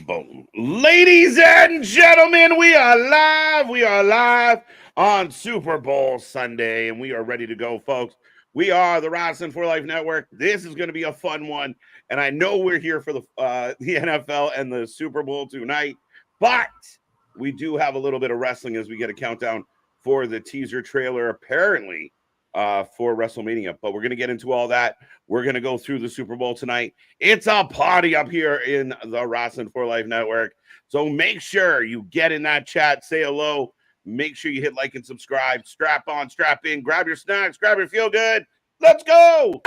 Boom. Ladies and gentlemen, we are live. We are live on Super Bowl Sunday, and we are ready to go, folks. We are the Wrasslin for Life Network. This is going to be a fun one, and I know we're here for the NFL and the Super Bowl tonight, but we do have a little bit of wrestling as we get a countdown for the teaser trailer, apparently, for WrestleMania. But we're going to get into all that. We're going to go through the Super Bowl tonight. It's a party up here in the Wrasslin for Life Network. So make sure you get in that chat, say hello. Make sure you hit like and subscribe. Strap on, strap in, grab your snacks, grab your feel good. Let's go.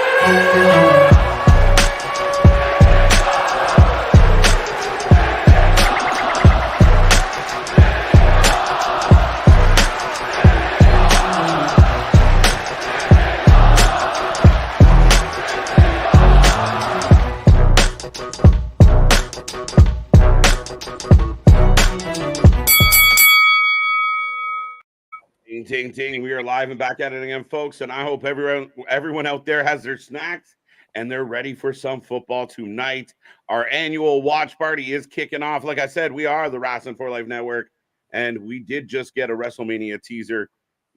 Ding, ding, ding. We are live and back at it again, folks. And I hope everyone out there has their snacks and they're ready for some football tonight. Our annual watch party is kicking off. Like I said, we are the Wrasslin for Life Network, and we did just get a WrestleMania teaser.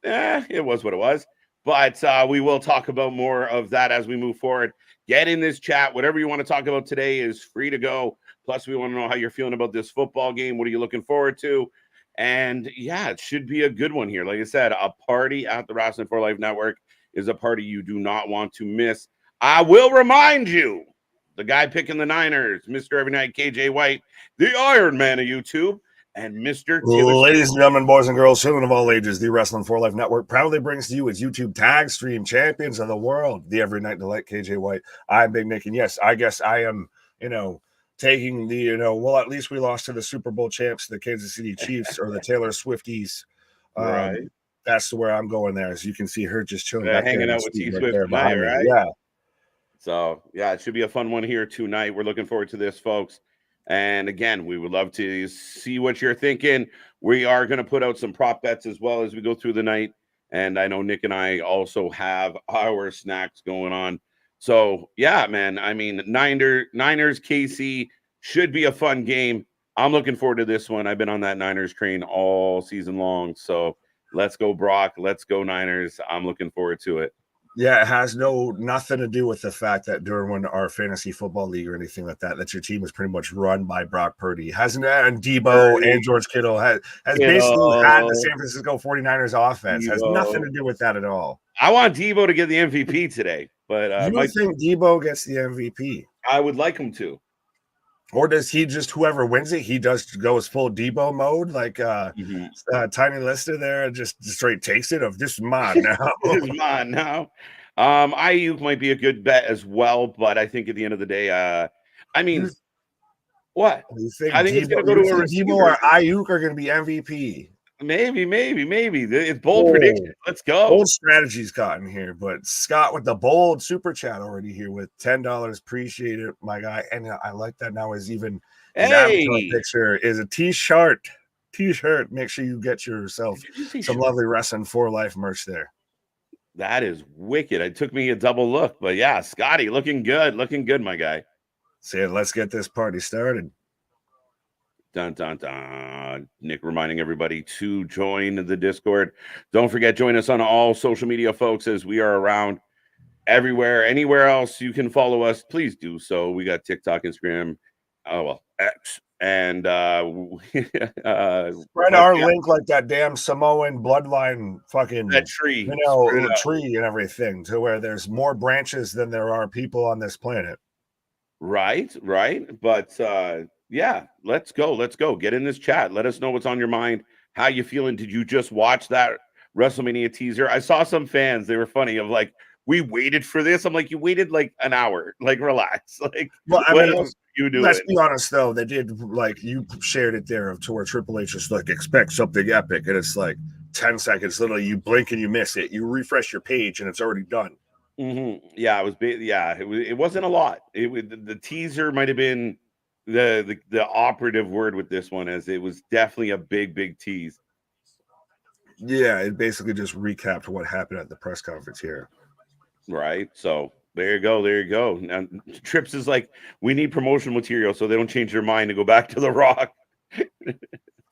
It was what it was. But we will talk about more of that as we move forward. Get in this chat. Whatever you want to talk about today is free to go. Plus, we want to know how you're feeling about this football game. What are you looking forward to? And yeah, it should be a good one here. Like I said, a party at the Wrasslin for Life Network is a party you do not want to miss. I will remind you, the guy picking the Niners, Mr. Every Night, KJ White, the Iron Man of YouTube, and Mr. Ladies and gentlemen, boys and girls, children of all ages, the Wrasslin for Life Network proudly brings to you its YouTube tag stream champions of the world, the Every Night Delight, KJ White. I'm Big Nick, and yes, I guess I am, taking the, well, at least we lost to the Super Bowl champs, the Kansas City Chiefs, or the Taylor Swifties. Right. That's where I'm going there. As you can see her just chilling back hanging there out with T Swift right tonight, right? Yeah. So, yeah, it should be a fun one here tonight. We're looking forward to this, folks. And again, we would love to see what you're thinking. We are going to put out some prop bets as well as we go through the night. And I know Nick and I also have our snacks going on. So, yeah, man, I mean, Niners, KC should be a fun game. I'm looking forward to this one. I've been on that Niners train all season long. So let's go, Brock. Let's go, Niners. I'm looking forward to it. Yeah, it has nothing to do with the fact that during our fantasy football league or anything like that, that your team is pretty much run by Brock Purdy. Hasn't it? And Debo and George Kittle has basically had the San Francisco 49ers offense. Has nothing to do with that at all. I want Debo to get the MVP today. But you think Debo gets the MVP? I would like him to. Or does he just, whoever wins it, he does goes full Debo mode, like Tiny Lister there, and just straight takes it of this is mine now. This is mine now. Ayuk might be a good bet as well, but I think at the end of the day, what? I think it's going to go to a receiver. Debo or Ayuk are going to be MVP. Maybe. It's bold prediction. Let's go. Bold strategies caught in here, but Scott with the bold super chat already here with $10. Appreciate it, my guy. And I like that now is even his avatar picture is a t-shirt. Make sure you get yourself some lovely Wrestling for Life merch there. That is wicked. It took me a double look, but yeah, Scotty looking good, my guy. So let's get this party started. Dun, dun, dun. Nick reminding everybody to join the Discord. Don't forget, join us on all social media, folks, as we are around everywhere. Anywhere else you can follow us, please do so. We got TikTok, Instagram, X, and spread our link like that damn Samoan bloodline fucking that tree. Tree and everything, to where there's more branches than there are people on this planet. Right. But yeah, let's go. Get in this chat. Let us know what's on your mind. How you feeling? Did you just watch that WrestleMania teaser? I saw some fans. They were funny of like, we waited for this. I'm like, you waited like an hour. Like, relax. Like, well, what else you do? Let's be honest, though. They did, like, you shared it there to where Triple H is like, expect something epic. And it's like 10 seconds. Literally, you blink and you miss it. You refresh your page and it's already done. Mm-hmm. Yeah, it was big. Yeah, it wasn't a lot. The teaser might have been the operative word with this one, as it was definitely a big tease. Yeah, it basically just recapped what happened at the press conference here. Right. So There you go. There you go. Now, Trips is like, we need promotional material so they don't change their mind and go back to The Rock.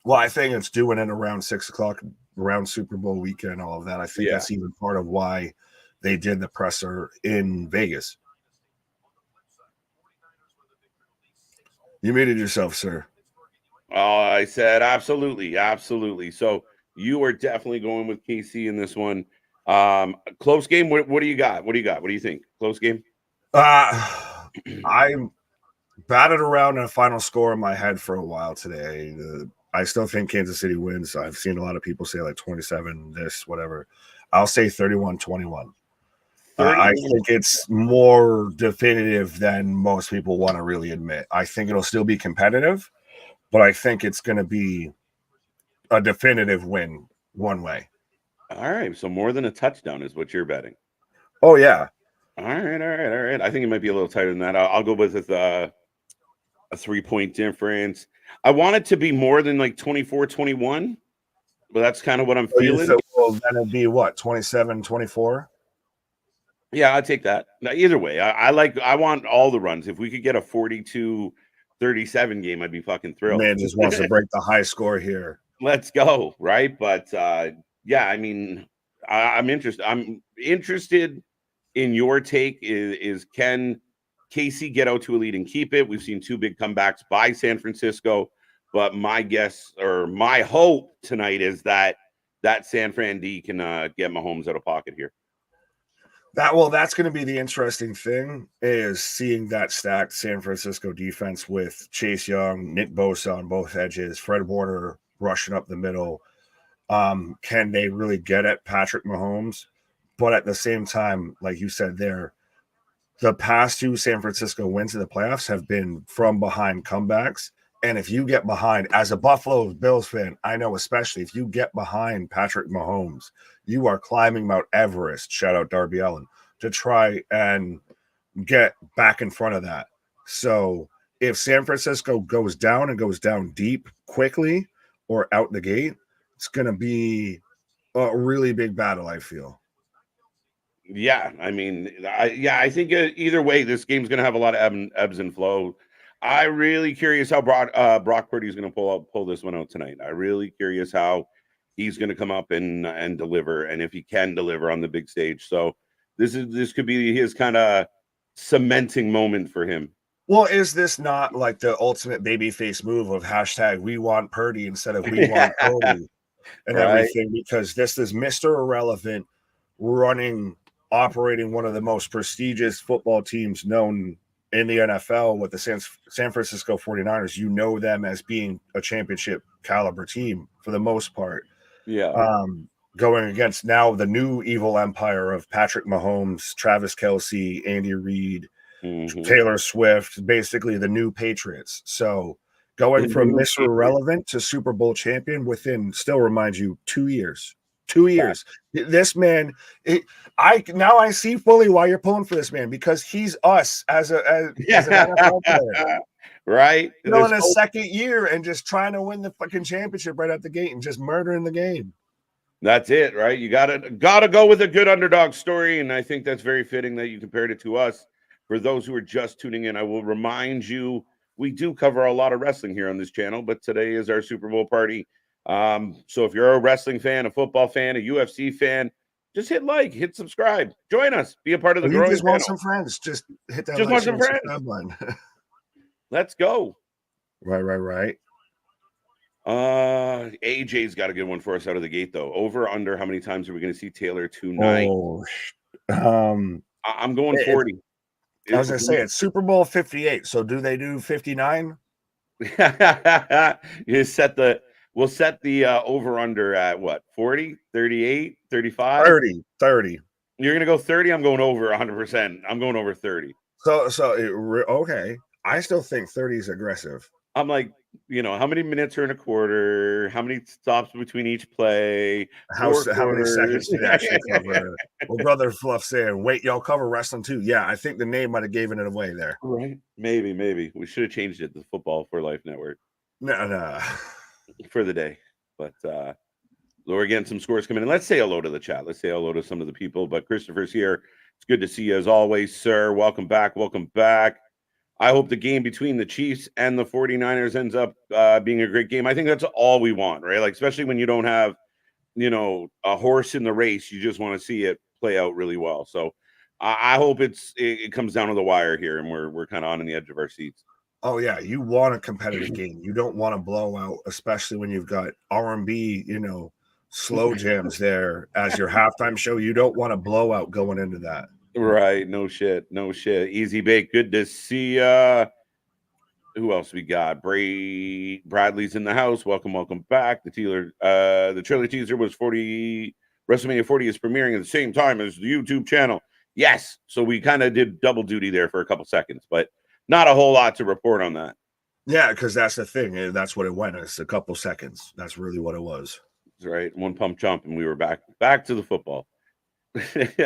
Well, I think it's doing it around 6 o'clock, around Super Bowl weekend, all of that. I think Yeah. that's even part of why they did the presser in Vegas. You muted yourself, sir. Oh, I said absolutely, absolutely. So you are definitely going with KC in this one. Close game. What do you got? What do you got? What do you think? Close game. I batted around a final score in my head for a while today. I still think Kansas City wins. I've seen a lot of people say like 27, this, whatever. I'll say 31-21. I think it's more definitive than most people want to really admit. I think it'll still be competitive, but I think it's going to be a definitive win one way. All right. So more than a touchdown is what you're betting. Oh, yeah. All right. I think it might be a little tighter than that. I'll go with a 3-point difference. I want it to be more than like 24-21, but that's kind of what I'm feeling. Well, then it'd be what, 27-24? Yeah, I'll take that. Now, either way, I want all the runs. If we could get a 42-37 game, I'd be fucking thrilled. Man just wants to break the high score here. Let's go, right? But yeah, I mean, I'm interested. I'm interested in your take. Is can KC get out to a lead and keep it? We've seen two big comebacks by San Francisco, but my guess or my hope tonight is that San Fran D can get Mahomes out of pocket here. That's going to be the interesting thing, is seeing that stacked San Francisco defense with Chase Young, Nick Bosa on both edges, Fred Warner rushing up the middle. Can they really get at Patrick Mahomes? But at the same time, like you said there, the past two San Francisco wins in the playoffs have been from behind comebacks. And if you get behind, as a Buffalo Bills fan, I know especially if you get behind Patrick Mahomes, you are climbing Mount Everest, shout out Darby Allin, to try and get back in front of that. So if San Francisco goes down and goes down deep quickly or out the gate, it's going to be a really big battle, I feel. Yeah, I mean, I think either way, this game's going to have a lot of ebbs and flow. I really curious how Brock Purdy is going to pull this one out tonight. I really curious how he's going to come up and deliver, and if he can deliver on the big stage. So this could be his kind of cementing moment for him. Well, is this not like the ultimate babyface move of hashtag we want Purdy instead of we want Purdy and Right. everything? Because this is Mr. Irrelevant operating one of the most prestigious football teams known in the NFL with the San Francisco 49ers. You know them as being a championship caliber team for the most part. Yeah. Going against now the new evil empire of Patrick Mahomes, Travis Kelce, Andy Reid, Taylor Swift, basically the new Patriots. So going from Mr. Irrelevant to Super Bowl champion within, still reminds you, 2 years. 2 years. This man, I see fully why you're pulling for this man, because he's us as an NFL player. Right. In a second year and just trying to win the fucking championship right out the gate and just murdering the game. That's it, right? You gotta go with a good underdog story, and I think that's very fitting that you compared it to us. For those who are just tuning in, I will remind you we do cover a lot of wrestling here on this channel, but today is our Super Bowl party. So if you're a wrestling fan, a football fan, a UFC fan, just hit like, hit subscribe, join us, be a part of the growing You just want channel. some friends, just hit that. Just want some friends. Let's go. Right. AJ's got a good one for us out of the gate, though. Over under, how many times are we going to see Taylor tonight? I'm going 40. I was going to say it's Super Bowl 58. So do they do 59? We'll set the over under at what? 40, 38, 35? 30. You're going to go 30. I'm going over 100%. I'm going over 30. Okay. I still think 30 is aggressive. I'm like, how many minutes are in a quarter? How many stops between each play? How many seconds did they actually cover? Well, Brother Fluff saying, wait, y'all cover wrestling too? Yeah, I think the name might have given it away there. Right. Maybe. We should have changed it to Football for Life Network. No. For the day. But we're getting some scores coming in. Let's say hello to the chat. Let's say hello to some of the people. But Christopher's here It's good to see you as always, sir. Welcome back. Welcome back. I hope the game between the Chiefs and the 49ers ends up being a great game. I think that's all we want, right? Like, especially when you don't have, a horse in the race, you just want to see it play out really well. So I hope it comes down to the wire here, and we're kind of on the edge of our seats. Oh yeah, you want a competitive game. You don't want to blow out, especially when you've got R&B, slow jams there as your halftime show. You don't want a blowout going into that. Right. No shit. No shit. Easy Bake. Good to see ya. Who else we got? Bradley's in the house. Welcome back. The trailer teaser was 40. WrestleMania 40 is premiering at the same time as the YouTube channel. Yes. So we kind of did double duty there for a couple seconds, but not a whole lot to report on that. Yeah, because that's the thing. That's what it went. It's a couple seconds. That's really what it was. That's right. One pump jump, and we were back to the football.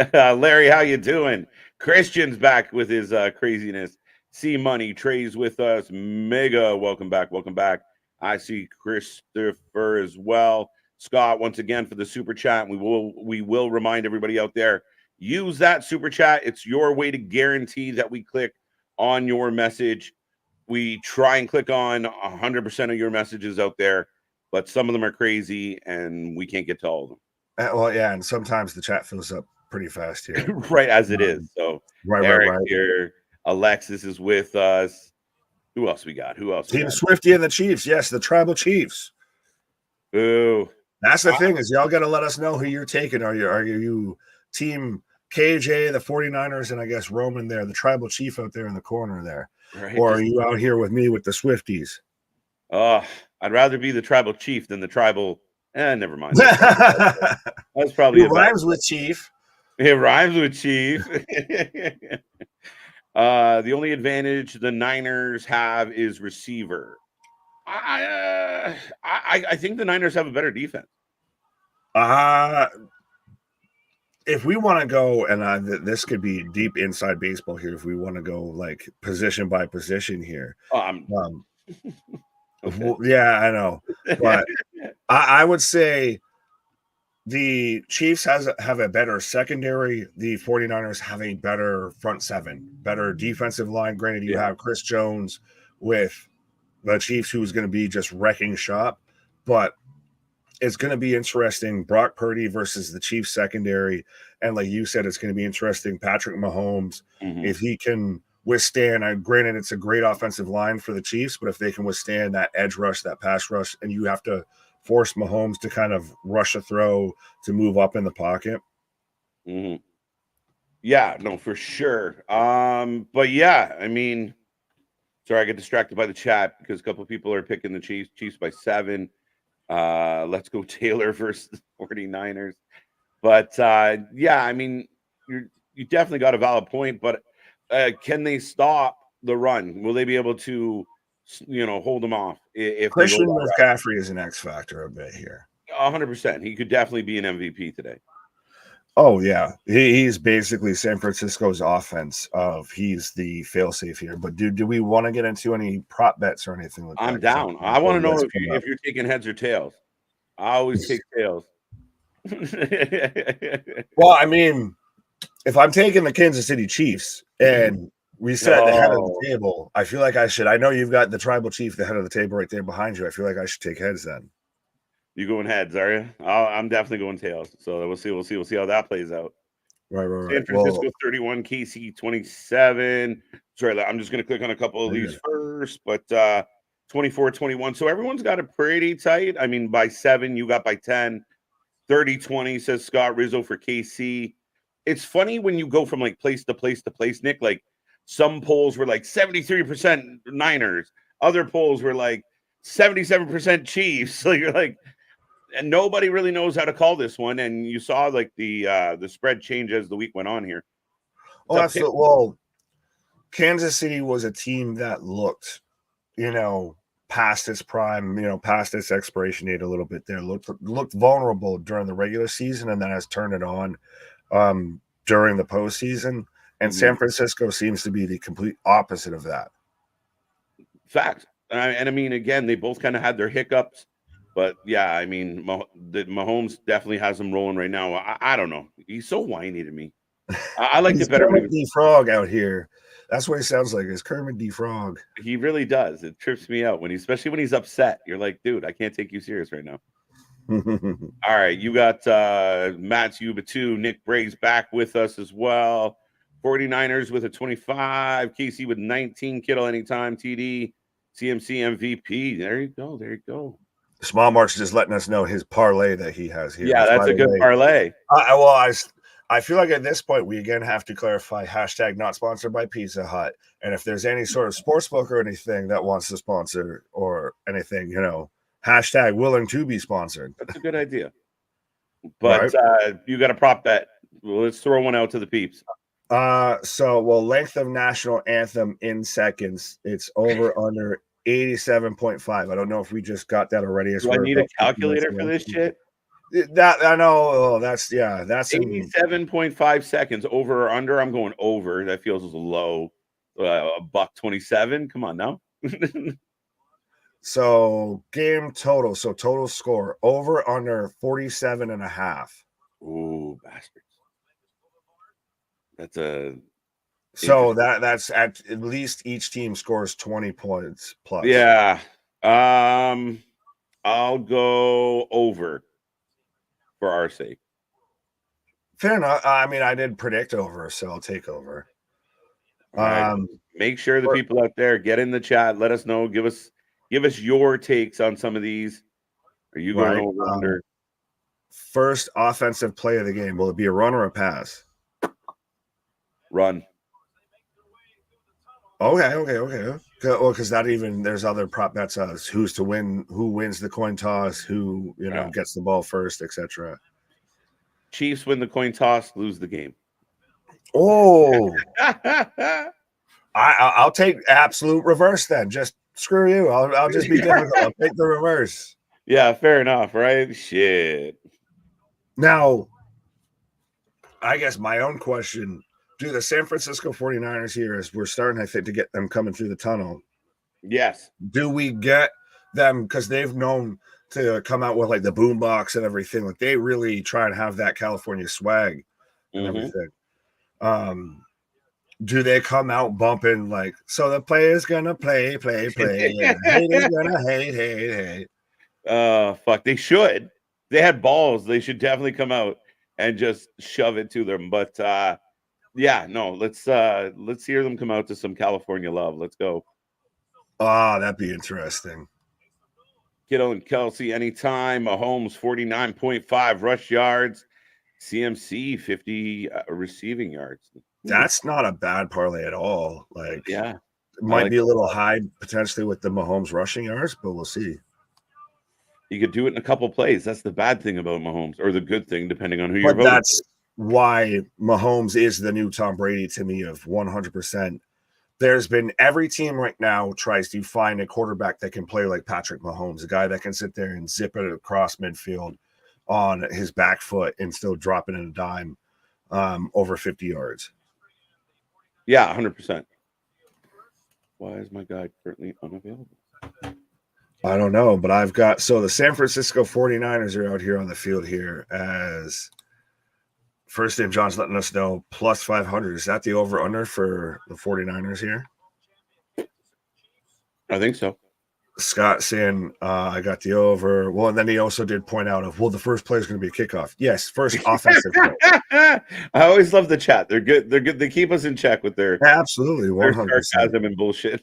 Larry, how you doing? Christian's back with his craziness. C Money, Trey's with us. Mega, welcome back. I see Christopher as well. Scott, once again for the super chat. We will remind everybody out there, use that super chat. It's your way to guarantee that we click on your message. We try and click on 100% of your messages out there, but some of them are crazy and we can't get to all of them. Well, yeah, and sometimes the chat fills up pretty fast here. Right, as it is. So Eric right. here. Alexis is with us. Who else we got? Team Swifty and the Chiefs. Yes, the Tribal Chiefs. Ooh. That's the thing is y'all got to let us know who you're taking. Are you Team KJ, the 49ers, and I guess Roman there, the Tribal Chief out there in the corner there? Right. Or are you out here with me with the Swifties? I'd rather be the Tribal Chief than the Tribal. Never mind. That's probably it rhymes with Chief. It rhymes with Chief. The only advantage the Niners have is receiver. I think the Niners have a better defense. If we want to go, and this could be deep inside baseball here, if we want to go like position by position here. Okay. Yeah, I know, but I would say the Chiefs have a better secondary. The 49ers have a better front seven, better defensive line. Granted, you have Chris Jones with the Chiefs, who's going to be just wrecking shop, but it's going to be interesting. Brock Purdy versus the Chiefs secondary. And like you said, it's going to be interesting. Patrick Mahomes, if he can withstand, granted, it's a great offensive line for the Chiefs, but if they can withstand that edge rush, that pass rush, and you have to force Mahomes to kind of rush a throw to move up in the pocket. Yeah, no, for sure. But yeah, I mean, sorry, I get distracted by the chat because a couple of people are picking the Chiefs by 7. Let's go Taylor versus the 49ers. But yeah, I mean, you definitely got a valid point, but can they stop the run? Will they be able to, hold them off? If Christian McCaffrey is an X factor a bit here. 100%. He could definitely be an MVP today. Oh yeah, he's basically San Francisco's offense. He's the failsafe here. But do we want to get into any prop bets or anything like that? I'm down. I want to know if you're taking heads or tails. I always take tails. Well, I mean, if I'm taking the Kansas City Chiefs and we set the head of the table, I feel like I should. I know you've got the Tribal Chief, the head of the table right there behind you. I feel like I should take heads then. You going heads, are you? I'm definitely going tails. So we'll see how that plays out. Right. San Francisco 31, KC 27. Sorry, I'm just going to click on a couple of these first, but 24-21. So everyone's got it pretty tight. I mean, by 7, you got by 10. 30-20 says Scott Rizzo for KC. It's funny when you go from like place to place to place, Nick. Like some polls were like 73% Niners, other polls were like 77% Chiefs. So you're like, and nobody really knows how to call this one. And you saw like the spread change as the week went on here. Oh, absolutely. Well, Kansas City was a team that looked, past its prime, past its expiration date a little bit there. Looked vulnerable during the regular season, and then has turned it on during the postseason. And San Francisco seems to be the complete opposite of that. Fact. And I mean, again, they both kind of had their hiccups. But yeah, I mean, Mahomes definitely has them rolling right now. I don't know. He's so whiny to me. I liked He's it better when he Kermit was. the Frog out here. That's what he sounds like. Is Kermit the Frog? He really does. It trips me out especially when he's upset. You're like, dude, I can't take you serious right now. All right, you got Matt Yuba too. Nick Briggs back with us as well. 49ers with a 25. Casey with 19. Kittle anytime. TD. CMC MVP. There you go. There you go. Small March just letting us know his parlay that he has here. Yeah, Which, that's by a the good way, parlay. I feel like at this point we again have to clarify hashtag not sponsored by Pizza Hut. And if there's any sort of sports book or anything that wants to sponsor or anything, hashtag willing to be sponsored. That's a good idea. Right. But you got a prop bet. Well, let's throw one out to the peeps. Length of national anthem in seconds. It's over under 87.5. I don't know if we just got that already. Do I need a calculator for this shit? That I know. Oh, that's 87.5 seconds over or under. I'm going over. That feels low. $1.27. Come on now. So game total. So total score over under 47.5. Ooh, bastards. That's a So that's at least each team scores 20 points plus. Yeah. I'll go over for our sake. Fair enough. I mean, I did predict over, so I'll take over. Right. Make sure the people out there get in the chat. Let us know. Give us your takes on some of these. Are you going over under? First offensive play of the game. Will it be a run or a pass? Run. Okay. Well, because there's other prop bets as who's to win, who wins the coin toss, who gets the ball first, etc. Chiefs win the coin toss, lose the game. Oh, I'll take absolute reverse then. Just screw you. I'll just be difficult. I'll take the reverse. Yeah, fair enough, right? Shit. Now, I guess my own question, do the San Francisco 49ers here, as we're starting, I think, to get them coming through the tunnel. Yes. Do we get them, because they've known to come out with like the boombox and everything. Like they really try and have that California swag and everything. Do they come out bumping like, so the player's gonna play, and the hater's gonna hate. Fuck, they should. They had balls. They should definitely come out and just shove it to them. But yeah, no, let's hear them come out to some California love. Let's go. That'd be interesting. Kittle and Kelsey anytime. Mahomes 49.5 rush yards. CMC 50 receiving yards. That's not a bad parlay at all. Like, yeah, it might be a little high potentially with the Mahomes rushing yards, but we'll see. You could do it in a couple plays. That's the bad thing about Mahomes, or the good thing, depending on who you're voting. That's why Mahomes is the new Tom Brady to me of 100%. There's been every team right now tries to find a quarterback that can play like Patrick Mahomes, a guy that can sit there and zip it across midfield on his back foot and still drop it in a dime over 50 yards. Yeah, 100%. Why is my guy currently unavailable? I don't know, but I've got, so the San Francisco 49ers are out here on the field here as first name John's letting us know plus 500. Is that the over under for the 49ers here? I think so. Scott saying I got the over. Well, and then he also did point out of, well, the first play is going to be a kickoff. Yes, first offensive play. I always love the chat. They're good. They're good. They keep us in check with their absolutely 100% their sarcasm and bullshit.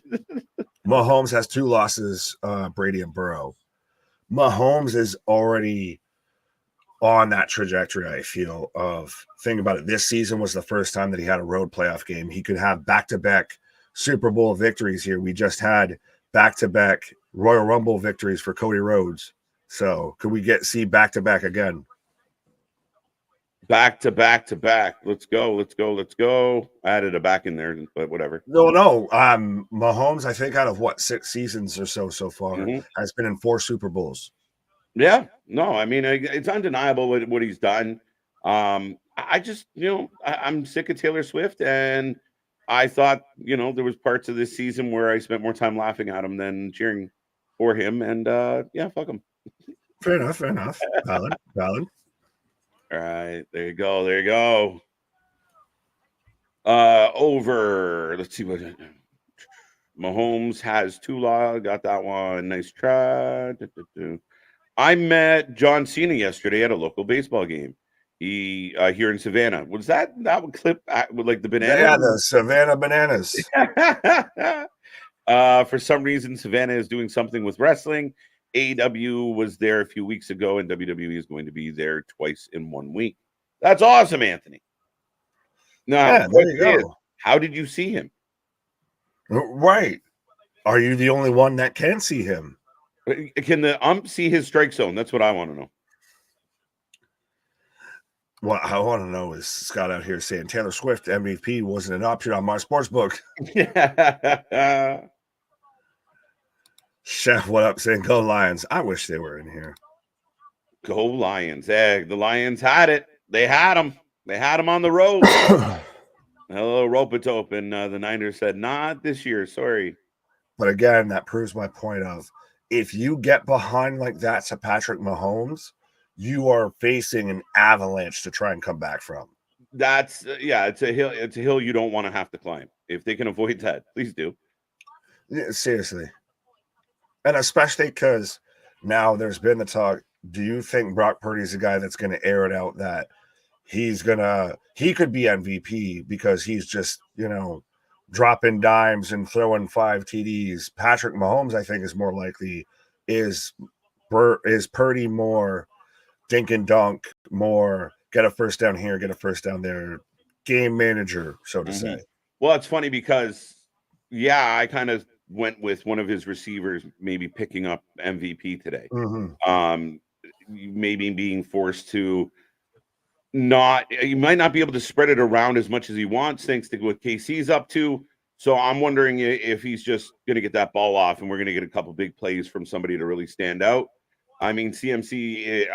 Mahomes has 2 losses, Brady and Burrow. Mahomes is already on that trajectory, I feel, of think about it. This season was the first time that he had a road playoff game. He could have back-to-back Super Bowl victories here. We just had back-to-back Royal Rumble victories for Cody Rhodes. So could we see back-to-back again? Back to back to back. Let's go. I added a back in there, but whatever. No. Mahomes, I think out of 6 seasons or so far, has been in 4 Super Bowls. Yeah. No, I mean, it's undeniable what he's done. I just, I'm sick of Taylor Swift, and I thought, there was parts of this season where I spent more time laughing at him than cheering for him, and yeah, fuck him. Fair enough. Valid. All right, there you go. Over. Let's see what Mahomes has Tula. Got that one. Nice try. I met John Cena yesterday at a local baseball game. He here in Savannah. Was that clip with like the banana? Yeah, the Savannah Bananas. For some reason, Savannah is doing something with wrestling. AEW was there a few weeks ago, and WWE is going to be there twice in 1 week. That's awesome, Anthony. Now, Yeah, there you go. how did you see him? Right. Are you the only one that can see him? Can the ump see his strike zone? That's what I want to know. What I want to know is Scott out here saying Taylor Swift MVP wasn't an option on my sports book. Chef, what up? Saying go Lions. I wish they were in here. Go Lions. Hey, the Lions had it. They had him. They had him on the road. Hello, rope-a-tope. And the Niners said, not this year. Sorry. But again, that proves my point of if you get behind like that to Patrick Mahomes, you are facing an avalanche to try and come back from. That's it's a hill. It's a hill you don't want to have to climb. If they can avoid that, please do. Yeah, seriously. And especially because now there's been the talk. Do you think Brock Purdy's the guy that's going to air it out that he could be MVP because he's just, dropping dimes and throwing 5 TDs. Patrick Mahomes, I think, is more likely. Is Purdy more dink and dunk, more get a first down here, get a first down there, game manager, so to say. Well, it's funny because, I kind of went with one of his receivers maybe picking up MVP today. Maybe being forced to you might not be able to spread it around as much as he wants, thanks to what KC's up to. So I'm wondering if he's just going to get that ball off and we're going to get a couple big plays from somebody to really stand out. I mean, CMC,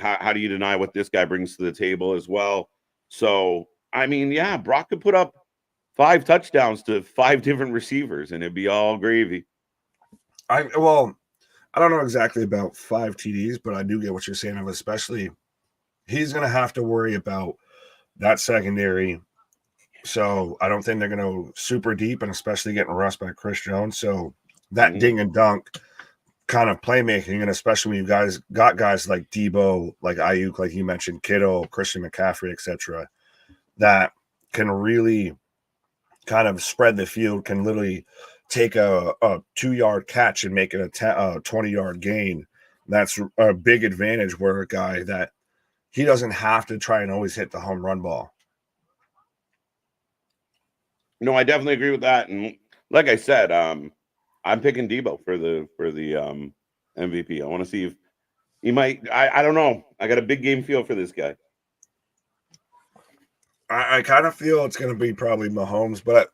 how do you deny what this guy brings to the table as well? So, Brock could put up 5 touchdowns to 5 different receivers and it'd be all gravy. I don't know exactly about 5 TDs, but I do get what you're saying of, especially he's going to have to worry about that secondary. So I don't think they're going to go super deep, and especially getting rushed by Chris Jones. So that ding and dunk kind of playmaking, and especially when you guys got guys like Debo, like Ayuk, like you mentioned, Kittle, Christian McCaffrey, etc., that can really kind of spread the field, can literally take a 2-yard catch and make it a 20-yard gain. That's a big advantage where a guy that he doesn't have to try and always hit the home run ball. No, I definitely agree with that. And like I said, I'm picking Debo for the MVP. I want to see if he might. I don't know. I got a big game feel for this guy. I kind of feel it's going to be probably Mahomes, but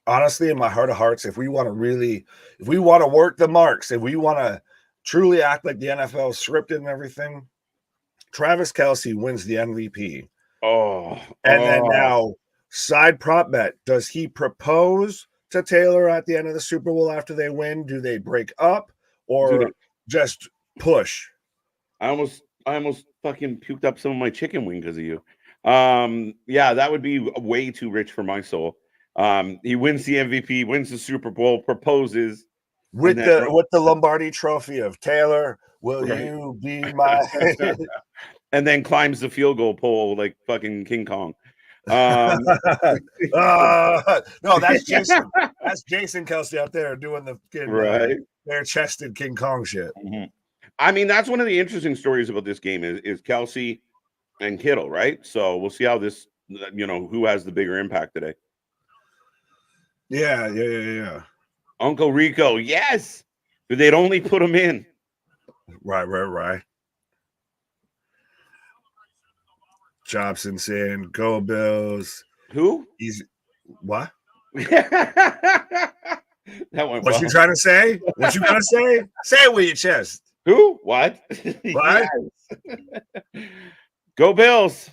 honestly, in my heart of hearts, if we want to work the marks, if we want to truly act like the NFL is scripted and everything, Travis Kelce wins the MVP. Then now, side prop bet. Does he propose to Taylor at the end of the Super Bowl after they win? Do they break up or just push? I almost fucking puked up some of my chicken wing because of you. That would be way too rich for my soul. He wins the MVP, wins the Super Bowl, proposes with the Lombardi Trophy of Taylor. Will you be my? And then climbs the field goal pole like fucking King Kong. No, that's Jason. That's Jason Kelce out there doing the bare-chested King Kong shit. I mean, that's one of the interesting stories about this game is Kelce and Kittle, right? So we'll see how this, who has the bigger impact today. Yeah. Uncle Rico, yes. But they'd only put him in. Right. Jobson saying, "Go Bills." Who? He's what? That one. What you trying to say? What you gonna say? Say it with your chest. Who? What? What? Go Bills.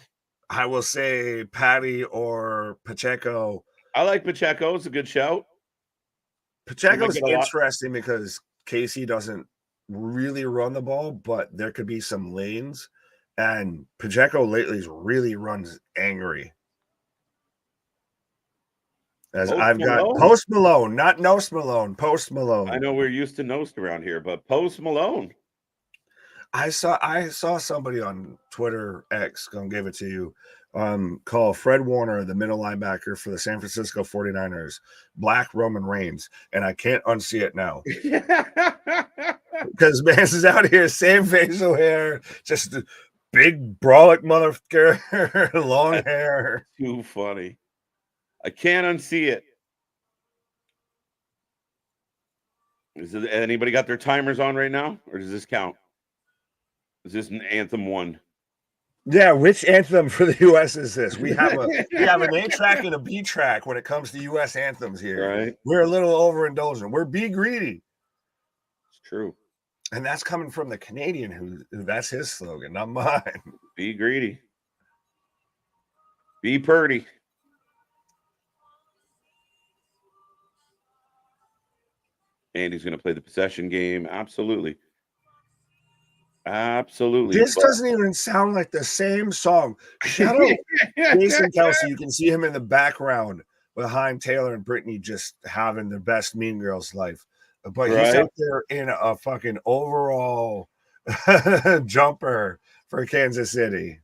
I will say Patty or Pacheco. I like Pacheco. It's a good shout. Pacheco's interesting because Casey doesn't really run the ball, but there could be some lanes. And Pacheco lately really runs angry. As Post I've got Malone. Post Malone, not Nost Malone, Post Malone. I know we're used to Nost around here, but Post Malone. I saw somebody on Twitter X, gonna give it to you, call Fred Warner, the middle linebacker for the San Francisco 49ers, Black Roman Reigns, and I can't unsee it now. Because Mans is out here, same facial hair, just a big brolic motherfucker, long hair. Too funny. I can't unsee it. Is it, anybody got their timers on right now, or does this count? Is this an anthem one? Yeah, which anthem for the U.S. is this? We have an A track and a B track when it comes to U.S. anthems here. Right. We're a little overindulgent. We're be greedy. It's true. And that's coming from the Canadian who that's his slogan, not mine. Be greedy. Be purdy. And he's going to play the possession game. Absolutely. Absolutely. This doesn't even sound like the same song. Shout out Jason Kelsey. You can see him in the background behind Taylor and Brittany just having the best Mean Girls life. But he's out there in a fucking overall jumper for Kansas City.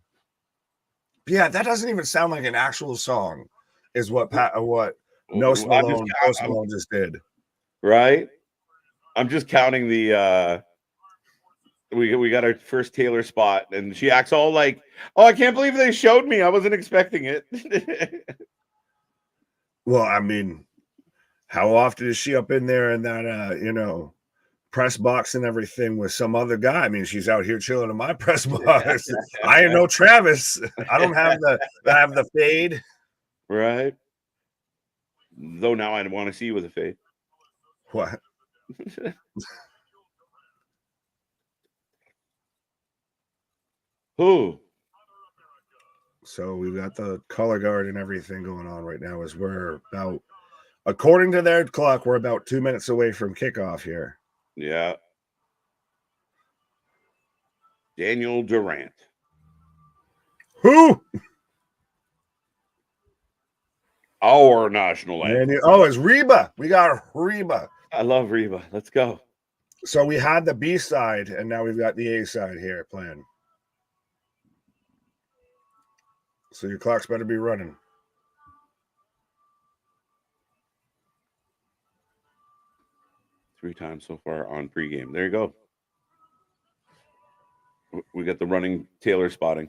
Yeah, that doesn't even sound like an actual song, is what Nost Malone, Post Malone just did. Right? I'm just counting the we got our first Taylor spot, and she acts all like, "Oh, I can't believe they showed me. I wasn't expecting it." Well, I mean, how often is she up in there in that press box and everything with some other guy? I mean, she's out here chilling in my press box. I ain't no Travis. I don't have the fade. Right. Though now I want to see you with a fade. What? Who? So we've got the color guard and everything going on right now as we're about, according to their clock, we're about 2 minutes away from kickoff here. Yeah. Daniel Durant. Who? Our national anthem. It's Reba. We got Reba. I love Reba. Let's go. So we had the B side, and now we've got the A side here playing. So your clock's better be running. Three times so far on pregame. There you go. We got the running Taylor spotting.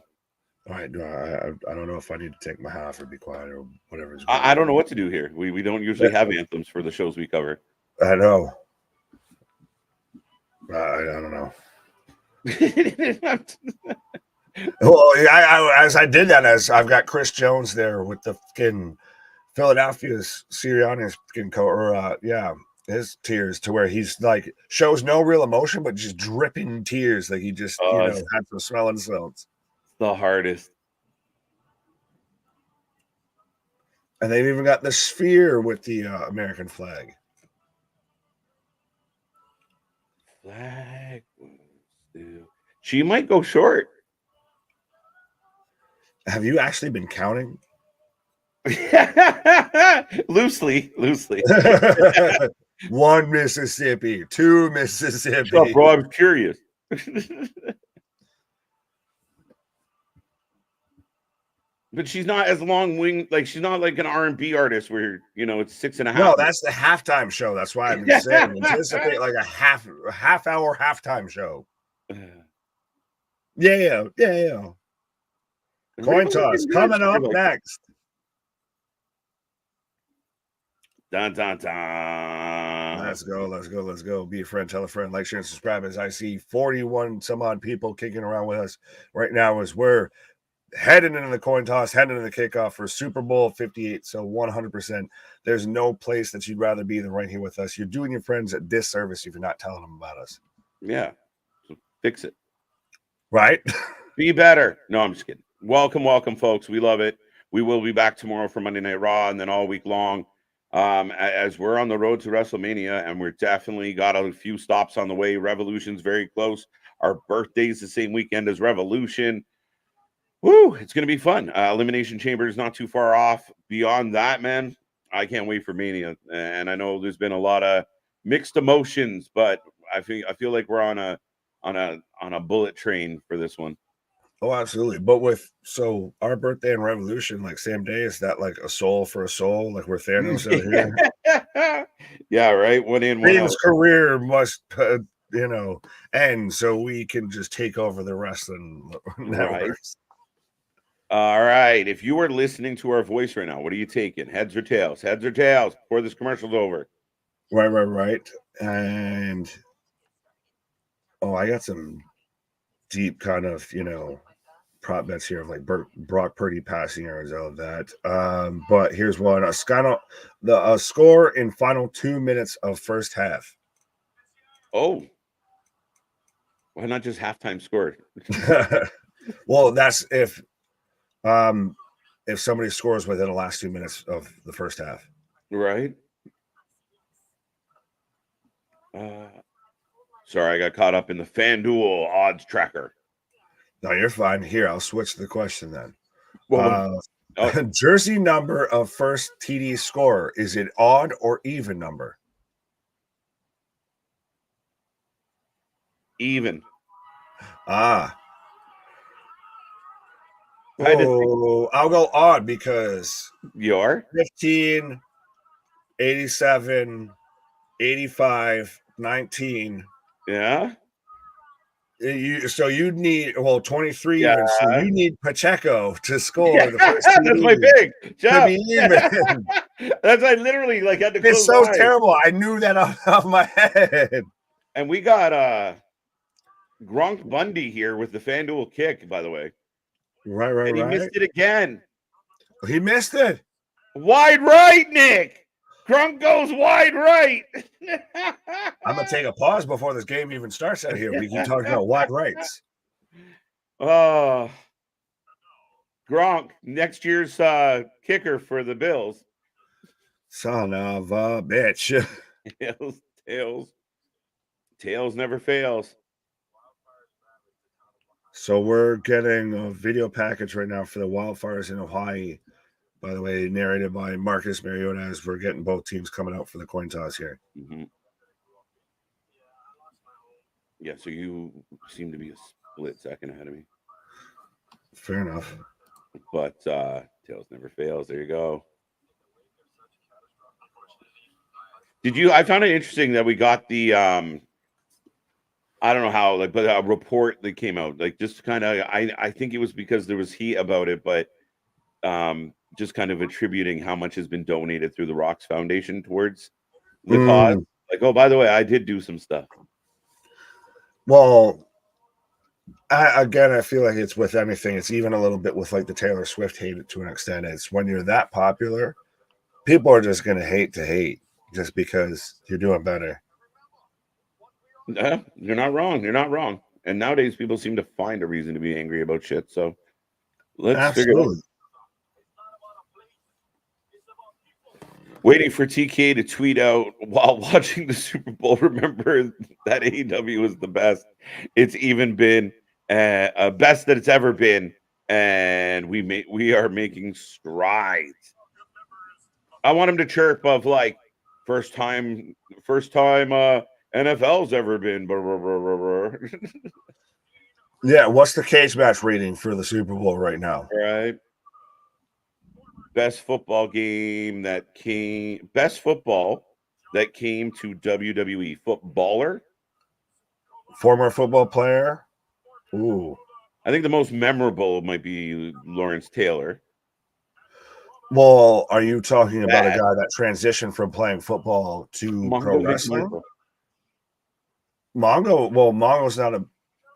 All right. I don't know if I need to take my half or be quiet or whatever. I don't know what to do here. We don't usually have anthems for the shows we cover. I know. I don't know. Well, as I did that, as I've got Chris Jones there with the fucking Philadelphia's Sirianni's fucking his tears, to where he's like shows no real emotion, but just dripping tears, like he just had some smelling salts. The hardest. And they've even got the sphere with the American flag. Flag. She might go short. Have you actually been counting? loosely. 1 Mississippi, 2 Mississippi. Shut up, bro, I was curious. But she's not as long wing, like she's not like an R&B artist where it's 6.5. No, that's the halftime show. That's why I'm saying anticipate like a half hour halftime show. Yeah. Coin toss coming up next. Dun, dun, dun. Let's go. Be a friend, tell a friend, like, share, and subscribe. As I see 41 some odd people kicking around with us right now as we're heading into the coin toss, heading into the kickoff for Super Bowl 58. So 100%, there's no place that you'd rather be than right here with us. You're doing your friends a disservice if you're not telling them about us. Yeah. So fix it. Right? Be better. No, I'm just kidding. Welcome, folks. We love it. We will be back tomorrow for Monday Night Raw and then all week long. As we're on the road to WrestleMania, and we're definitely got a few stops on the way. Revolution's very close. Our birthday's the same weekend as Revolution. Woo, it's going to be fun. Elimination Chamber is not too far off. Beyond that, man, I can't wait for Mania, and I know there's been a lot of mixed emotions, but I feel like we're on a bullet train for this one. Oh, absolutely. But so our birthday and Revolution, like same day, is that like a soul for a soul, like we're Thanos out here? Yeah, right. One in, one out. Fiend's career must, end so we can just take over the wrestling networks. All right. If you are listening to our voice right now, what are you taking? Heads or tails? Heads or tails before this commercial's over? Right. And I got some deep kind of, prop bets here of like Brock Purdy passing yards out of that. But here's one: the score in final 2 minutes of first half. Oh, why not just halftime score? Well, that's if somebody scores within the last 2 minutes of the first half, right? Sorry, I got caught up in the FanDuel odds tracker. No, you're fine. Here, I'll switch the question then. Well, jersey number of first TD scorer, is it odd or even number? Even. I'll go odd because you're 15, 87, 85, 19. Yeah. So you'd need 23 even. So you need Pacheco to score the first. That's my pick. To be even. That's I literally like had to. It's so terrible. I knew that off my head. And we got Gronk Bundy here with the FanDuel kick, by the way. Right. And he missed it again. He missed it. Wide right, Nick. Gronk goes wide right. I'm gonna take a pause before this game even starts out here. We keep talking about wide rights. Gronk, next year's kicker for the Bills. Son of a bitch. Tails never fails. So we're getting a video package right now for the wildfires in Hawaii. By the way, narrated by Marcus Mariota, as we're getting both teams coming out for the coin toss here. Mm-hmm. Yeah, so you seem to be a split second ahead of me. Fair enough. But tails never fails. There you go. I found it interesting that we got the I don't know how, like, but a report that came out, like, just kind of, I think it was because there was heat about it, but just kind of attributing how much has been donated through the Rocks Foundation towards the cause. Like, oh, by the way, I did do some stuff. Well, I feel like it's with anything. It's even a little bit with like the Taylor Swift hate to an extent. It's when you're that popular, people are just going to hate just because you're doing better. Yeah, you're not wrong. And nowadays people seem to find a reason to be angry about shit. So let's figure it out. Waiting for TK to tweet out while watching the Super Bowl. Remember that AEW was the best. It's even been best that it's ever been, and we are making strides. I want him to chirp of like first time NFL's ever been. Yeah, what's the cage match rating for the Super Bowl right now? Right. Best football that came to WWE. Footballer? Former football player? Ooh. I think the most memorable might be Lawrence Taylor. Well, are you talking about a guy that transitioned from playing football to pro wrestling? Mongo's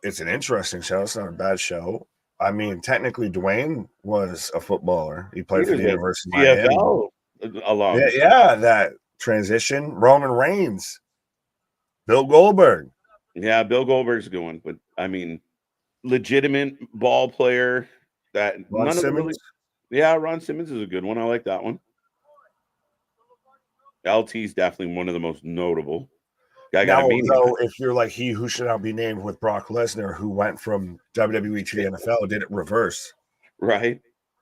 it's an interesting show. It's not a bad show. I mean, technically, Dwayne was a footballer. He played for the University of Miami. Along. Yeah, that transition. Roman Reigns. Bill Goldberg. Yeah, Bill Goldberg's a good one. But, I mean, legitimate ball player. Ron Simmons? Ron Simmons is a good one. I like that one. LT's definitely one of the most notable. If you're like he who should not be named with Brock Lesnar, who went from WWE to the NFL, did it reverse. Right.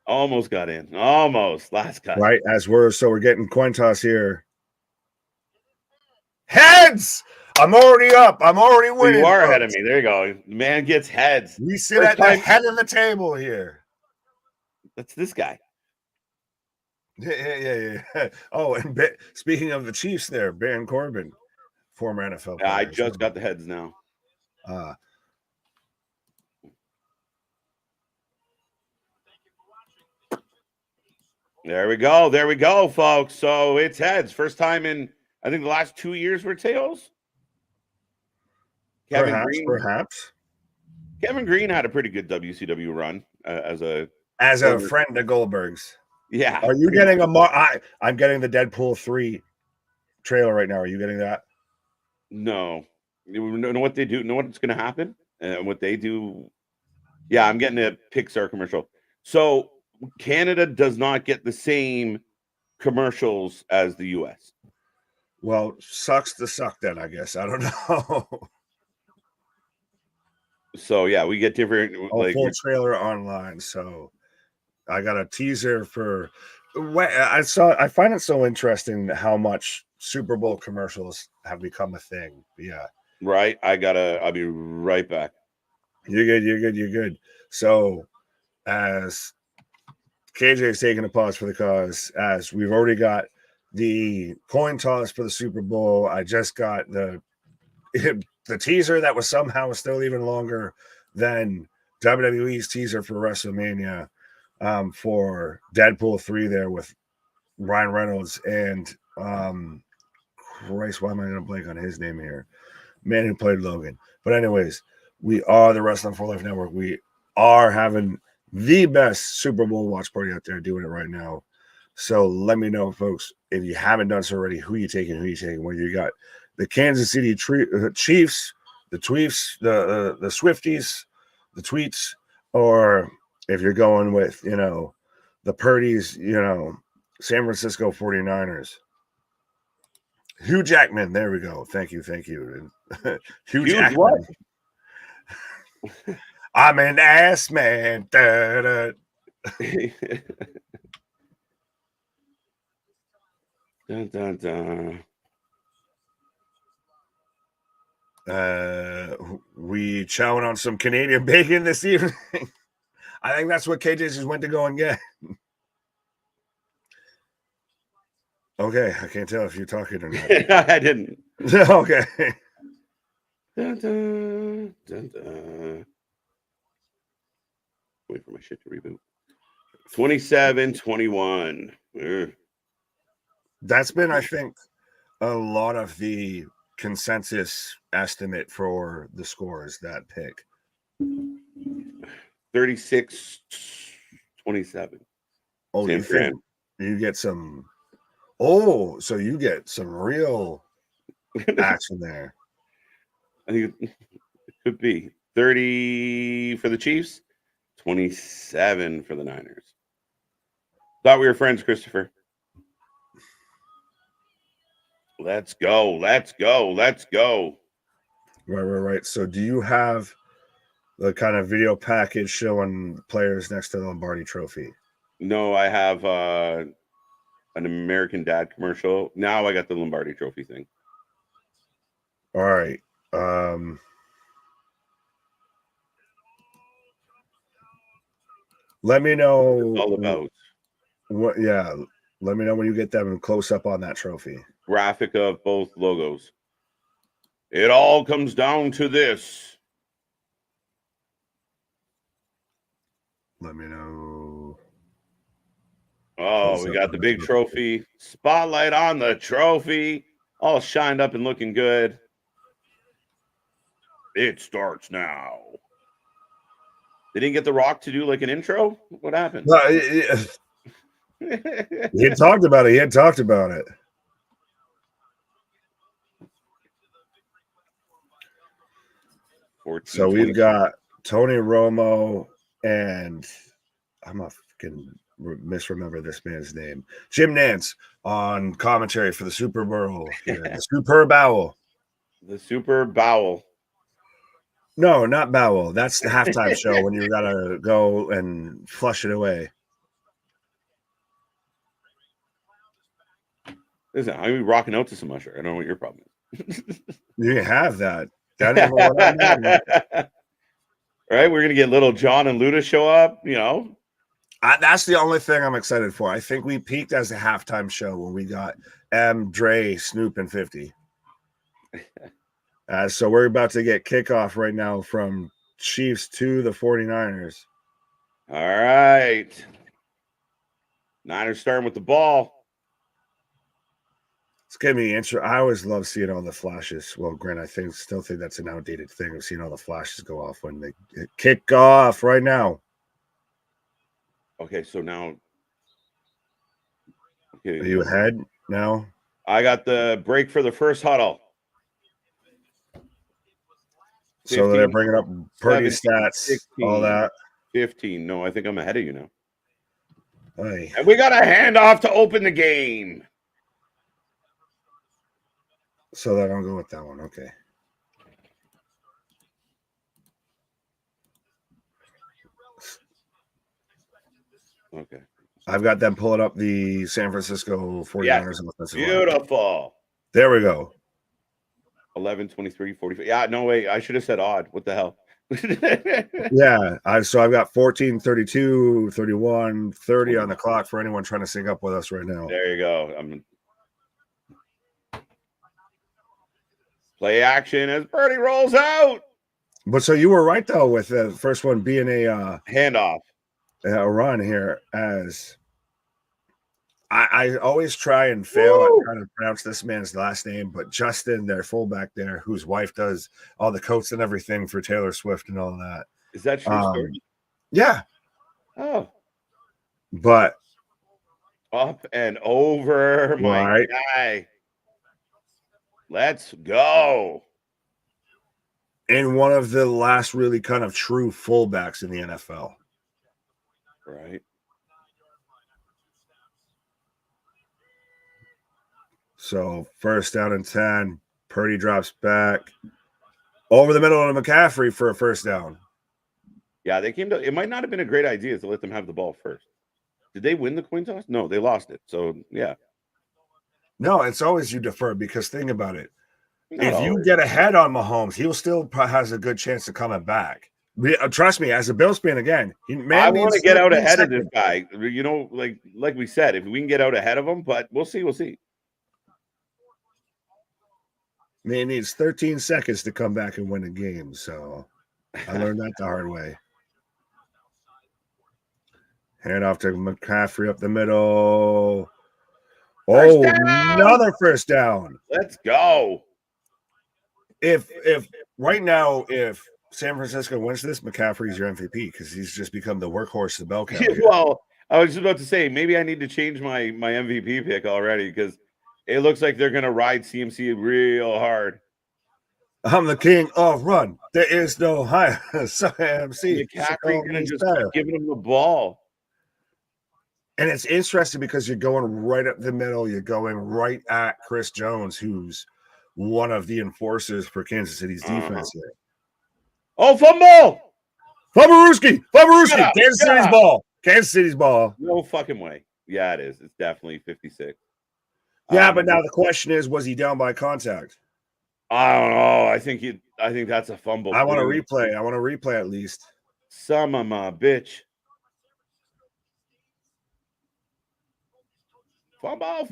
Almost got in. Almost. Last cut. Right, we're getting coin toss here. Heads! I'm already up. I'm already winning. You are folks. ahead of me. There you go. The man gets heads. We sit at the head of the table here. That's this guy. Yeah. Oh, and speaking of the Chiefs there, Baron Corbin, former NFL player. I just got the heads now. There we go. There we go, folks. So it's heads. First time in, I think, the last 2 years were tails. Perhaps. Kevin Green had a pretty good WCW run as a friend of Goldberg's. Yeah. Are you getting I'm getting the Deadpool 3 trailer right now. Are you getting that? No. You know what they do? Know what's going to happen? What they do? Yeah, I'm getting a Pixar commercial. So Canada does not get the same commercials as the US. Well, sucks to suck then, I guess. I don't know. So yeah, we get different full trailer online. So I got a teaser for I find it so interesting how much Super Bowl commercials have become a thing. Yeah. Right. I'll be right back. You're good. So as KJ is taking a pause for the cause, as we've already got the coin toss for the Super Bowl, I just got the teaser that was somehow still even longer than WWE's teaser for WrestleMania for Deadpool 3 there with Ryan Reynolds and Christ, why am I going to blank on his name here? Man who played Logan. But anyways, we are the Wrestling for Life Network. We are having the best Super Bowl watch party out there, doing it right now. So let me know, folks, if you haven't done so already, who you taking, whether you got the Kansas City Chiefs, the Tweets, the Swifties, the Tweets, or if you're going with, the Purdy's, San Francisco 49ers. Hugh Jackman, there we go. Thank you. Hugh Jackman. What? I'm an ass man. Da-da. Dun, dun, dun. We chowing on some Canadian bacon this evening. I think that's what KJ just went to go and get. Okay, I can't tell if you're talking or not. I didn't. Okay. Dun, dun, dun, dun. Wait for my shit to reboot. 27-21. That's been, I think, a lot of the consensus estimate for the scores, that pick. 36-27. Oh, you think you get some... Oh, so you get some real action there. I think it could be 30 for the Chiefs, 27 for the Niners. Thought we were friends, Christopher. Let's go. Right. So do you have the kind of video package showing players next to the Lombardi Trophy? No, I have an American Dad commercial. Now I got the Lombardi Trophy thing. All right. Let me know all about what. Yeah, let me know when you get them close up on that trophy. Graphic of both logos. It all comes down to this. Let me know. Oh, we got the big trophy. Spotlight on the trophy. All shined up and looking good. It starts now. They didn't get The Rock to do like an intro? What happened? He had talked about it. So we've got Tony Romo and I'm a fucking misremember this man's name. Jim Nantz on commentary for the Super Bowl here. The Super Bowl. The Super Bowl. No, not Bowl. That's the halftime show when you gotta go and flush it away. Listen, I'm gonna be rocking out to some Usher. I don't know what your problem is. You can have that. That ain't what I'm mad about. Right? We're gonna get little John and Luda show up, you know. That's the only thing I'm excited for. I think we peaked as a halftime show when we got Dre, Snoop, and 50. So we're about to get kickoff right now from Chiefs to the 49ers. All right. Niners starting with the ball. It's gonna be interesting. I always love seeing all the flashes. Well, Grant, I still think that's an outdated thing of seeing all the flashes go off when they kick off right now. Okay, so now. Okay, are you ahead now? I got the break for the first huddle. So they're bringing up Purdy stats, 16, all that. 15. No, I think I'm ahead of you now. Hey. And we got a handoff to open the game. So that I'll go with that one. Okay. Okay. I've got them pulling up the San Francisco 49ers. Yeah. Beautiful. Line. There we go. 11, 23, 45. Yeah, no way. I should have said odd. What the hell? Yeah. So I've got 14, 32, 31, 30 on the clock for anyone trying to sync up with us right now. There you go. Play action as Purdy rolls out. But so you were right, though, with the first one being a handoff. A run here, as I always try and fail at trying to pronounce this man's last name, but Justin, their fullback there, whose wife does all the coats and everything for Taylor Swift and all that. Is that true story? Yeah. Oh. But up and over, my guy. Let's go. And one of the last really kind of true fullbacks in the NFL. Right. So first down and 10. Purdy drops back over the middle of McCaffrey for a first down. Yeah, they came to. It might not have been a great idea to let them have the ball first. Did they win the coin toss? No, they lost it. So yeah. No, it's always you defer, because think about it. If you get ahead on Mahomes, he'll still has a good chance of coming back. Trust me, as a Bills fan, again, I want to get out ahead of this guy. You know, like we said, if we can get out ahead of him, but we'll see. We'll see. Man needs 13 seconds to come back and win a game. So I learned that the hard way. Hand off to McCaffrey up the middle. Oh, another first down. Let's go. If right now, if San Francisco wins this, McCaffrey's your MVP, because he's just become the workhorse, the bell cow. Well, I was just about to say, maybe I need to change my MVP pick already, because it looks like they're going to ride CMC real hard. I'm the king of run. There is no higher. CMC. McCaffrey going to just keep giving him the ball. And it's interesting because you're going right up the middle. You're going right at Chris Jones, who's one of the enforcers for Kansas City's defense here. Oh, fumble! Fumbarooski! Kansas City's ball. Kansas City's ball. No fucking way. Yeah, it is. It's definitely 56. Yeah, but now the question is, was he down by contact? I don't know. I think that's a fumble. I want to replay. I want to replay at least. Some of my bitch. Fumble.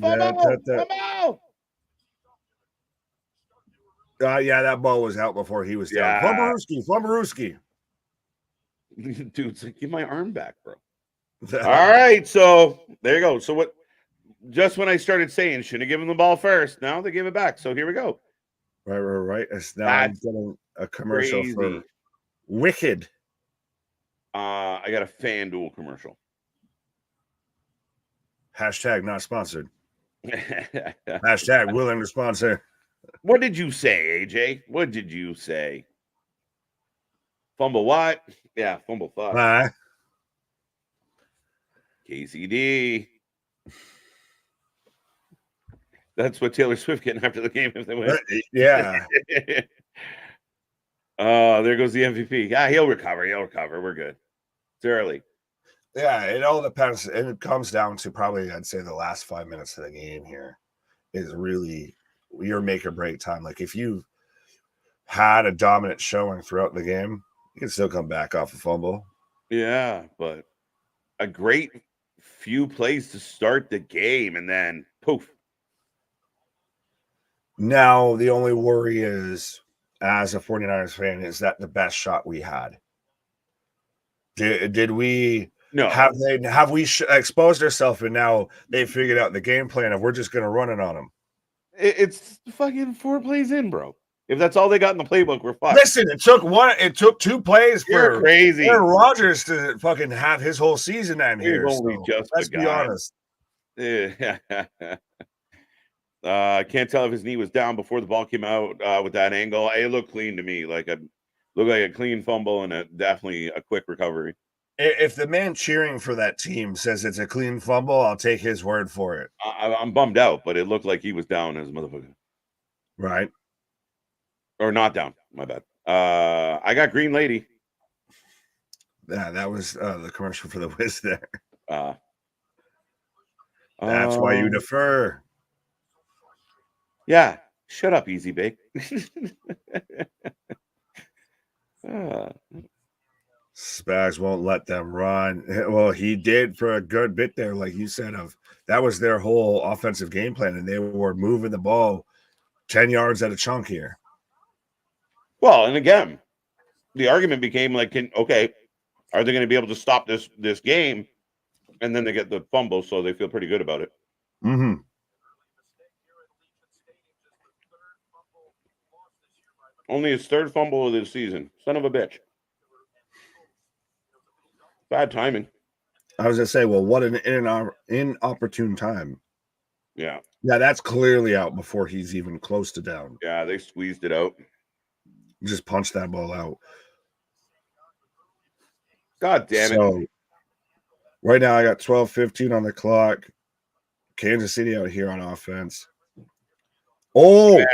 Yeah, that ball was out before he was down. Fumbarooski. Dude, it's like, give my arm back, bro. All right, so there you go. So what? Just when I started saying, should have given the ball first. Now they give it back. So here we go. Right. It's now I'm getting a commercial for Wicked. I got a FanDuel commercial. Hashtag not sponsored. Hashtag willing to sponsor. What did you say, AJ? What did you say? Fumble what? Yeah, fumble fuck. KCD. That's what Taylor Swift getting after the game if they win. Yeah. Oh, there goes the MVP. Yeah, he'll recover. We're good. It's early. Yeah, it all depends. And it comes down to probably, I'd say, the last 5 minutes of the game here. is really your make or break time. Like if you had a dominant showing throughout the game, you can still come back off a fumble. Yeah, but a great few plays to start the game, and then poof. Now, the only worry is, as a 49ers fan, is that the best shot we had? Did we No, have we exposed ourselves and now they figured out the game plan of we're just going to run it on them? it's fucking 4 plays in, bro. If that's all they got in the playbook, we're fucked. Listen, it took 2 plays You're for crazy. Aaron Rodgers to fucking have his whole season end We've here. only So just let's be begun. honest. Yeah. I can't tell if his knee was down before the ball came out with that angle. It looked clean to me, looked like a clean fumble and definitely a quick recovery. If the man cheering for that team says it's a clean fumble, I'll take his word for it. I'm bummed out, but it looked like he was down as a motherfucker. Right. Or not down. My bad. I got Green Lady. Yeah, that was the commercial for the Wiz there. That's why you defer. Yeah. Shut up, Easy Bake. Spags won't let them run. Well, he did for a good bit there, like you said, that was their whole offensive game plan, and they were moving the ball 10 yards at a chunk here. Well, and again, the argument became like, okay, are they going to be able to stop this game? And then they get the fumble, so they feel pretty good about it. Mm-hmm. Only his 3rd fumble of the season. Son of a bitch. Bad timing. I was going to say, well, what an inopportune time. Yeah. Yeah, that's clearly out before he's even close to down. Yeah, they squeezed it out. Just punched that ball out. God damn it. So, right now I got 12:15 on the clock. Kansas City out here on offense. Oh, he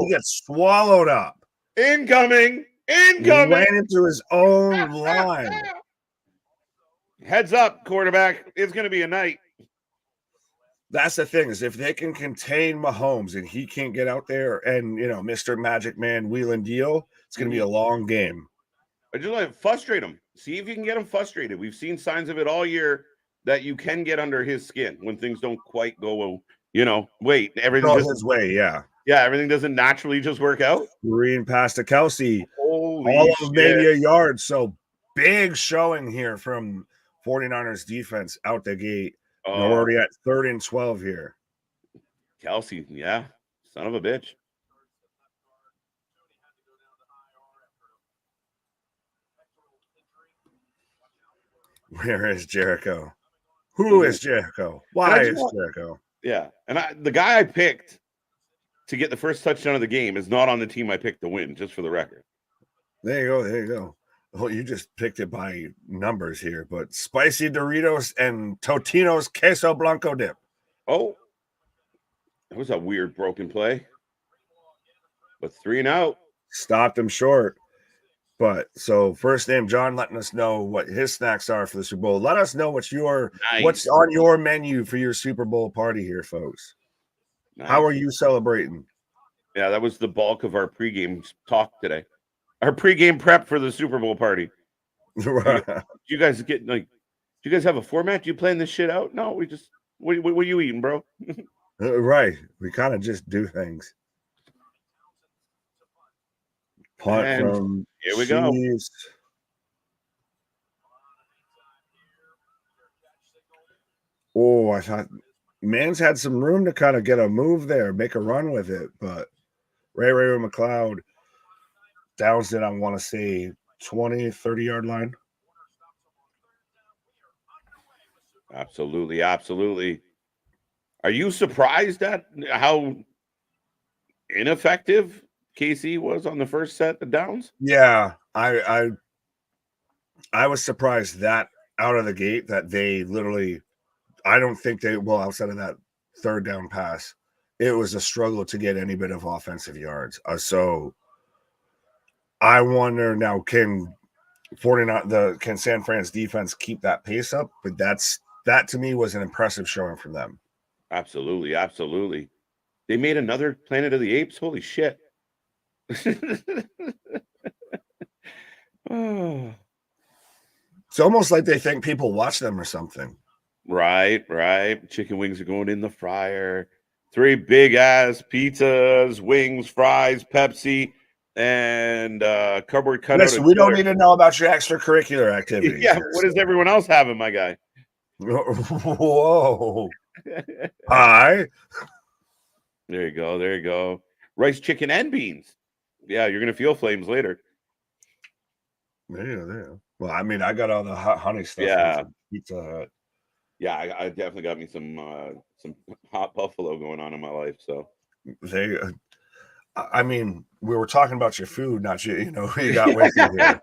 gets swallowed up. Incoming. Ran into his own line. Heads up, quarterback. It's going to be a night. That's the thing, is if they can contain Mahomes and he can't get out there and, Mr. Magic Man wheel and deal, it's going to be a long game. I just like frustrate him. See if you can get him frustrated. We've seen signs of it all year that you can get under his skin when things don't quite go, everything goes his way, yeah. Yeah, everything doesn't naturally just work out. Green pass to Kelsey. Holy all shit. of maybe a yard. So big showing here from 49ers defense out the gate. We're already at 3rd and 12 here. Kelsey, yeah. Son of a bitch. Where is Jericho? Who is Jericho? Why is Jericho? Yeah. And the guy I picked to get the first touchdown of the game is not on the team I picked to win, just for the record. There you go. There you go. Oh, you just picked it by numbers here, but spicy Doritos and Totino's queso blanco dip. Oh, that was a weird broken play. But 3 and out. Stopped him short. But so first name John letting us know what his snacks are for the Super Bowl. Let us know what's on your menu for your Super Bowl party here, folks. Nice. How are you celebrating? Yeah, that was the bulk of our pregame talk today. Our pregame prep for the Super Bowl party. Right. You guys get do you guys have a format? Do you plan this shit out? No, we just what are you eating, bro? Right. We kind of just do things. Punt and from here we go. Oh, I thought Man's had some room to kind of get a move there, make a run with it, but Ray McLeod downs it, I want to say 20, 30-yard line. Absolutely, absolutely. Are you surprised at how ineffective KC was on the first set of downs? Yeah, I was surprised that out of the gate that they literally, I don't think outside of that 3rd down pass, it was a struggle to get any bit of offensive yards. So I wonder now, can San Fran's defense keep that pace up? But that to me was an impressive showing from them. Absolutely, absolutely. They made another Planet of the Apes. Holy shit! Oh, It's almost like they think people watch them or something. right, right. Chicken wings are going in the fryer. 3 big ass pizzas, wings, fries, Pepsi, and cardboard cutout Listen, of we don't killer. need to know about your extracurricular activities Yeah, here. what is everyone else having, my guy? Whoa. Hi. There you go. There you go. Rice, chicken, and beans. Yeah, you're gonna feel flames later. Yeah. Well, I mean, I got all the hot honey stuff Yeah, from Pizza Hut. yeah. I definitely got me some hot buffalo going on in my life. So They, I mean, we were talking about your food, not who you got with you here.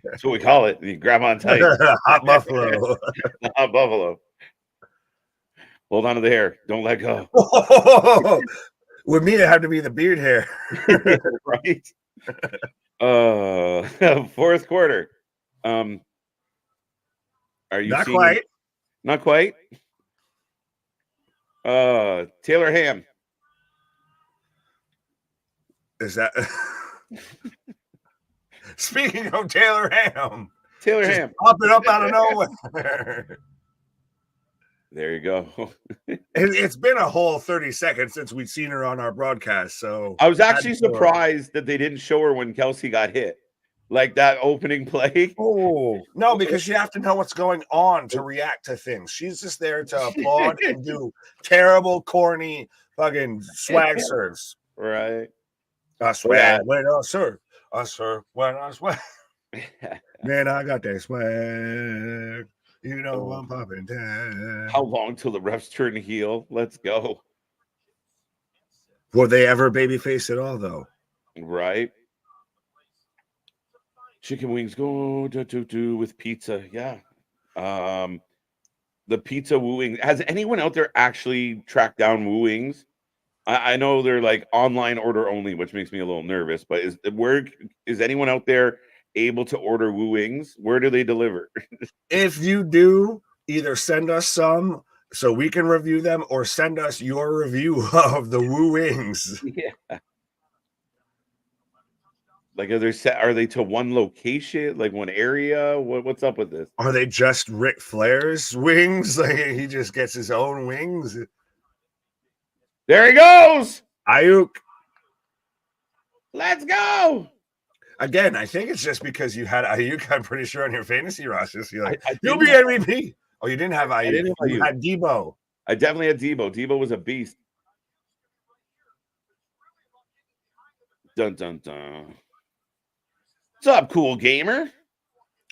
that's what we call it. You grab on tight. Hot buffalo. Hot buffalo. Hold on to the hair. Don't let go. With me, it had to be the beard hair. Right. Fourth quarter. Are you Not seeing? quite. Not quite. Taylor Ham. Is that speaking of Taylor Ham? Taylor Just Ham. popping up out of nowhere. There you go. It's been a whole 30 seconds since we've seen her on our broadcast. So I was actually surprised that they didn't show her when Kelsey got hit. Like that opening play. Oh, no, because you have to know what's going on to react to things. She's just there to applaud and do terrible, corny, fucking swag serves. Right. I swag when I serve. I serve when I swag. Man, I got that swag. You know I'm popping down. How long till the refs turn heel? Let's go. Will they ever babyface at all, though? Right. Chicken wings go with pizza. Yeah. The pizza wooing. Has anyone out there actually tracked down wooings? I know they're like online order only, which makes me a little nervous. But is anyone out there able to order wooings? Where do they deliver? If you do, either send us some so we can review them, or send us your review of the wooings. Yeah. Like are they to one location, like one area? What's up with this? Are they just Ric Flair's wings? Like he just gets his own wings. There he goes. Ayuk. Let's go. Again, I think it's just because you had Ayuk, I'm pretty sure, on your fantasy rosters. You're like, you'll didn't be have- MVP. Oh, you didn't have Ayuk. didn't have You Ayuk. had Debo. I definitely had Debo. Debo was a beast. Dun dun dun. What's up, cool gamer?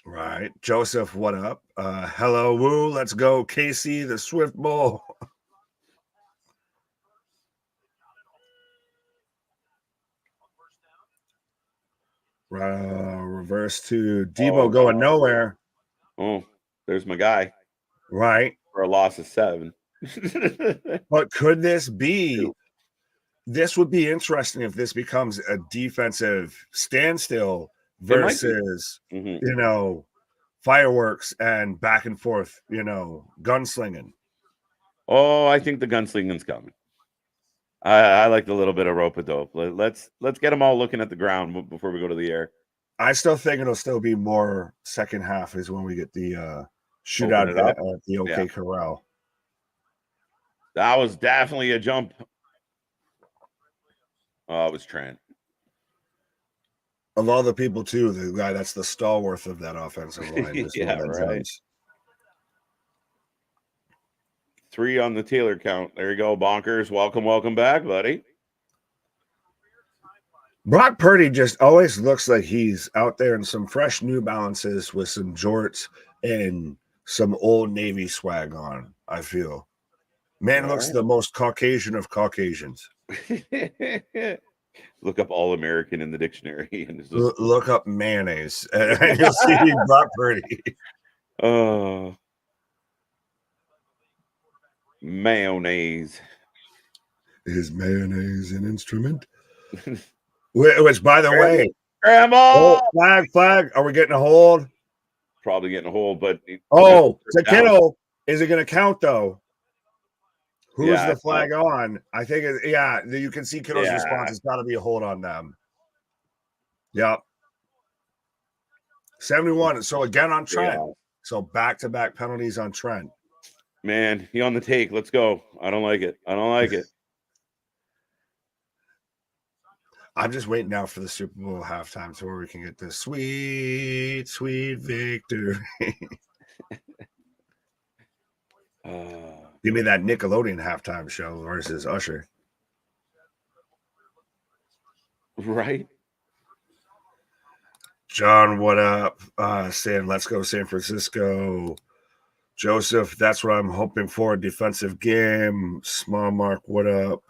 Right. Joseph, what up? Hello, woo. Let's go. Casey, the Swift Bull. Reverse to Debo going nowhere. Oh, there's my guy. Right. For a loss of 7. But could this be? This would be interesting if this becomes a defensive standstill versus, fireworks and back and forth, gunslinging. Oh, I think the gunslinging's coming. I like a little bit of rope-a-dope. Let's get them all looking at the ground before we go to the air. I still think it'll still be more second half is when we get the shootout at the OK Corral. That was definitely a jump. Oh, it was Trent. Of all the people, too, the guy that's the stalwart of that offensive line. Yeah, right. 3 on the Taylor count. There you go, Bonkers. Welcome back, buddy. Brock Purdy just always looks like he's out there in some fresh New Balances with some jorts and some Old Navy swag on, I feel. Man looks the most Caucasian of Caucasians. Look up All-American in the dictionary. And look up mayonnaise, and you'll see Brock Purdy. Mayonnaise. Is mayonnaise an instrument? Which, by the way, Grandma! Flag. Are we getting a hold? Probably getting a hold, but to Kittle. Is it going to count, though? Who's the flag on? I think, you can see Kittle's response. It's got to be a hold on them. Yep. 71. So again on Trent. Yeah. So back-to-back penalties on Trent. Man, he on the take. Let's go. I don't like it. I'm just waiting now for the Super Bowl halftime to where we can get this sweet, sweet victory. Give me that Nickelodeon halftime show versus Usher. Right. John, what up? Saying, let's go San Francisco. Joseph, that's what I'm hoping for. A defensive game. Small Mark, what up?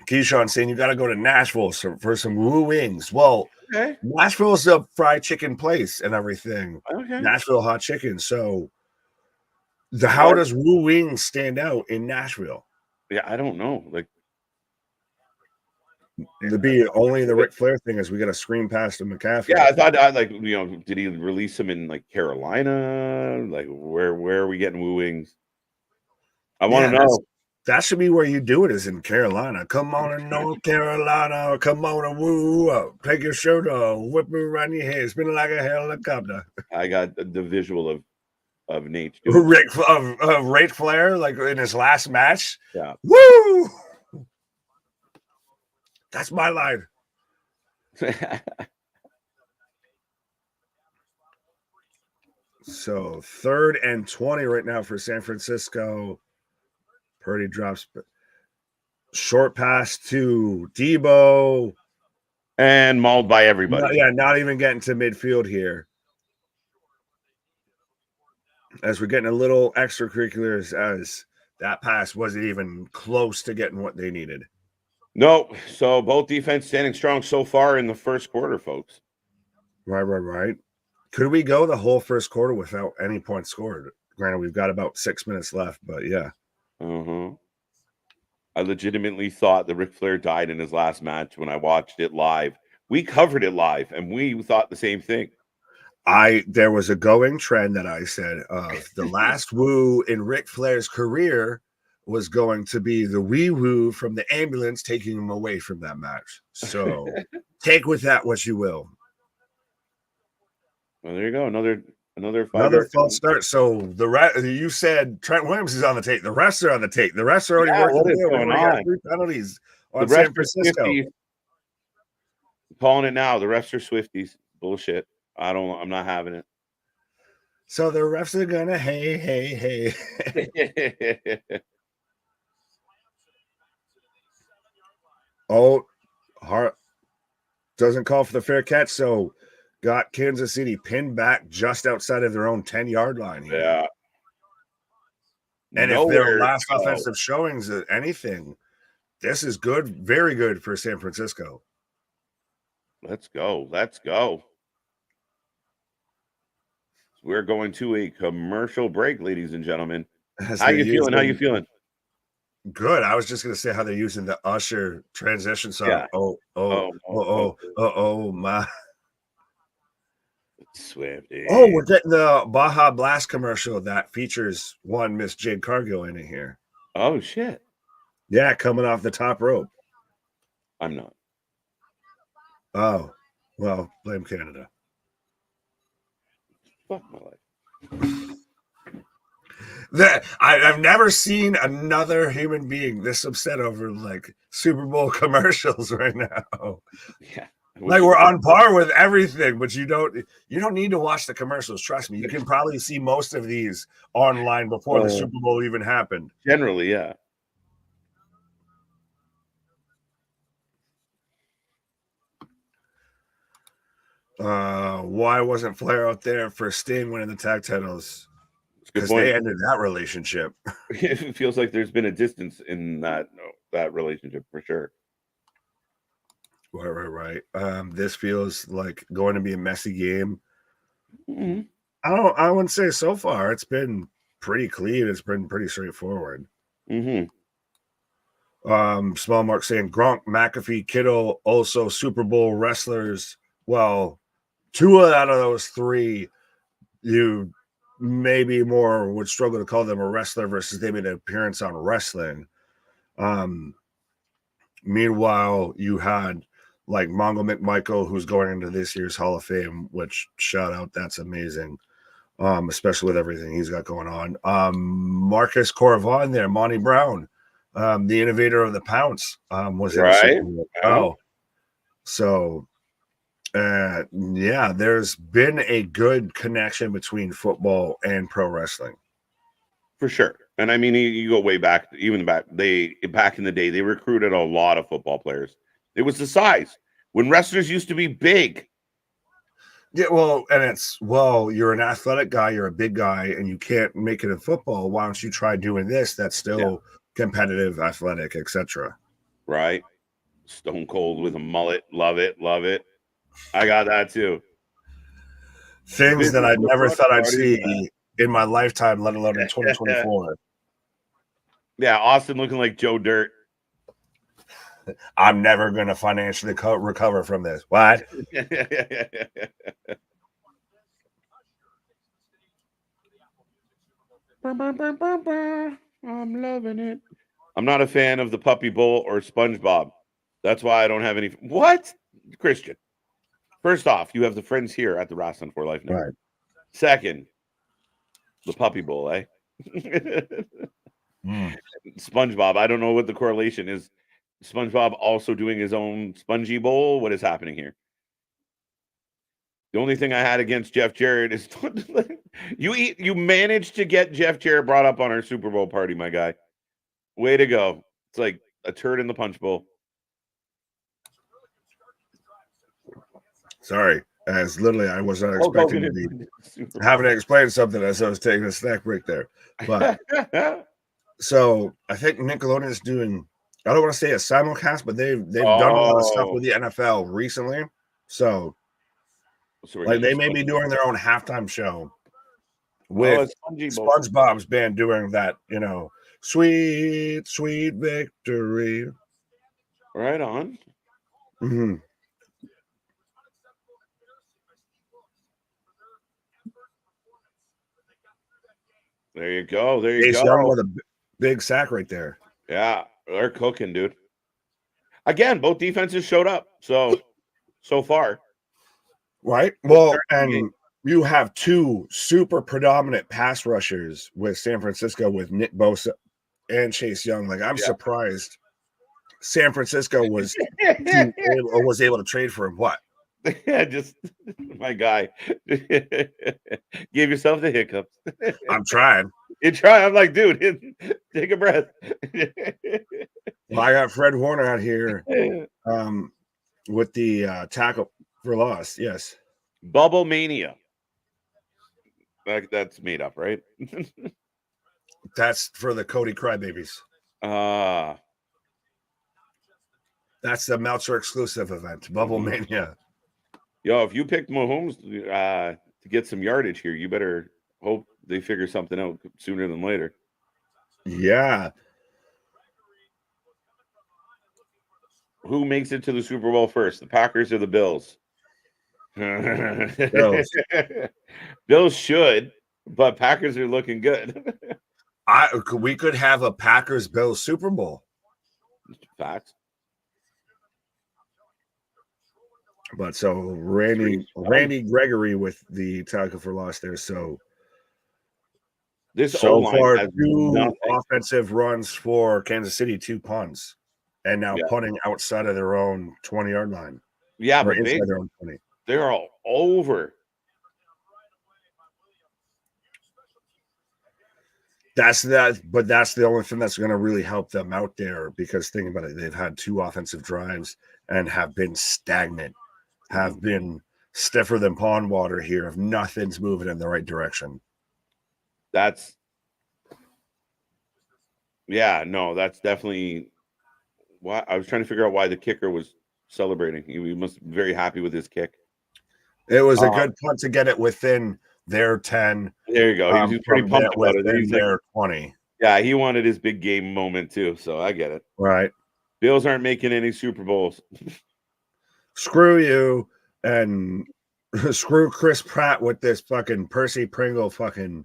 Keyshawn saying, you got to go to Nashville for some Woo Wings. Well, okay. Nashville's a fried chicken place and everything. Okay. Nashville hot chicken. So how does Woo Wings stand out in Nashville? Yeah, I don't know. Like, to be only the Ric Flair thing is we got to scream past him McCaffrey. Yeah, I thought did he release him in like Carolina? Like where are we getting Woo Wings? I want to know. That should be where you do it, is in Carolina. Come on to North Carolina. Come on and woo up. Take your shirt off. Whip it around your head. Spin it like a helicopter. I got the visual of Nate. Ric Flair, like in his last match. Yeah. Woo! That's my line. So 3rd and 20 right now for San Francisco. Purdy drops short pass to Debo. And mauled by everybody. Not even getting to midfield here. As we're getting a little extracurriculars, as that pass wasn't even close to getting what they needed. No. So both defense standing strong so far in the first quarter, folks. Right. Could we go the whole first quarter without any points scored? Granted, we've got about 6 minutes left, but yeah. I legitimately thought that Ric Flair died in his last match when I watched it live. We covered it live, and we thought the same thing. There was a going trend that I said the last woo in Ric Flair's career was going to be the wee woo from the ambulance taking him away from that match. So take with that what you will. Well, there you go. Another false start. So you said Trent Williams is on the take. The refs are on the take. The refs are already working. What is going on? 3 penalties on San Francisco. Calling it now. The refs are Swifties. Bullshit. I'm not having it. So the refs are gonna hey. Hart doesn't call for the fair catch. So got Kansas City pinned back just outside of their own 10-yard line here. Yeah. And if their last offensive showings anything, this is good, very good for San Francisco. Let's go. We're going to a commercial break, ladies and gentlemen. How you feeling? Good. I was just going to say how they're using the Usher transition song. Yeah. My. Swifty. Oh, we're getting the Baja Blast commercial that features one Miss Jade Cargill in it here. Oh, shit. Yeah, coming off the top rope. I'm not. Oh, well, blame Canada. Fuck my life. I've never seen another human being this upset over like Super Bowl commercials right now. Yeah. Like we're on par with everything, but you don't need to watch the commercials. Trust me, you can probably see most of these online before the Super Bowl even happened. Generally, yeah. Why wasn't Flair out there for Sting winning the tag titles? Because they ended that relationship. It feels like there's been a distance in that relationship for sure. Right. This feels like going to be a messy game. Mm-hmm. I wouldn't say so far. It's been pretty clean. It's been pretty straightforward. Mm-hmm. Small Mark saying Gronk, McAfee, Kittle, also Super Bowl wrestlers. Well, 2 out of those 3 you maybe more would struggle to call them a wrestler versus they made an appearance on Wrasslin. Meanwhile, you had like Mongo McMichael, who's going into this year's Hall of Fame, which shout out, that's amazing. Especially with everything he's got going on. Marcus Coravon there, Monty Brown, the innovator of the pounce, was in the Super Bowl. Oh, so yeah, there's been a good connection between football and pro wrestling. For sure. And I mean, you go way back, even back in the day, they recruited a lot of football players. It was the size when wrestlers used to be big. Yeah, well, and it's, well, you're an athletic guy, you're a big guy, and you can't make it in football. Why don't you try doing this? That's still competitive, athletic, etc. Right. Stone Cold with a mullet. Love it. Love it. I got that too. Things that I never thought I'd see in my lifetime, let alone in 2024. Yeah, Austin looking like Joe Dirt. I'm never going to financially recover from this. What? I'm loving it. I'm not a fan of the Puppy Bowl or SpongeBob. That's why I don't have any. What? Christian. First off, you have the friends here at the Wrasslin for Life Network. Right. Second, the Puppy Bowl, eh? SpongeBob. I don't know what the correlation is. SpongeBob also doing his own Spongy Bowl. What is happening here? The only thing I had against Jeff Jarrett is you managed to get Jeff Jarrett brought up on our Super Bowl party, my guy. Way to go. It's like a turd in the punch bowl. Sorry. As literally, I was not expecting to be having to explain something as I was taking a snack break there. But so I think Nickelodeon is doing, I don't want to say a simulcast, but they've done a lot of stuff with the NFL recently. So like they may be doing their own halftime show with SpongeBob's band doing that, you know, sweet, sweet victory. Right on. Mm-hmm. There you go. There you go. Young with a big sack right there. Yeah, they're cooking, dude. Again, both defenses showed up. So far. Right. Well, and you have two super predominant pass rushers with San Francisco with Nick Bosa and Chase Young. Like, I'm surprised San Francisco was able to trade for him. What? Yeah, just my guy. Give yourself the hiccups. I'm trying. You try. I'm like, dude, take a breath. Well, I got Fred Warner out here with the tackle for loss. Yes. Bubble Mania. That's made up, right? That's for the Cody Crybabies. That's the Meltzer exclusive event, Bubble Mania. Yo, if you picked Mahomes to get some yardage here, you better hope they figure something out sooner than later. Yeah. Who makes it to the Super Bowl first, the Packers or the Bills? Bills. Bills should, but Packers are looking good. We could have a Packers-Bills Super Bowl. Facts. But so Randy Gregory with the tackle for loss there. So so far, 2 offensive runs for Kansas City, 2 punts, and now punting outside of their own 20-yard line. Yeah, but inside their own 20. They're all over. That's the only thing that's going to really help them out there, because think about it, they've had 2 offensive drives and have been stagnant, have been stiffer than pond water here if nothing's moving in the right direction. That's definitely why I was trying to figure out why the kicker was celebrating. He must be very happy with his kick. It was a good punt to get it within their 10. There you go. He was pretty pumped about it. He's their 20. Yeah, he wanted his big game moment too, so I get it. Right. Bills aren't making any Super Bowls. Screw you. And Screw Chris Pratt with this fucking Percy Pringle fucking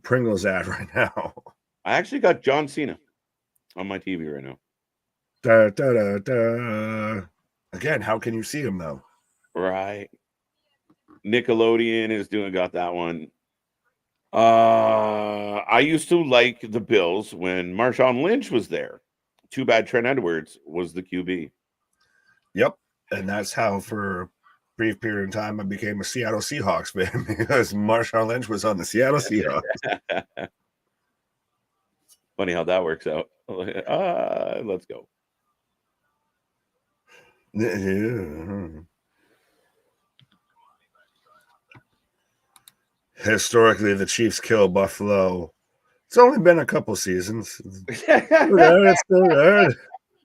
Pringles ad right now. I actually got John Cena on my TV right now. Da, da, da, da. Again, how can you see him though? Right. Nickelodeon got that one. I used to like the Bills when Marshawn Lynch was there. Too bad Trent Edwards was the QB. Yep. And that's how for a brief period of time I became a Seattle Seahawks fan because Marshawn Lynch was on the Seattle Seahawks. Funny how that works out. Let's go. Historically, the Chiefs kill Buffalo. It's only been a couple seasons. It's still good.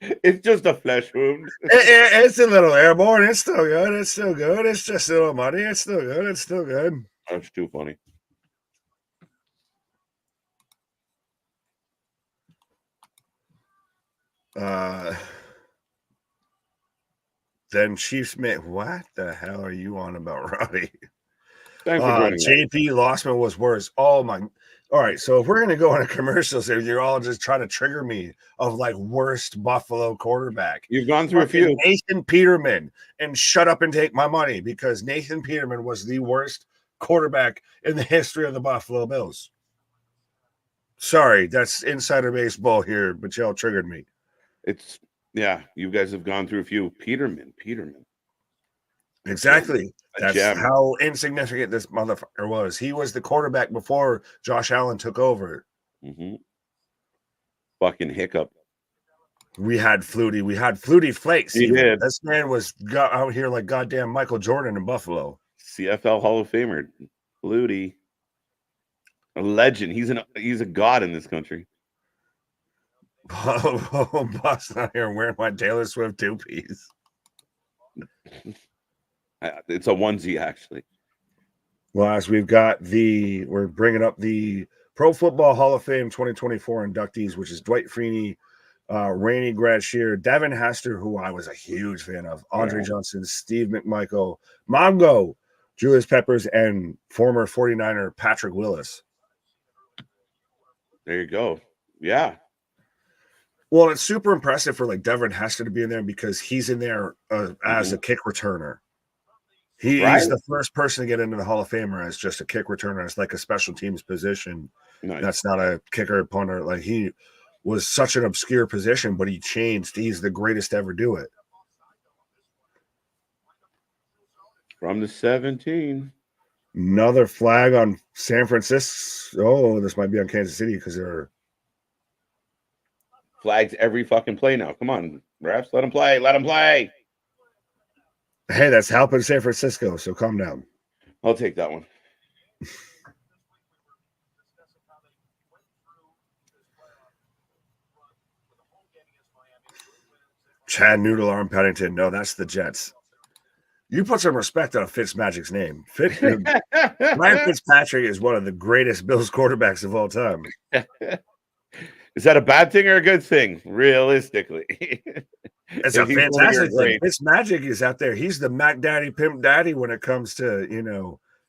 It's just a flesh wound. It's a little airborne. It's still good. It's still good. It's just a little muddy. It's still good. It's still good. That's too funny. Then Chiefs made. What the hell are you on about, Roddy? Thanks for joining. JP Lossman was worse. Oh my. All right, so if we're gonna go on a commercial, so you're all just trying to trigger me of like worst Buffalo quarterback. You've gone through a few. Nathan Peterman, and shut up and take my money because Nathan Peterman was the worst quarterback in the history of the Buffalo Bills. Sorry, that's insider baseball here, but y'all triggered me. Yeah, you guys have gone through a few. Peterman. Exactly. That's how insignificant this motherfucker was. He was the quarterback before Josh Allen took over. Mm-hmm. Fucking hiccup. We had Flutie. We had Flutie Flakes. He did. This man was out here like goddamn Michael Jordan in Buffalo. CFL Hall of Famer. Flutie. A legend. He's a god in this country. Boss out here wearing my Taylor Swift two-piece. It's a onesie, actually. Well, as we're bringing up the Pro Football Hall of Fame 2024 inductees, which is Dwight Freeney, Randy Gradshear, Devin Hester, who I was a huge fan of, Andre Johnson, Steve McMichael, Mongo, Julius Peppers, and former 49er Patrick Willis. There you go. Yeah. Well, it's super impressive for like Devin Hester to be in there because he's in there as a kick returner. He's the first person to get into the Hall of Famer as just a kick returner. It's like a special teams position. Nice. That's not a kicker punter. Like he was such an obscure position, but he changed. He's the greatest to ever do it. From the 17. Another flag on San Francisco. Oh, this might be on Kansas City because they're flags every fucking play now. Come on, refs, let him play. Let him play. Hey, that's helping San Francisco, so calm down. I'll take that one. Chad Noodle Arm Paddington. No, that's the Jets. You put some respect on Fitzmagic's name. Ryan Fitzpatrick is one of the greatest Bills quarterbacks of all time. Is that a bad thing or a good thing? Realistically, it's a fantastic thing. Fitzmagic is out there. He's the Mac Daddy, Pimp Daddy when it comes to,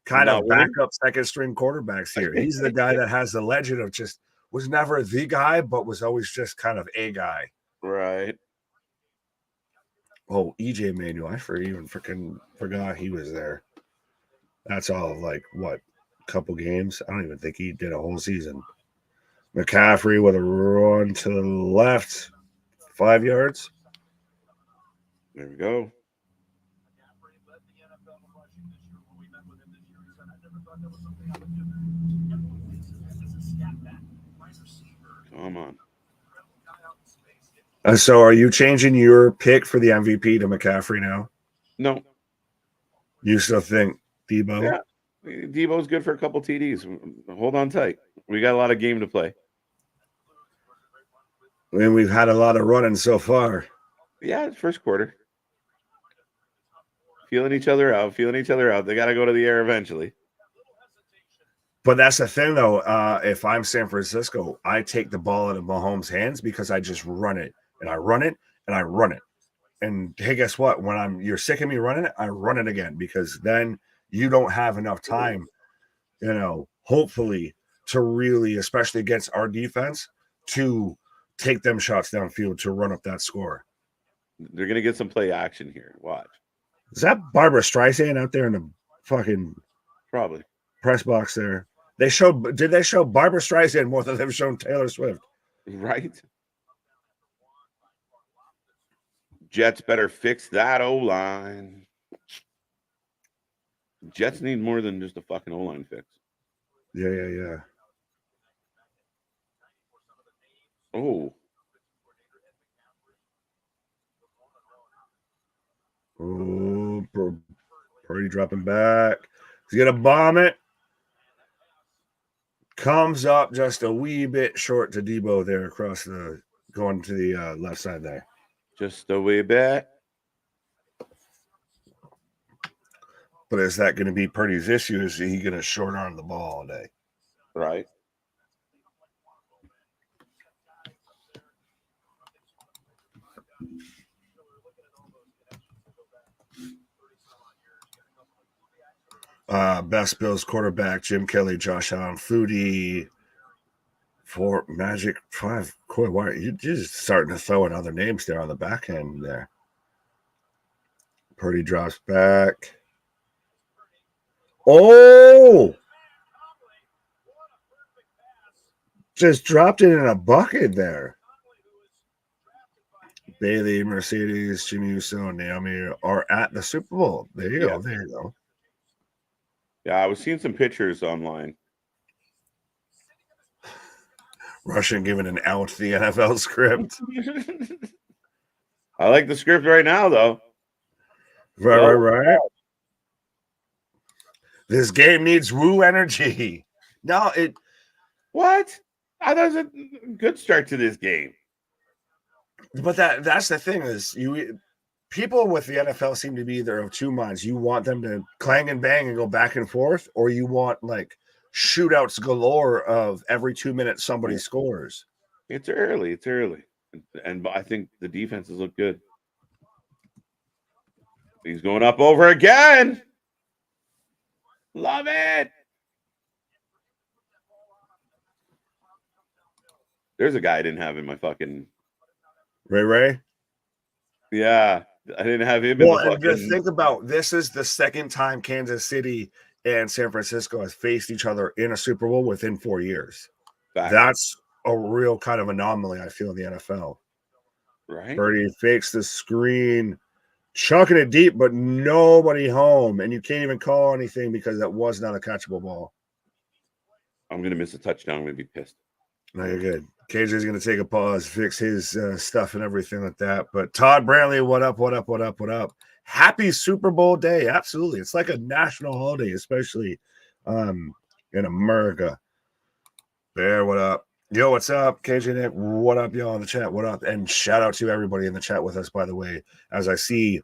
kind of backup second string quarterbacks here. He's the guy that has the legend of just was never the guy, but was always just kind of a guy. Right. Oh, EJ Manuel. I forgot he was there. That's all like what? A couple games? I don't even think he did a whole season. McCaffrey with a run to the left, 5 yards. There we go. Come on. So are you changing your pick for the MVP to McCaffrey now? No. You still think Debo? Yeah. Debo's good for a couple TDs. Hold on tight. We got a lot of game to play. I mean, we've had a lot of running so far. Yeah, it's first quarter. Feeling each other out. They got to go to the air eventually. But that's the thing, though. If I'm San Francisco, I take the ball out of Mahomes' hands because I just run it, and I run it, and I run it. And hey, guess what? When you're sick of me running it, I run it again, because then you don't have enough time, hopefully, to really, especially against our defense, to take them shots downfield to run up that score. They're gonna get some play action here. Watch. Is that Barbara Streisand out there in the fucking Probably press box there? Did they show Barbara Streisand more than they've shown Taylor Swift? right. Jets better fix that O-line. Jets need more than just a fucking O-line fix. Yeah. Oh. Oh, Purdy dropping back. He's gonna bomb it. Comes up just a wee bit short to Debo there across going to the left side there. Just a wee bit. But is that going to be Purdy's issue? Is he going to short arm the ball all day? Right. Best Bills quarterback, Jim Kelly, Josh Allen, Foodie, for Magic 5. Why are you just starting to throw in other names there on the back end there? Purdy drops back. Oh! Just dropped it in a bucket there. Bailey, Mercedes, Jimmy Uso, and Naomi are at the Super Bowl. There you go. There you go. Yeah, I was seeing some pictures online. Russian giving an out to the NFL script. I like the script right now, though. Right. This game needs woo energy. No, What? I thought it was a good start to this game. But that's the thing is people with the NFL seem to be either of two minds. You want them to clang and bang and go back and forth, or you want like shootouts galore of every 2 minutes somebody scores. It's early. And I think the defenses look good. He's going up over again. Love it. There's a guy I didn't have in my fucking Ray. Yeah, I didn't have him. Well, and just think about this is the second time Kansas City and San Francisco has faced each other in a Super Bowl within 4 years. That's a real kind of anomaly, I feel, in the NFL. Right. Purdy fakes the screen, chucking it deep, but nobody home, and you can't even call anything because that was not a catchable ball. I'm gonna miss a touchdown. I'm gonna be pissed. No, you're good. KJ's going to take a pause, fix his stuff and everything like that. But Todd Brantley, what up? Happy Super Bowl day. Absolutely. It's like a national holiday, especially in America. Bear, what up? Yo, what's up? KJ Nick, what up, y'all in the chat? What up? And shout out to everybody in the chat with us, by the way, as I see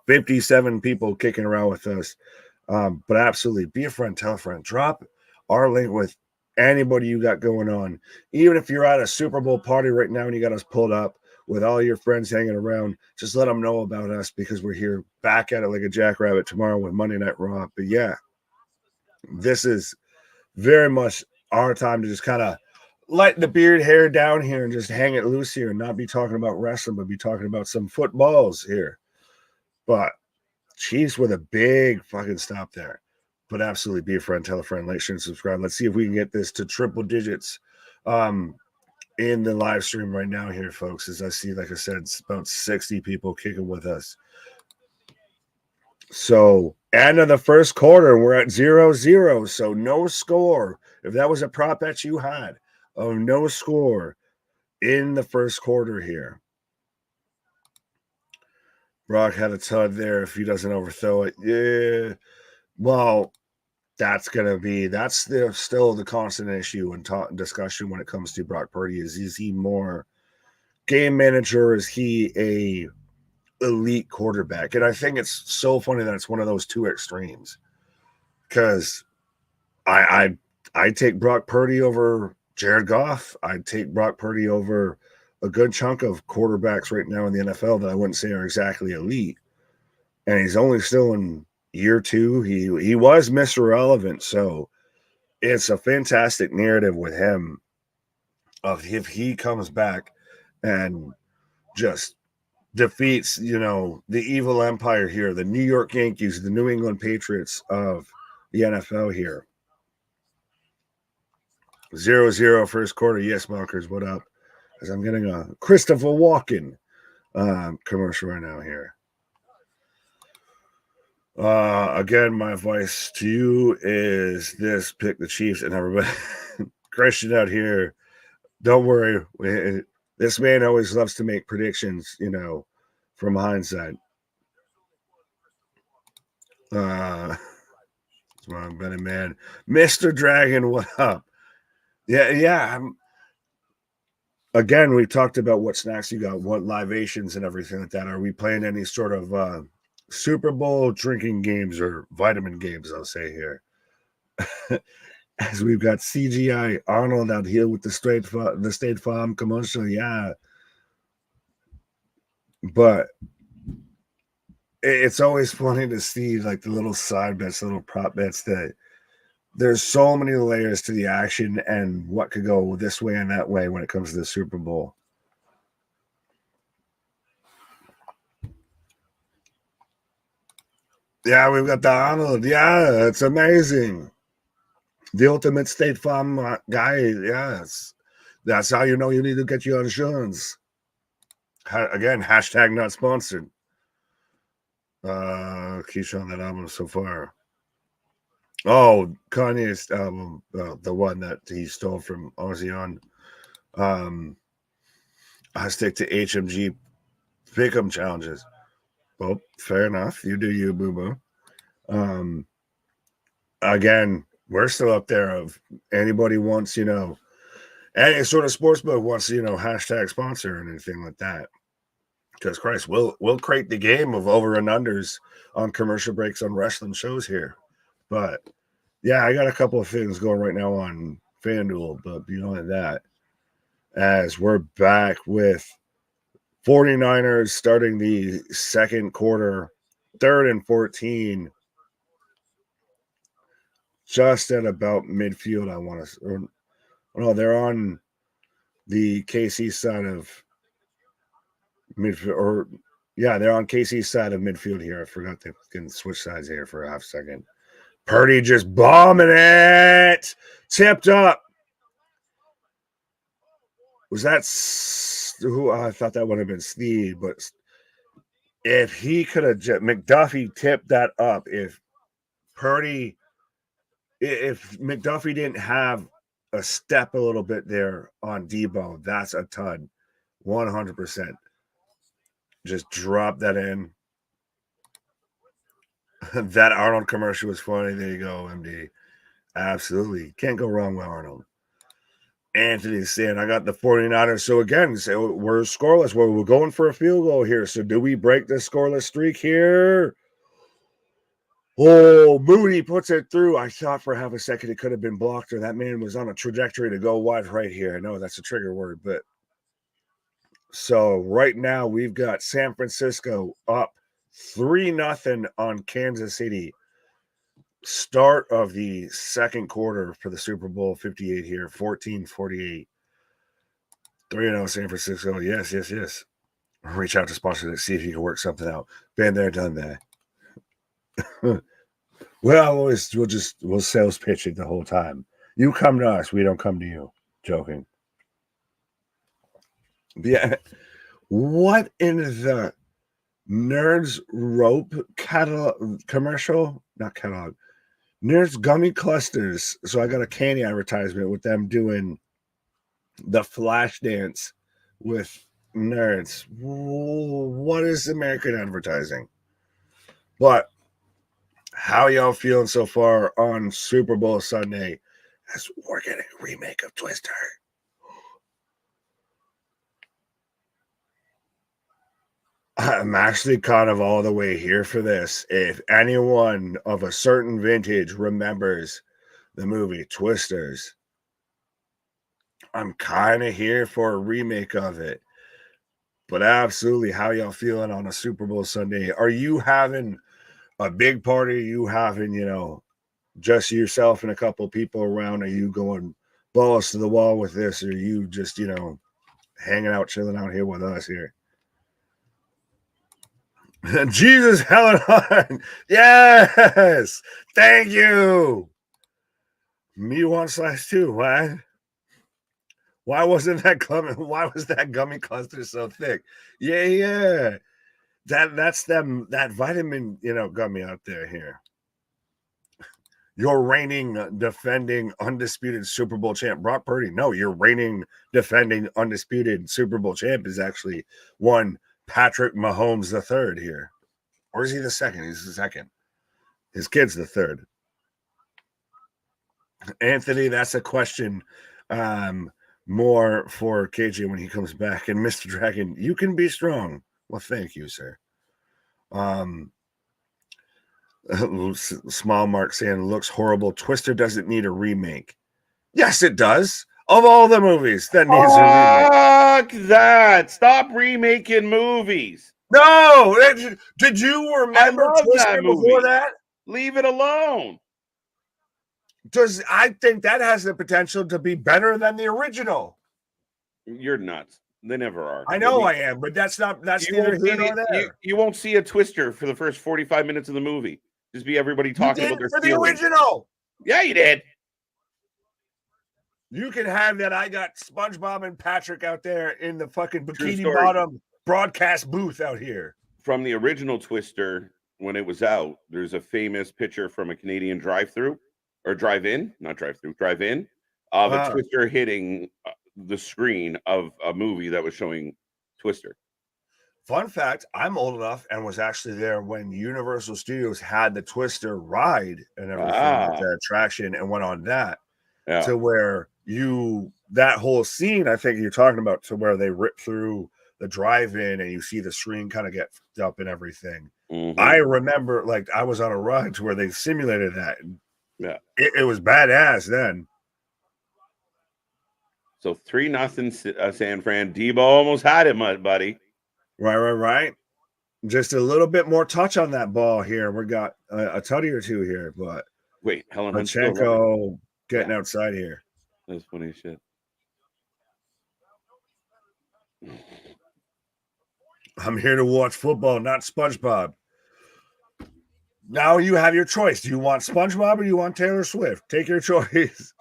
57 people kicking around with us. But absolutely, be a friend, tell a friend. Drop our link with anybody you got going on. Even if you're at a Super Bowl party right now and you got us pulled up with all your friends hanging around, just let them know about us because we're here back at it like a jackrabbit tomorrow with Monday Night Raw. But yeah, this is very much our time to just kind of let the beard hair down here and just hang it loose here and not be talking about wrestling, but be talking about some footballs here. But Chiefs with a big fucking stop there. But absolutely be a friend, tell a friend, like, share, and subscribe. Let's see if we can get this to triple digits in the live stream right now here, folks. As I see, like I said, it's about 60 people kicking with us. So, end of the first quarter, we're at 0-0. So, no score. If that was a prop bet you had of no score in the first quarter here. Brock had a tud there if he doesn't overthrow it. Yeah. Well, that's still the constant issue and discussion when it comes to Brock Purdy. Is he more game manager? Is he a elite quarterback? And I think it's so funny that it's one of those two extremes, because I take Brock Purdy over Jared Goff. I'd take Brock Purdy over a good chunk of quarterbacks right now in the NFL that I wouldn't say are exactly elite. And he's only still in year 2. He was Mr. Relevant, so it's a fantastic narrative with him of if he comes back and just defeats, the evil empire here, the New York Yankees, the New England Patriots of the NFL here. 0-0 first quarter. Yes, Mockers, what up? As I'm getting a Christopher Walken commercial right now here. Again, my advice to you is this: pick the Chiefs. And everybody, Christian out here, don't worry. This man always loves to make predictions, from hindsight. That's why I'm betting, man. Mr. Dragon, what up? Yeah. Again, we talked about what snacks you got, what libations and everything like that. Are we playing any sort of Super Bowl drinking games or vitamin games, I'll say here? As we've got CGI Arnold out here with the State Farm commercial, yeah. But it's always funny to see like the little side bets, little prop bets that there's so many layers to the action and what could go this way and that way when it comes to the Super Bowl. Yeah, we've got the Arnold. Yeah, it's amazing. The ultimate State Farm guy. Yes. That's how you know you need to get your insurance. Again, hashtag not sponsored. Keyshawn, that album so far. Oh, Kanye's album, the one that he stole from Ozzy on. I stick to HMG pick'em challenges. Well, fair enough. You do you, boo boo. Again, we're still up there. Of anybody wants, any sort of sports book wants, hashtag sponsor or anything like that. Because Christ, we'll create the game of over and unders on commercial breaks on wrestling shows here. But yeah, I got a couple of things going right now on FanDuel, but beyond that, as we're back with 49ers starting the second quarter, 3rd and 14, just at about midfield, I want to. No, they're on the KC side of midfield, they're on KC's side of midfield here. I forgot they can switch sides here for a half second. Purdy just bombing it. Tipped up. Was that who? I thought that would have been Steve, but if he could have, McDuffie tipped that up. If McDuffie didn't have a step a little bit there on Debo, that's a ton. 100%. Just drop that in. That Arnold commercial was funny. There you go, MD. Absolutely. Can't go wrong with Arnold. Anthony's saying, I got the 49ers. So again, we're scoreless. We're going for a field goal here. So do we break the scoreless streak here? Oh, Moody puts it through. I thought for half a second it could have been blocked, or that man was on a trajectory to go wide right here. I know that's a trigger word, but so right now we've got San Francisco up 3-0 on Kansas City. Start of the second quarter for the Super Bowl 58 here, 14-48. 3-0 San Francisco. Yes. Reach out to sponsor that, see if you can work something out. Been there, done that. We'll sales pitch it the whole time. You come to us, we don't come to you. Joking. Yeah. What in the Nerds Rope commercial? Not catalog. Nerds Gummy Clusters. So I got a candy advertisement with them doing the flash dance with nerds. What is American advertising? But how y'all feeling so far on Super Bowl Sunday as we're getting a remake of Twister? I'm actually kind of all the way here for this. If anyone of a certain vintage remembers the movie Twisters, I'm kind of here for a remake of it. But absolutely, how y'all feeling on a Super Bowl Sunday? Are you having a big party? Are you having, just yourself and a couple of people around? Are you going balls to the wall with this? Or are you just, hanging out, chilling out here with us here? Jesus, Helen Hunt. Yes. Thank you. Me 1/2. What? Why wasn't that gummy? Why was that gummy cluster so thick? Yeah. That's them, that vitamin, gummy out there here. You're reigning, defending, undisputed Super Bowl champ, Brock Purdy. No, you're reigning, defending, undisputed Super Bowl champ is actually one Patrick Mahomes III here. Or is he the second? He's the second. His kid's the third. Anthony, that's a question more for KJ when he comes back. And Mr. Dragon, you can be strong. Well, thank you, sir. Small Mark saying looks horrible. Twister doesn't need a remake. Yes, it does. Of all the movies that needs a remake. Fuck that. Stop remaking movies. No. Did you remember Twister before that? Leave it alone. I think that has the potential to be better than the original. You're nuts. They never are. I know I am, but that's neither here nor there. You won't see a Twister for the first 45 minutes of the movie. Just be everybody talking about their for the original. Yeah, you did. You can have that. I got SpongeBob and Patrick out there in the fucking Bikini Bottom broadcast booth out here. From the original Twister, when it was out, there's a famous picture from a Canadian drive-through or drive-in, not drive-through, drive-in, of a Twister hitting the screen of a movie that was showing Twister. Fun fact, I'm old enough and was actually there when Universal Studios had the Twister ride and everything, the attraction, and went on that to where that whole scene, I think you're talking about, to where they rip through the drive-in and you see the screen kind of get up and everything. Mm-hmm. I remember, I was on a ride to where they simulated that. Yeah, it was badass then. So 3-0 San Fran. Debo almost had it, buddy. Right. Just a little bit more touch on that ball here. We got a tutty or two here, but wait, Helen Hunt getting outside here. That's funny shit. I'm here to watch football, not SpongeBob. Now you have your choice. Do you want SpongeBob or do you want Taylor Swift? Take your choice.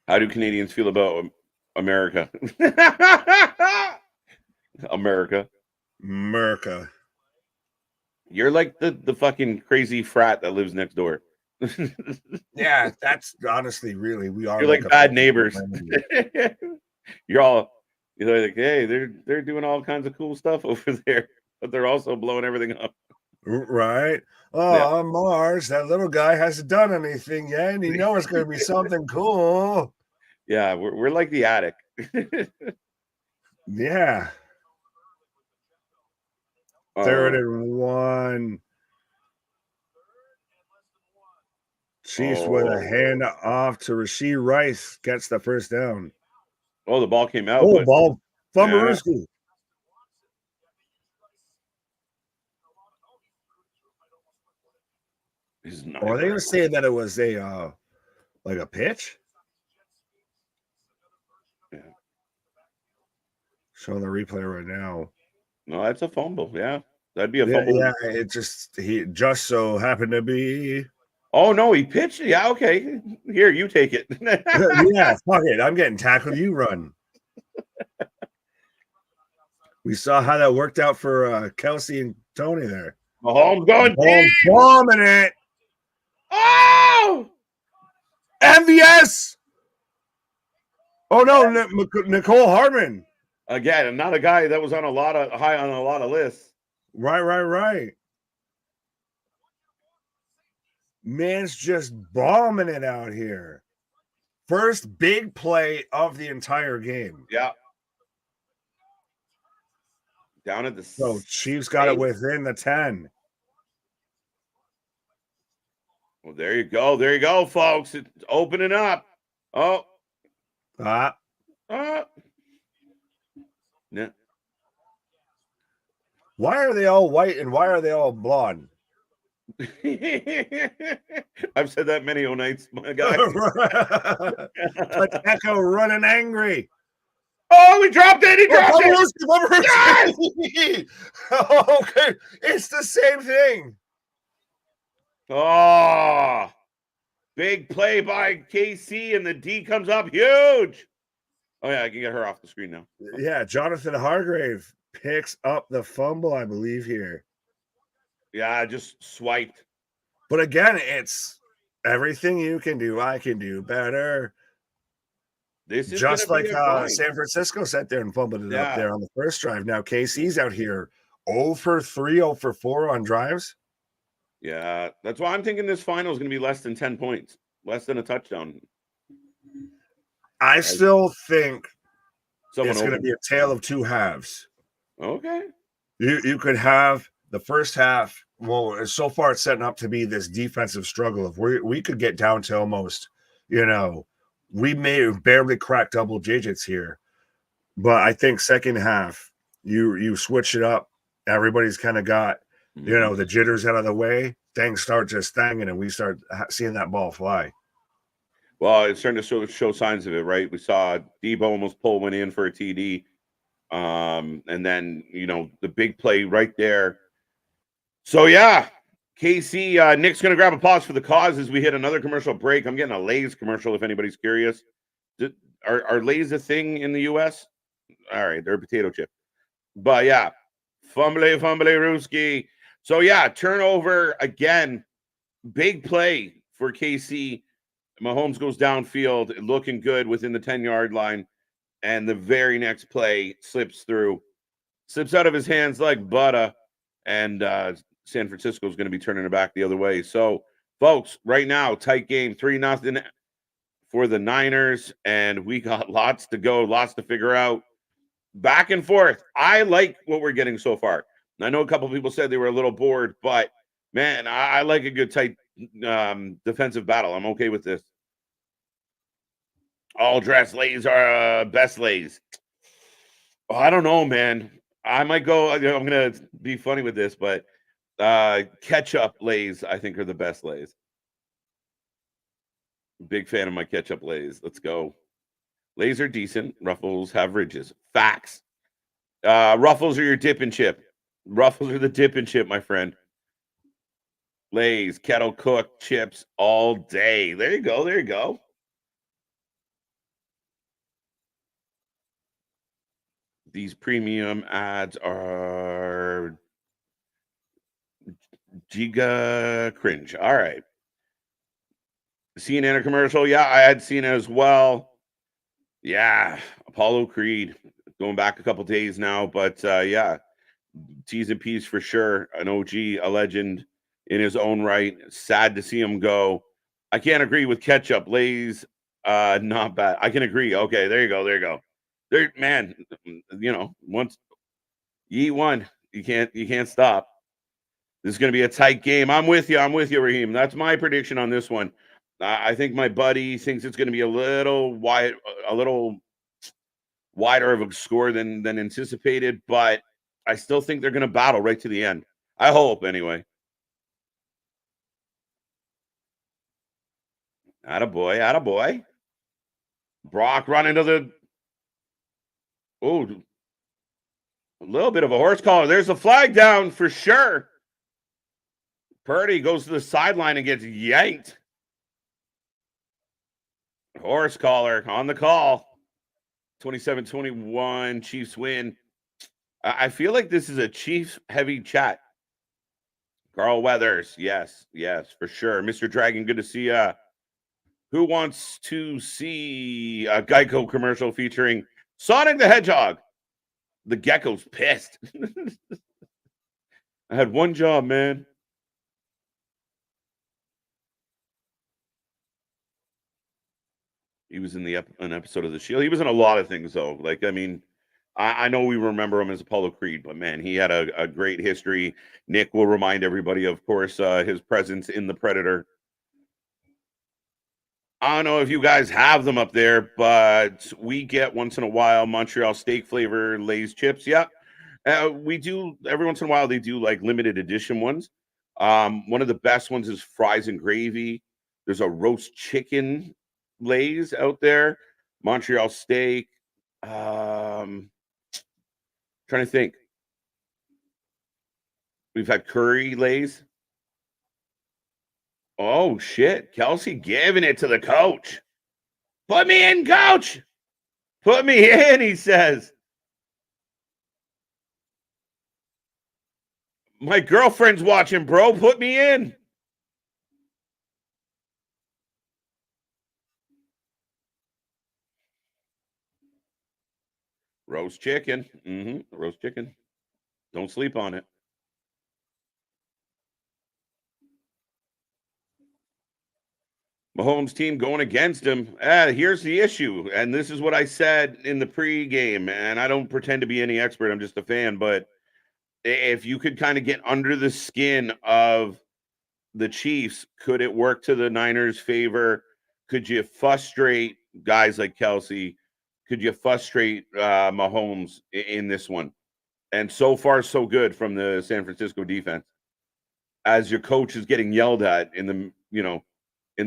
How do Canadians feel about America? America. You're like the fucking crazy frat that lives next door. Yeah, that's honestly really we are. You're like bad neighbors. You're like, hey, they're doing all kinds of cool stuff over there, but they're also blowing everything up. Right. On Mars, that little guy hasn't done anything yet, and you know it's going to be something cool. Yeah, we're like the attic. Yeah. 3rd and 1. Chiefs with a hand off to Rashee Rice gets the first down. Oh, the ball came out. Ball. Fumblerooski. Are they going to say that it was a pitch? Yeah. Showing the replay right now. No, that's a fumble. Yeah, that'd be a fumble. Yeah, he just so happened to be. Oh no, he pitched. Yeah, okay. Here, you take it. Yeah, fuck it. I'm getting tackled. You run. We saw how that worked out for Kelsey and Tony there. Mahomes going deep. Bombing it. Oh! MVS. Oh no, Nicole Hardman. Again, not a guy that was on high on a lot of lists. Right. Man's just bombing it out here. First big play of the entire game. Yeah. Down at the Chiefs got it within the 10. Well, there you go. There you go, folks. It's opening up. Oh, Ah, no. why are they all white and why are they all blonde? I've said that many nights, my guy. Pacheco running angry. Oh, we dropped it. He dropped it. Yes! Okay, it's the same thing. Oh, big play by KC, and the D comes up huge. Oh, yeah, I can get her off the screen now. Yeah, Jonathan Hargrave picks up the fumble, I believe, here. Yeah, I just swiped. But again, it's everything you can do, I can do better. This is Just gonna like be a grind. San Francisco sat there and fumbled it up Yeah. there on the first drive. Now KC's out here 0 for 3, 0 for 4 on drives. Yeah, that's why I'm thinking this final is going to be less than 10 points, less than a touchdown. I still think Someone it's going to open. be a tale of two halves. Okay. You could have the first half. Well, so far it's setting up to be this defensive struggle of we could get down to almost, we may have barely cracked double digits here. But I think second half, you switch it up. Everybody's kind of got, the jitters out of the way. Things start just thanging, and we start seeing that ball fly. Well, it's starting to show signs of it, right? We saw Debo almost pull one in for a TD. And then, the big play right there. So, yeah, KC, Nick's going to grab a pause for the cause as we hit another commercial break. I'm getting a Lay's commercial if anybody's curious. Are Lay's a thing in the U.S.? All right, they're a potato chip. But, yeah, fumble Ruski. So, yeah, turnover again. Big play for KC. Mahomes goes downfield, looking good within the 10-yard line. And the very next play slips out of his hands like butter. And San Francisco is going to be turning it back the other way. So, folks, right now, tight game, 3-0 for the Niners. And we got lots to go, lots to figure out. Back and forth. I like what we're getting so far. I know a couple of people said they were a little bored, but, man, I like a good tight defensive battle. I'm okay with this. All dress lays are best lays. Oh, I don't know, man. I might go. I'm going to be funny with this, but ketchup lays, I think, are the best lays. Big fan of my ketchup lays. Let's go. Lays are decent. Ruffles have ridges. Facts. Ruffles are your dip and chip. Ruffles are the dip and chip, my friend. Lays, kettle cooked chips all day. There you go. There you go. These premium ads are giga cringe. All right. CNN commercial. Yeah, I had seen it as well. Yeah, Apollo Creed. Going back a couple days now, but yeah, T's and P's for sure. An OG, a legend in his own right. Sad to see him go. I can't agree with ketchup. Lay's not bad. I can agree. Okay, there you go. There you go. There, man, once you eat one, you can't stop. This is going to be a tight game. I'm with you, Raheem. That's my prediction on this one. I think my buddy thinks it's going to be a little wider of a score than anticipated, but I still think they're going to battle right to the end. I hope, anyway. Attaboy. Brock running to the... Oh, a little bit of a horse collar. There's a flag down for sure. Purdy goes to the sideline and gets yanked. Horse collar on the call. 27-21, Chiefs win. I feel like this is a Chiefs-heavy chat. Carl Weathers, yes, for sure. Mr. Dragon, good to see ya. Who wants to see a Geico commercial featuring Sonic the Hedgehog? The gecko's pissed. I had one job, man. He was in an episode of The Shield. He was in a lot of things, though. Like, I mean, I know we remember him as Apollo Creed, but, man, he had a great history. Nick will remind everybody, of course, his presence in The Predator. I don't know if you guys have them up there, but we get once in a while Montreal steak flavor Lay's chips. Yeah, we do every once in a while. They do like limited edition ones. One of the best ones is fries and gravy. There's a roast chicken Lay's out there, Montreal steak. Trying to think. We've had curry Lay's. Oh shit, Kelsey giving it to the coach. Put me in, coach. Put me in, he says. My girlfriend's watching, bro. Put me in. Roast chicken. Roast chicken. Don't sleep on it. Mahomes' team going against him. Here's the issue. And this is what I said in the pregame. And I don't pretend to be any expert. I'm just a fan. But if you could kind of get under the skin of the Chiefs, could it work to the Niners' favor? Could you frustrate guys like Kelsey? Could you frustrate Mahomes in this one? And so far, so good from the San Francisco defense. As your coach is getting yelled at in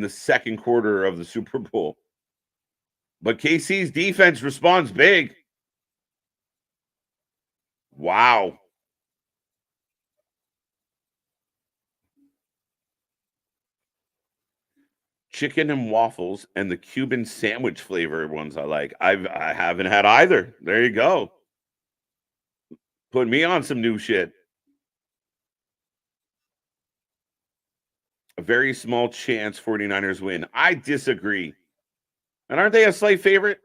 the second quarter of the Super Bowl. But KC's defense responds big. Wow. Chicken and waffles and the Cuban sandwich flavor ones I like. I haven't had either. There you go. Put me on some new shit. A very small chance 49ers win. I disagree. And aren't they a slight favorite?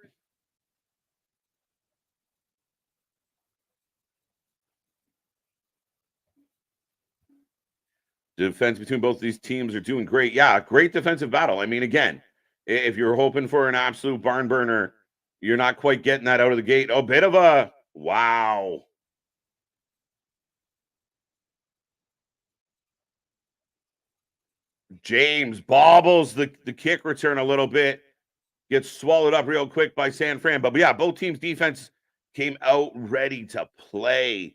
The defense between both these teams are doing great. Yeah, great defensive battle. I mean, again, if you're hoping for an absolute barn burner, you're not quite getting that out of the gate. A bit of a wow. James bobbles the kick return a little bit, gets swallowed up real quick by San Fran. But yeah, both teams' defense came out ready to play.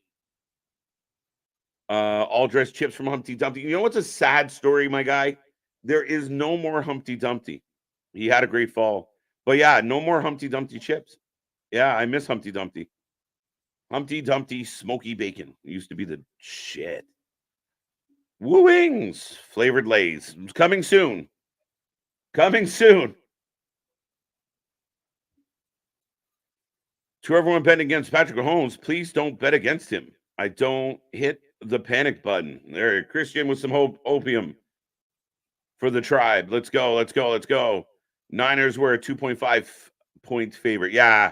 All dressed chips from Humpty Dumpty. You know what's a sad story, my guy? There is no more Humpty Dumpty. He had a great fall. But yeah, no more Humpty Dumpty chips. Yeah, I miss Humpty Dumpty. Humpty Dumpty smoky bacon. It used to be the shit. Woo Wings flavored Lays. Coming soon. Coming soon. To everyone betting against Patrick Mahomes, please don't bet against him. I don't hit the panic button. There, Christian with some opium for the tribe. Let's go. Let's go. Let's go. Niners were a 2.5 point favorite. Yeah.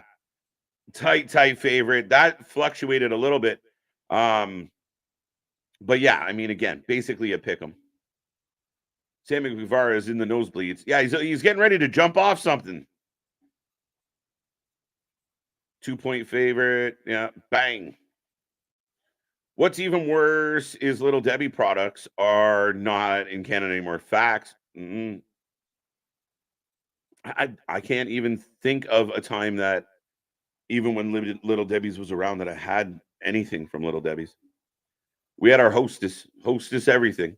Tight favorite. That fluctuated a little bit. But yeah, I mean, again, basically a pick 'em. Sammy Guevara is in the nosebleeds. Yeah, he's getting ready to jump off something. 2-point favorite. Yeah, bang. What's even worse is Little Debbie products are not in Canada anymore. Facts. I can't even think of a time that even when Little Debbie's was around that I had anything from Little Debbie's. We had our hostess everything.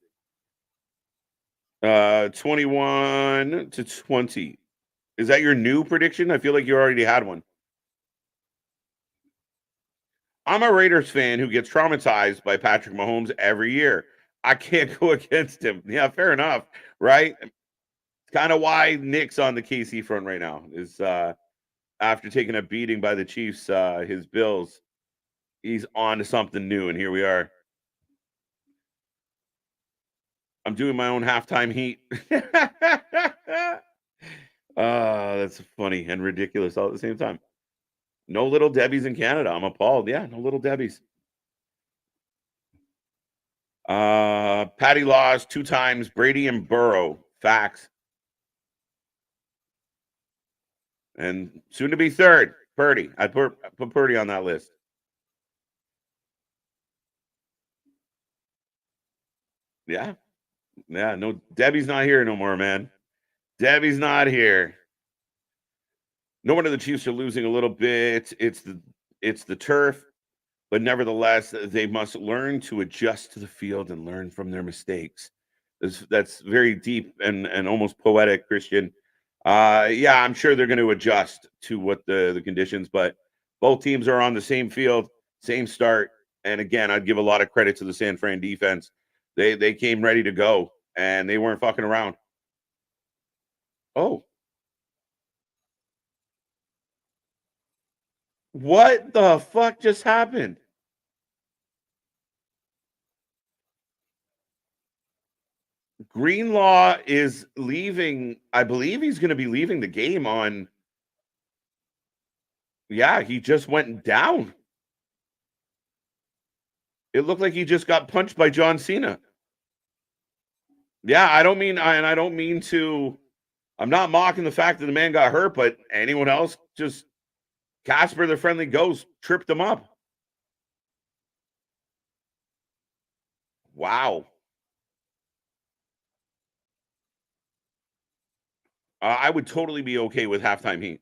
21 to 20. Is that your new prediction? I feel like you already had one. I'm a Raiders fan who gets traumatized by Patrick Mahomes every year. I can't go against him. Yeah, fair enough, right? It's kind of why Nick's on the KC front right now. Is after taking a beating by the Chiefs, his Bills, he's on to something new, and here we are. I'm doing my own halftime heat. That's funny and ridiculous all at the same time. No Little Debbie's in Canada. I'm appalled. Yeah, no Little Debbie's. Patty lost 2 times. Brady and Burrow. Facts. And soon to be third, Purdy. I put Purdy on that list. Yeah. Yeah. No, Debbie's not here no more, man. Debbie's not here. No wonder the Chiefs are losing a little bit. It's the turf, but nevertheless, they must learn to adjust to the field and learn from their mistakes. That's very deep and almost poetic, Christian. Yeah, I'm sure they're going to adjust to what the conditions, but both teams are on the same field, same start. And again, I'd give a lot of credit to the San Fran defense. They came ready to go and they weren't fucking around. Oh, what the fuck just happened? Greenlaw is leaving. I believe he's going to be leaving the game on. Yeah, he just went down. It looked like he just got punched by John Cena. Yeah, I don't mean to. I'm not mocking the fact that the man got hurt, but anyone else, just Casper the Friendly Ghost tripped him up. Wow. I would totally be okay with halftime heat.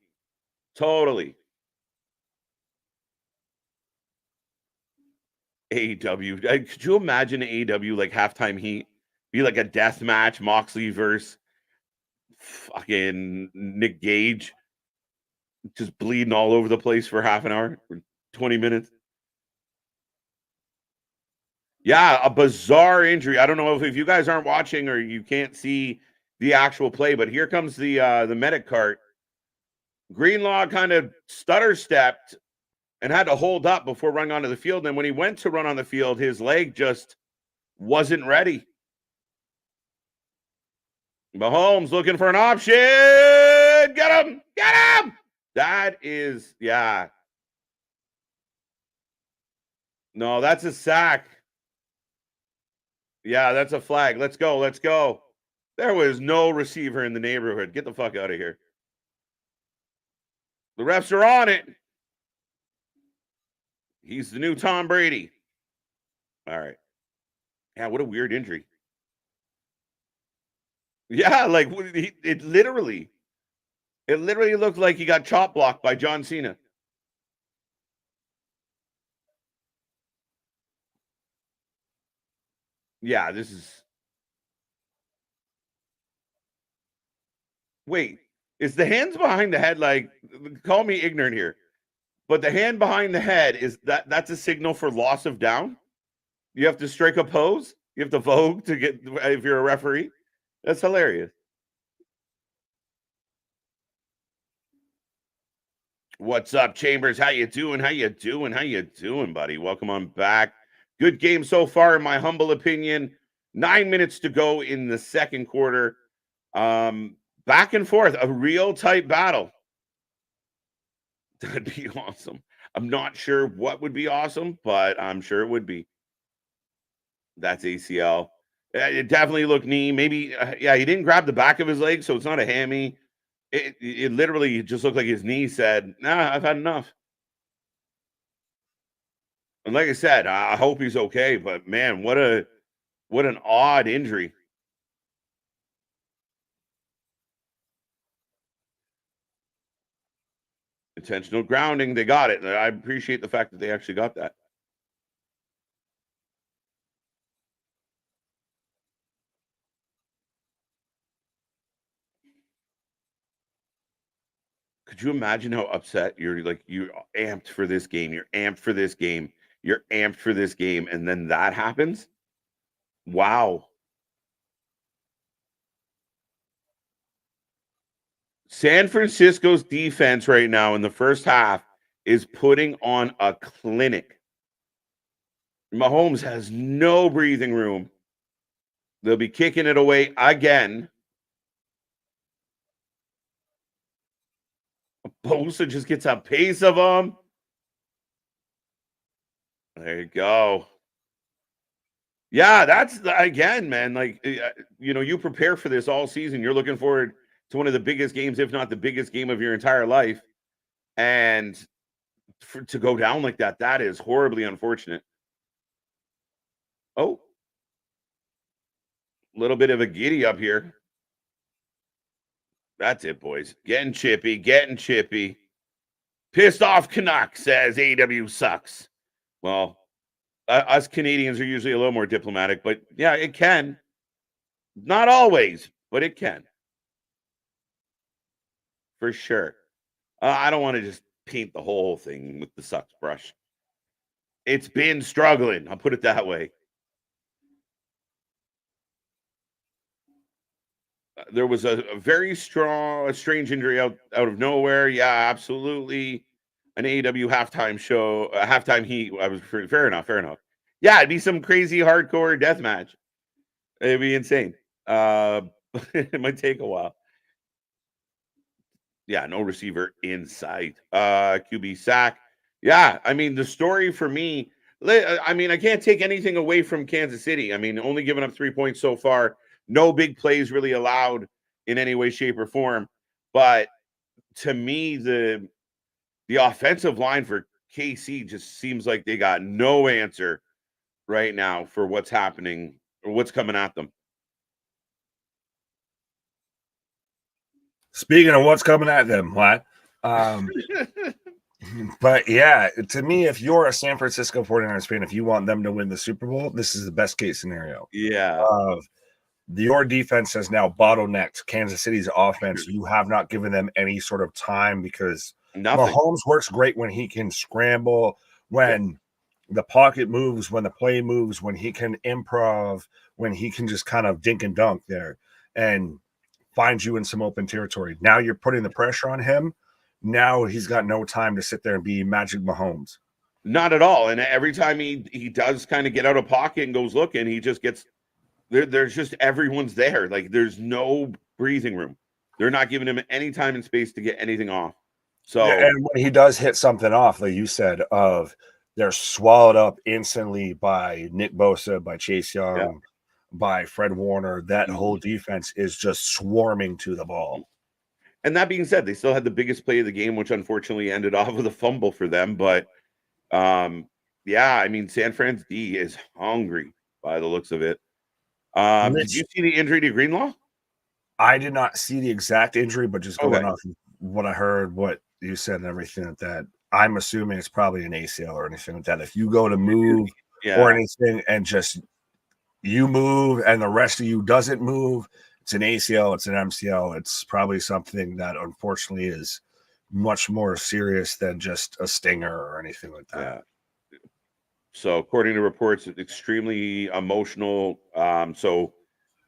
Totally. AEW. Could you imagine AEW like halftime heat? Be like a death match, Moxley versus fucking Nick Gage, just bleeding all over the place for half an hour, or 20 minutes. Yeah, a bizarre injury. I don't know if you guys aren't watching or you can't see the actual play, but here comes the medic cart. Greenlaw kind of stutter stepped and had to hold up before running onto the field. And when he went to run on the field, his leg just wasn't ready. Mahomes looking for an option. Get him! Get him! That is, yeah. No, that's a sack. Yeah, that's a flag. Let's go. Let's go. There was no receiver in the neighborhood. Get the fuck out of here. The refs are on it. He's the new Tom Brady. All right. Yeah, what a weird injury. Yeah, like it literally looked like he got chop blocked by John Cena. Yeah, this is. Wait, is the hands behind the head like? Call me ignorant here, but the hand behind the head is that's a signal for loss of down. You have to strike a pose. You have to vogue to get if you're a referee. That's hilarious. What's up, Chambers? How you doing? How you doing? How you doing, buddy? Welcome on back. Good game so far, in my humble opinion. 9 minutes to go in the second quarter. Back and forth, a real tight battle. That'd be awesome. I'm not sure what would be awesome, but I'm sure it would be. That's ACL. It definitely looked knee. Maybe, yeah, he didn't grab the back of his leg, so it's not a hammy. It literally just looked like his knee said, "Nah, I've had enough." And like I said, I hope he's okay. But man, what an odd injury. Intentional grounding. They got it. I appreciate the fact that they actually got that. Could you imagine how upset you're like you're amped for this game, you're amped for this game, you're amped for this game, and then that happens? Wow. San Francisco's defense right now in the first half is putting on a clinic. Mahomes has no breathing room. They'll be kicking it away again. Bosa just gets a piece of them. There you go. Yeah, that's again, man. Like, you prepare for this all season. You're looking forward to one of the biggest games, if not the biggest game of your entire life. And to go down like that, that is horribly unfortunate. Oh, a little bit of a giddy up here. That's it, boys. Getting chippy. Pissed off Canuck says AEW sucks. Well, us Canadians are usually a little more diplomatic, but yeah, it can. Not always, but it can. For sure. I don't want to just paint the whole thing with the sucks brush. It's been struggling. I'll put it that way. There was a very strange injury out of nowhere. Yeah, absolutely. An AEW halftime show, halftime heat. I was fair enough. Yeah, it'd be some crazy hardcore death match. It'd be insane. It might take a while. Yeah, no receiver in sight. QB sack. Yeah, I mean, the story for me, I mean, I can't take anything away from Kansas City. I mean, only giving up 3 points so far. No big plays really allowed in any way, shape, or form. But to me, the offensive line for KC just seems like they got no answer right now for what's happening or what's coming at them. Speaking of what's coming at them, what? But yeah, to me, if you're a San Francisco 49ers fan, if you want them to win the Super Bowl, this is the best case scenario. Yeah. Your defense has now bottlenecked Kansas City's offense. You have not given them any sort of time because Mahomes works great when he can scramble, when the pocket moves, when the play moves, when he can improv, when he can just kind of dink and dunk there and find you in some open territory. Now you're putting the pressure on him. Now he's got no time to sit there and be Magic Mahomes. Not at all. And every time he does kind of get out of pocket and goes looking, he just gets there's just everyone's there. Like there's no breathing room. They're not giving him any time and space to get anything off. So and when he does hit something off, like you said, they're swallowed up instantly by Nick Bosa, by Chase Young, by Fred Warner. That whole defense is just swarming to the ball. And that being said, they still had the biggest play of the game, which unfortunately ended off with a fumble for them. But yeah, I mean, San Fran's D is hungry by the looks of it. Did you see the injury to Greenlaw? I did not see the exact injury, but just going off of what I heard, what you said, and everything like that, I'm assuming it's probably an ACL or anything like that. If you go to move or anything and just you move and the rest of you doesn't move, it's an ACL, it's an MCL. It's probably something that unfortunately is much more serious than just a stinger or anything like that. Yeah. So according to reports, it's extremely emotional. So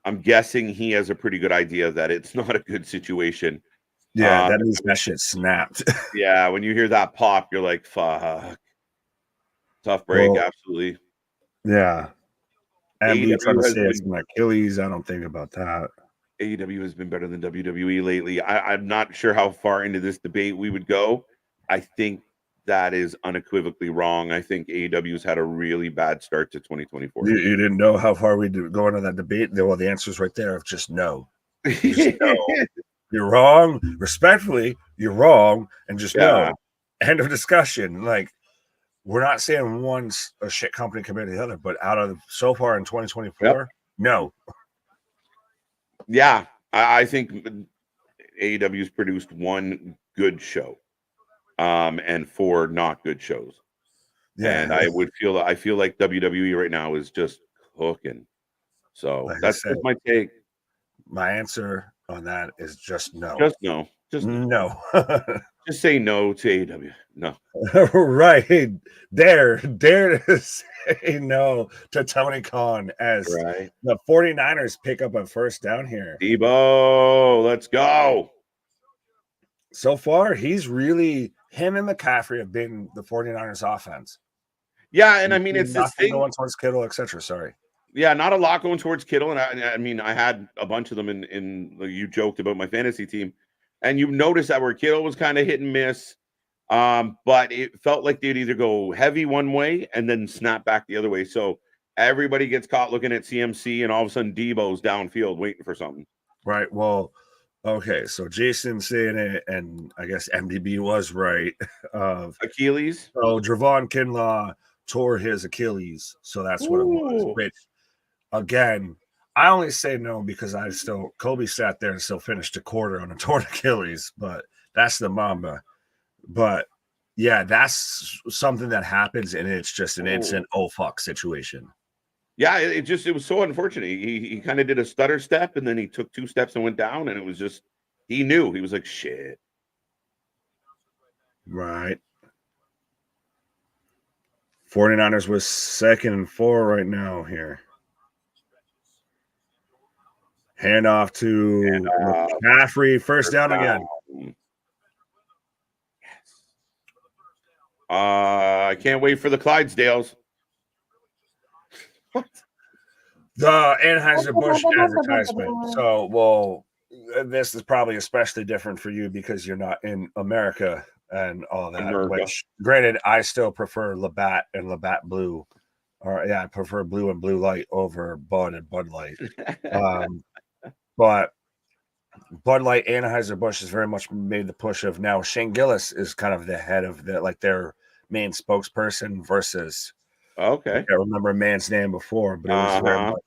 I'm guessing he has a pretty good idea that it's not a good situation. Yeah, that means that shit snapped. Yeah, when you hear that pop, you're like, fuck. Tough break, absolutely. Yeah. And we trying to say it's an Achilles. I don't think about that. AEW has been better than WWE lately. I'm not sure how far into this debate we would go. I think that is unequivocally wrong. I think AEW's had a really bad start to 2024. You didn't know how far we'd go into that debate? Well, the answer's right there of just no. Just no. You're wrong. Respectfully, you're wrong. And just no. End of discussion. Like, we're not saying one's a shit company compared to the other, but out of so far in 2024, no. Yeah, I think AEW's produced one good show. And 4 not good shows. Yeah, and I feel like WWE right now is just cooking. So like that's just my take. My answer on that is just no. Just no. Just no. Just say no to AEW. No. Right. Dare to say no to Tony Khan as the 49ers pick up a first down here. Debo, let's go. So far, he's really him and McCaffrey have been the 49ers offense. Yeah, and I mean it's this thing going towards Kittle, etc. Sorry. Yeah, not a lot going towards Kittle, and I mean I had a bunch of them in you joked about my fantasy team, and you noticed that where Kittle was kind of hit and miss, but it felt like they'd either go heavy one way and then snap back the other way. So everybody gets caught looking at CMC, and all of a sudden Debo's downfield waiting for something. Right. Well. Okay, so Jason saying it, and I guess MDB was right. Achilles. So Javon Kinlaw tore his Achilles, so that's what it was. Which, again, I only say no because Kobe sat there and still finished a quarter on a torn Achilles, but that's the Mamba. But yeah, that's something that happens, and it's just an instant oh fuck situation. Yeah, it was so unfortunate. He kind of did a stutter step, and then he took 2 steps and went down, and it was just he knew. He was like, shit. Right. 49ers was 2nd and 4 right now here. Handoff to McCaffrey, first down again. I can't wait for the Clydesdales. What? The Anheuser-Busch advertisement. So, well, this is probably especially different for you because you're not in America and all that. America. Which, granted, I still prefer Labatt and Labatt Blue. Or yeah, I prefer Blue and Blue Light over Bud and Bud Light. But Bud Light, Anheuser-Busch has very much made the push of now Shane Gillis is kind of the head of their main spokesperson versus okay. I can't remember a man's name before, but it was very much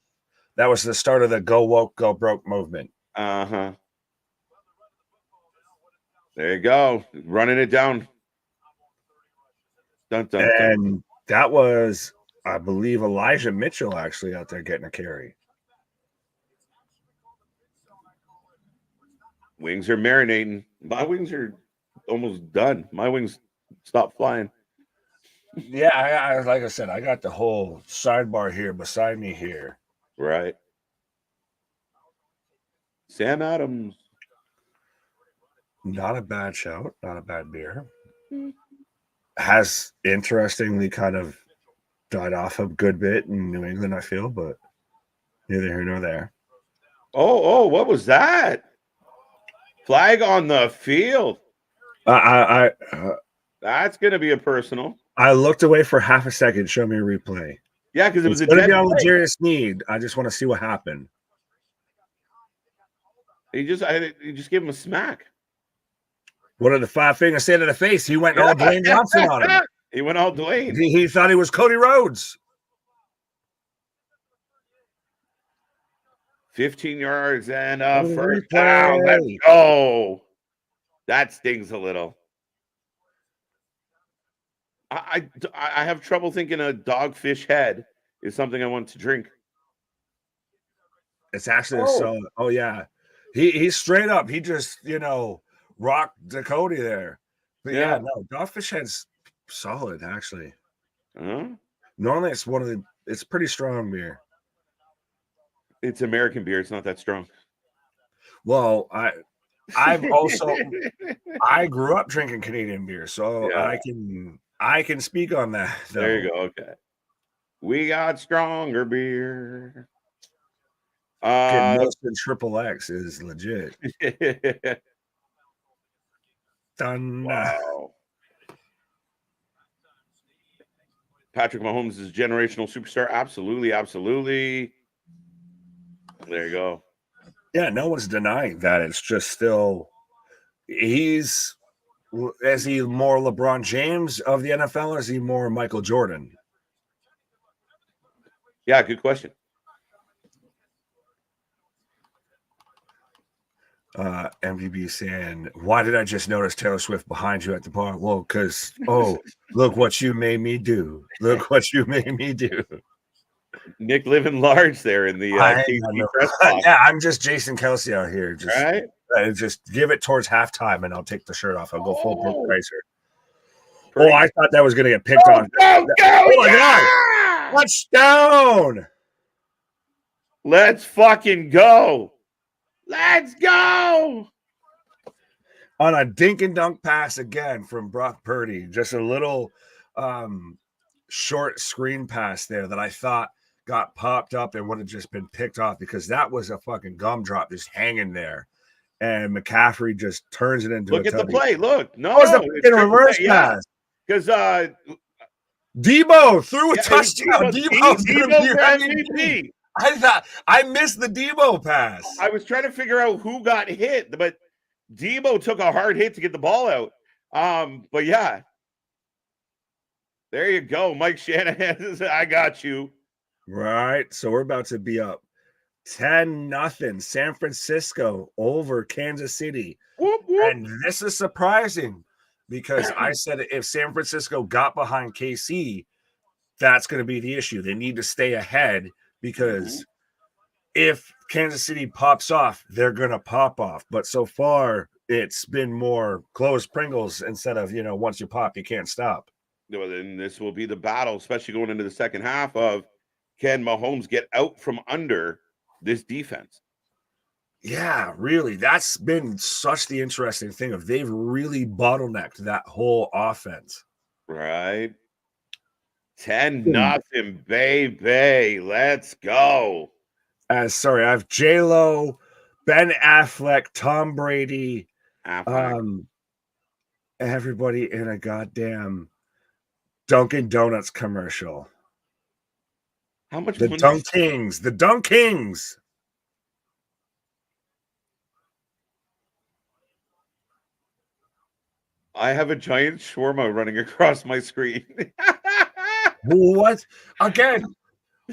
that was the start of the go woke, go broke movement. There you go. Running it down. Dun, dun, and dun. That was, I believe, Elijah Mitchell actually out there getting a carry. Wings are marinating. My wings are almost done. My wings stopped flying. Yeah, I like I said, I got the whole sidebar here beside me here. Right. Sam Adams. Not a bad shout. Not a bad beer. Has interestingly kind of died off a good bit in New England, I feel, but neither here nor there. Oh, what was that? Flag on the field. That's going to be a personal. I looked away for half a second. Show me a replay. Yeah, because it was going to be on Legarius Need. I just want to see what happened. He just gave him a smack. What are the 5 fingers say to the face? He went all Dwayne Johnson on him. He went all Dwayne. He thought he was Cody Rhodes. 15 yards and first down. Let's go. That stings a little. I have trouble thinking a dogfish head is something I want to drink. It's actually a solid. Oh yeah, he's straight up. He just rocked Dakota there. But yeah, no, dogfish head's solid actually. Normally it's pretty strong beer. It's American beer. It's not that strong. Well, I've also I grew up drinking Canadian beer, so I can speak on that. Though. There you go. Okay. We got stronger beer. Nelson Triple X is legit. Done. Wow. Patrick Mahomes is a generational superstar. Absolutely, absolutely. There you go. Yeah, no one's denying that. It's just still is he more LeBron James of the NFL or is he more Michael Jordan? Yeah, good question. MVB saying, why did I just notice Taylor Swift behind you at the bar? Well, because, look what you made me do. Look what you made me do. Nick living large there in the press box. Yeah, I'm just Jason Kelsey out here. Just, right? Just give it towards halftime and I'll take the shirt off. I'll go full Brooke Pricer. Oh, I thought that was going to get picked on. Go, oh, my God. Touchdown. Let's fucking go. Let's go. On a dink and dunk pass again from Brock Purdy. Just a little short screen pass there that I thought got popped up and would have just been picked off because that was a fucking gumdrop just hanging there. And McCaffrey just turns it into Look at the play. Look. No, it's a reverse pass. Because Debo threw a touchdown. Debo for MVP. I thought I missed the Debo pass. I was trying to figure out who got hit, but Debo took a hard hit to get the ball out. But yeah, there you go. Mike Shanahan says, I got you. Right. So we're about to be up 10-0. San Francisco over Kansas City. Whoop, whoop. And this is surprising because I said if San Francisco got behind KC, that's going to be the issue. They need to stay ahead because if Kansas City pops off, they're going to pop off. But so far, it's been more closed Pringles instead of, once you pop, you can't stop. Well, then this will be the battle, especially going into the second half of can Mahomes get out from under this defense? Yeah, really. That's been such the interesting thing of they've really bottlenecked that whole offense. Right. 10-0, baby. Let's go. Sorry, I have J-Lo, Ben Affleck, Tom Brady, everybody in a goddamn Dunkin' Donuts commercial. How much the money? The Dunk Kings. I have a giant shawarma running across my screen. What? Again,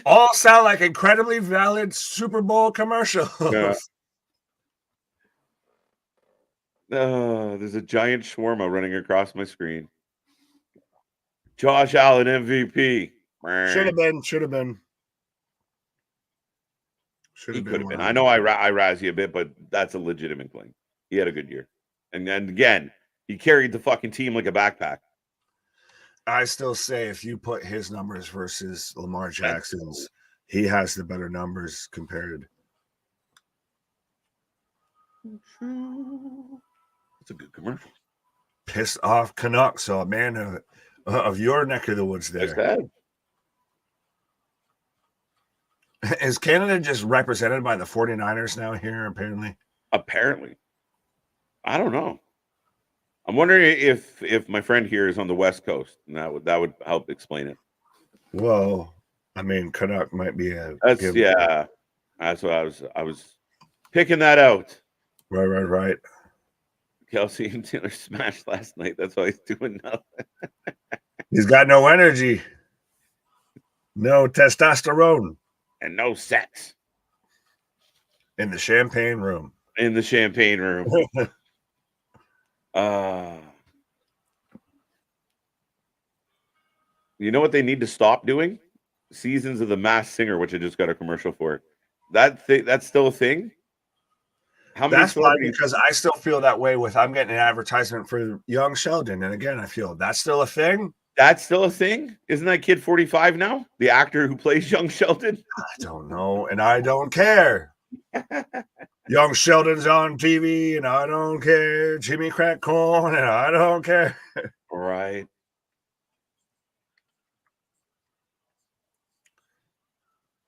all sound like incredibly valid Super Bowl commercials. Yeah. There's a giant shawarma running across my screen. Josh Allen MVP. Should have been. He could have been. I know I razz you a bit, but that's a legitimate claim. He had a good year. And again, he carried the fucking team like a backpack. I still say if you put his numbers versus Lamar Jackson's, he has the better numbers compared. It's a good commercial. Pissed off Canucks, so a man of your neck of the woods there. Is Canada just represented by the 49ers now here, apparently? Apparently. I don't know. I'm wondering if my friend here is on the West Coast, and that would help explain it. Well, I mean, Canuck might be a That's what I was picking that out. Right. Kelsey and Taylor smashed last night. That's why he's doing nothing. He's got no energy, no testosterone, and no sex in the champagne room. You know what they need to stop doing? Seasons of The Masked Singer, which I just got a commercial for. That's still a thing? That's why, because I still feel that way with I'm getting an advertisement for Young Sheldon. And again, I feel that's still a thing. That's still a thing? Isn't that kid 45 now? The actor who plays Young Sheldon? I don't know, and I don't care. Young Sheldon's on TV, and I don't care. Jimmy Crack Corn, and I don't care. Right.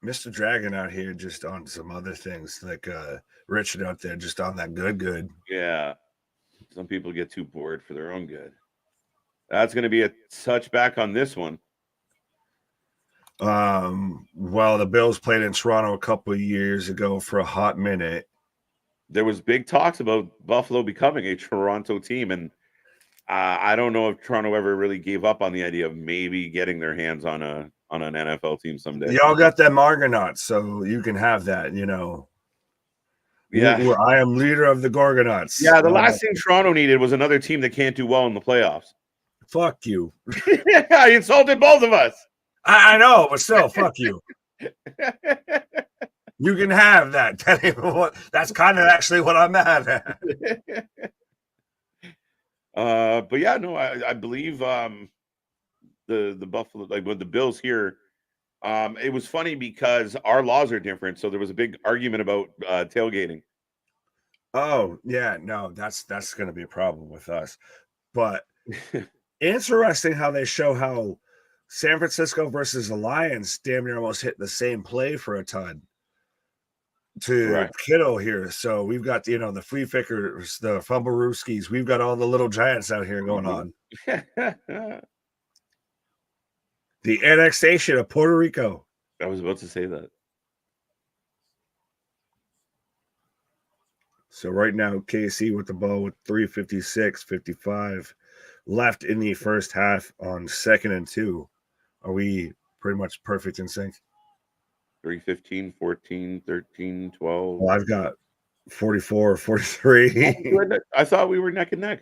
Mr. Dragon out here just on some other things, like Richard out there just on that good. Yeah. Some people get too bored for their own good. That's going to be a touchback on this one. Well, the Bills played in Toronto a couple of years ago for a hot minute. There was big talks about Buffalo becoming a Toronto team, and I don't know if Toronto ever really gave up on the idea of maybe getting their hands on an NFL team someday. Y'all got them Argonauts, so you can have that, Yeah, I am leader of the Gorgonauts. Yeah, the last thing Toronto needed was another team that can't do well in the playoffs. Fuck you. I insulted both of us. I know, but still, fuck you. You can have that. That's kind of actually what I'm mad at. But yeah, no, I believe the Buffalo, like with the Bills here, it was funny because our laws are different. So there was a big argument about tailgating. Oh, yeah, no, that's going to be a problem with us. But interesting how they show how San Francisco versus the Lions damn near almost hit the same play for a ton to Kittle here. So we've got, the flea flickers, the fumblerooskies. We've got all the little giants out here going on. The annexation of Puerto Rico. I was about to say that. So right now, KC with the ball with 3:56:55 left in the first half on 2nd and 2. Are we pretty much perfect in sync? 315, 14, 13, 12. Well, I've got 44, 43. I thought we were neck and neck.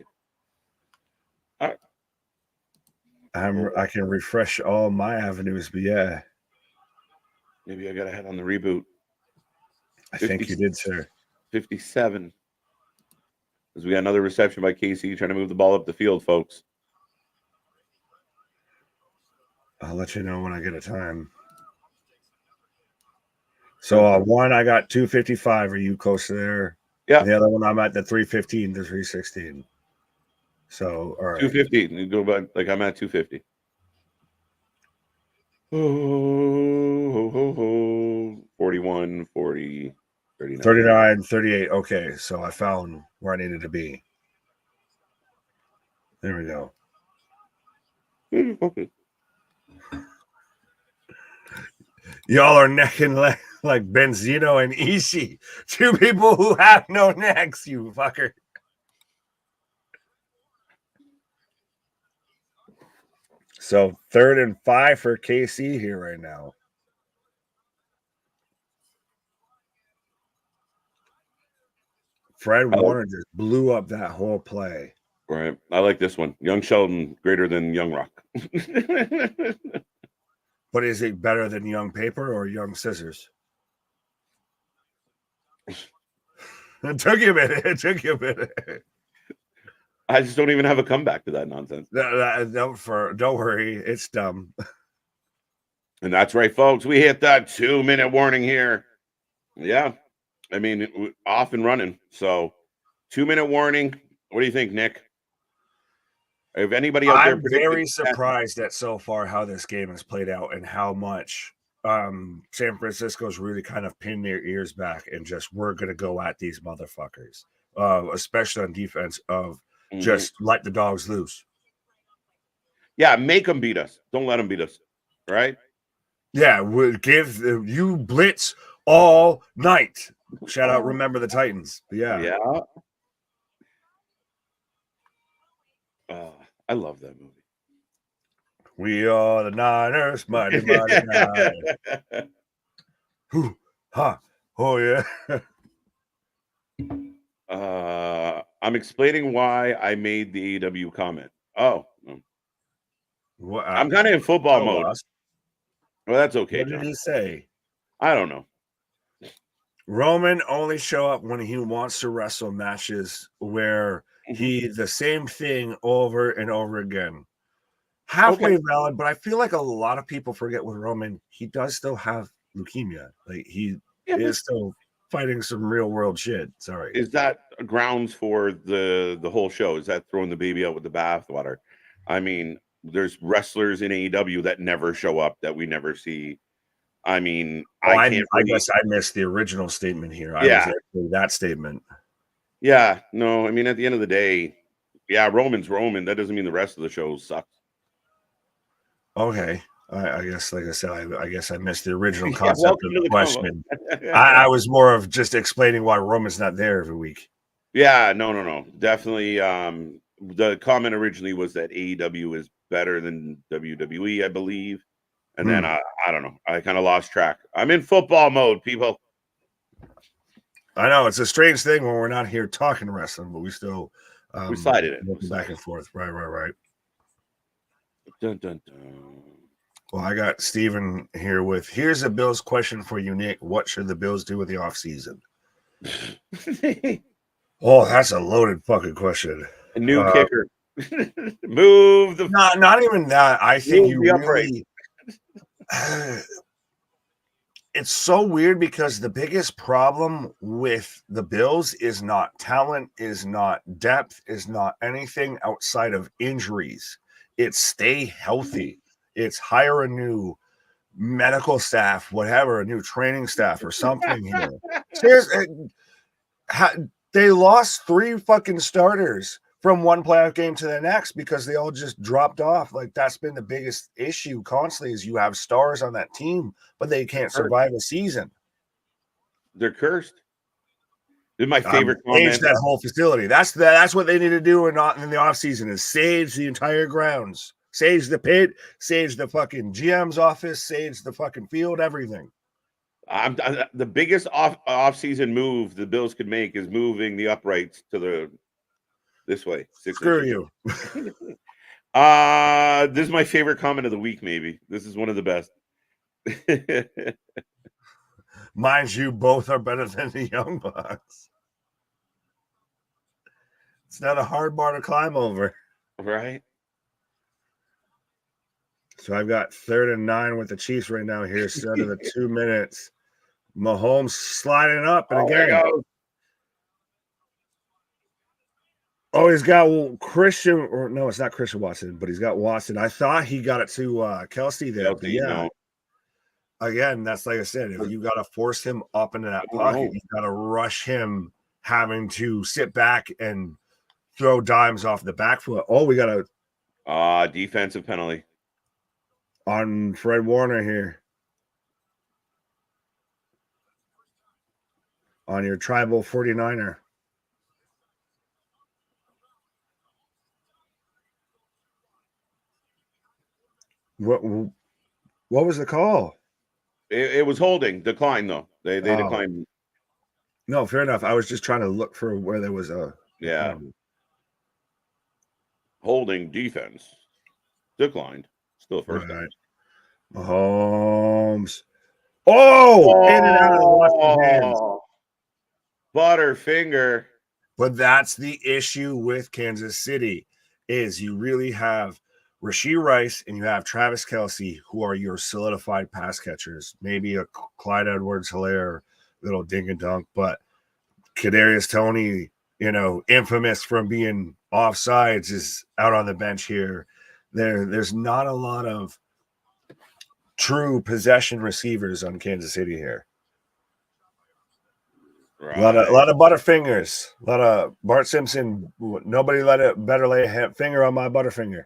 I can refresh all my avenues, but yeah. Maybe I got ahead on the reboot. I think you did, sir. 57. Because we got another reception by KC trying to move the ball up the field, folks. I'll let you know when I get a time. So one, I got 255. Are you close to there? Yeah. The other one, I'm at the 315 to 316. So, all right. 250. You go back, like I'm at 250. Oh, 41, 40, 39. 39, 38. Okay, so I found where I needed to be. There we go. Okay. Y'all are neck and neck like Benzino and Ishii. Two people who have no necks, you fucker. So 3rd and 5 for KC here right now. Fred Warner just blew up that whole play. Right. I like this one. Young Sheldon greater than Young Rock. But is it better than Young Paper or Young Scissors? It took you a minute. I just don't even have a comeback to that nonsense. Don't worry. It's dumb. And that's right, folks. We hit that 2-minute warning here. Yeah. I mean, off and running. So 2-minute warning. What do you think, Nick? If anybody out there, I'm very surprised at so far how this game has played out and how much San Francisco's really kind of pinned their ears back and just we're going to go at these motherfuckers, especially on defense of just let the dogs loose. Yeah, make them beat us. Don't let them beat us, right? Yeah, we'll give you blitz all night. Shout out, remember the Titans. Yeah. I love that movie. We are the Niners, mighty Niners. Hoo, ha, oh yeah. I'm explaining why I made the AEW comment. Oh, What, I'm kind of in football mode. Lost. Well, that's okay. What did he say? I don't know. Roman only show up when he wants to wrestle matches where he the same thing over and over again. Halfway valid, but I feel like a lot of people forget with Roman, he does still have leukemia. Like he is still fighting some real world shit. Sorry. Is that grounds for the whole show? Is that throwing the baby out with the bathwater? I mean, there's wrestlers in AEW that never show up that we never see. I mean, I guess I missed the original statement here. I was actually that statement. Yeah, no, I mean, at the end of the day, yeah, Roman's Roman. That doesn't mean the rest of the show sucks. Okay. I guess, like I said, I guess I missed the original concept of the question. I was more of just explaining why Roman's not there every week. Yeah, no. Definitely. The comment originally was that AEW is better than WWE, I believe. And then I don't know. I kind of lost track. I'm in football mode, people. I know it's a strange thing when we're not here talking wrestling, but we still we slide it in back and forth. Right. Dun, dun, dun. Well, I got Steven here with here's a Bills question for you, Nick. What should the Bills do with the offseason? Oh, that's a loaded fucking question. A new kicker. Move the not even that. I think you really it's so weird because the biggest problem with the Bills is not talent, is not depth, is not anything outside of injuries. It's stay healthy. It's hire a new medical staff, whatever, a new training staff or something here. Seriously, they lost 3 fucking starters from one playoff game to the next because they all just dropped off. Like that's been the biggest issue constantly is you have stars on that team, but they can't survive a season. They're cursed. This is my favorite comment. Sage that whole facility. That's what they need to do in the offseason is sage the entire grounds. Sage the pit, sage the fucking GM's office, sage the fucking field, everything. The biggest off-season move the Bills could make is moving the uprights to this way, 6 Screw inches. you. This is my favorite comment of the week. Maybe this is one of the best. Mind you, both are better than the Young Bucks. It's not a hard bar to climb over. Right. So I've got 3rd and 9 with the Chiefs right now here, set of the 2 minutes. Mahomes sliding up, and again. Oh, he's got Christian, or no, it's not Christian Watson, but he's got Watson. I thought he got it to Kelsey there, but yeah. No. Again, that's like I said, if you got to force him up into that pocket, you got to rush him having to sit back and throw dimes off the back foot. Oh, we got a defensive penalty on Fred Warner here. On your tribal 49er. What was the call? It was holding. Decline, though. They declined. No, fair enough. I was just trying to look for where there was a... Yeah. Holding defense. Declined. Still first down. Mahomes. Oh! In and out of the Washington hands. Butterfinger. But that's the issue with Kansas City, is you really have Rashee Rice and you have Travis Kelce, who are your solidified pass catchers. Maybe a Clyde Edwards-Helaire little dink and dunk, but Kadarius Toney, infamous from being offsides, is out on the bench here. There's not a lot of true possession receivers on Kansas City here. Right. A lot of Butterfingers. A lot of Bart Simpson. Nobody better lay a finger on my Butterfinger.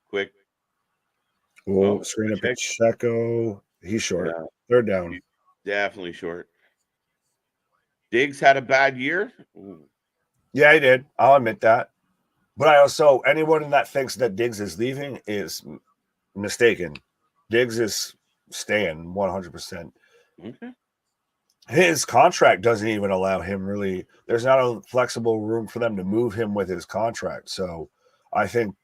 Quick. Oh, screen up Pacheco. He's short. Yeah. 3rd down. Definitely short. Diggs had a bad year. Ooh. Yeah, he did. I'll admit that. But I also, anyone that thinks that Diggs is leaving is mistaken. Diggs is staying 100%. Okay. His contract doesn't even allow him really. There's not a flexible room for them to move him with his contract. So I think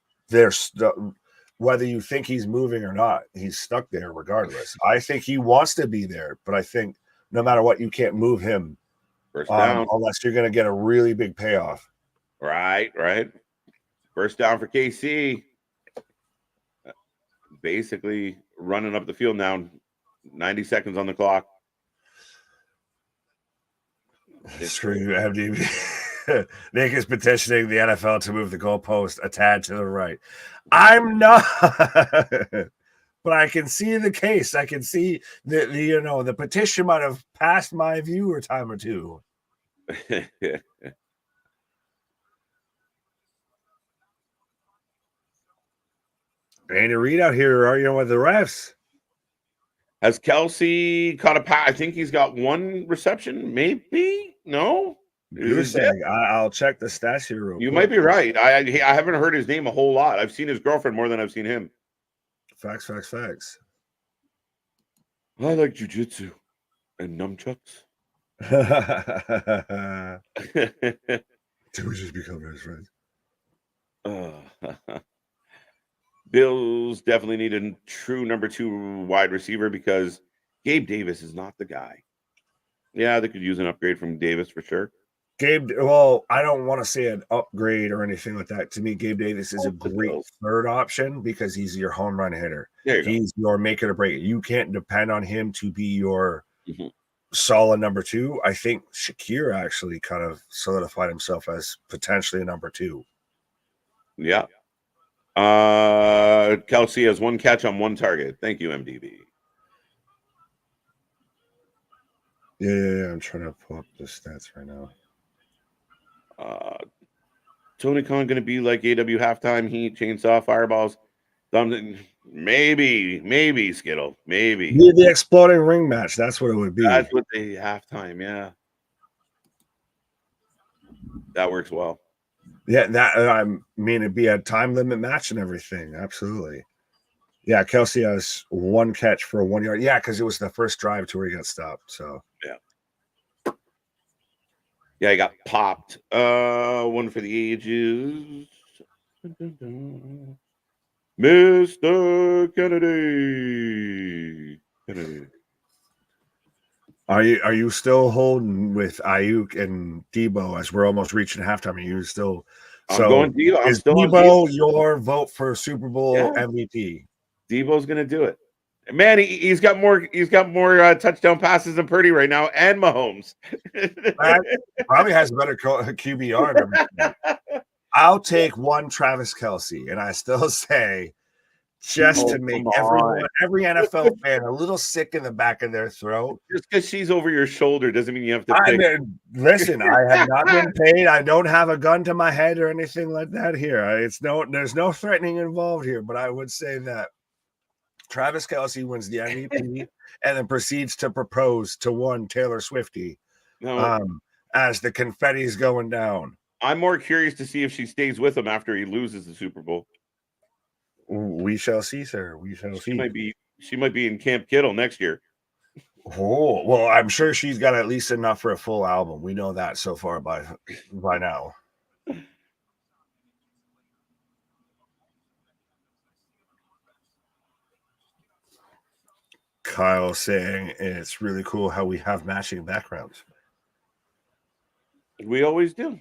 whether you think he's moving or not, he's stuck there regardless. I think he wants to be there, but I think no matter what, you can't move him unless you're going to get a really big payoff. Right. First down for KC. Basically running up the field now. 90 seconds on the clock. Screw you, MDB. Nick is petitioning the NFL to move the goalpost a tad to the right. I'm not, but I can see the case. I can see the petition might have passed my view a time or two. Andy Reid out here arguing with the refs. Has Kelce caught a pass? I think he's got 1 reception, maybe. No, I'll check the stats here real quick. You might be right. I haven't heard his name a whole lot. I've seen his girlfriend more than I've seen him. Facts. I like jujitsu and nunchucks. Did we just become best friends? Bills definitely need a true number 2 wide receiver because Gabe Davis is not the guy. Yeah, they could use an upgrade from Davis for sure. Well, I don't want to say an upgrade or anything like that. To me, Gabe Davis is a great 3rd option because he's your home run hitter. He's your make it or break it. You can't depend on him to be your solid number 2. I think Shakir actually kind of solidified himself as potentially a number 2. Yeah. Kelce has 1 catch on 1 target. Thank you, MDB. Yeah. I'm trying to pull up the stats right now. Tony Khan going to be like AW halftime heat, chainsaw, fireballs, something. Maybe Skittle. Maybe the exploding ring match. That's what it would be. That's what they halftime. Yeah, that works well. Yeah, that it'd be a time limit match and everything. Absolutely. Yeah, Kelsey has one catch for 1 yard. Yeah, because it was the first drive to where he got stopped. So yeah, he got popped. One for the ages. Mr. Kennedy. are you still holding with Ayuk and Debo as we're almost reaching halftime? Are you still I'm going Debo. I'm is still on Debo Debo. your vote for Super Bowl Yeah, MVP? Debo's gonna do it. Man, he's got more. He's got more touchdown passes than Purdy right now, and Mahomes. That probably has a better QBR. Than everybody. I'll take one Travis Kelsey, and I still say just Oh, to make come on. every NFL fan a little sick in the back of their throat. Just because she's over your shoulder doesn't mean you have to I pick. mean, listen, I have not been paid. I don't have a gun to my head or anything like that here. There's no threatening involved here, but I would say that Travis Kelsey wins the MVP and then proceeds to propose to one Taylor Swiftie No, as the confetti is going down. I'm more curious to see if she stays with him after he loses the Super Bowl. We shall see, sir. We shall She see. might be. She might be in Camp Kittle next year. Oh, well, I'm sure she's got at least enough for a full album. We know that so far by now. Kyle saying it's really cool how we have matching backgrounds. We always do.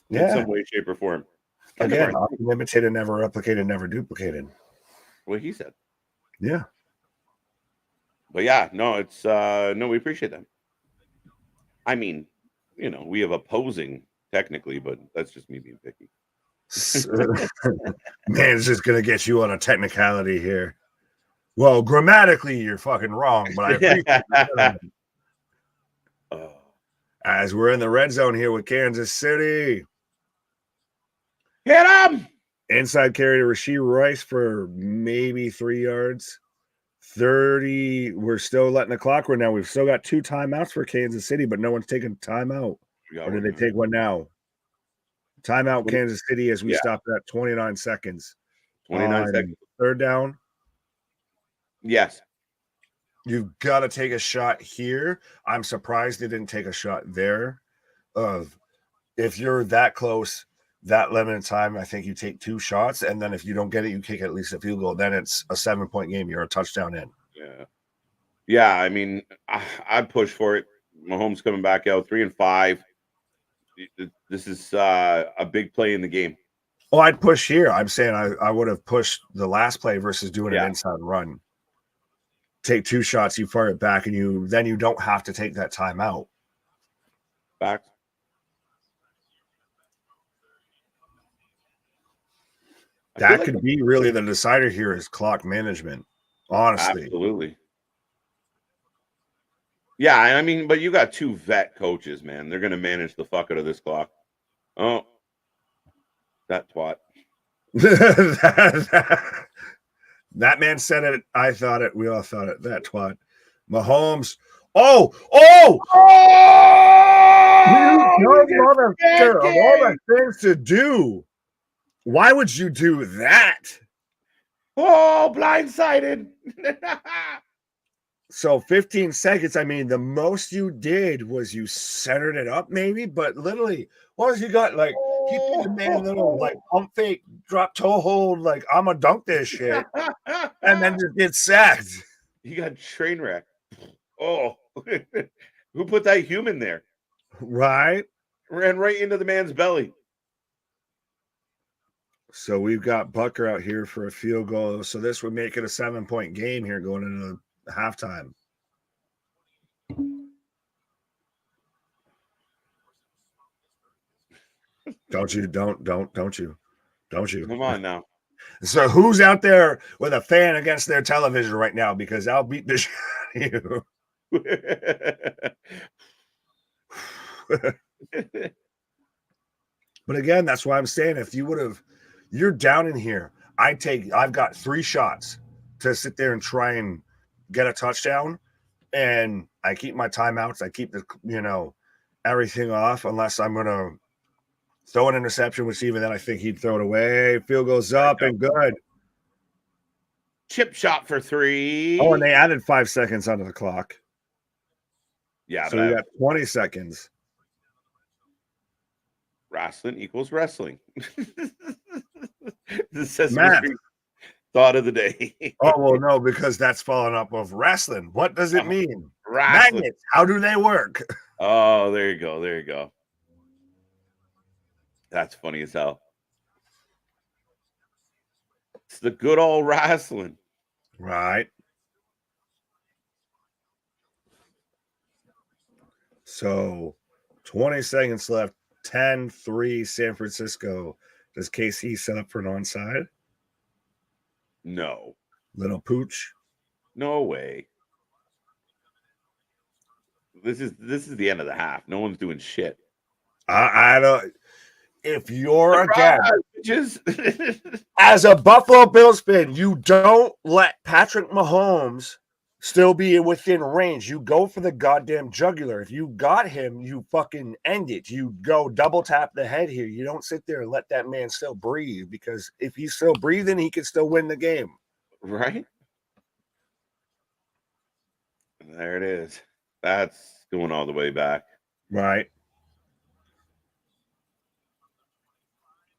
Yeah. In some way, shape, or form. Again, often imitated, never replicated, never duplicated. What he said. Yeah. But yeah, no, it's no, we appreciate that. I mean, we have opposing technically, but that's just me being picky. Man, it's just gonna get you on a technicality here. Well, grammatically, you're fucking wrong, but I appreciate it. As we're in the red zone here with Kansas City. Hit him! Inside carry to Rashee Rice for maybe 3 yards. 30. We're still letting the clock run now. We've still got 2 timeouts for Kansas City, but no one's taking timeout. Or did they take one now? Timeout Kansas City as we stop at 29 seconds. 29 seconds. Third down. Yes. You've got to take a shot here. I'm surprised they didn't take a shot there. If you're that close, that limited time, I think you take 2 shots, and then if you don't get it, you kick at least a field goal. Then it's a 7-point game. You're a touchdown in. Yeah. I mean, I'd push for it. Mahomes coming back out 3-5. This is a big play in the game. Oh, I'd push here. I'm saying I would have pushed the last play versus doing an inside run. Take 2 shots, you fire it back, and you don't have to take that timeout. Back. That could be really the decider here is clock management, honestly. Absolutely. Yeah, I mean, but you got 2 vet coaches, man. They're going to manage the fuck out of this clock. Oh, that twat. That man said it. I thought it. We all thought it. That twat. Mahomes. Oh! Motherfucker, of all the things to do. Why would you do that? Oh, blindsided. So 15 seconds. I mean, the most you did was you centered it up, maybe, but literally, what has he got? Like, he did the man little like pump fake, drop toe hold, like I'm gonna dunk this shit, and then just get sacked. He got train wrecked. Oh, who put that human there? Right, ran right into the man's belly. So we've got Bucker out here for a field goal. So this would make it a 7-point game here going into the halftime. Don't you? Come on now. So who's out there with a fan against their television right now? Because I'll beat the shit out of you. But again, that's why I'm saying if you would have, you're down in here. I've got 3 shots to sit there and try and get a touchdown, and I keep my timeouts. I keep the everything off unless I'm gonna throw an interception, which even then I think he'd throw it away. Field goes up and good. Chip shot for 3. Oh, and they added 5 seconds onto the clock. Yeah, So but you got 20 seconds. Wrasslin equals wrestling. The Sesame Math. Street thought of the day. Oh, well, no, because that's falling up of wrestling. What does it mean? Wrestling. Magnets. How do they work? Oh, there you go. There you go. That's funny as hell. It's the good old wrestling. Right. So 20 seconds left. 10-3 San Francisco. Does KC set up for an onside? No. Little pooch. No way. This is the end of the half. No one's doing shit. I don't. If you're again, bitches. as a Buffalo Bills fan, you don't let Patrick Mahomes still be within range. You go for the goddamn jugular. If you got him, you fucking end it. You go double tap the head here. You don't sit there and let that man still breathe, because if he's still breathing, he can still win the game. Right? There it is. That's going all the way back. Right.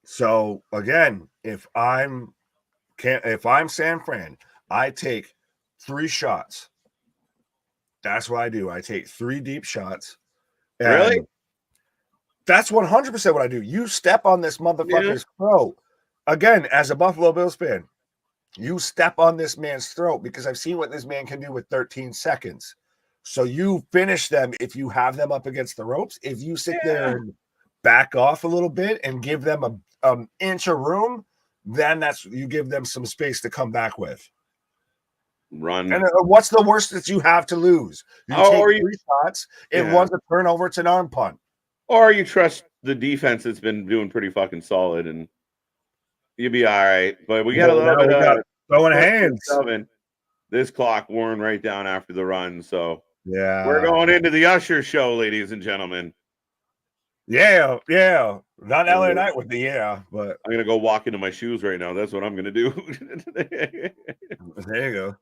So again, if I'm San Fran, I take 3 shots. That's what I do. I take 3 deep shots. Really? That's 100% what I do. You step on this motherfucker's throat. Again, as a Buffalo Bills fan, you step on this man's throat, because I've seen what this man can do with 13 seconds. So you finish them if you have them up against the ropes. If you sit there and back off a little bit and give them an inch of room, then you give them some space to come back with. Run. And what's the worst that you have to lose? You take 3 shots. If one's a turnover, it's an arm punt. Or you trust the defense that's been doing pretty fucking solid, and you'll be all right. But we got a little bit of throwing hands. This clock worn right down after the run. So yeah, we're going into the Usher show, ladies and gentlemen. Yeah. Not LVIII with the but I'm gonna go walk into my shoes right now. That's what I'm gonna do. There you go.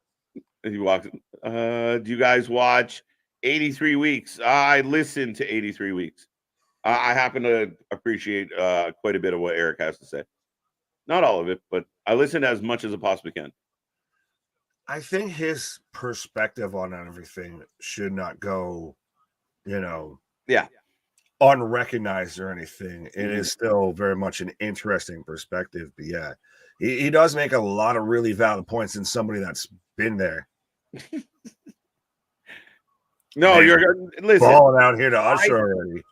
He walks. Do you guys watch 83 Weeks? I listened to 83 Weeks. I happen to appreciate quite a bit of what Eric has to say. Not all of it, but I listen as much as I possibly can. I think his perspective on everything should not go, unrecognized or anything. It is still very much an interesting perspective. But yeah, he does make a lot of really valid points in somebody that's been there. No, you're listen. Falling out here to Usher already.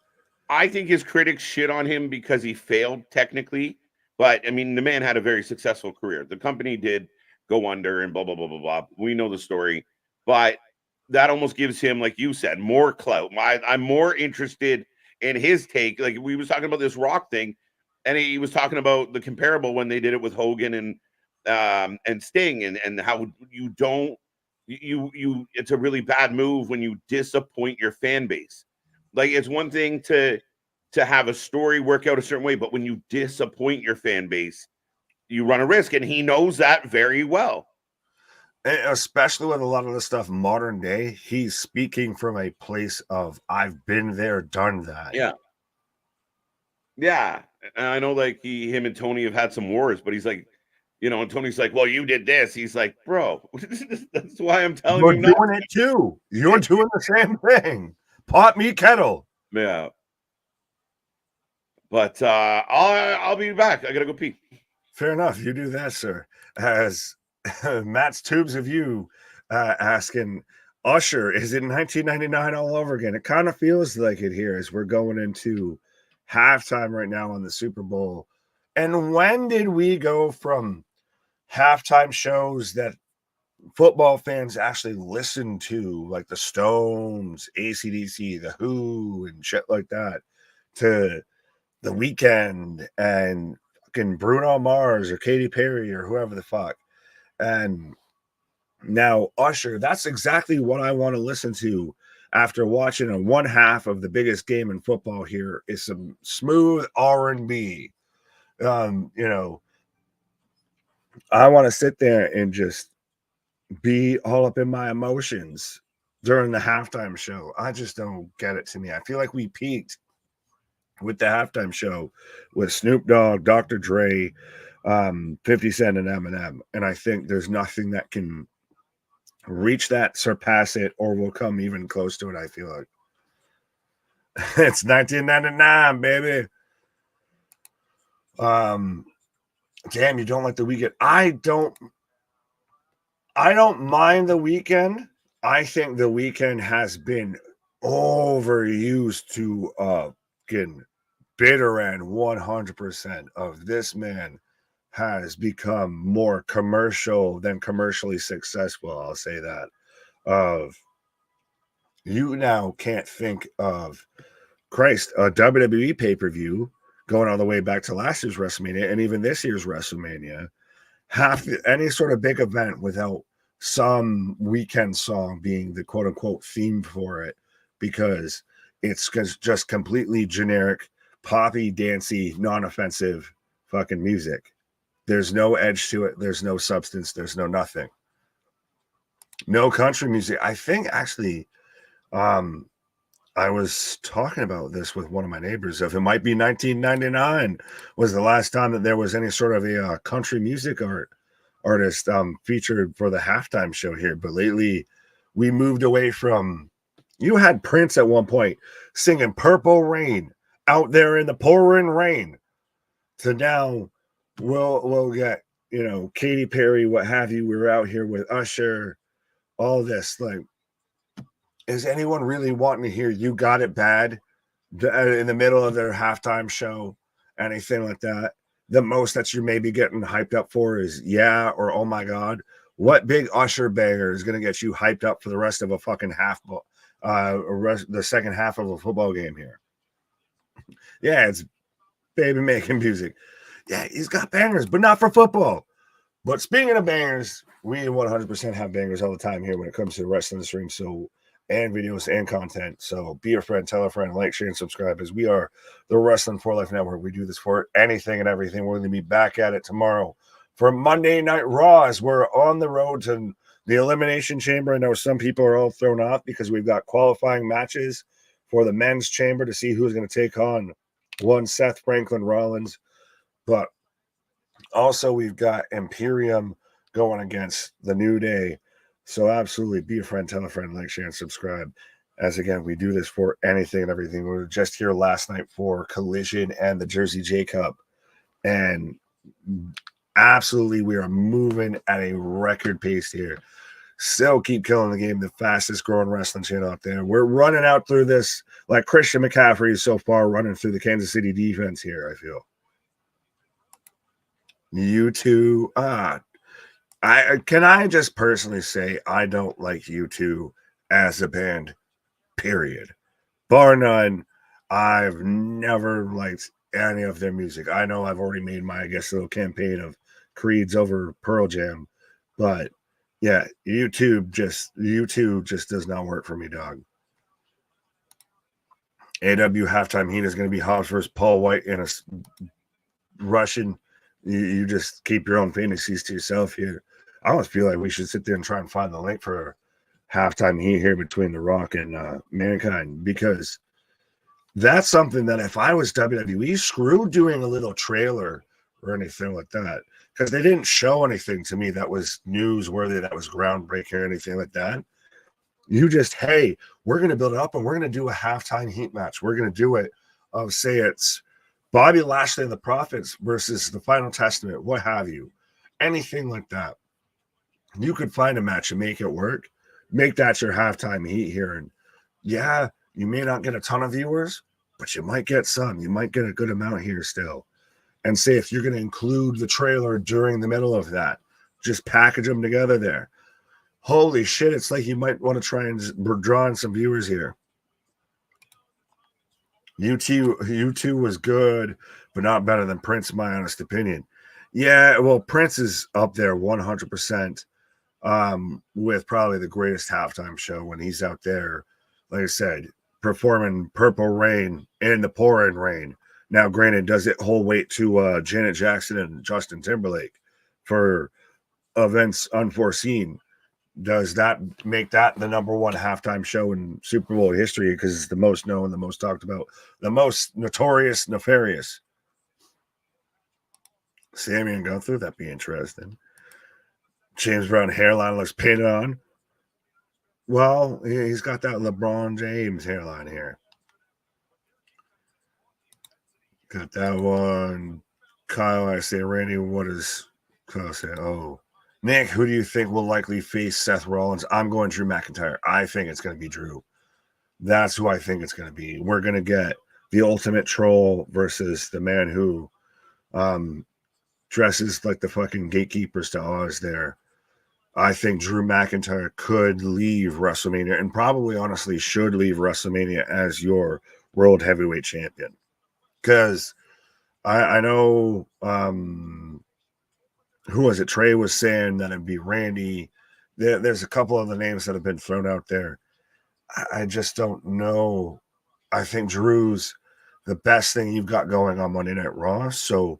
I think his critics shit on him because he failed technically, but I mean, the man had a very successful career. The company did go under and blah blah blah blah blah. We know the story, but that almost gives him, like you said, more clout. I'm more interested in his take. Like we was talking about this Rock thing, and he was talking about the comparable when they did it with Hogan and Sting, and how you don't. It's a really bad move when you disappoint your fan base. Like, it's one thing to have a story work out a certain way, but when you disappoint your fan base, you run a risk, and he knows that very well. And especially with a lot of the stuff modern day, he's speaking from a place of I've been there, done that. Yeah. And I know, like, him and Tony have had some wars, but he's like, and Tony's like, well, you did this. He's like, bro, that's why I'm telling you. You're doing it too. You're doing the same thing. Pot me kettle. Yeah. But I'll be back. I gotta go pee. Fair enough. You do that, sir. As Matt's Tubes of You asking, Usher, is it 1999 all over again? It kind of feels like it here as we're going into halftime right now on the Super Bowl. And when did we go from halftime shows that football fans actually listen to, like the Stones, AC/DC, the Who, and shit like that, to The Weeknd and fucking Bruno Mars or Katy Perry or whoever the fuck? And now Usher, that's exactly what I want to listen to after watching a one half of the biggest game in football here, is some smooth R&B. I want to sit there and just be all up in my emotions during the halftime show. I just don't get it to me. I feel like we peaked with the halftime show with Snoop Dogg, Dr. Dre, 50 Cent, and Eminem. And I think there's nothing that can reach that, surpass it, or will come even close to it, I feel like. It's 1999, baby. Damn, you don't like the weekend. I don't mind the weekend. I think the weekend has been overused to getting bitter end 100% of this man has become more commercial than commercially successful. I'll say that. Of you now can't think of Christ, a WWE pay-per-view going all the way back to last year's WrestleMania and even this year's WrestleMania, any sort of big event without some weekend song being the quote-unquote theme for it, because it's just completely generic, poppy, dancey, non-offensive fucking music. There's no edge to it. There's no substance. There's no nothing. No country music. I think actually, I was talking about this with one of my neighbors. If it might be 1999 was the last time that there was any sort of a country music artist featured for the halftime show here. But lately, we moved away from. You had Prince at one point singing "Purple Rain" out there in the pouring rain, to now we'll get Katy Perry, what have you. We're out here with Usher, all this like. Is anyone really wanting to hear "You Got It Bad" in the middle of their halftime show? Anything like that? The most that you may be getting hyped up for is "Yeah" or "Oh My God." What big Usher banger is going to get you hyped up for the rest of a fucking the second half of a football game here? Yeah, it's baby making music. Yeah, he's got bangers, but not for football. But speaking of bangers, we 100% have bangers all the time here when it comes to the wrestling stream. So, and videos and content. So be a friend, tell a friend, like, share, and subscribe, as we are the Wrestling for Life Network. We do this for anything and everything. We're going to be back at it tomorrow for Monday Night Raw, as we're on the road to the Elimination Chamber. I know some people are all thrown off because we've got qualifying matches for the men's chamber to see who's going to take on one Seth Franklin Rollins. But also we've got Imperium going against the New Day. So absolutely be a friend, tell a friend, like, share, and subscribe. As again, we do this for anything and everything. We were just here last night for Collision and the Jersey J Cup. And absolutely, we are moving at a record pace here. Still keep killing the game, the fastest growing wrestling channel out there. We're running out through this like Christian McCaffrey is so far running through the Kansas City defense here, I feel. U2, I just personally say I don't like U2 as a band, period. Bar none. I've never liked any of their music. I know I've already made my, I guess, little campaign of creeds over Pearl Jam, but yeah, U2 just does not work for me, dog. AW halftime heat is going to be Hobbs versus Paul White in a Russian. You just keep your own fantasies to yourself here. I almost feel like we should sit there and try and find the link for halftime heat here between The Rock and Mankind, because that's something that if I was WWE, screw doing a little trailer or anything like that, because they didn't show anything to me that was newsworthy, that was groundbreaking or anything like that. You just, hey, we're going to build it up and we're going to do a halftime heat match. We're going to do it of, say it's Bobby Lashley and the Prophets versus the Final Testament, what have you. Anything like that. You could find a match and make it work. Make that your halftime heat here. And yeah, you may not get a ton of viewers, but you might get some. You might get a good amount here still. And say if you're going to include the trailer during the middle of that, just package them together there. Holy shit, it's like you might want to try and draw in some viewers here. U2 was good, but not better than Prince, in my honest opinion. Yeah, well, Prince is up there 100% with probably the greatest halftime show when he's out there, like I said, performing Purple Rain in the pouring rain. Now, granted, does it hold weight to Janet Jackson and Justin Timberlake for events unforeseen? does that make that the number one halftime show in Super Bowl history because it's the most known, the most talked about, the most notorious, nefarious? Sammy and Gunther, that'd be interesting. James Brown hairline looks painted on. Well, he's got that LeBron James hairline here. Got that one. Kyle, I say, Randy, what is Kyle say? Oh, Nick, who do you think will likely face Seth Rollins? I'm going Drew McIntyre. I think it's going to be Drew. That's who I think it's going to be. We're going to get the ultimate troll versus the man who dresses like the fucking gatekeepers to Oz there. I think Drew McIntyre could leave WrestleMania and probably honestly should leave WrestleMania as your world heavyweight champion. Because I know who was it? Trey was saying that it'd be Randy. There's a couple of the names that have been thrown out there. I just don't know. I think Drew's the best thing you've got going on Monday Night Raw. So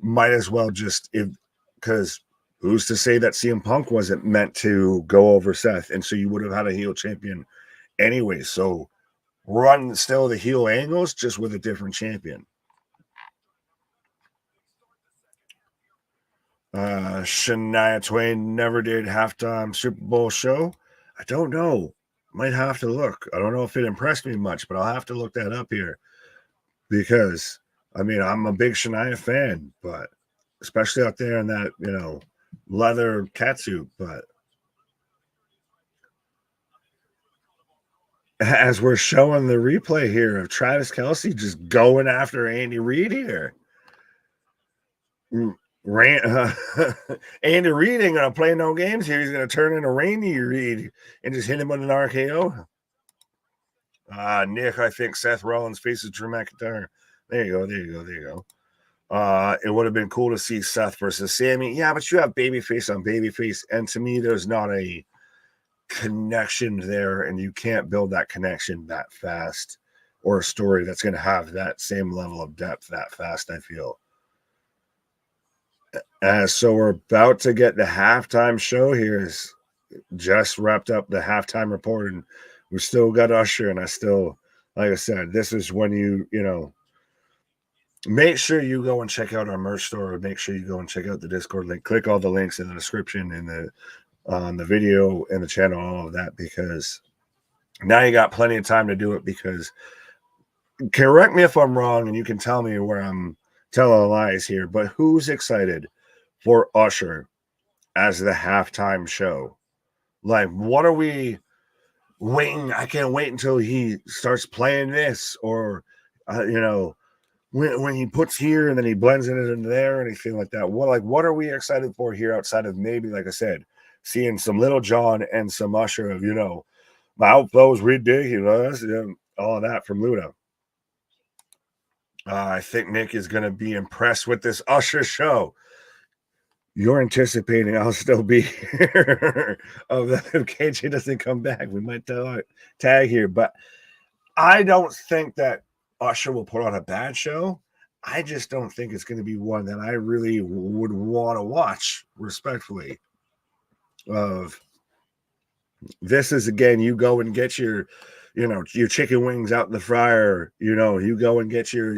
might as well because who's to say that CM Punk wasn't meant to go over Seth? And so you would have had a heel champion anyway. So run still the heel angles, just with a different champion. Shania Twain never did halftime Super Bowl show. I don't know. Might have to look. I don't know if it impressed me much, but I'll have to look that up here because I mean I'm a big Shania fan, but especially out there in that leather catsuit. But as we're showing the replay here of Travis Kelce just going after Andy Reid here. Andy Reid ain't gonna play no games here. He's gonna turn into Randy Reid and just hit him with an RKO. Nick, I think Seth Rollins faces Drew McIntyre. There you go. It would have been cool to see Seth versus Sammy. Yeah, but you have babyface on babyface, and to me, there's not a connection there, and you can't build that connection that fast, or a story that's going to have that same level of depth that fast, I feel. So we're about to get the halftime show here. Is just wrapped up the halftime report, and we still got Usher. And I still, like I said, this is when you make sure you go and check out our merch store. Make sure you go and check out the Discord link. Click all the links in the description and on the video and the channel, all of that, because now you got plenty of time to do it. Because correct me if I'm wrong, and you can tell me where I'm telling lies here, but who's excited for Usher as the halftime show? Like, what are we waiting? I can't wait until he starts playing this, or when he puts here and then he blends it into there, anything like that. What are we excited for here outside of maybe, like I said, seeing some Little John and some Usher of mouth those ridiculous, all of that from Luda. I think Nick is going to be impressed with this Usher show. You're anticipating I'll still be here. If KJ doesn't come back, we might tag here. But I don't think that Usher will put on a bad show. I just don't think it's going to be one that I really would want to watch, respectfully. This is, again, you go and get your chicken wings out in the fryer. You go and get your,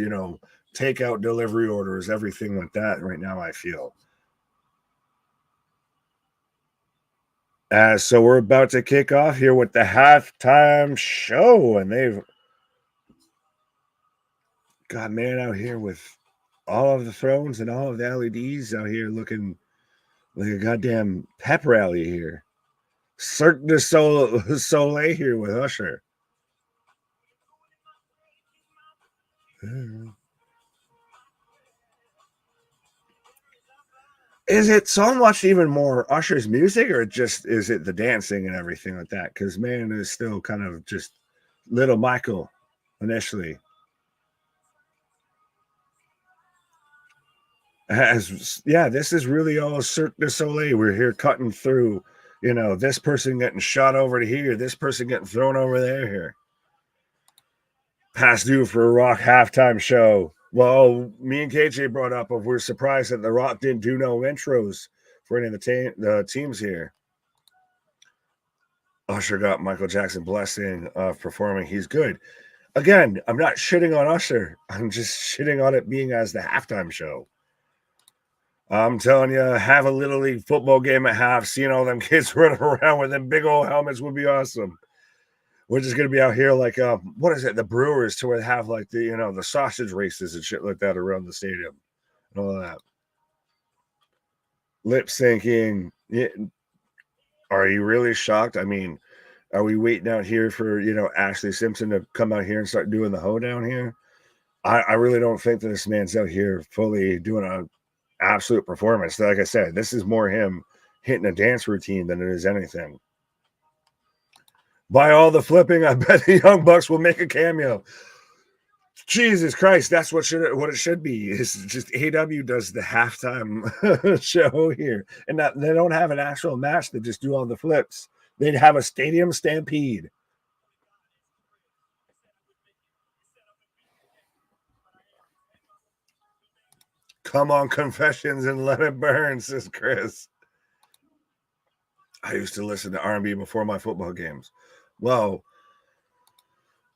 takeout delivery orders, everything like that right now, I feel. So we're about to kick off here with the halftime show, and they've got man out here with all of the thrones and all of the LEDs out here looking like a goddamn pep rally here. Cirque du Soleil here with Usher. Is it so much even more Usher's music, or is it the dancing and everything like that? Because man is still kind of just Little Michael initially. This is really all Cirque du Soleil. We're here cutting through, this person getting shot over to here, this person getting thrown over there here. Past due for a Rock halftime show. Well, me and KJ brought up we're surprised that The Rock didn't do no intros for any of the teams here. Usher got Michael Jackson blessing of performing. He's good. Again, I'm not shitting on Usher. I'm just shitting on it being as the halftime show. I'm telling you, have a Little League football game at half, seeing all them kids running around with them big old helmets would be awesome. We're just going to be out here like, what is it? The Brewers to where they have like the, the sausage races and shit like that around the stadium and all that. Lip syncing. Yeah. Are you really shocked? I mean, are we waiting out here for, Ashley Simpson to come out here and start doing the hoedown here? I really don't think that this man's out here fully doing an absolute performance. Like I said, this is more him hitting a dance routine than it is anything. By all the flipping, I bet the Young Bucks will make a cameo. Jesus Christ, that's what it should be. It's just AW does the halftime show here, and they don't have an actual match. They just do all the flips. They'd have a stadium stampede. Come on, confessions and let it burn, says Chris. I used to listen to R&B before my football games. Well,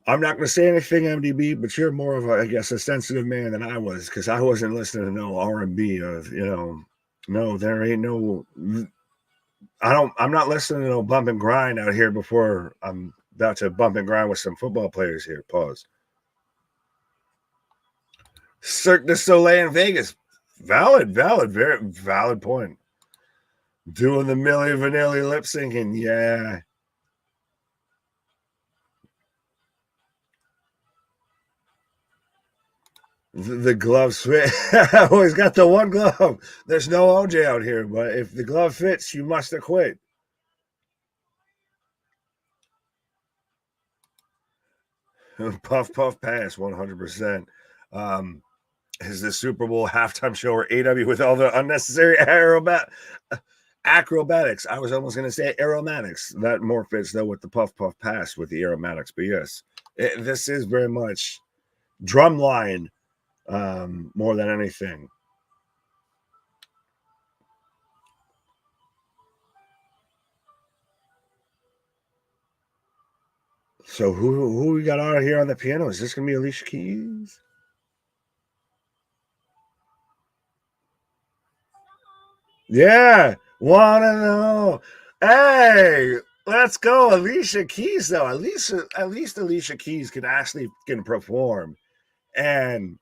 I'm not going to say anything, MDB, but you're more of a sensitive man than I was, because I wasn't listening to no R&B of, no, there ain't no, I'm not listening to no bump and grind out here before I'm about to bump and grind with some football players here. Pause. Cirque du Soleil in Vegas. Valid, very valid point. Doing the Milli Vanilli lip syncing. Yeah. The gloves fit. Always got the one glove. There's no OJ out here, but if the glove fits, you must have quit. Puff, puff, pass, 100%. Is the Super Bowl halftime show or AW with all the unnecessary acrobatics? I was almost going to say aromatics. That more fits, though, with the puff, puff, pass with the aromatics. But yes, this is very much drumline more than anything. So who we got out here on the piano? Is this going to be Alicia Keys? Yeah, wanna know. Hey, let's go, Alicia Keys. Though at least Alicia Keys can perform. And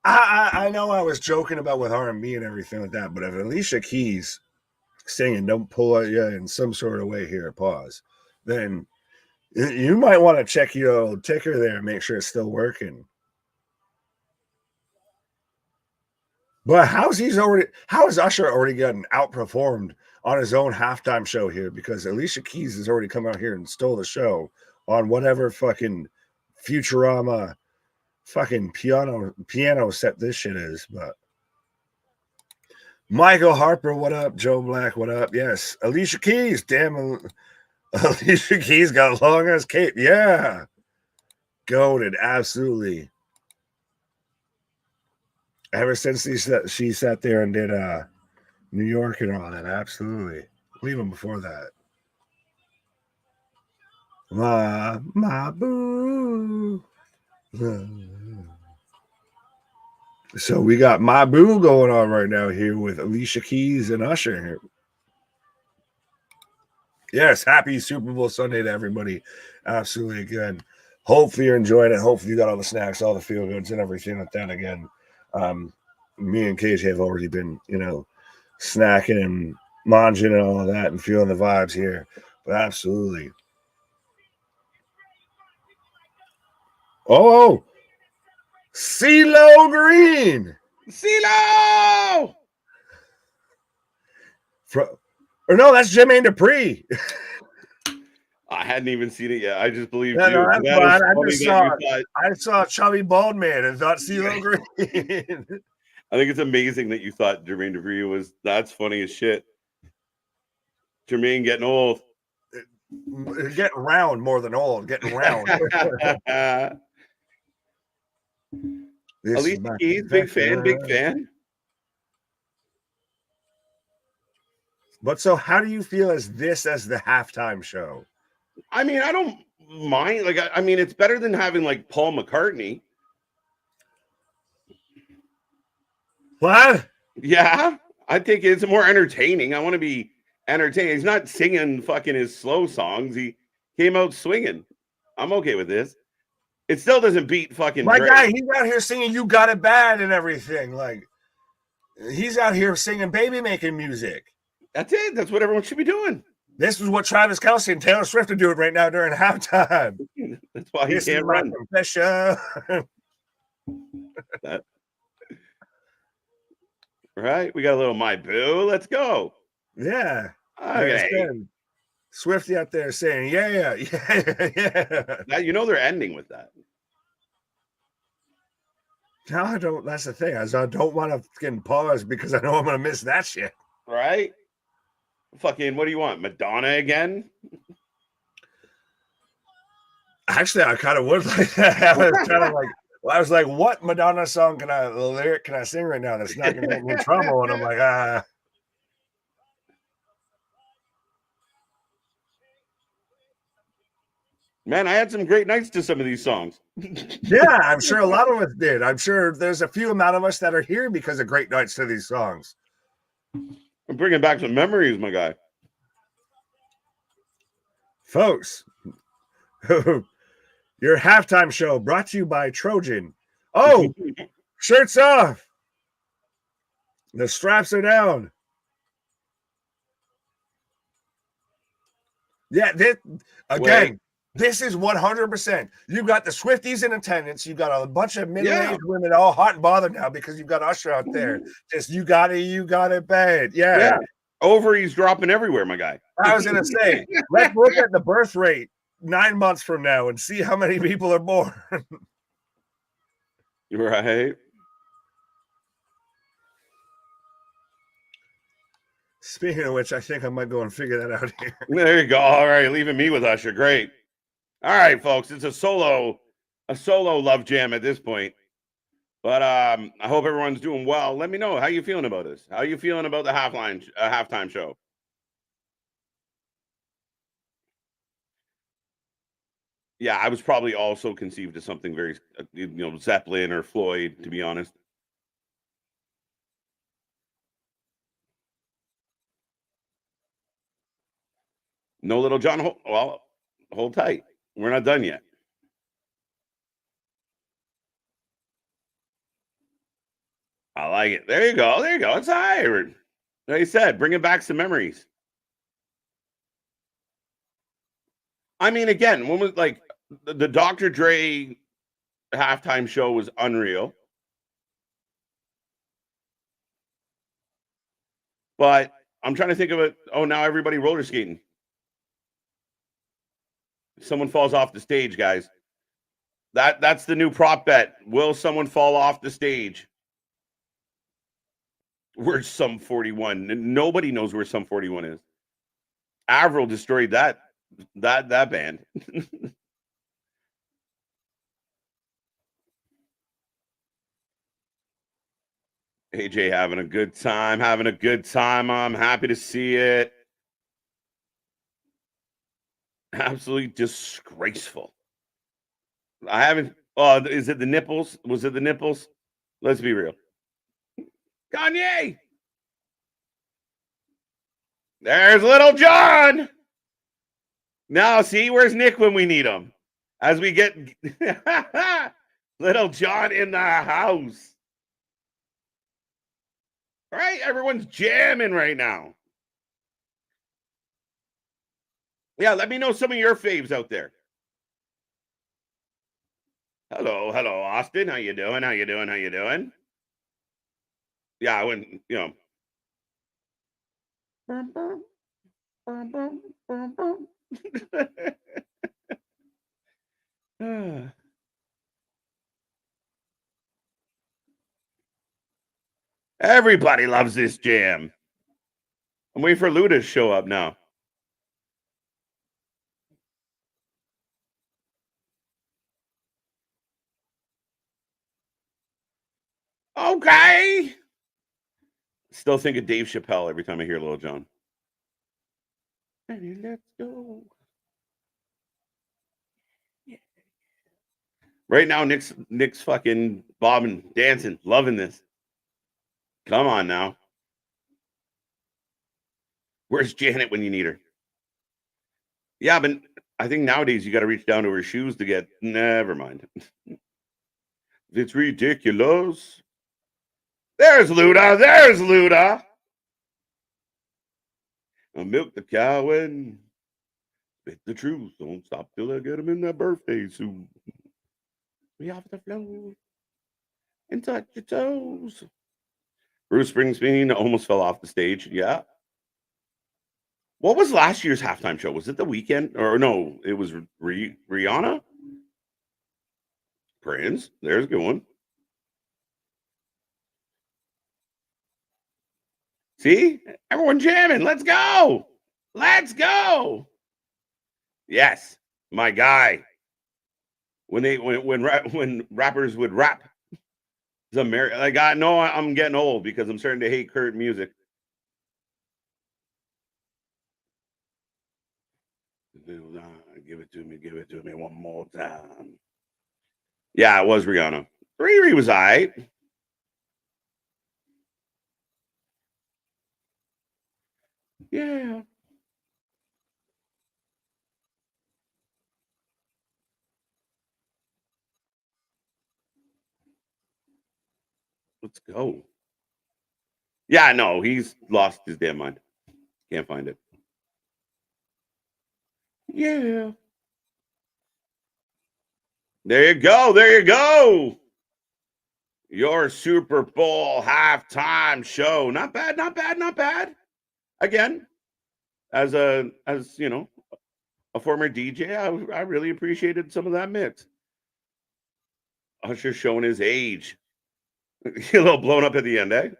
I know I was joking about with R&B and everything like that, but if Alicia Keys singing "Don't Pull Out" in some sort of way here, pause, then you might want to check your old ticker there and make sure it's still working. But how has Usher already gotten outperformed on his own halftime show here? Because Alicia Keys has already come out here and stole the show on whatever fucking Futurama fucking piano set this shit is. But Michael Harper, what up? Joe Black, what up? Yes, Alicia Keys, damn, Alicia Keys got a long ass cape. Yeah, goated, absolutely. Ever since she sat there and did New York and all that, absolutely. Even before that. My boo. So we got my boo going on right now here with Alicia Keys and Usher here. Yes, happy Super Bowl Sunday to everybody. Absolutely, again. Hopefully you're enjoying it. Hopefully you got all the snacks, all the feel goods, and everything like that. Again, me and KJ have already been, snacking and manging and all of that and feeling the vibes here. But absolutely. Oh, CeeLo Green. CeeLo! Or no, that's Jermaine Dupri. I hadn't even seen it yet. I just believed Yeah, you. no, that's That I saw Chubby Bald Man and thought CeeLo Green. I think it's amazing that you thought Jermaine Dupri was. That's funny as shit. Jermaine getting old. Getting round more than old. Getting round. Alicia Keys, big fan. But so how do you feel as the halftime show? I mean, I don't mind. Like, I mean, it's better than having like Paul McCartney. What? Yeah, I think it's more entertaining. I want to be entertained. He's not singing fucking his slow songs. He came out swinging. I'm okay with this. It still doesn't beat fucking My Drake. guy, he's out here singing "You Got It Bad" and everything. Like, he's out here singing baby making music. That's it. That's what everyone should be doing. This is what Travis Kelce and Taylor Swift are doing right now during halftime. That's why he This is can't my run. confession. Right? We got a little My Boo. Let's go. Yeah. Okay. Swifty out there saying, yeah. Now, you know they're ending with that. No, I don't. That's the thing. I don't want to fucking pause because I know I'm going to miss that shit. Right? Fucking, what do you want? Madonna again? Actually, I kind of would like that. I was kind of like, I was like, what Madonna song can I sing right now that's not going to get me in trouble? And I'm like, Man, I had some great nights to some of these songs. yeah, I'm sure a lot of us did. I'm sure there's a few amount of us that are here because of great nights to these songs. I'm bringing back some memories, my guy. Folks, your halftime show brought to you by Trojan. Oh, shirts off. The straps are down. Yeah, this is 100%. You've got the Swifties in attendance. You've got a bunch of middle-aged women all hot and bothered now because you've got Usher out there. Just you got it bad. Yeah. Ovaries dropping everywhere, my guy. I was going to say, let's look at the birth rate 9 months from now and see how many people are born. Right. Speaking of which, I think I might go and figure that out here. There you go. All right, leaving me with Usher. Great. All right, folks. It's a solo love jam at this point. But I hope everyone's doing well. Let me know how you feeling about this. How you feeling about the halftime show? Yeah, I was probably also conceived as something very, Zeppelin or Floyd, to be honest. No Little John. Hold tight. We're not done yet. I like it. There you go. It's higher. Like I said, bringing back some memories. I mean, again, when was like the Dr. Dre halftime show was unreal. But I'm trying to think of it. Oh, now everybody roller skating. Someone falls off the stage, guys. That's the new prop bet. Will someone fall off the stage? Where's Sum 41? Nobody knows where Sum 41 is. Avril destroyed that band. AJ having a good time. I'm happy to see it. Absolutely disgraceful. I haven't. Oh, is it the nipples? Was it the nipples? Let's be real. Kanye. There's Little John. Now, see, where's Nick when we need him? As we get Little John in the house. All right, everyone's jamming right now. Yeah, let me know some of your faves out there. Hello, Austin. How you doing? Yeah, when everybody loves this jam. I'm waiting for Luda to show up now. Okay. Still think of Dave Chappelle every time I hear Little John. And let's go. Yeah. Right now, Nick's fucking bobbing, dancing, loving this. Come on now. Where's Janet when you need her? Yeah, but I think nowadays you got to reach down to her shoes to get. Never mind. It's ridiculous. There's Luda. There's Luda. I'll milk the cow and spit the truth. Don't stop till I get him in that birthday suit. We off the floor and touch your toes. Bruce Springsteen almost fell off the stage. Yeah. What was last year's halftime show? Was it The Weeknd? Or no, it was Rihanna? Prince. There's a good one. See? Everyone jamming. Let's go. Let's go. Yes. My guy. When rappers would rap. Like I know I'm getting old because I'm starting to hate current music. Give it to me one more time. Yeah, it was Rihanna. Riri was all right. Yeah. Let's go. Yeah, no, he's lost his damn mind. Can't find it. Yeah. There you go. There you go. Your Super Bowl halftime show. Not bad, not bad, not bad. Again, as you know, a former DJ, I really appreciated some of that mix. Usher showing his age. A little blown up at the end, eh?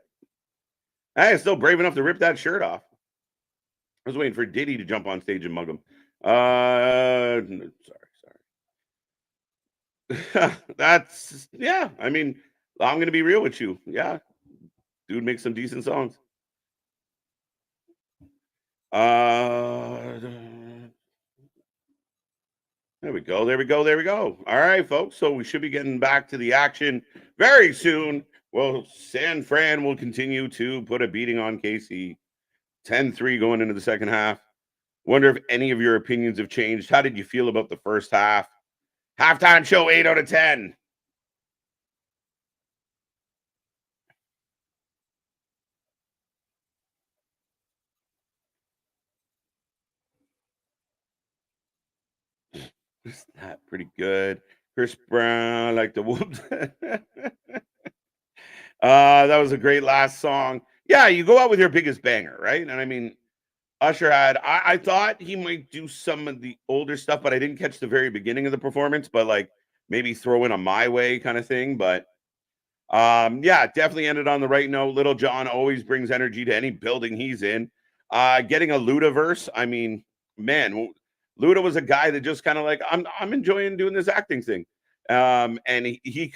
Hey, still brave enough to rip that shirt off. I was waiting for Diddy to jump on stage and mug him. Sorry. That's yeah. I mean, I'm gonna be real with you. Yeah, dude makes some decent songs. There we go. There we go. There we go. All right, folks. So we should be getting back to the action very soon. Well, San Fran will continue to put a beating on KC. 10-3 going into the second half. Wonder if any of your opinions have changed. How did you feel about the first half? Halftime show 8 out of 10. Is that pretty good? Chris Brown, like the whoop. That was a great last song. Yeah, you go out with your biggest banger, right? And I mean, Usher had, I thought he might do some of the older stuff, but I didn't catch the very beginning of the performance, but like maybe throw in a My Way kind of thing. But yeah, definitely ended on the right note. Little John always brings energy to any building he's in. Getting a Luda verse, I mean, man, Luda was a guy that just kind of like, I'm enjoying doing this acting thing. And he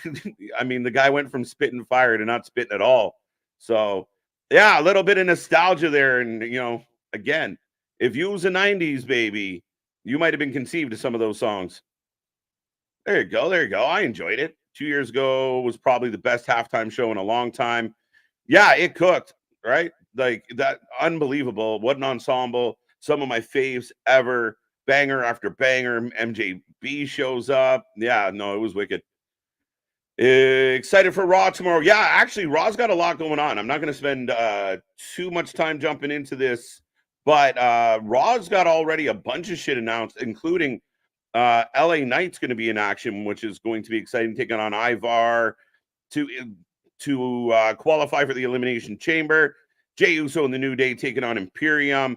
I mean, the guy went from spitting fire to not spitting at all. So yeah, a little bit of nostalgia there. And you know, again, if you was a 90s baby, you might have been conceived to some of those songs. There you go. There you go. I enjoyed it. 2 years ago was probably the best halftime show in a long time. Yeah, it cooked, right? Like that, unbelievable. What an ensemble. Some of my faves ever. Banger after banger. MJB shows up. Yeah, no, it was wicked. Excited for Raw tomorrow. Yeah, actually, Raw's got a lot going on. I'm not going to spend too much time jumping into this, but Raw's got already a bunch of shit announced, including LA Knight's going to be in action, which is going to be exciting, taking on Ivar to qualify for the Elimination Chamber. Jey Uso and the New Day taking on Imperium.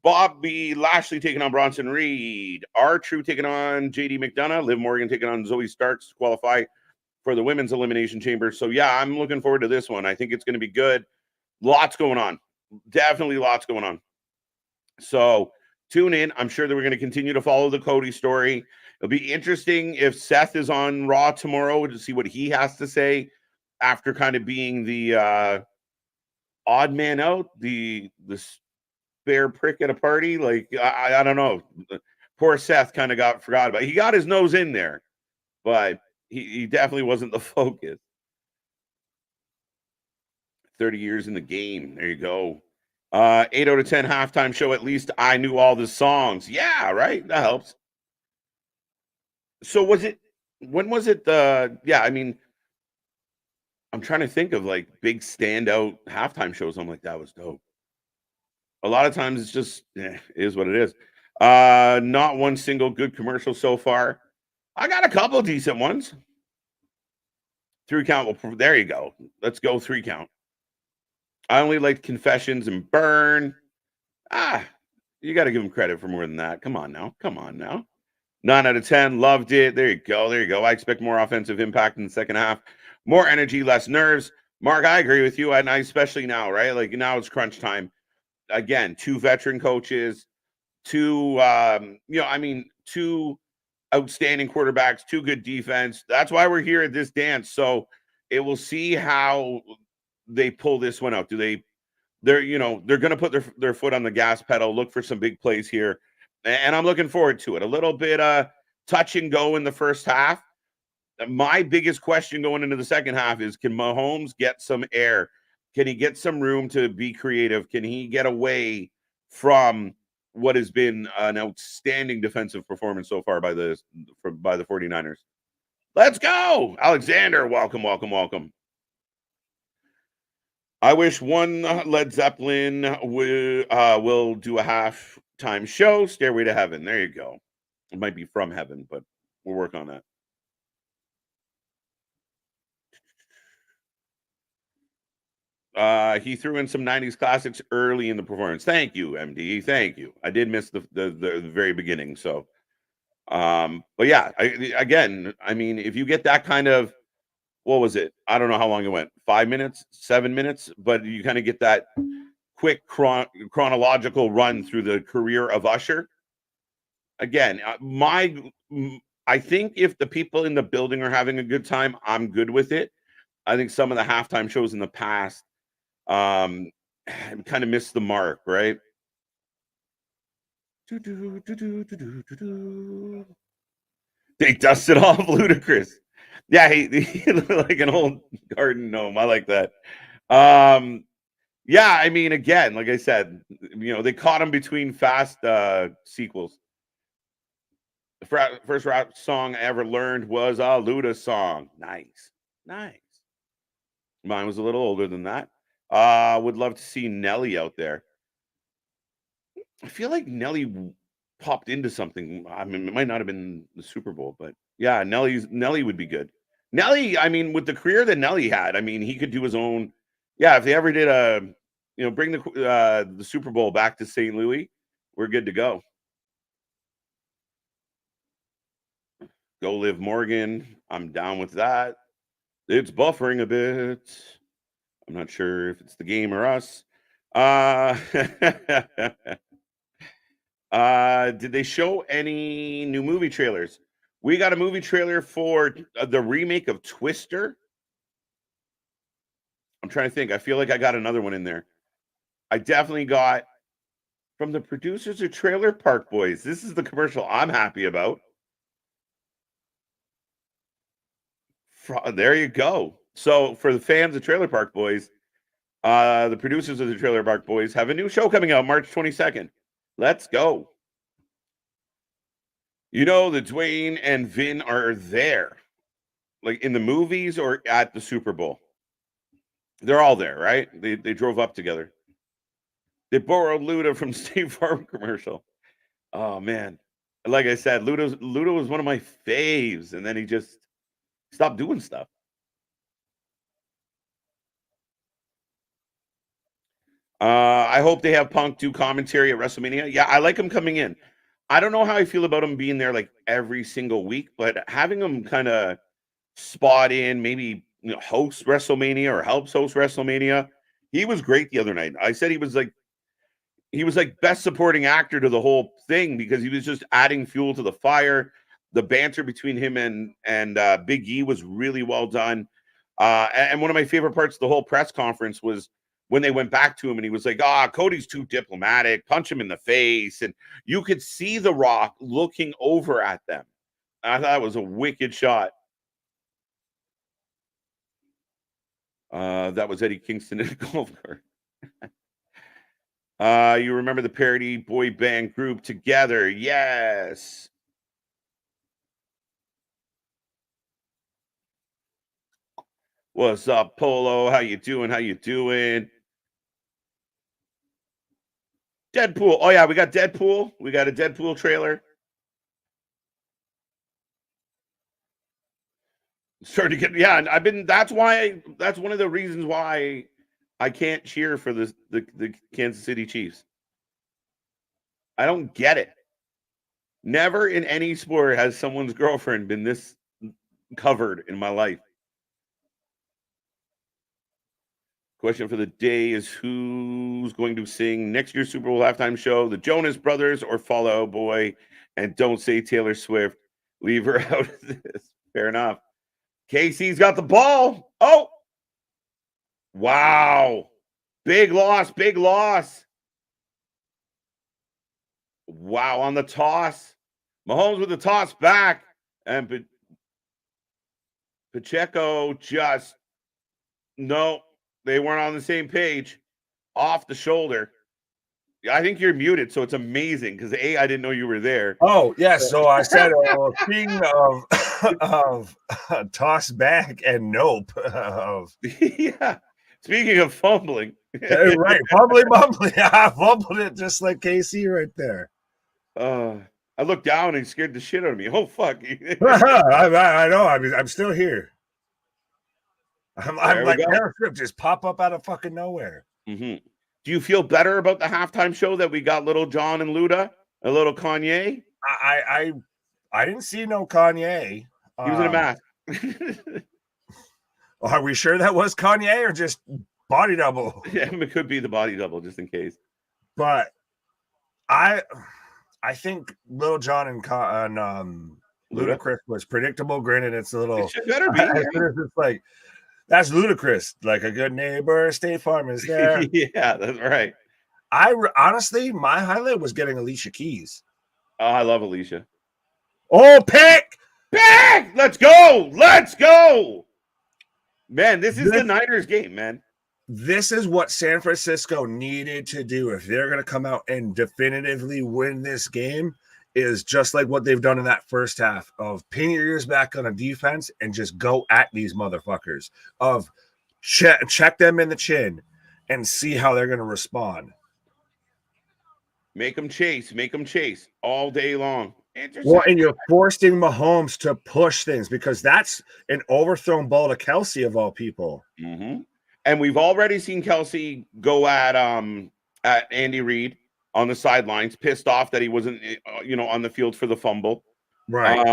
Bobby Lashley taking on Bronson Reed. R-Truth taking on JD McDonough. Liv Morgan taking on Zoe Starks to qualify for the Women's Elimination Chamber. So, yeah, I'm looking forward to this one. I think it's going to be good. Lots going on. Definitely lots going on. So, tune in. I'm sure that we're going to continue to follow the Cody story. It'll be interesting if Seth is on Raw tomorrow to see what he has to say after kind of being the odd man out, the bear prick at a party. Like I don't know. Poor Seth kind of got forgot about. He got his nose in there, but he definitely wasn't the focus. 30 years in the game. There you go. 8 out of 10 halftime show. At least I knew all the songs. Yeah, right. That helps. So was it? When was it? Yeah, I mean, I'm trying to think of like big standout halftime shows. I'm like, that was dope. A lot of times it's just it is what it is. Not one single good commercial so far. I got a couple decent ones. 3 count. Well, there you go. Let's go 3 count. I only liked Confessions and Burn. You got to give him credit for more than that. Come on now. 9 out of 10. Loved it. There you go. I expect more offensive impact in the second half. More energy, less nerves. Mark, I agree with you. And I especially now, right? Like now it's crunch time. Again, 2 veteran coaches, 2 2 outstanding quarterbacks, 2 good defense. That's why we're here at this dance. So it will see how they pull this one out. They're going to put their foot on the gas pedal, look for some big plays here. And I'm looking forward to it. A little bit touch and go in the first half. My biggest question going into the second half is, can Mahomes get some air? Can he get some room to be creative? Can he get away from what has been an outstanding defensive performance so far by the 49ers? Let's go. Alexander, welcome. I wish one Led Zeppelin will do a halftime show. Stairway to Heaven. There you go. It might be From Heaven, but we'll work on that. He threw in some 90s classics early in the performance. Thank you, MD. Thank you. I did miss the very beginning. So, but yeah, I mean, if you get that kind of, what was it? I don't know how long it went. 5 minutes, 7 minutes, but you kind of get that quick chronological run through the career of Usher. Again, I think if the people in the building are having a good time, I'm good with it. I think some of the halftime shows in the past kind of missed the mark, right? They dusted off Ludacris. Yeah, he looked like an old garden gnome. I like that. Yeah, I mean, again, like I said, they caught him between fast sequels. The first rap song I ever learned was a Luda song. Nice. Mine was a little older than that. Would love to see Nelly out there. I feel like Nelly popped into something. I mean, it might not have been the Super Bowl, but yeah, Nelly would be good. Nelly, I mean, with the career that Nelly had, I mean, he could do his own. Yeah, if they ever did bring the Super Bowl back to St. Louis, we're good to go. Go Live Morgan. I'm down with that. It's buffering a bit. I'm not sure if it's the game or us. Did they show any new movie trailers? We got a movie trailer for the remake of Twister. I'm trying to think. I feel like I got another one in there. I definitely got from the producers of Trailer Park Boys. This is the commercial I'm happy about. There you go. So for the fans of Trailer Park Boys, the producers of the Trailer Park Boys have a new show coming out March 22nd. Let's go. The Dwayne and Vin are there, like in the movies or at the Super Bowl. They're all there, right? They drove up together. They borrowed Luda from State Farm commercial. Oh man, like I said, Luda was one of my faves, and then he just stopped doing stuff. I hope they have Punk do commentary at WrestleMania. Yeah, I like him coming in. I don't know how I feel about him being there like every single week, but having him kind of spot in, maybe host WrestleMania or helps host WrestleMania. He was great the other night. I said he was like best supporting actor to the whole thing because he was just adding fuel to the fire. The banter between him and Big E was really well done. And one of my favorite parts of the whole press conference was when they went back to him and he was like, Cody's too diplomatic, punch him in the face. And you could see The Rock looking over at them. I thought it was a wicked shot. That was Eddie Kingston in a golf cart. You remember the parody boy band group Together? Yes. What's up, Polo? How you doing? How you doing? Deadpool. Oh yeah, we got Deadpool. We got a Deadpool trailer. Starting to get, yeah. I've been. That's why. That's one of the reasons why I can't cheer for the Kansas City Chiefs. I don't get it. Never in any sport has someone's girlfriend been this covered in my life. Question for the day is who's going to sing next year's Super Bowl halftime show? The Jonas Brothers or Fall Out Boy? And don't say Taylor Swift. Leave her out of this. Fair enough. KC's got the ball. Oh, wow. Big loss. Big loss. Wow, on the toss. Mahomes with the toss back. And Pacheco just, no, they weren't on the same page. Off the shoulder. I think you're muted, so it's amazing because I didn't know you were there. Oh, yes. So I said, speaking of toss back and nope. Yeah. Speaking of fumbling. Right. Mumbling. I fumbled it just like KC right there. I looked down and he scared the shit out of me. Oh, fuck. I know. I'm still here. I'm like Periscope just pop up out of fucking nowhere. Mm-hmm. Do you feel better about the halftime show that we got Little John and Luda? A little Kanye? I didn't see no Kanye. He was in a mask. Are we sure that was Kanye or just body double? Yeah, it could be the body double just in case. But I think Little John and Ludacris was predictable. Granted, it's a little. It better be. It's like that's ludicrous. Like a good neighbor, State Farm is there. Yeah, that's right. Honestly, my highlight was getting Alicia Keys. Oh, I love Alicia. Oh, pick! Let's go! Let's go! Man, this is the Niners game, man. This is what San Francisco needed to do if they're going to come out and definitively win this game. Is just like what they've done in that first half of pin your ears back on a defense and just go at these motherfuckers. Of check them in the chin and see how they're going to respond. Make them chase all day long. Well, and you're forcing Mahomes to push things because that's an overthrown ball to Kelsey of all people. Mm-hmm. And we've already seen Kelsey go at Andy Reid on the sidelines, pissed off that he wasn't, on the field for the fumble. Right.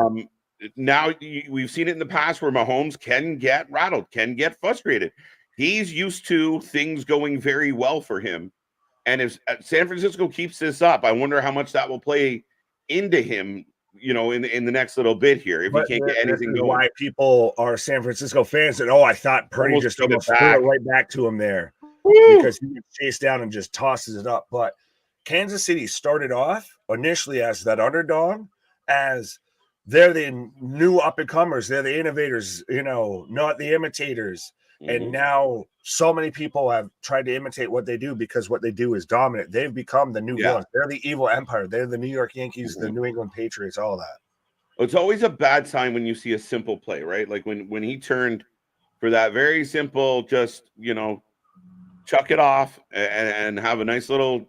Now we've seen it in the past where Mahomes can get rattled, can get frustrated. He's used to things going very well for him. And if San Francisco keeps this up, I wonder how much that will play into him, in the next little bit here. If he can't get anything going. Why people are San Francisco fans and I thought Purdy just almost threw it right back to him there. Woo! Because he gets chased down and just tosses it up. But Kansas City started off initially as that underdog, as they're the new up-and-comers. They're the innovators, not the imitators. Mm-hmm. And now so many people have tried to imitate what they do because what they do is dominant. They've become the new villains. They're the evil empire. They're the New York Yankees, the New England Patriots, all that. It's always a bad sign when you see a simple play, right? Like when he turned for that very simple, just, chuck it off and have a nice little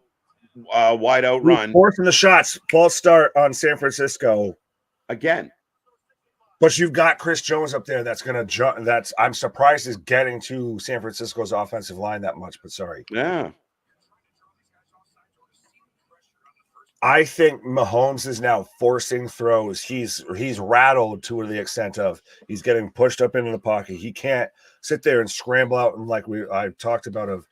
wide out run. Forcing the shots, false start on San Francisco. Again. But you've got Chris Jones up there that's going to jump. I'm surprised is getting to San Francisco's offensive line that much, but sorry. Yeah. I think Mahomes is now forcing throws. He's rattled to the extent of he's getting pushed up into the pocket. He can't sit there and scramble out and I talked about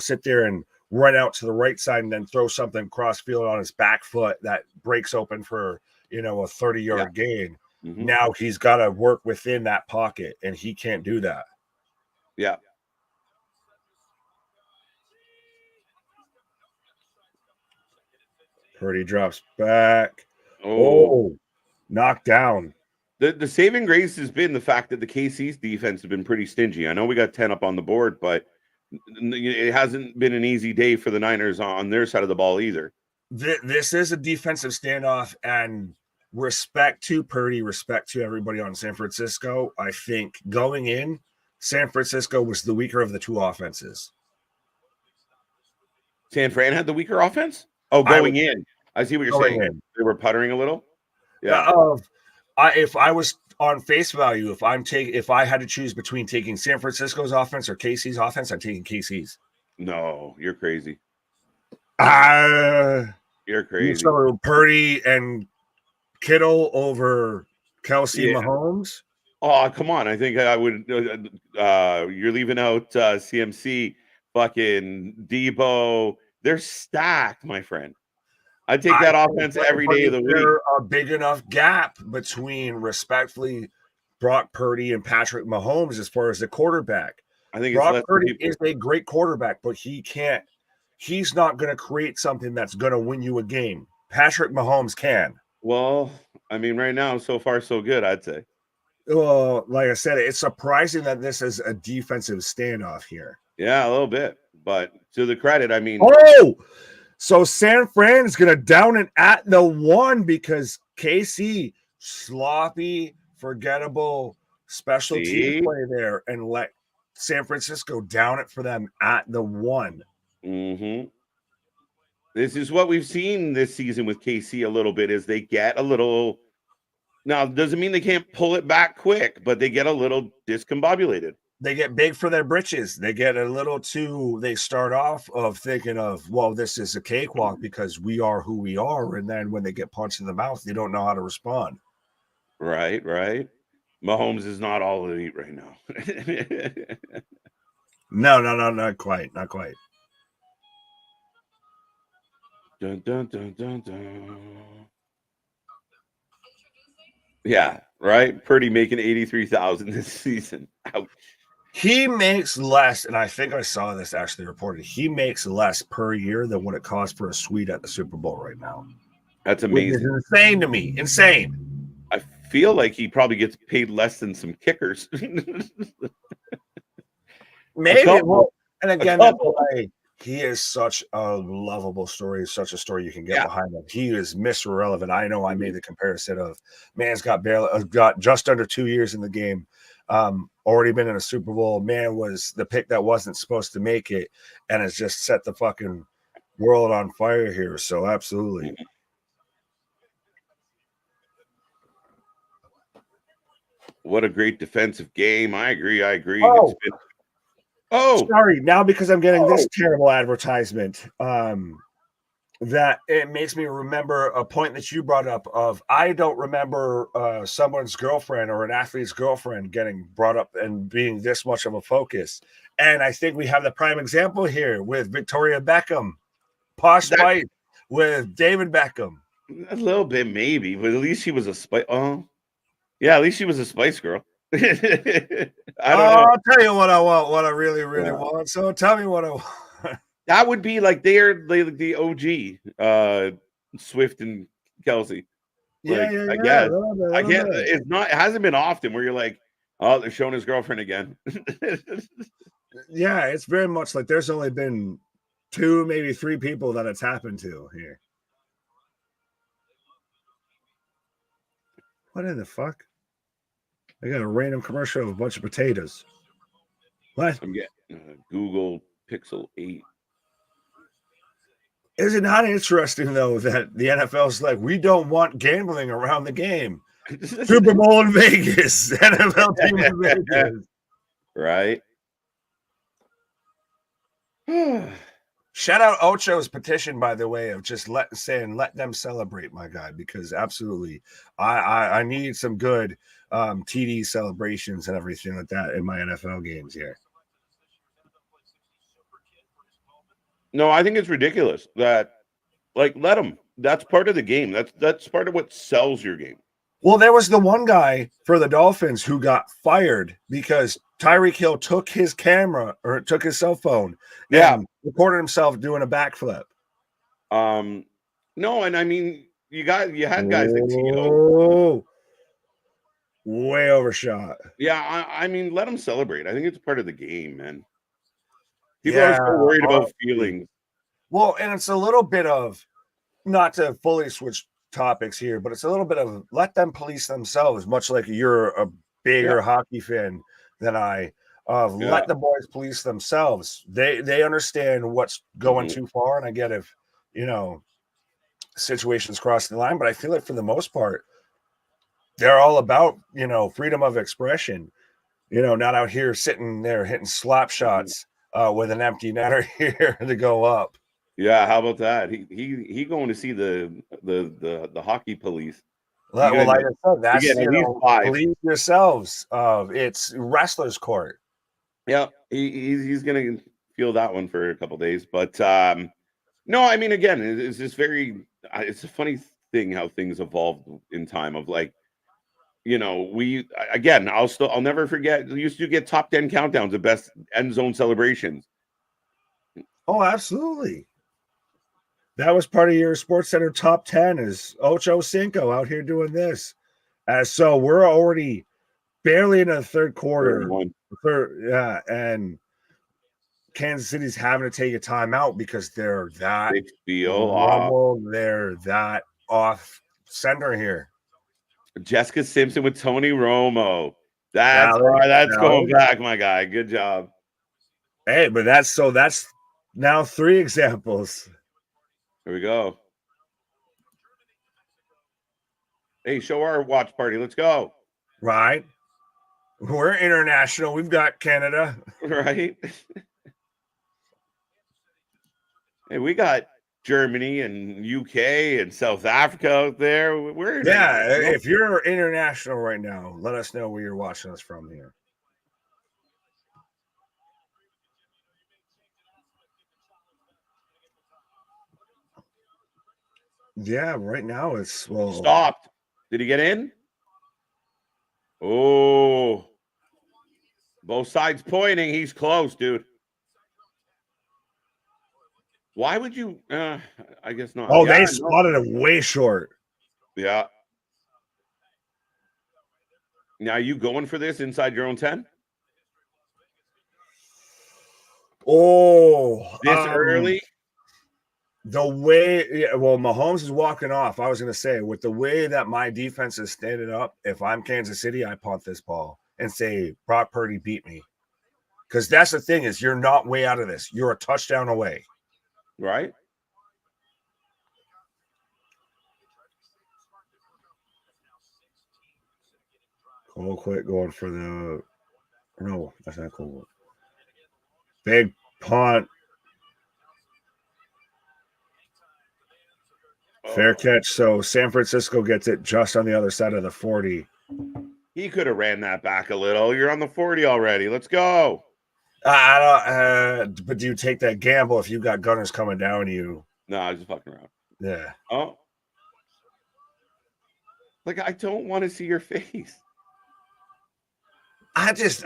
sit there and run out to the right side and then throw something cross field on his back foot that breaks open for a 30-yard gain. Mm-hmm. Now he's got to work within that pocket, and he can't do that. Yeah. Purdy drops back. Oh, Knocked down. the saving grace has been the fact that the KC's defense has been pretty stingy. I know we got 10 up on the board, but it hasn't been an easy day for the Niners on their side of the ball either. This is a defensive standoff, and respect to Purdy, respect to everybody on San Francisco. I think going in, San Francisco was the weaker of the two offenses. San Fran had the weaker offense? Oh, going in. I see what you're saying. They were puttering a little. Yeah. If I was on face value, if I had to choose between taking San Francisco's offense or KC's offense, I'm taking KC's. No, you're crazy. You're crazy. So Purdy and Kittle over Kelsey Mahomes. Oh, come on. I think I would. You're leaving out CMC, fucking Debo. They're stacked, my friend. I take that offense every day of the week. There's a big enough gap between, respectfully, Brock Purdy and Patrick Mahomes as far as the quarterback. I think Brock Purdy is a great quarterback, but he's not going to create something that's going to win you a game. Patrick Mahomes can. Well, I mean, right now, so far, so good, I'd say. Well, like I said, it's surprising that this is a defensive standoff here. Yeah, a little bit. But to the credit, I mean. So San Fran is going to down it at the 1 because KC, sloppy, forgettable special team play there and let San Francisco down it for them at the 1. Mm-hmm. This is what we've seen this season with KC a little bit, is they get a little. Now, it doesn't mean they can't pull it back quick, but they get a little discombobulated. They get big for their britches. They get a little too, they start off of thinking of, well, this is a cakewalk because we are who we are. And then when they get punched in the mouth, they don't know how to respond. Right. Mahomes is not all elite right now. No, not quite. Dun, dun, dun, dun, dun. Yeah, right. Purdy making 83,000 this season. Ouch. He makes less, and I think I saw this actually reported. He makes less per year than what it costs for a suite at the Super Bowl right now. That's amazing. Which is insane to me. Insane. I feel like he probably gets paid less than some kickers. Maybe. Well, and again, he is such a lovable story, such a story you can get behind him. He is Mr. Relevant. I know I made the comparison of man's got just under 2 years in the game. Already been in a Super Bowl. Man was the pick that wasn't supposed to make it and has just set the fucking world on fire here. So absolutely. What a great defensive game. I agree. Sorry. Now because I'm getting this terrible advertisement, that it makes me remember a point that you brought up of, I don't remember someone's girlfriend or an athlete's girlfriend getting brought up and being this much of a focus. And I think we have the prime example here with Victoria Beckham, Posh Spice with David Beckham. A little bit maybe, but at least she was a Spice. Yeah, at least she was a Spice Girl. I don't know. I'll tell you what I want, what I really want. So tell me what I want. That would be like they're the OG, Swift and Kelsey. I guess. It's not. It hasn't been often where you're like, oh, they're showing his girlfriend again. Yeah, it's very much like there's only been 2, maybe 3 people that it's happened to here. What in the fuck? I got a random commercial of a bunch of potatoes. What? I'm getting Google Pixel 8. Is it not interesting, though, that the NFL is like, we don't want gambling around the game? Super Bowl in Vegas. NFL team in Vegas. Right. Shout out Ocho's petition, by the way, of just let them celebrate, my guy, because absolutely, I need some good TD celebrations and everything like that in my NFL games here. No, I think it's ridiculous that, like, let them. That's part of the game. That's part of what sells your game. Well, there was the one guy for the Dolphins who got fired because Tyreek Hill took his camera or took his cell phone and recorded himself doing a backflip. No, and I mean, you had guys like Tito. Oh, way overshot. Yeah, I mean, let them celebrate. I think it's part of the game, man. People are Yeah, so worried about honestly. feelings. Well, and it's a little bit of, not to fully switch topics here, but it's a little bit of let them police themselves, much like you're a Yeah, bigger hockey fan than I. yeah. Let the boys police themselves. They understand what's going Mhm. too far, and I get if situations cross the line, but I feel like for the most part, they're all about freedom of expression. Not out here sitting there hitting slap Mhm. shots with an empty netter here to go up. Yeah, how about that? He going to see the hockey police. He Well, like getting I said, he that's getting at least 5. police yourselves. It's wrestlers' court. Yeah, he's gonna feel that one for a couple days. But no, I mean, again, it's just very. It's a funny thing how things evolved in time. Of like, again, I'll never forget. We used to get top 10 countdowns of best end zone celebrations. Oh, absolutely. That was part of your Sports Center top 10 is Ocho Cinco out here doing this. So we're already barely in the third Third quarter. one, Yeah, and Kansas City's having to take a timeout because they're that big spiel. rumbled. They're that off center here. Jessica Simpson with Tony Romo. That's Valid, that's going valid. back, my guy. Good job. Hey, but that's now 3 examples, Here we go. Hey, show our watch party. Let's go. right? We're international. We've got Canada. Right? Hey, we got Germany and UK and South Africa out there. We're Yeah, international. if you're international right now, let us know where you're watching us from here. Yeah, right now it's Stopped. Did he get in? Oh, both sides pointing. He's close, dude. Why would you? I guess not. oh, Yeah, they no. spotted him way short. Yeah. Now you going for this inside your own 10? Oh, This early? the way, yeah, well, Mahomes is walking off. I was going to say, with the way that my defense is standing up, if I'm Kansas City, I punt this ball and say, Brock Purdy beat me. Because that's the thing is you're not way out of this. You're a touchdown away. Right? Cole quit going for the, no, that's not cool. Big punt. Fair catch. So San Francisco gets it just on the other side of the 40. He could have ran that back a little. You're on the 40 already. Let's go. I don't, but do you take that gamble if you got gunners coming down you? No, I was just fucking around. Yeah. Oh. Like, I don't want to see your face. I just,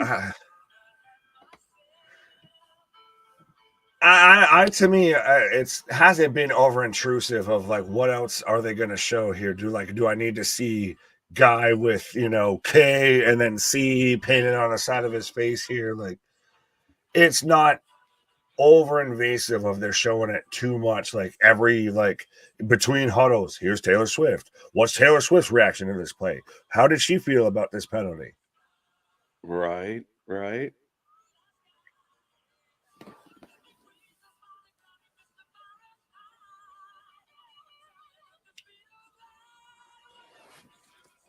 I to me, it's hasn't been over intrusive of like, what else are they going to show here? Do I need to see guy with, K and then C painted on the side of his face here? Like, it's not over invasive of they're showing it too much. Like between huddles, here's Taylor Swift. What's Taylor Swift's reaction to this play? How did she feel about this penalty? Right, right.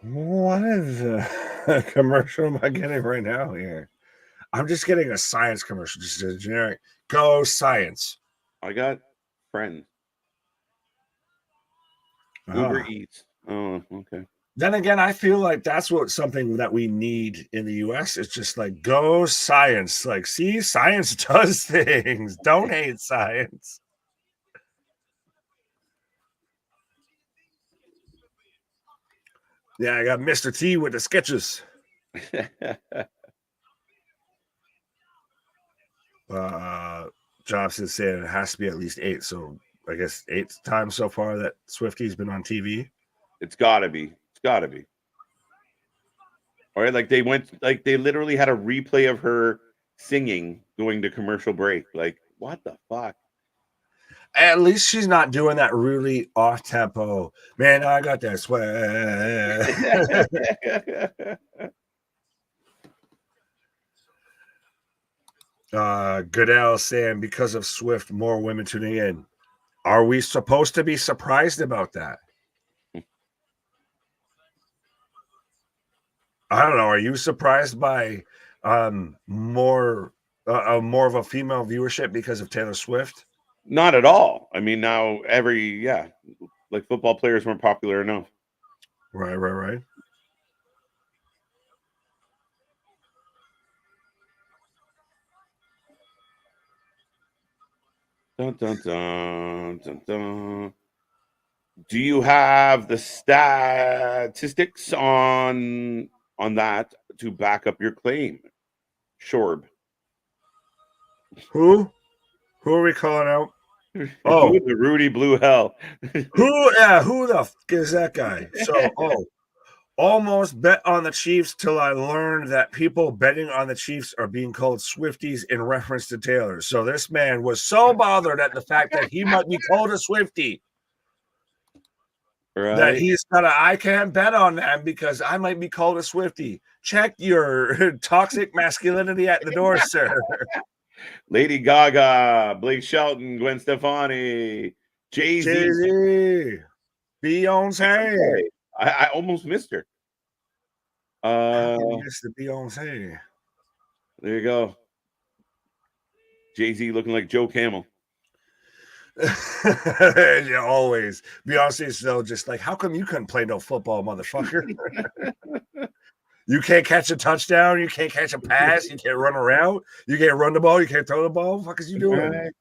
What is the commercial am I getting right now here? I'm just getting a science commercial, just a generic go science. I got friends. Uber Uh-huh. Eats. Oh, okay. Then again, I feel like that's something that we need in the US. It's just like go science. Like, see, science does things. Don't hate science. Yeah, I got Mr. T with the sketches. Jobs is saying it has to be at least 8. So I guess 8th time so far that Swifty's been on TV. It's gotta be. It's gotta be. All right, like they literally had a replay of her singing going to commercial break. Like, what the fuck? At least she's not doing that really off tempo. Man, I got that sweat. Goodell saying because of Swift, more women tuning in. Are we supposed to be surprised about that? I don't know. Are you surprised by more of a female viewership because of Taylor Swift? Not at all. I mean, now like football players weren't popular enough. Right. Dun, dun, dun, dun, dun. Do you have the statistics on that to back up your claim, Shorb? Who are we calling out? Oh, the Rudy Blue Hell. Who the f is that guy? So, almost bet on the Chiefs till I learned that people betting on the Chiefs are being called Swifties in reference to Taylor. So this man was so bothered at the fact that he might be called a Swiftie. Right. That he's got I can't bet on them because I might be called a Swiftie. Check your toxic masculinity at the door, sir. Lady Gaga, Blake Shelton, Gwen Stefani, Jay-Z, Beyonce. I almost missed her. Missed the Beyonce. There you go. Jay-Z looking like Joe Camel. Yeah, always. Beyonce's still just like, how come you couldn't play no football, motherfucker? You can't catch a touchdown. You can't catch a pass. You can't run around. You can't run the ball. You can't throw the ball. What the fuck is you doing? Right.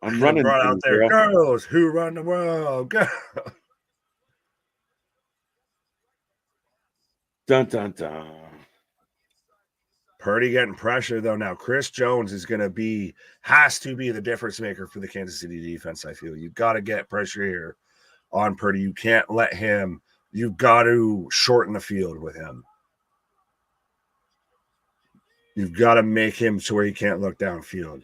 I'm running. Brought out there, girls who run the world. Girl. Dun dun dun. Purdy getting pressure though. Now Chris Jones has to be the difference maker for the Kansas City defense. I feel you've got to get pressure here on Purdy. You can't let him. You've got to shorten the field with him. You've got to make him to where he can't look downfield.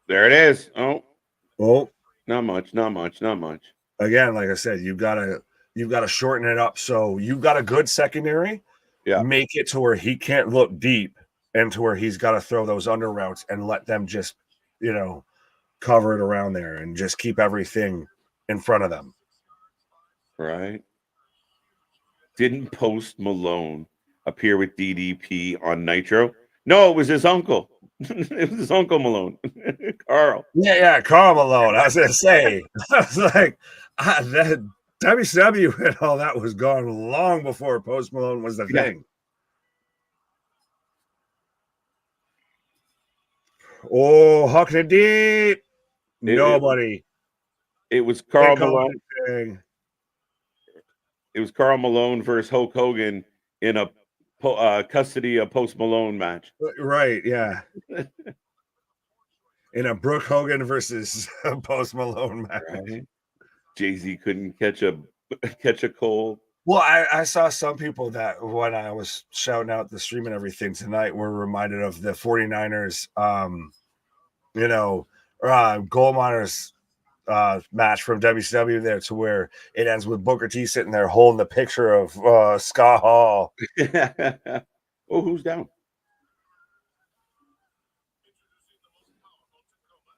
There it is. Oh, not much. Again, like I said, you've got to shorten it up. So you've got a good secondary. Yeah. Make it to where he can't look deep and to where he's got to throw those under routes and let them just, cover it around there and just keep everything in front of them. Right. Didn't Post Malone appear with DDP on Nitro? No, it was his uncle. It was his uncle Malone. Carl. Yeah, Carl Malone. I was going to say, I was like, that WCW and all that was gone long before Post Malone was the thing. Oh, hucking it deep. Nobody. It was Carl Malone. It was Carl Malone versus Hulk Hogan in a custody of Post Malone match. Right, yeah. In a Brooke Hogan versus Post Malone match. Right. Jay-Z couldn't catch a cold. Well, I saw some people that when I was shouting out the stream and everything tonight were reminded of the 49ers, gold miners match from WCW there to where it ends with Booker T sitting there holding the picture of Scott Hall. Oh, who's down?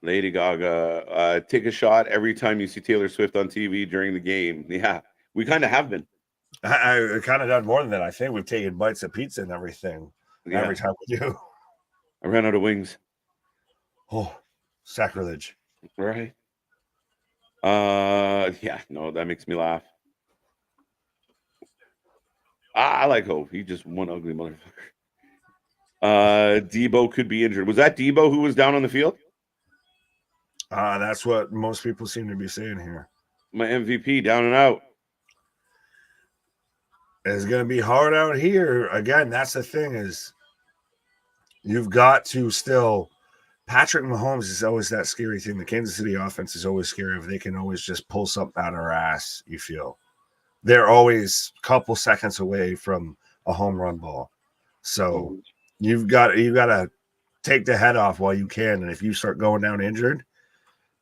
Lady Gaga, take a shot every time you see Taylor Swift on TV during the game. Yeah, we kind of have been. I kind of done more than that. I think we've taken bites of pizza and everything every time we do. I ran out of wings. Oh, sacrilege. Right. That makes me laugh. I like Hope. He just one ugly motherfucker. Debo could be injured. Was that Debo who was down on the field? That's what most people seem to be saying here. My MVP down and out. It's going to be hard out here. Again, that's the thing is you've got to still Patrick Mahomes is always that scary thing. The Kansas City offense is always scary if they can always just pull something out of their ass, you feel. They're always a couple seconds away from a home run ball. So you've got to take the head off while you can. And if you start going down injured,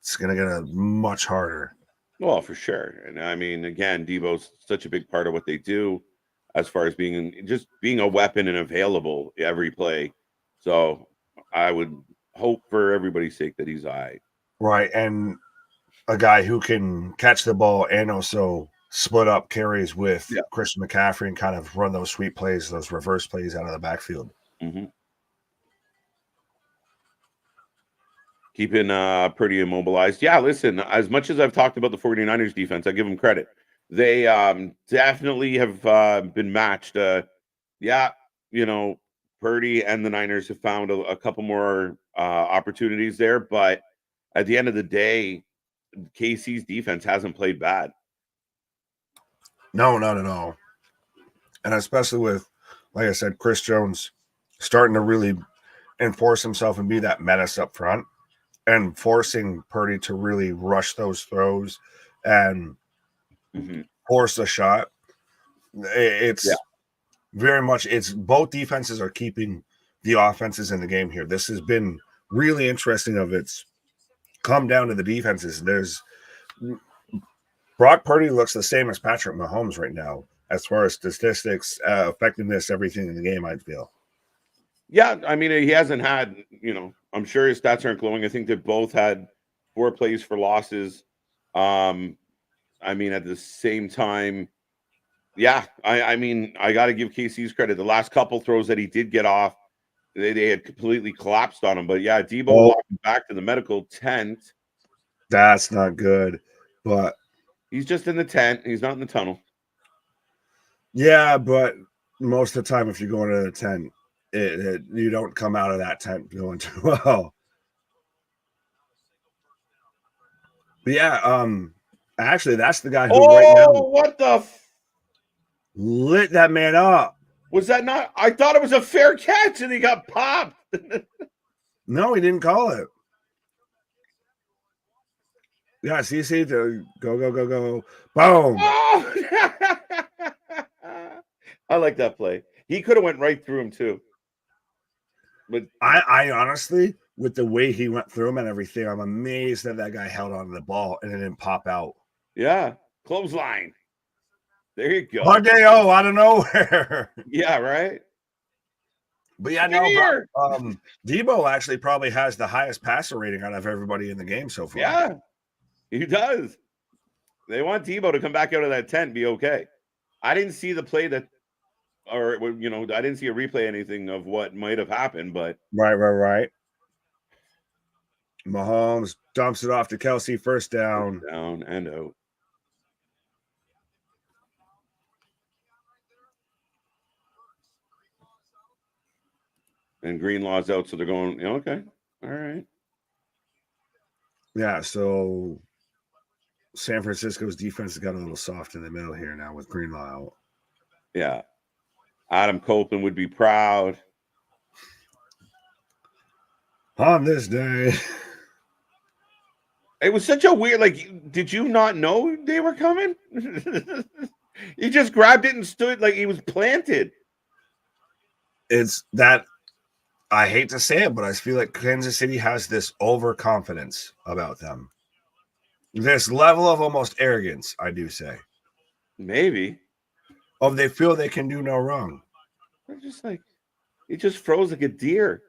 it's going to get much harder. Well, for sure. And I mean, again, Debo's such a big part of what they do as far as being a weapon and available every play. So I would hope for everybody's sake that he's all right. Right. And a guy who can catch the ball and also split up carries with Christian McCaffrey and kind of run those sweep plays, those reverse plays out of the backfield. Mm-hmm. Keeping pretty immobilized. Yeah, listen, as much as I've talked about the 49ers defense, I give them credit. They definitely have been matched. Purdy and the Niners have found a couple more opportunities there. But at the end of the day, KC's defense hasn't played bad. No, not at all. And especially with, like I said, Chris Jones starting to really enforce himself and be that menace up front, and forcing Purdy to really rush those throws and force a shot. It's very much, it's both defenses are keeping the offenses in the game here. This has been really interesting of it's come down to the defenses. Brock Purdy looks the same as Patrick Mahomes right now as far as statistics, effectiveness, everything in the game, I feel. Yeah, I mean, he hasn't had, I'm sure his stats aren't glowing. I think they both had 4 plays for losses. I mean, at the same time, I mean, I got to give KC's credit. The last couple throws that he did get off, they had completely collapsed on him. But yeah, Debo walking back to the medical tent. That's not good, but he's just in the tent. He's not in the tunnel. Yeah, but most of the time, if you're going to the tent, you don't come out of that tent going too well. But yeah, actually, that's the guy who right now. What the lit that man up. Was that not? I thought it was a fair catch, and he got popped. No, he didn't call it. Yeah, CC to go, boom. Oh! I like that play. He could have went right through him too. But I honestly, with the way he went through him and everything, I'm amazed that guy held on to the ball and it didn't pop out. Yeah, clothesline. There you go. RDO out of nowhere. Yeah, right. But yeah, no, Debo actually probably has the highest passer rating out of everybody in the game so far. Yeah, he does. They want Debo to come back out of that tent and be okay. I didn't see the play I didn't see a replay anything of what might have happened, but right. Mahomes dumps it off to Kelsey, first down and out. And Greenlaw's out, so they're going, okay, all right. Yeah, so San Francisco's defense has got a little soft in the middle here now with Greenlaw out. Yeah. Adam Copeland would be proud. On this day. It was such a weird, did you not know they were coming? He just grabbed it and stood like he was planted. It's that, I hate to say it, but I feel like Kansas City has this overconfidence about them. This level of almost arrogance, I do say. Maybe. They feel they can do no wrong. They're just he just froze like a deer.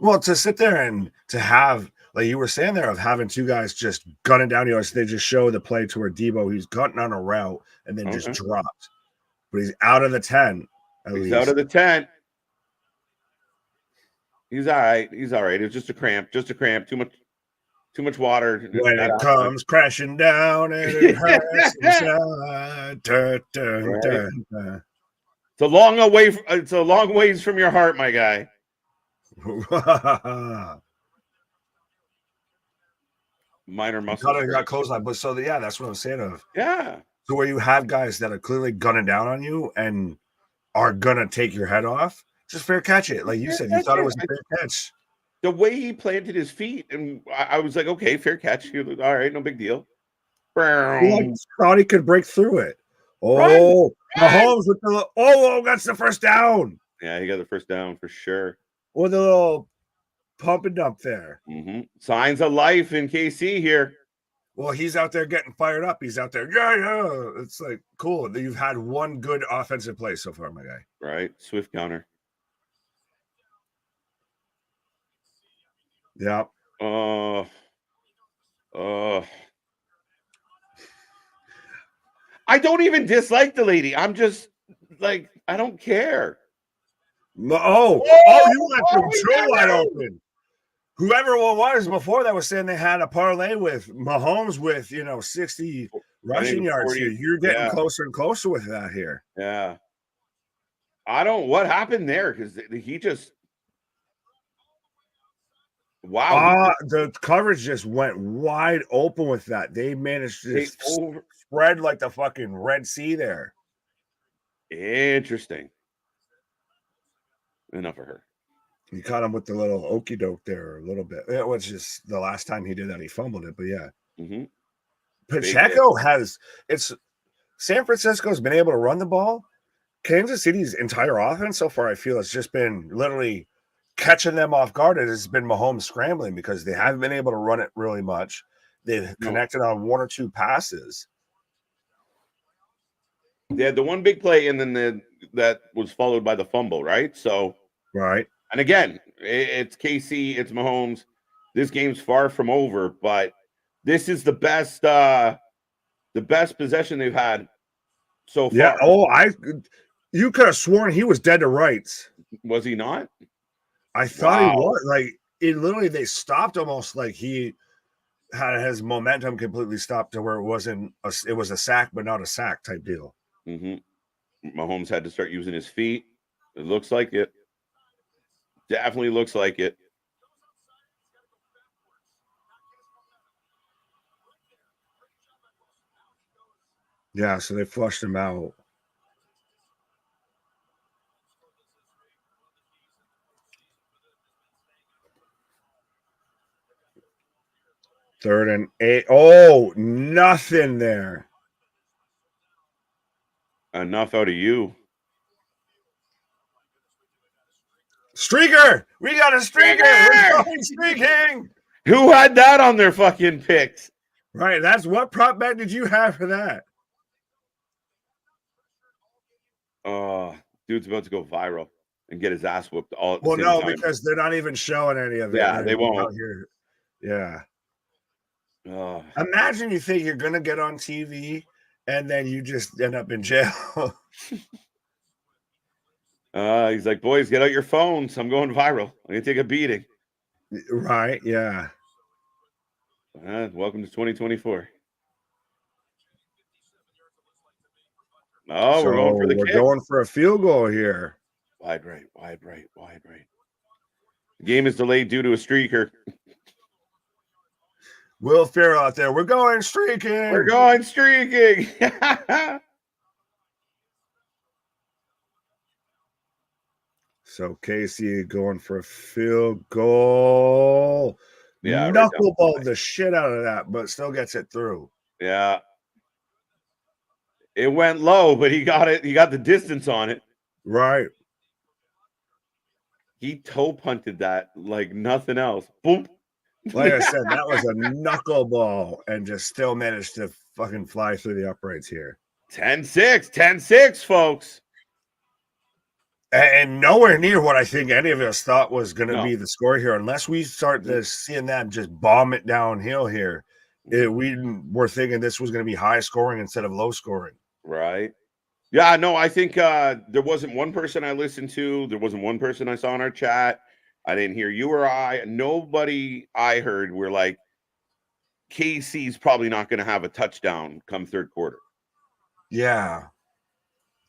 Well, to sit there and to have, like you were saying there, of having two guys just gunning down you, they just show the play to where Debo, he's gunning on a route and then just dropped. But he's out of the tent. He's out of the tent. He's all right. He's all right. It was just a cramp. Too much water. When it comes crashing down and it hurts inside. It's a long way. It's a long ways from your heart, my guy. Minor muscle. Got clothesline, but that's what I'm saying of. Yeah. So where you have guys that are clearly gunning down on you and are gonna take your head off, just fair catch it. Like you said, you thought it was a fair catch. the way he planted his feet, and I was like, okay, fair catch. He was like, all right, no big deal. He like thought he could break through it. Run, Oh, run! Mahomes with the that's the first down. Yeah, he got the first down for sure. With a little pump and dump there. Signs of life in KC here. Well, he's out there getting fired up. He's out there. Yeah. It's like cool. You've had one good offensive play so far, my guy. Right. Swift counter. Yeah. I don't even dislike the lady. I'm just like, I don't care. You left the show wide open. Whoever it was before that was saying they had a parlay with Mahomes with 60 rushing yards 40, here. You're getting closer and closer with that here. Yeah. I don't what happened there because he just the coverage just went wide open with that. They managed to spread like the fucking Red Sea there. Interesting. Enough of her. He caught him with the little okey doke there a little bit. It was just the last time he did that, he fumbled it. But yeah, Pacheco San Francisco's been able to run the ball. Kansas City's entire offense so far, I feel, has just been literally catching them off guard. It has been Mahomes scrambling because they haven't been able to run it really much. They've connected on one or two passes. They had the one big play, and then that was followed by the fumble, right? So right. And again, it's KC, it's Mahomes. This game's far from over, but this is the best possession they've had so far. Yeah. Oh, you could have sworn he was dead to rights. Was he not? I thought he was. Like it literally, they stopped almost like he had his momentum completely stopped to where it was a sack, but not a sack type deal. Mahomes had to start using his feet. It looks like it. Definitely looks like it. Yeah, so they flushed him out. Third and 8. Oh, nothing there. Enough out of you. Streaker! We got a streaker! We're going streaking! Who had that on their fucking picks? Right, that's what prop bet did you have for that? Dude's about to go viral and get his ass whooped all at the same time. Well, no, because they're not even showing any of it. Yeah, they won't. Out here. Yeah. Imagine you think you're gonna get on TV and then you just end up in jail. He's like, boys, get out your phones. I'm going viral. I'm gonna take a beating. Right, yeah. Welcome to 2024. Oh, so we're going for the kick. We're going for a field goal here. Wide right. The game is delayed due to a streaker. Will Ferrell out there. We're going streaking. We're going streaking. So Casey going for a field goal. Yeah, knuckleball the shit out of that, but still gets it through. Yeah. It went low, but he got it. He got the distance on it. Right. He toe punted that like nothing else. Boom. Like I said, that was a knuckleball and just still managed to fucking fly through the uprights here. 10-6, folks. And nowhere near what I think any of us thought was going to be the score here, unless we start seeing them just bomb it downhill here. We were thinking this was going to be high scoring instead of low scoring. Right. Yeah, no, I think there wasn't one person I listened to. There wasn't one person I saw in our chat. I didn't hear you or I. Nobody I heard were like, KC's probably not going to have a touchdown come third quarter. Yeah.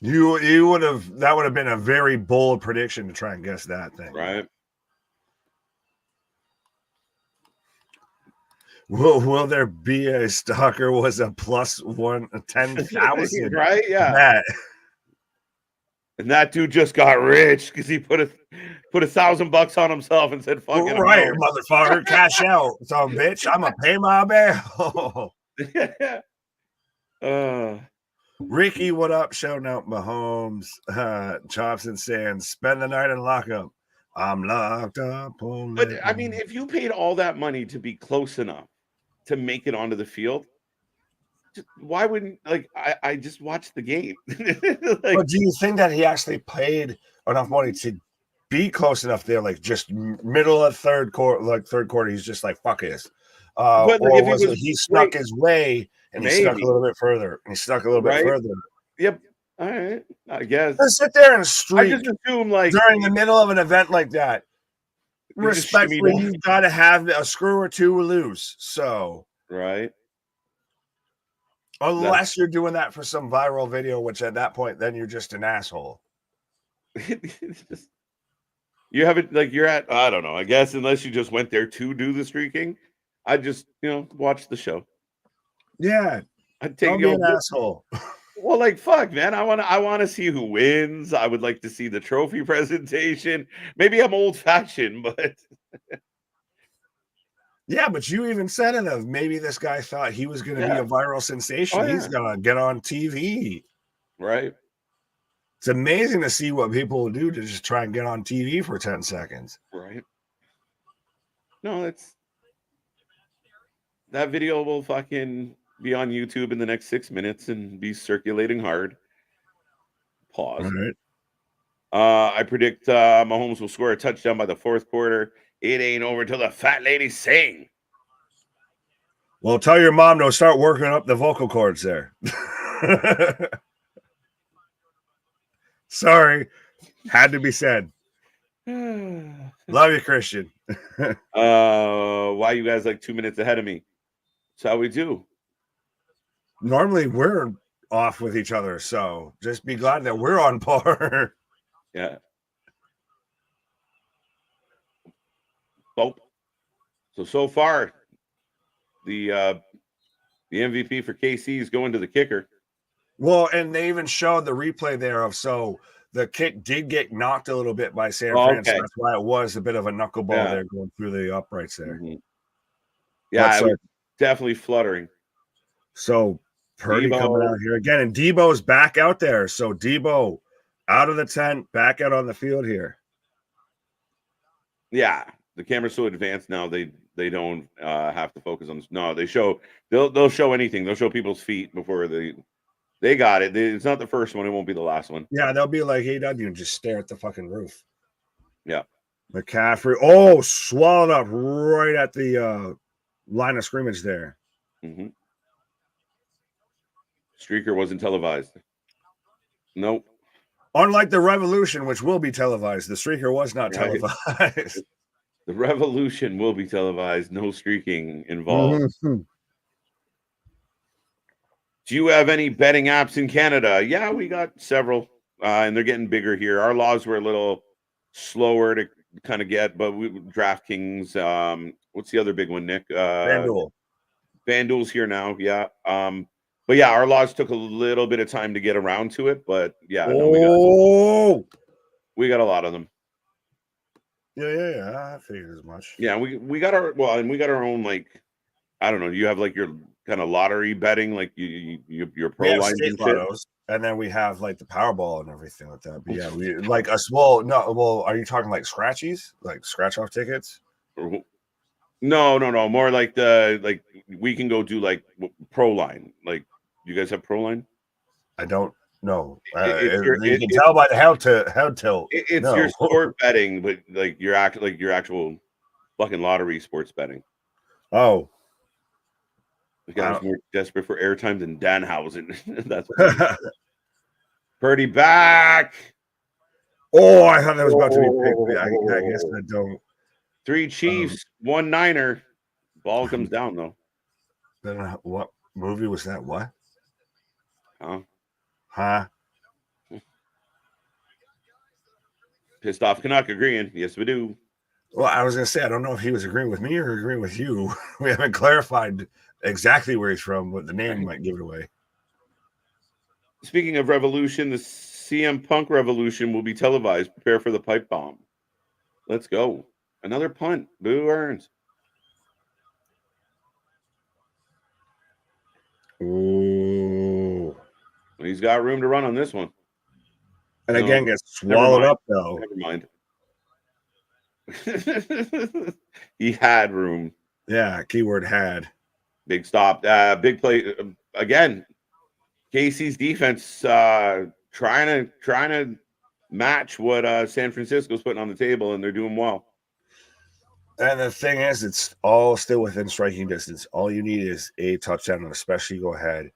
You would have, that would have been a very bold prediction to try and guess that thing. Right. Will there be a stalker was a plus 10,000? Right? Yeah. That. And that dude just got rich because he put put $1,000 on himself and said, "Fuck it, Right, motherfucker, cash out, so bitch, I'm gonna pay my bill." Ricky, what up? Shouting out Mahomes, Thompson saying, "Spend the night in lockup. I'm locked up." But I mean, if you paid all that money to be close enough to make it onto the field, why wouldn't I just watch the game? But do you think that he actually paid enough money to be close enough there, like just middle of third quarter, he's just like, fuck this. But Or if he was it was he snuck his way and he stuck a maybe little bit further and he stuck a little bit right? further? Yep. All right. I guess Let's sit there and I streak just assume during the middle of an event like that. you just shimmy Respectfully, down, you've got to have a screw or two loose. So right? unless you're doing that for some viral video, which at that point, then you're just an asshole. It's just, you haven't you're at I don't know. I guess unless you just went there to do the streaking, I just watch the show. Yeah, I'd take don't be an asshole. Well, fuck, man. I want to see who wins. I would like to see the trophy presentation. Maybe I'm old fashioned, but yeah, but you even said it of maybe this guy thought he was going to be a viral sensation. Oh, He's going to get on TV. Right. It's amazing to see what people will do to just try and get on TV for 10 seconds. Right. No, that video will fucking be on YouTube in the next 6 minutes and be circulating hard. Pause. Right. I predict Mahomes will score a touchdown by the fourth quarter. It ain't over till the fat lady sing. Well, tell your mom to start working up the vocal cords there. Sorry. Had to be said. Love you, Christian. Why you guys 2 minutes ahead of me? That's how we do. Normally we're off with each other, so just be glad that we're on par. Yeah. Oh. So far, the MVP for KC is going to the kicker. Well, and they even showed the replay there of the kick did get knocked a little bit by San Francisco. Okay. That's why it was a bit of a knuckleball there going through the uprights there. Mm-hmm. Yeah, it was definitely fluttering. So Purdy coming out here again, and Debo's back out there. So Debo out of the tent, back out on the field here. Yeah, the camera's so advanced now they don't have to focus on this. No, they'll show anything. They'll show people's feet before they got it. It's not the first one. It won't be the last one. Yeah, they'll be like, "Hey, Doug, you just stare at the fucking roof." Yeah. McCaffrey, swallowed up right at the line of scrimmage there. Mm-hmm. Streaker wasn't televised. Nope. Unlike the Revolution, which will be televised, the streaker was not televised. The Revolution will be televised. No streaking involved. Mm-hmm. Do you have any betting apps in Canada? Yeah, we got several, and they're getting bigger here. Our laws were a little slower to kind of get, but DraftKings. What's the other big one, Nick? FanDuel. FanDuel's here now. Yeah. But yeah, our laws took a little bit of time to get around to it, but yeah, we got a lot of them. Yeah. I figured as much. Yeah, we got our own I don't know. You have your kind of lottery betting, your pro lines and lottos, and then we have the Powerball and everything like that. But yeah, we us. Well, no. Well, are you talking scratchies, scratch off tickets? No. More we can go do pro line. You guys have pro line? I don't know. You can tell by the head tilt. It's your sport betting, but your actual fucking lottery sports betting. Oh. The guy's more desperate for airtime than Danhausen. That's what Purdy back. Oh, I thought that was about to be picked. I guess I don't. 3 Chiefs, 1 Niner. Ball comes down though. Then what movie was that? What? Huh? Pissed off Canuck agreeing. Yes, we do. Well, I was going to say, I don't know if he was agreeing with me or agreeing with you. We haven't clarified exactly where he's from, but the name might give it away. Speaking of Revolution, the CM Punk Revolution will be televised. Prepare for the pipe bomb. Let's go. Another punt. Boo Earns. Ooh. He's got room to run on this one. And No, again, gets swallowed up, though. Never mind. He had room. Yeah, keyword had. Big stop. Big play. Again, Casey's defense trying to match what San Francisco's putting on the table, and they're doing well. And the thing is, it's all still within striking distance. All you need is a touchdown, and especially go ahead.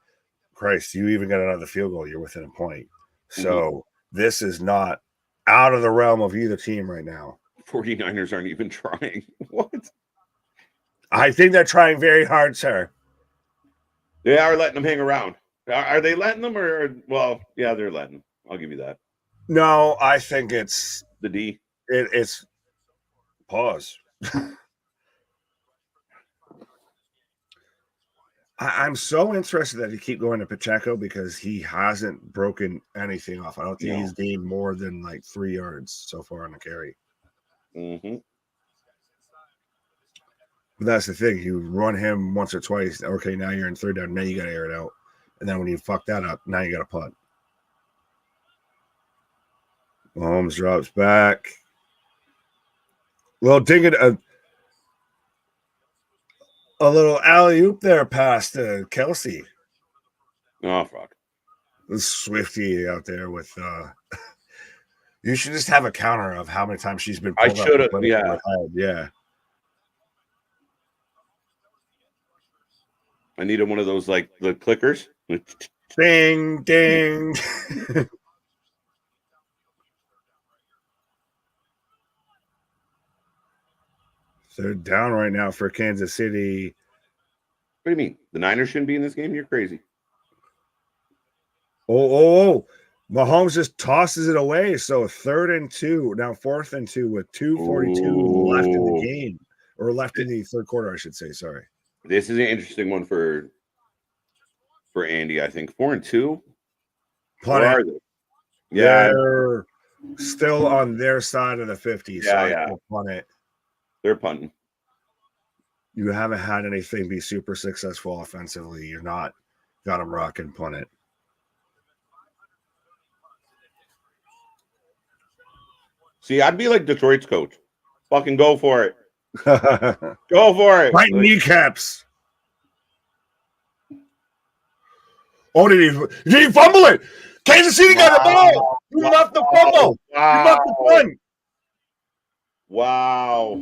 Christ, you even got another field goal, you're within a point. So this is not out of the realm of either team right now. 49ers aren't even trying. What? I think they're trying very hard, sir. They are letting them hang around. Are they letting them or well, yeah, they're letting them. I'll give you that. No, I think it's the D. It's pause. I'm so interested that he keep going to Pacheco because he hasn't broken anything off. I don't think he's gained more than like 3 yards so far on the carry. But that's the thing. You run him once or twice. Okay, now you're in third down. Now you got to air it out. And then when you fuck that up, now you got to punt. Mahomes drops back. Well, dinging a little alley-oop there past Kelsey. Oh, fuck. This Swifty out there with you should just have a counter of how many times she's been pulled I should have, yeah. Yeah. I needed one of those, like, the clickers. Ding, ding. They're down right now for Kansas City. What do you mean? The Niners shouldn't be in this game? You're crazy. Oh. Mahomes just tosses it away. So 3rd and 2. Now 4th and 2 with 2:42 left in the game. Or left in the third quarter, I should say. Sorry. This is an interesting one for Andy, I think. 4 and 2. Where are they? Yeah. They're still on their side of the 50. Yeah. Punt it. They're punting. You haven't had anything be super successful offensively. You're not got them rock and punt it. See, I'd be like Detroit's coach. Fucking go for it. Go for it. Right kneecaps. Oh, did he fumble it? Kansas City got the ball. You left the fumble. You left the punt. Wow.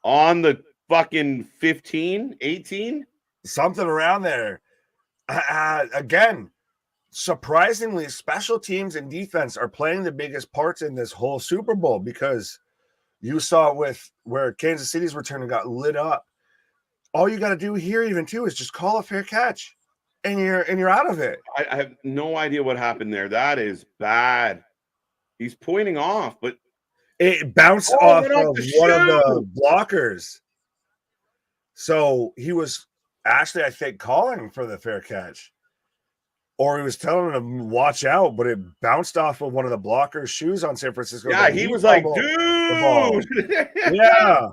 On the fucking 15, 18? Something around there. Again, surprisingly, special teams and defense are playing the biggest parts in this whole Super Bowl because you saw with where Kansas City's return got lit up. All you got to do here even too is just call a fair catch and you're out of it. I have no idea what happened there. That is bad. He's pointing off, but it bounced off of one of the blockers. So he was actually, I think, calling for the fair catch. Or he was telling him watch out, but it bounced off of one of the blockers' shoes on San Francisco. Yeah, he was like, dude. Yeah.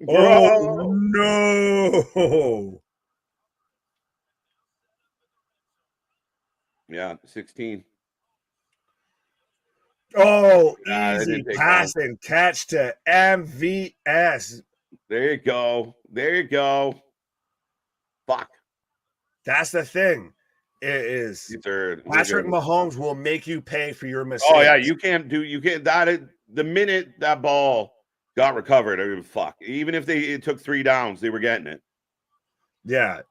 Bro. Oh, no. Yeah, 16. Oh, easy pass and catch to MVS. There you go. Fuck. That's the thing. It is Patrick Mahomes will make you pay for your mistakes. Oh, yeah, you can't the minute that ball got recovered, I mean, fuck. Even if it took 3 downs, they were getting it. Yeah,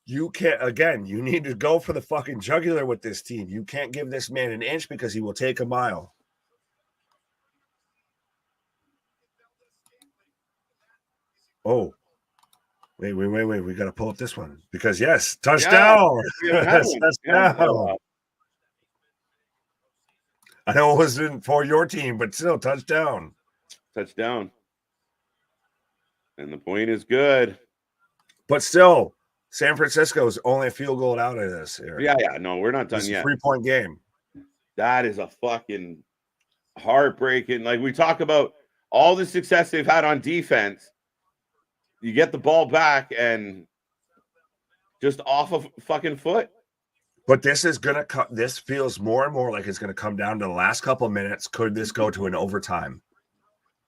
you can't, again, you need to go for the fucking jugular with this team. You can't give this man an inch because he will take a mile. Oh, wait. We got to pull up this one because, yes, touchdown. Yeah, touchdown. I know it wasn't for your team, but still, touchdown. Touchdown. And the point is good. But still, San Francisco's only a field goal out of this. Yeah. No, we're not done yet. 3-point game. That is a fucking heartbreaking. Like, we talk about all the success they've had on defense. You get the ball back and just off a fucking foot. But this is gonna come. This feels more and more like it's gonna come down to the last couple of minutes. Could this go to an overtime?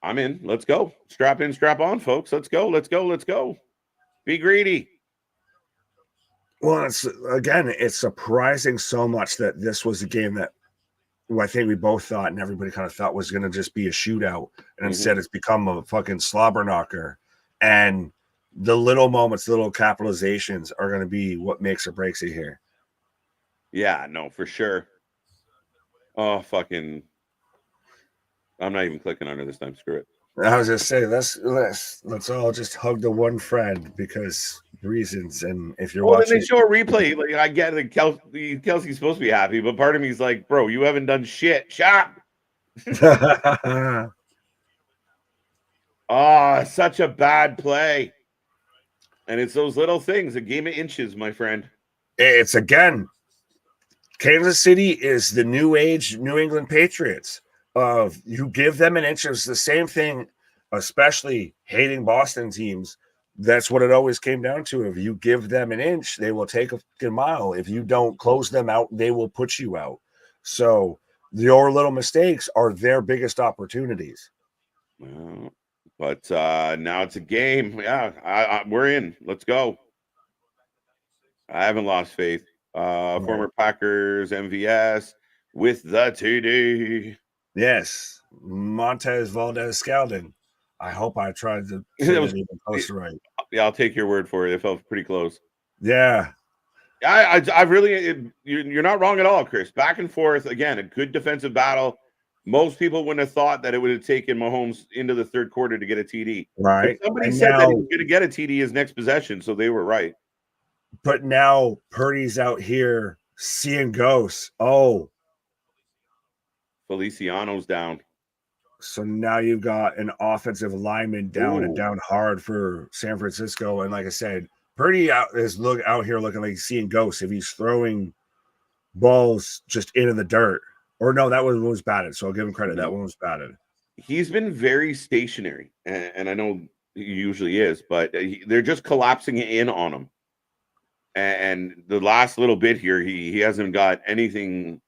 I'm in. Let's go. Strap in, strap on, folks. Let's go. Let's go. Let's go. Be greedy. Well, it's surprising so much that this was a game that I think we both thought and everybody kind of thought was going to just be a shootout. And instead it's become a fucking slobber knocker. And the little moments, little capitalizations are going to be what makes or breaks it here. Yeah, no, for sure. Oh, fucking. I'm not even clicking on it this time. Screw it. I was just saying, let's all just hug the one friend because reasons. And if you're watching, then they show a replay. Like, I get it. Kelsey's supposed to be happy, but part of me is like, bro, you haven't done shit. Shot. Oh, such a bad play. And it's those little things, a game of inches, my friend. It's again, Kansas City is the new age New England Patriots. Of you give them an inch. It's the same thing, especially hating Boston teams. That's what it always came down to. If you give them an inch, they will take a mile. If you don't close them out, they will put you out. So your little mistakes are their biggest opportunities. But now it's a game. Yeah, we're in. Let's go. I haven't lost faith. Former Packers MVS with the TD. Yes, Montez Valdez-Scantling. I hope I tried to say it even closer right. Yeah, I'll take your word for it. It felt pretty close. Yeah. I really, you're not wrong at all, Chris. Back and forth. Again, a good defensive battle. Most people wouldn't have thought that it would have taken Mahomes into the third quarter to get a TD. Right. But somebody said that he was going to get a TD his next possession, so they were right. But now Purdy's out here seeing ghosts. Oh. Feliciano's down. So now you've got an offensive lineman down and down hard for San Francisco. And like I said, Purdy out here looking like he's seeing ghosts if he's throwing balls just into the dirt. Or no, that one was batted. So I'll give him credit. That one was batted. He's been very stationary, and I know he usually is, but they're just collapsing in on him. And the last little bit here, he hasn't got anything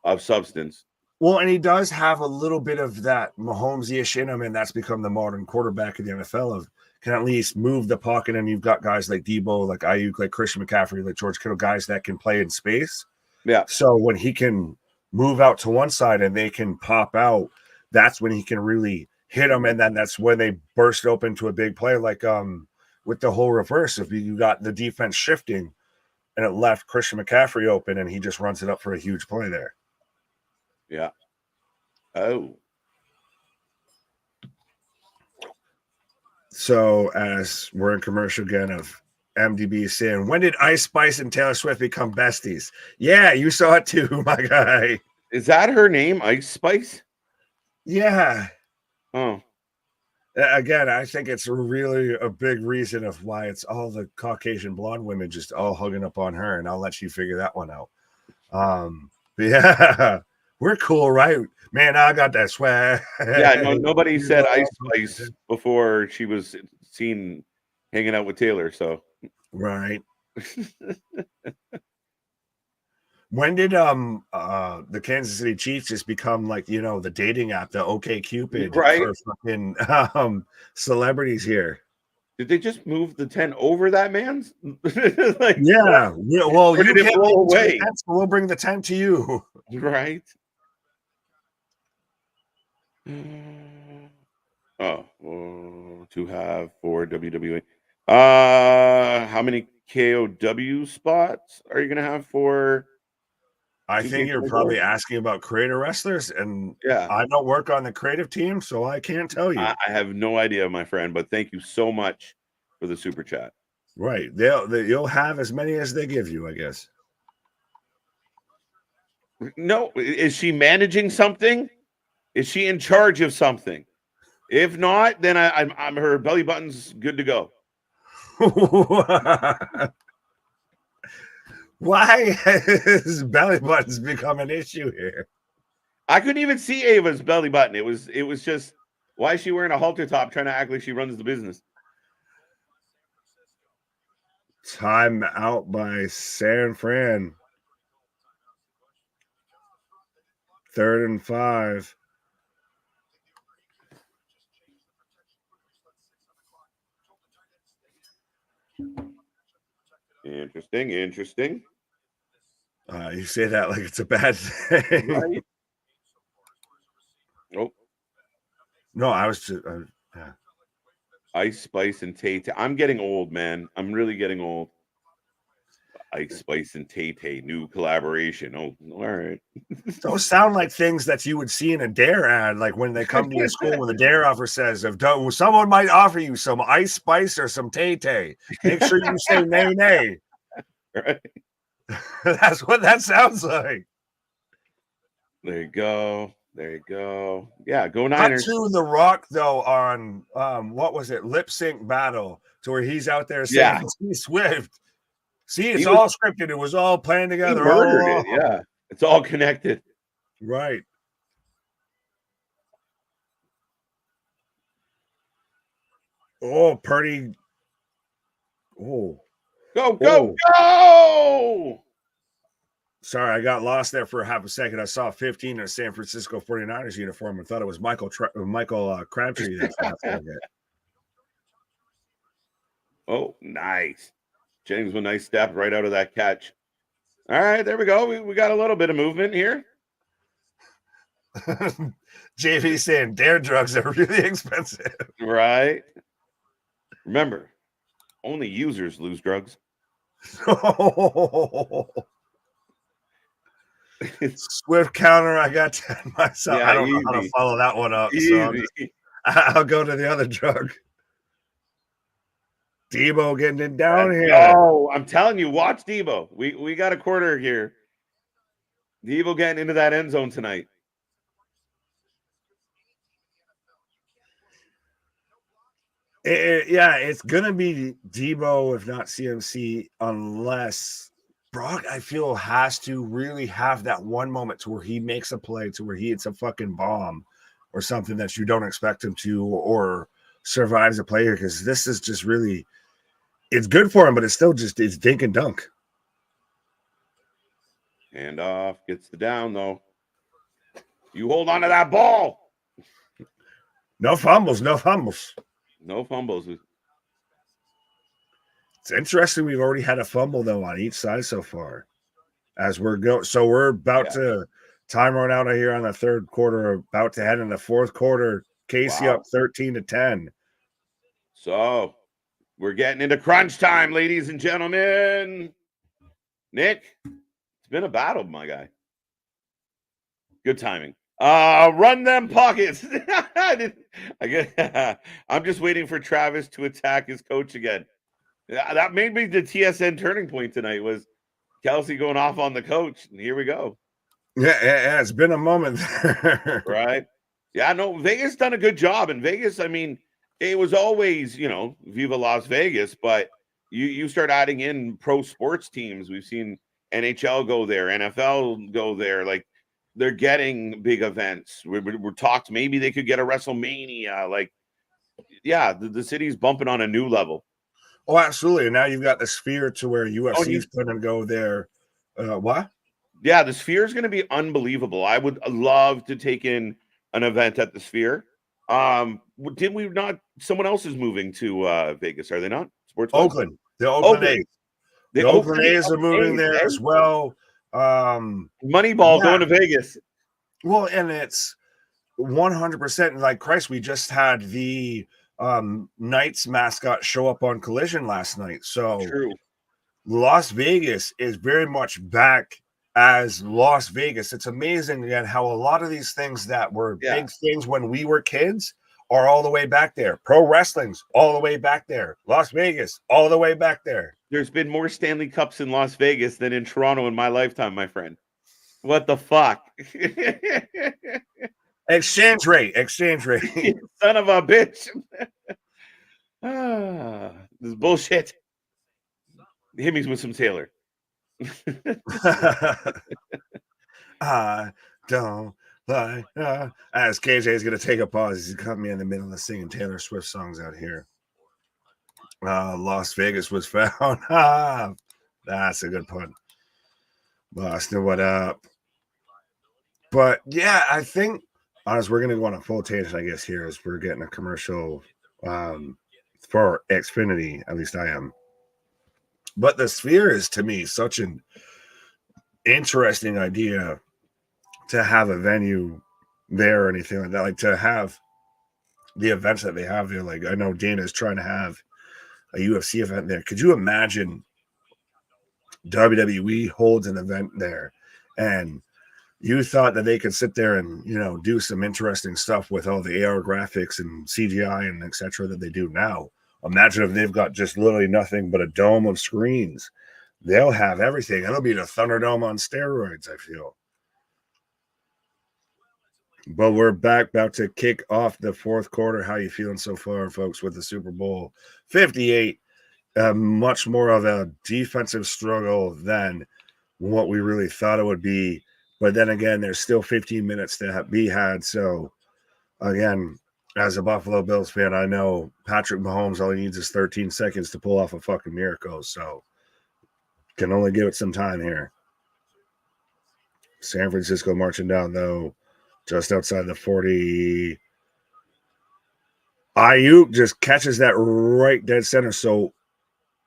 of substance. Well, and he does have a little bit of that Mahomes-ish in him, and that's become the modern quarterback of the NFL of can at least move the pocket, and you've got guys like Debo, like Ayuk, like Christian McCaffrey, like George Kittle, guys that can play in space. Yeah. So when he can move out to one side and they can pop out, that's when he can really hit them, and then that's when they burst open to a big play, like with the whole reverse. If you got the defense shifting and it left Christian McCaffrey open, and he just runs it up for a huge play there. Yeah. Oh. So as we're in commercial again of MDB saying, when did Ice Spice and Taylor Swift become besties? Yeah, you saw it too, my guy. Is that her name, Ice Spice? Yeah. Oh. Again, I think it's really a big reason of why it's all the Caucasian blonde women just all hugging up on her, and I'll let you figure that one out. But yeah, we're cool, right? Man, I got that swag. Yeah, no, nobody said Ice Spice before she was seen hanging out with Taylor, so. Right. When did the Kansas City Chiefs just become like, the dating app, the OkCupid for fucking celebrities here? Did they just move the 10 over that man's? Like, yeah. Well, you can't roll away. So we'll bring the 10 to you. Right. Oh, to have for WWE. How many KOW spots are you going to have for? I think you're probably asking about creator wrestlers, and yeah, I don't work on the creative team, so I can't tell you. I have no idea, my friend, but thank you so much for the super chat. Right. You'll have as many as they give you, I guess. No, is she managing something? Is she in charge of something? If not, then I'm her belly button's good to go. Why has belly buttons become an issue here? I couldn't even see Ava's belly button. It was just, why is she wearing a halter top trying to act like she runs the business? Time out by San Fran. 3rd and 5. Interesting. You say that like it's a bad thing. Right. Oh. No, I was just Ice Spice and Tay Tay. I'm getting old, man. I'm really getting old. Ice Spice and Tay Tay, new collaboration. Oh, all right. Those sound like things that you would see in a Dare ad, like when they come to your school when the Dare offer says, if someone might offer you some Ice Spice or some Tay Tay, make sure you say nay, nay. Right. That's what that sounds like. There you go. Yeah, go Cut Niners. to The Rock, though, on what was it, Lip Sync Battle, to where he's out there saying T Swift. See, it's all scripted. It was all planned together. He murdered it. Yeah, it's all connected. Right. Oh, Purdy. Oh. Go! Sorry, I got lost there for half a second. I saw 15 in a San Francisco 49ers uniform and thought it was Michael Crabtree. Oh, nice. Jennings with a nice step right out of that catch. All right, there we go. We got a little bit of movement here. JV saying Dare drugs are really expensive. Right. Remember, only users lose drugs. Swift counter. I got 10 myself. Yeah, I don't know how to follow that one up. So I'll go to the other drug. Debo getting it down here. Oh, I'm telling you, watch Debo. We got a quarter here. Debo getting into that end zone tonight. It's gonna be Debo, if not CMC, unless Brock, I feel, has to really have that one moment to where he makes a play, to where he hits a fucking bomb or something that you don't expect him to, or survives a player, because this is just really, it's good for him, but it's still just, it's dink and dunk. Hand off, gets the down though. You hold on to that ball. No fumbles. No fumbles. It's interesting. We've already had a fumble though on each side so far. As we're going, so we're about to time run out here on the third quarter. About to head in the fourth quarter. Casey up 13-10. So we're getting into crunch time, ladies and gentlemen. Nick, it's been a battle, my guy. Good timing. Run them pockets. I'm just waiting for Travis to attack his coach again. That made me the TSN turning point tonight, was Kelsey going off on the coach. And here we go. Yeah, it's been a moment. Right. Yeah, no, Vegas done a good job. And Vegas, I mean, it was always, Viva Las Vegas, but you start adding in pro sports teams. We've seen NHL go there, NFL go there. Like, they're getting big events. We're talked maybe they could get a WrestleMania. Like, yeah, the city's bumping on a new level. Oh, absolutely. And now you've got the Sphere, to where UFC is going to go there. What? Yeah, the Sphere is going to be unbelievable. I would love to take in an event at the Sphere. Did we not? Someone else is moving to Vegas, are they not? Sports Oakland. The Oakland A's. The Oakland A's are moving there as well. Moneyball going to Vegas. Well, and it's 100% like Christ. We just had the Knights mascot show up on Collision last night. So true. Las Vegas is very much back as Las Vegas. It's amazing again how a lot of these things that were big things when we were kids are all the way back there. Pro wrestling's all the way back there. Las Vegas, all the way back there. There's been more Stanley Cups in Las Vegas than in Toronto in my lifetime, my friend. What the fuck? Exchange rate. Son of a bitch. This is bullshit. Hit me with some Taylor. I don't As KJ is going to take a pause, he's got me in the middle of singing Taylor Swift songs out here. Las Vegas was found. That's a good pun. Boston, what up? But yeah, I think, honestly, we're going to go on a full tangent, I guess, here as we're getting a commercial for Xfinity. At least I am. But the Sphere is, to me, such an interesting idea to have a venue there or anything like that. Like, to have the events that they have there. Like, I know Dana's trying to have a UFC event there. Could you imagine WWE holds an event there and you thought that they could sit there and, you know, do some interesting stuff with all the AR graphics and CGI and etc. that they do now? Imagine if they've got just literally nothing but a dome of screens. They'll have everything. It'll be the Thunderdome on steroids, I feel. But we're back, about to kick off the fourth quarter. How you feeling so far, folks, with the Super Bowl 58? Much more of a defensive struggle than what we really thought it would be. But then again, there's still 15 minutes to be had. So, again, as a Buffalo Bills fan, I know Patrick Mahomes, all he needs is 13 seconds to pull off a fucking miracle. So, can only give it some time here. San Francisco marching down, though, just outside the 40. Ayuk just catches that right dead center. So,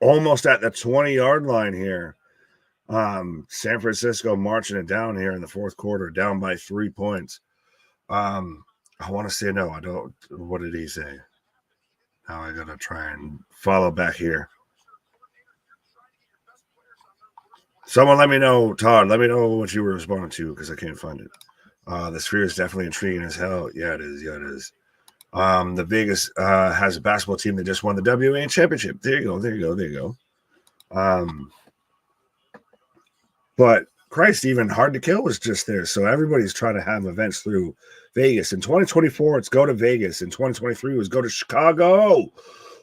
almost at the 20-yard line here. San Francisco marching it down here in the fourth quarter, down by 3 points. I want to say no. I don't. What did he say? Now I gotta try and follow back here. Someone let me know, Todd. Let me know what you were responding to because I can't find it. The Sphere is definitely intriguing as hell. Yeah, it is. Yeah, it is. The Vegas has a basketball team that just won the WNBA championship. There you go. There you go. There you go. But Christ, even Hard to Kill was just there. So everybody's trying to have events through Vegas. In 2024, it's go to Vegas. In 2023, it was go to Chicago.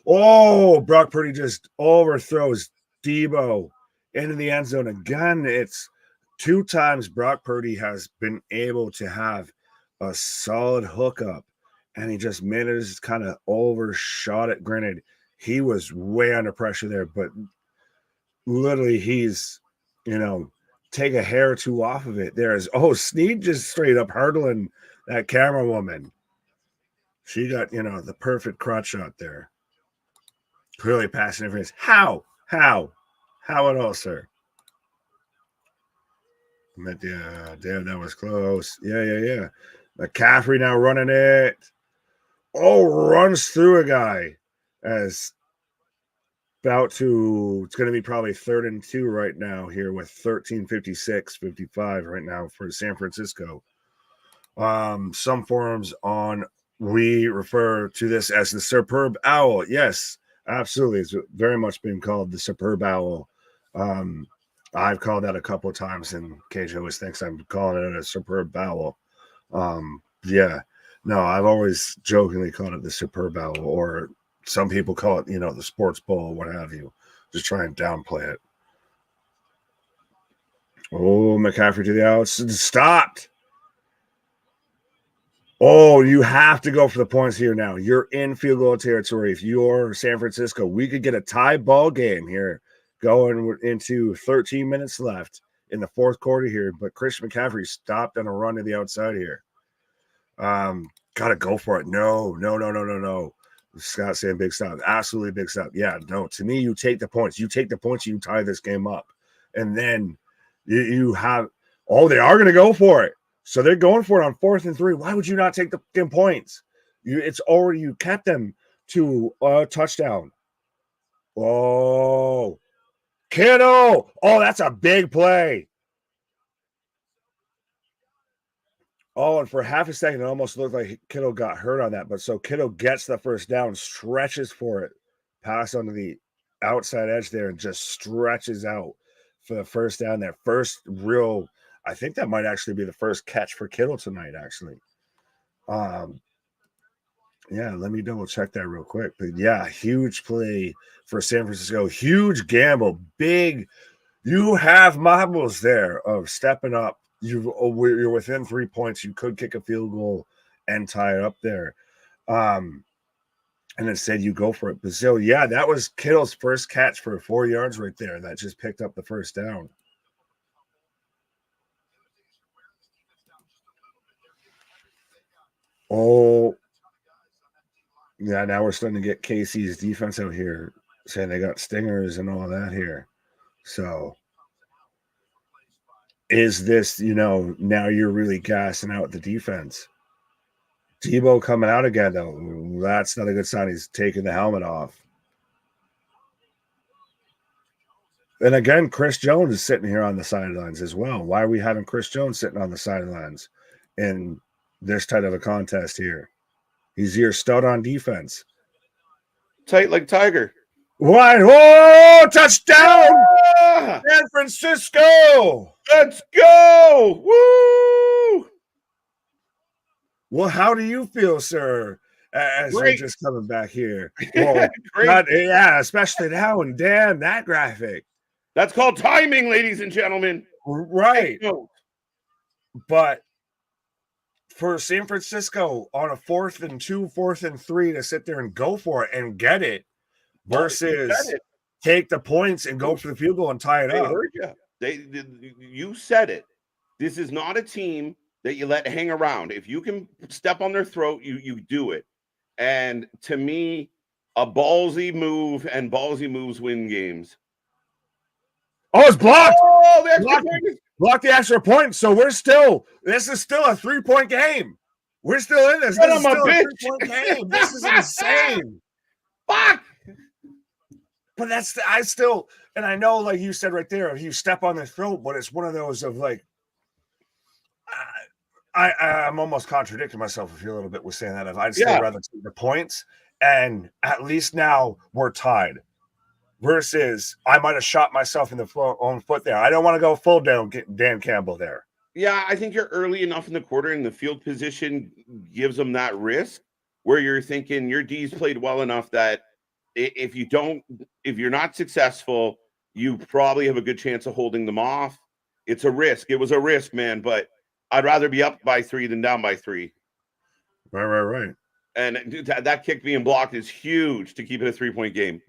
Oh, Brock Purdy just overthrows Debo into the end zone. Again, it's 2 times Brock Purdy has been able to have a solid hookup, and he just managed to kind of overshot it. Granted, he was way under pressure there, but literally he's, you know, take a hair or two off of it. There's Snead just straight up hurdling that camera woman. She got, you know, the perfect crotch shot there. Clearly passing interference. How at all, sir? Damn, that was close. Yeah. McCaffrey now running it. Runs through a guy as it's going to be probably 3rd and 2 right now here with 13:56-55 right now for San Francisco. Some forums we refer to this as the Superb Owl. Yes, absolutely. It's very much been called the Superb Owl. I've called that a couple of times, and KJ always thinks I'm calling it a Superb Owl. Yeah. No, I've always jokingly called it the Superb Owl, or some people call it, you know, the sports bowl, what have you. Just try and downplay it. McCaffrey to the outs. Stopped. You have to go for the points here now. You're in field goal territory. If you're San Francisco, we could get a tie ball game here going into 13 minutes left in the fourth quarter here. But Christian McCaffrey stopped on a run to the outside here. Got to go for it. No. Scott saying big stop. Absolutely big stop. Yeah, no. To me, you take the points. You take the points, you tie this game up. And then you have – they are going to go for it. So they're going for it on 4th and 3. Why would you not take the fucking points? You kept them to a touchdown. Kittle. That's a big play. And for half a second, it almost looked like Kittle got hurt on that. But so Kittle gets the first down, stretches for it, pass onto the outside edge there, and just stretches out for the first down there. First real, I think that might actually be the first catch for Kittle tonight, actually. Yeah, let me double check that real quick. But yeah, huge play for San Francisco. Huge gamble. Big. You have marbles there of stepping up you're within 3 points. You could kick a field goal and tie it up there. And instead you go for it. But still, yeah, that was Kittle's first catch for 4 yards right there. That just picked up the first down. Oh, yeah, now we're starting to get KC's defense out here saying they got stingers and all that here. So is this, now you're really gassing out the defense. Debo coming out again, though. That's not a good sign. He's taking the helmet off. And again, Chris Jones is sitting here on the sidelines as well. Why are we having Chris Jones sitting on the sidelines in this type of a contest here? He's your stud on defense. Tight like Tiger. What? Whoa! Touchdown! Ah! San Francisco! Let's go! Woo! Well, how do you feel, sir, as Great. you're just coming back here? Well, yeah, especially now, and damn, that graphic. That's called timing, ladies and gentlemen. Right. But for San Francisco on a 4th and 2, 4th and 3 to sit there and go for it and get it versus take the points and go for the field goal and tie it up. Heard you. You said it. This is not a team that you let hang around. If you can step on their throat, you do it. And to me, a ballsy move and ballsy moves win games. Oh, it's blocked. Oh, the extra point. Block the extra point. So this is still a 3-point game. We're still in this. This is still a 3-point game. This is insane. Fuck. But and I know, like you said right there, if you step on the throat, but it's one of those of like, I'm almost contradicting myself a little bit with saying that. If I'd still rather take the points, and at least now we're tied. Versus, I might have shot myself in the own foot there. I don't want to go full down Dan Campbell there. Yeah, I think you're early enough in the quarter, and the field position gives them that risk where you're thinking your D's played well enough that if you're not successful, you probably have a good chance of holding them off. It's a risk. It was a risk, man, but I'd rather be up by 3 than down by 3. Right. And dude, that kick being blocked is huge to keep it a 3-point game.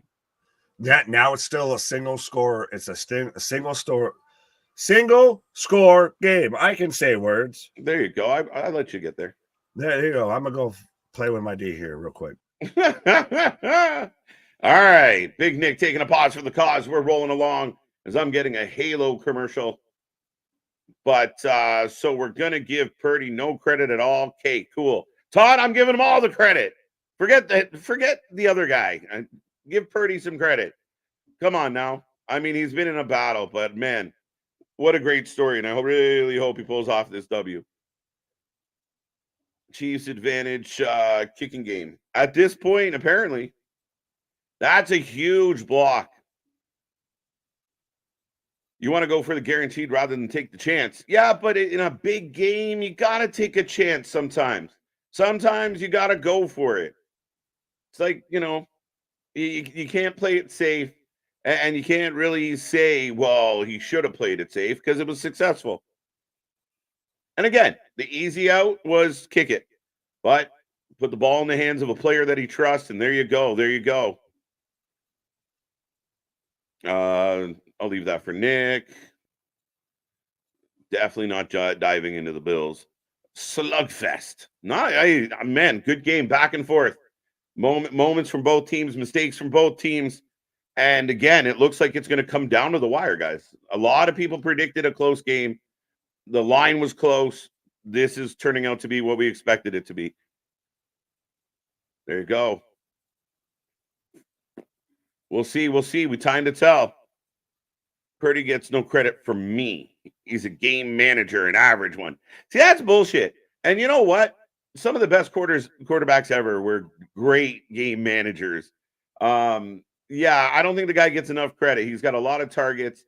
Yeah, now it's still a single score. It's a single score game. I can say words. There you go. I let you get there. There you go. I'm gonna go play with my D here real quick. All right, Big Nick taking a pause for the cause. We're rolling along as I'm getting a Halo commercial. But so we're gonna give Purdy no credit at all. Okay, cool. Todd, I'm giving him all the credit. Forget the other guy. Give Purdy some credit. Come on now. I mean, he's been in a battle, but man, what a great story. And I really hope he pulls off this W. Chiefs advantage kicking game. At this point, apparently, that's a huge block. You want to go for the guaranteed rather than take the chance. Yeah, but in a big game, you got to take a chance sometimes. Sometimes you got to go for it. It's like, you can't play it safe, and you can't really say, well, he should have played it safe because it was successful. And again, the easy out was kick it, but put the ball in the hands of a player that he trusts, and there you go. There you go. I'll leave that for Nick. Definitely not diving into the Bills. Slugfest. Man, good game, back and forth. Moments from both teams, mistakes from both teams. And again, it looks like it's going to come down to the wire, guys. A lot of people predicted a close game. The line was close. This is turning out to be what we expected it to be. There you go. We'll see. We time to tell. Purdy gets no credit from me. He's a game manager, an average one. See, that's bullshit. And you know what? Some of the best quarterbacks ever were great game managers. Yeah, I don't think the guy gets enough credit. He's got a lot of targets,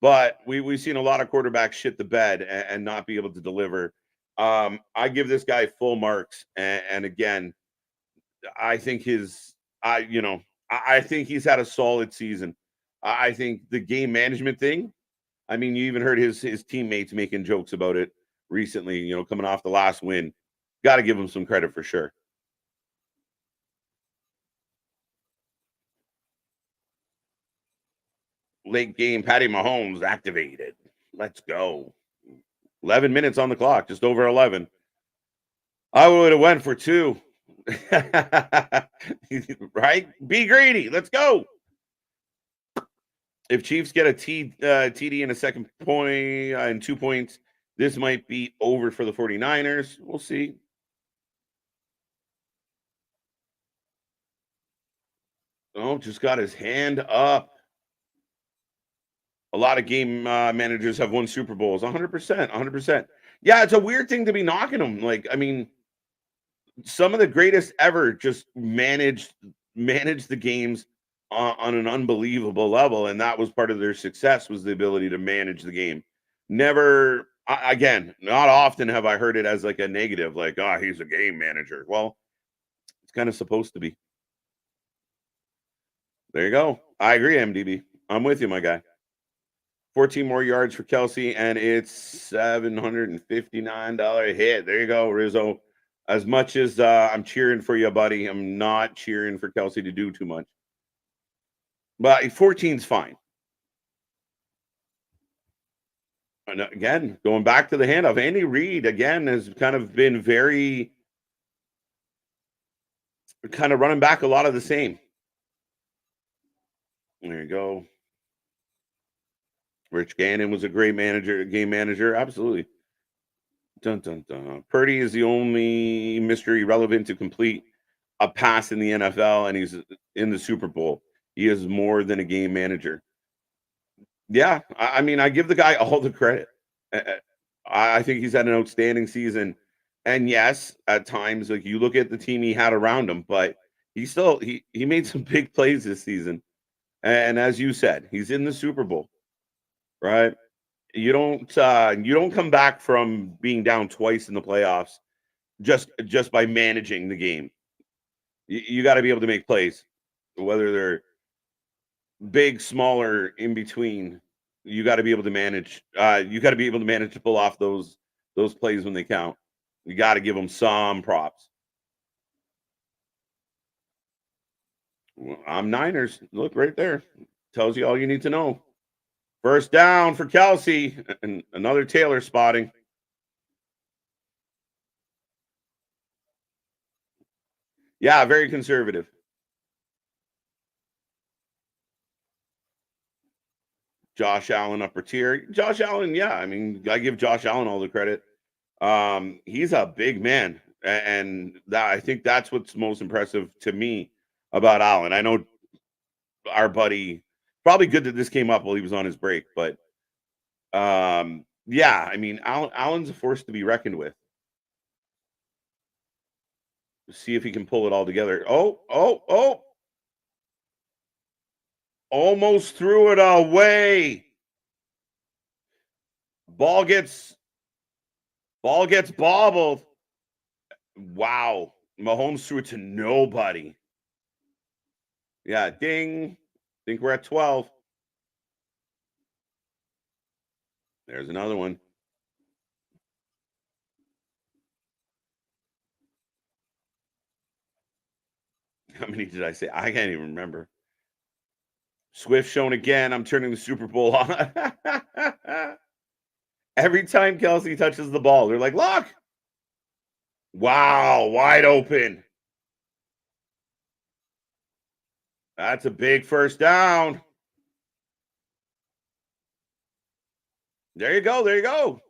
but we've seen a lot of quarterbacks shit the bed and not be able to deliver. I give this guy full marks. And again, I think I think he's had a solid season. I think the game management thing, I mean, you even heard his teammates making jokes about it recently, coming off the last win. Got to give him some credit for sure. Late game, Patty Mahomes activated. Let's go. 11 minutes on the clock, just over 11. I would have went for 2. Right? Be greedy. Let's go. If Chiefs get a TD and a second point and 2 points, this might be over for the 49ers. We'll see. Oh, just got his hand up. A lot of game managers have won Super Bowls. 100%. 100%. Yeah, it's a weird thing to be knocking them. Like, I mean, some of the greatest ever just managed the games on an unbelievable level, and that was part of their success, was the ability to manage the game. Never again, not often have I heard it as like a negative, like, oh, he's a game manager. Well, it's kind of supposed to be. There you go. I agree, MDB. I'm with you, my guy. 14 more yards for Kelsey, and it's $759 hit. There you go, Rizzo. As much as I'm cheering for you, buddy, I'm not cheering for Kelsey to do too much. But 14's fine. And again, going back to the handoff, Andy Reid, again, has kind of been very kind of running back a lot of the same. There you go. Rich Gannon was a great game manager. Absolutely. Dun, dun, dun. Purdy is the only mystery relevant to complete a pass in the NFL, and he's in the Super Bowl. He is more than a game manager. Yeah, I mean, I give the guy all the credit. I think he's had an outstanding season. And yes, at times, like, you look at the team he had around him, but he made some big plays this season. And as you said, he's in the Super Bowl, right? You don't come back from being down twice in the playoffs just by managing the game. You got to be able to make plays, whether they're big, smaller, in between. You got to be able to manage. You got to be able to manage to pull off those plays when they count. You got to give them some props. Well, I'm Niners. Look right there. Tells you all you need to know. First down for Kelsey, and another Taylor spotting. Yeah, very conservative. Josh Allen upper tier. Josh Allen, yeah. I mean, I give Josh Allen all the credit. He's a big man, and I think that's what's most impressive to me about Allen. I know our buddy, probably good that this came up while he was on his break, but yeah, I mean, Allen's a force to be reckoned with. See if he can pull it all together. Oh. Almost threw it away. Ball gets bobbled. Wow. Mahomes threw it to nobody. Yeah, ding. Think we're at 12. There's another one. How many did I say? I can't even remember. Swift shown again. I'm turning the Super Bowl on. Every time Kelsey touches the ball, they're like, look. Wow, wide open. That's a big first down. There you go. There you go.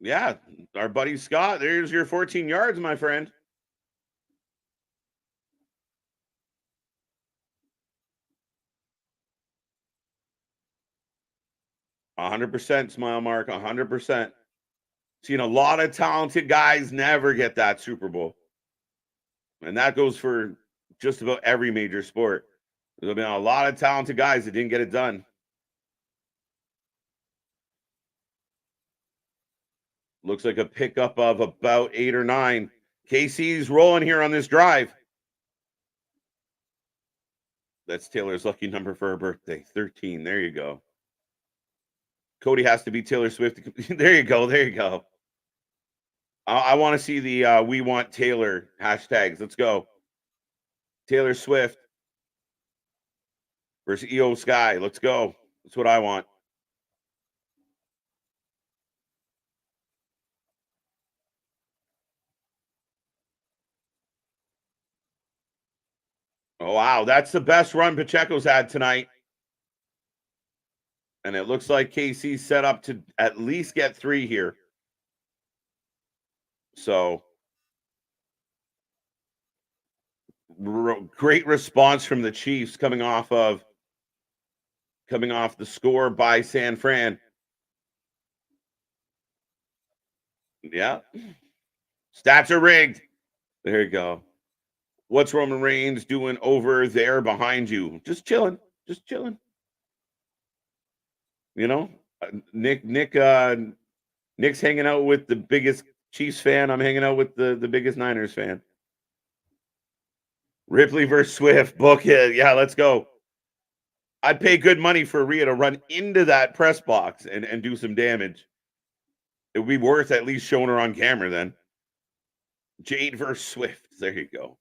Yeah, our buddy Scott. There's your 14 yards, my friend. 100% smile mark. 100%. Seen a lot of talented guys never get that Super Bowl. And that goes for just about every major sport. There's been a lot of talented guys that didn't get it done. Looks like a pickup of about 8 or 9. KC's rolling here on this drive. That's Taylor's lucky number for her birthday. 13. There you go. Cody has to be Taylor Swift. There you go. There you go. I want to see the "We Want Taylor" hashtags. Let's go. Taylor Swift versus EO Sky. Let's go. That's what I want. Oh, wow. That's the best run Pacheco's had tonight. And it looks like KC's set up to at least get 3 here. So great response from the Chiefs coming off the score by San Fran. Yeah. Stats are rigged. There you go. What's Roman Reigns doing over there behind you? Just chilling. Just chilling. You know, Nick's hanging out with the biggest Chiefs fan. I'm hanging out with the biggest Niners fan. Ripley versus Swift. Book it. Yeah, let's go. I'd pay good money for Rhea to run into that press box and do some damage. It would be worth at least showing her on camera then. Jade versus Swift. There you go.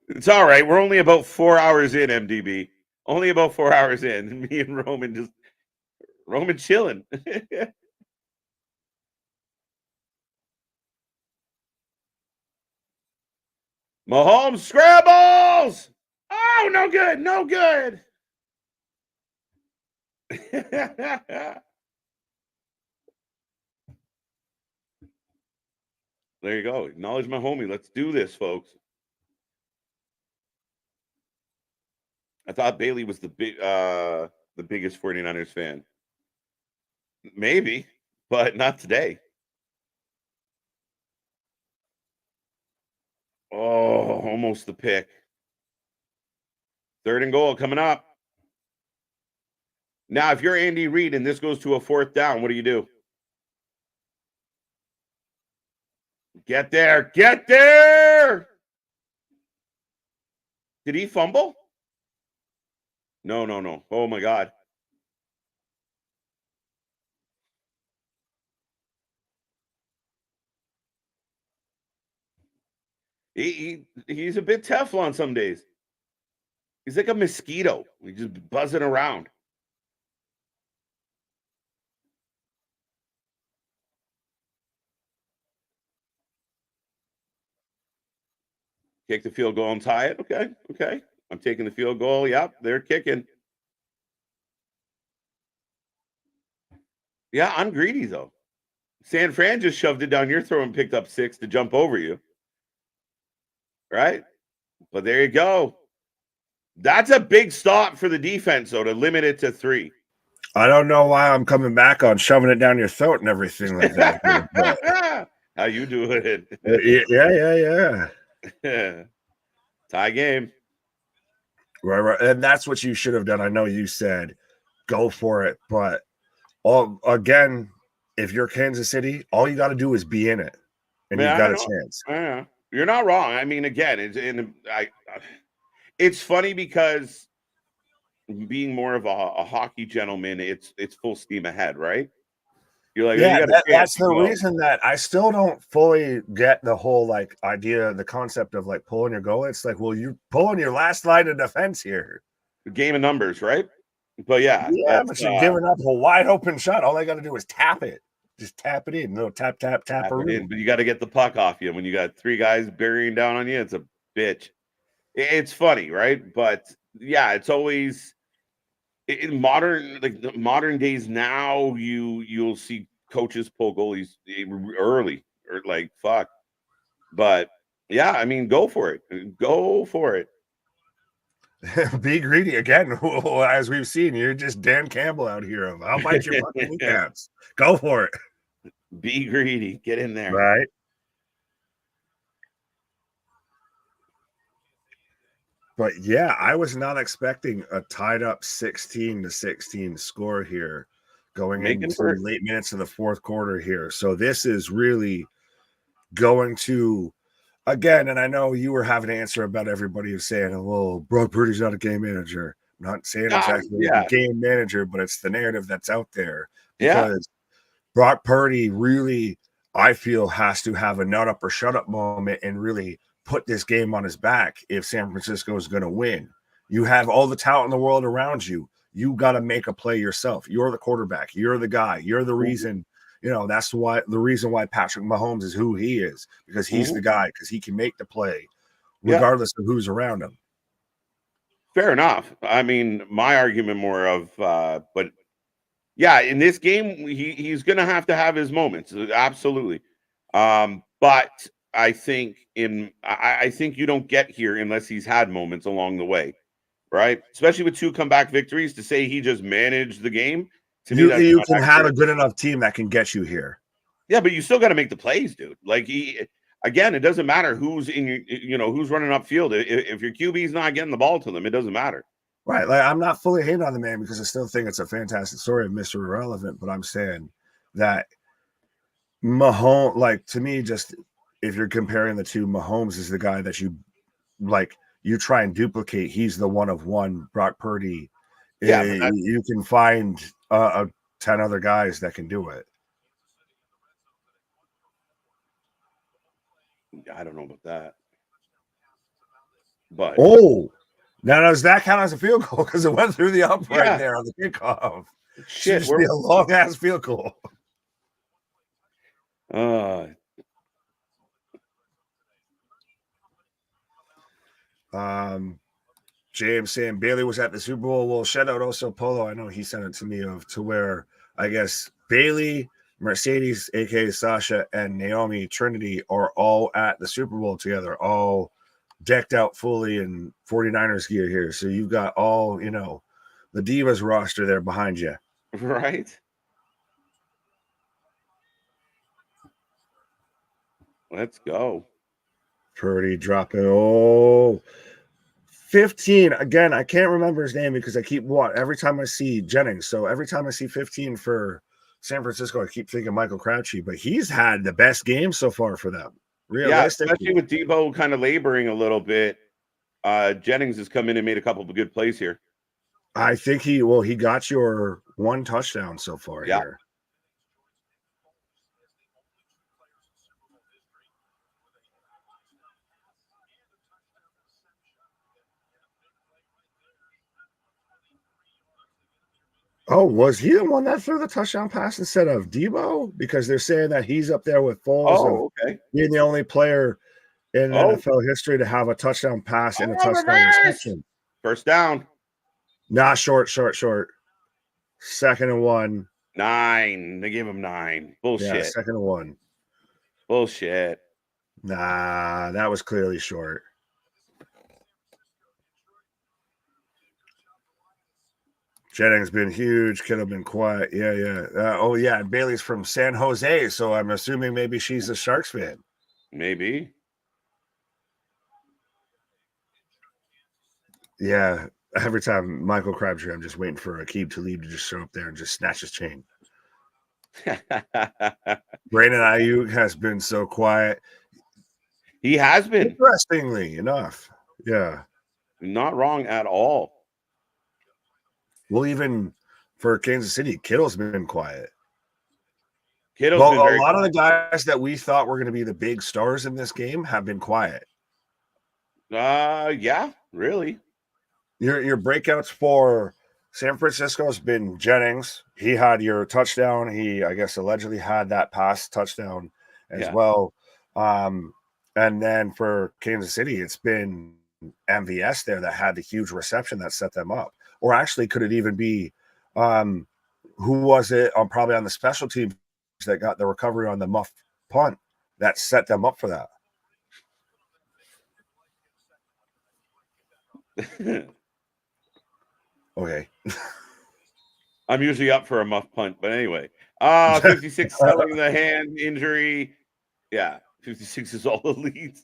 It's all right. We're only about 4 hours in, MDB. Only about 4 hours in. Me and Roman chilling. Mahomes scrambles. Oh, no good. No good. There you go. Acknowledge my homie. Let's do this, folks. I thought Bailey was the biggest 49ers fan. Maybe, but not today. Oh, almost the pick. 3rd and goal coming up. Now, if you're Andy Reid and this goes to a 4th down, what do you do? Get there. Get there. Did he fumble? No. Oh, my God. He's a bit Teflon some days. He's like a mosquito. He's just buzzing around. Kick the field goal and tie it. Okay. I'm taking the field goal. Yep, they're kicking. Yeah, I'm greedy, though. San Fran just shoved it down your throat and picked up 6 to jump over you. Right? But there you go. That's a big stop for the defense, though, to limit it to 3. I don't know why I'm coming back on shoving it down your throat and everything like that. How you doing it? Yeah. Tie game. Right. And that's what you should have done. I know you said go for it, but again, if you're Kansas City, all you got to do is be in it, and you've got a chance. You're not wrong. I mean, again, it's funny because being more of a hockey gentleman, it's full steam ahead, right? You're like, yeah, that's the reason that I still don't fully get the whole like idea, the concept of like pulling your goal. It's like, well, you're pulling your last line of defense here. Game of numbers, right? But yeah, but you're giving up a wide open shot. All I got to do is tap it. Just tap it in. No tap it in. But you got to get the puck off you. When you got 3 guys bearing down on you, it's a bitch. It's funny, right? But yeah, it's always in modern days now. You'll see coaches pull goalies early or like fuck. But yeah, I mean, go for it. Go for it. Be greedy again. As we've seen, you're just Dan Campbell out here. I'll bite your fucking kneecaps. Go for it. Be greedy. Get in there. Right. But yeah, I was not expecting a tied up 16-16 score here going into late minutes of the 4th quarter here. So this is really going to again, and I know you were having an answer about everybody who's saying, well, Brock Purdy's not a game manager. I'm not saying exactly Yeah. a game manager, but it's the narrative that's out there Yeah. because Brock Purdy really, I feel, has to have a nut up or shut up moment and really put this game on his back if San Francisco is going to win. You have all the talent in the world around you. You got to make a play yourself. You're the quarterback. You're the guy. You're the reason. You know, that's the reason why Patrick Mahomes is who he is, because he's the guy, because he can make the play regardless of who's around him. Fair enough. I mean, my argument more of, but yeah, in this game, he's going to have his moments. Absolutely. But I think I think you don't get here unless he's had moments along the way, right? Especially with 2 comeback victories. To say he just managed the game, to me, that's You not can accurate. have a good enough team that can get you here. Yeah, but you still got to make the plays, dude. Like again, it doesn't matter who's in who's running upfield. If your QB's not getting the ball to them, it doesn't matter. Right. Like, I'm not fully hating on the man because I still think it's a fantastic story of Mr. Irrelevant, but I'm saying that Mahomes, like, to me, just if you're comparing the two, Mahomes is the guy that you try and duplicate. He's the one of one. Brock Purdy, Yeah, you can find 10 other guys that can do it. I don't know about that. But now does that count as a field goal? Because it went through the upright there on the kickoff. Shit, just be a long ass field goal. James saying Bailey was at the Super Bowl. Well, shout out also Polo. I know he sent it to me to where I guess Bailey, Mercedes, aka Sasha, and Naomi Trinity are all at the Super Bowl together, all decked out fully in 49ers gear here. So you've got all, the Divas roster there behind you. Right. Let's go. Purdy dropping. 15. Again, I can't remember his name because I keep every time I see Jennings. So every time I see 15 for San Francisco, I keep thinking Michael Crabtree, but he's had the best game so far for them. Realistically. Yeah, especially with Debo kind of laboring a little bit. Jennings has come in and made a couple of good plays here. I think he got your 1 touchdown so far here. Oh, was he the one that threw the touchdown pass instead of Debo? Because they're saying that he's up there with Foles being the only player in NFL history to have a touchdown pass and a touchdown reception. First down. Nah, short. 2nd and 1. 9. They gave him 9. Bullshit. Yeah, 2nd and 1. Bullshit. Nah, that was clearly short. Jennings been huge. Kittle been quiet. Yeah. Bailey's from San Jose, so I'm assuming maybe she's a Sharks fan. Maybe. Yeah. Every time Michael Crabtree, I'm just waiting for Aqib Talib to just show up there and just snatch his chain. Brandon Ayuk has been so quiet. He has been. Interestingly enough. Yeah. Not wrong at all. Well, even for Kansas City, Kittle's been quiet. Been very a lot of the guys that we thought were going to be the big stars in this game have been quiet. Yeah, really. Your breakouts for San Francisco has been Jennings. He had your touchdown. He, I guess, allegedly had that pass touchdown as well. And then for Kansas City, it's been MVS there that had the huge reception that set them up. Or actually, could it even be who was it probably on the special teams that got the recovery on the muff punt that set them up for that? Okay. I'm usually up for a muff punt, but anyway. 56 selling the hand injury. Yeah, 56 is all elite.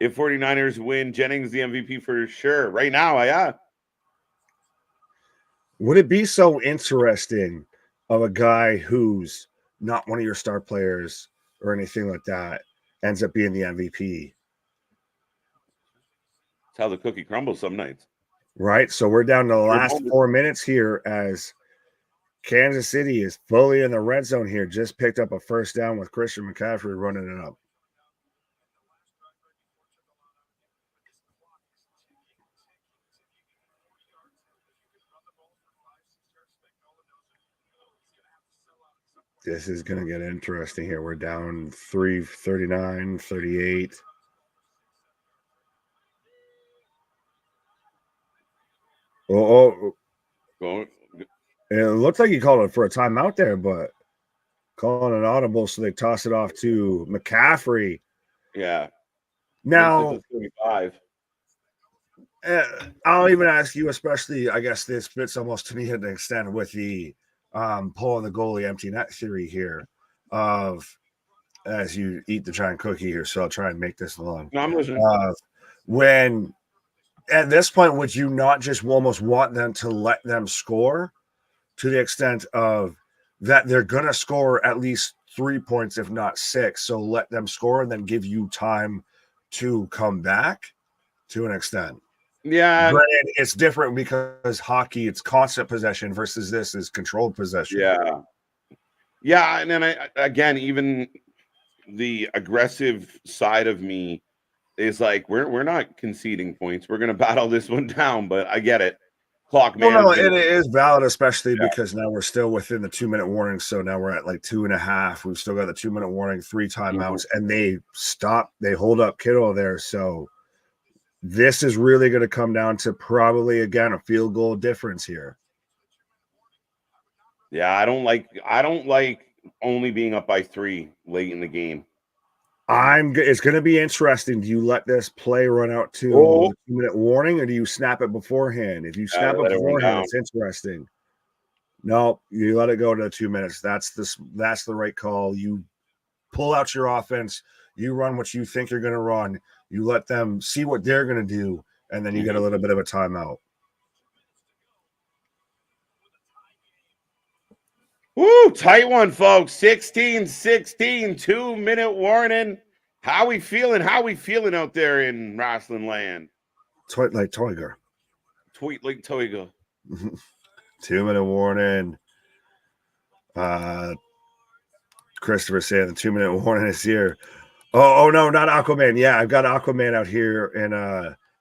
If 49ers win, Jennings the MVP for sure. Right now, yeah. Would it be so interesting of a guy who's not one of your star players or anything like that ends up being the MVP. That's how the cookie crumbles some nights. Right. So we're down to the last 4 minutes here as Kansas City is fully in the red zone here. Just picked up a first down with Christian McCaffrey running it up. This is going to get interesting here. We're down 339, 38. Oh, it looks like he called it for a timeout there, but calling an audible, so they toss it off to McCaffrey. Yeah. Now, 35. I'll even ask you, especially, I guess this fits almost to me to an extent with the pulling the goalie empty net theory here of as you eat the giant cookie here. So I'll try and make this long. No, I'm listening. When at this point, would you not just almost want them to let them score to the extent of that they're going to score at least 3 points, if not 6. So let them score and then give you time to come back to an extent. Yeah. Granted, it's different because hockey, it's constant possession versus this is controlled possession. Yeah. Yeah. And then again, even the aggressive side of me is like, we're not conceding points. We're going to battle this one down, but I get it. Clock man. Well, no, it is valid, especially because now we're still within the 2-minute warning. So now we're at like 2.5. We've still got the 2-minute warning, 3 timeouts, and they hold up Kittle there. So this is really going to come down to probably, again, a field goal difference here. Yeah, I don't like only being up by 3 late in the game. It's going to be interesting. Do you let this play run out to the 2-minute warning, or do you snap it beforehand? If you snap it beforehand, it's interesting. No, you let it go to 2 minutes. That's the right call. You pull out your offense. You run what you think you're going to run. You let them see what they're going to do, and then you get a little bit of a timeout. Woo, tight one, folks. 16-16, 2-minute warning. How we feeling? How we feeling out there in Wrasslin land? Like Toiger. Tweet like Toiger. 2-minute warning. Christopher saying the 2-minute warning is here. Oh no, not Aquaman. Yeah, I've got Aquaman out here in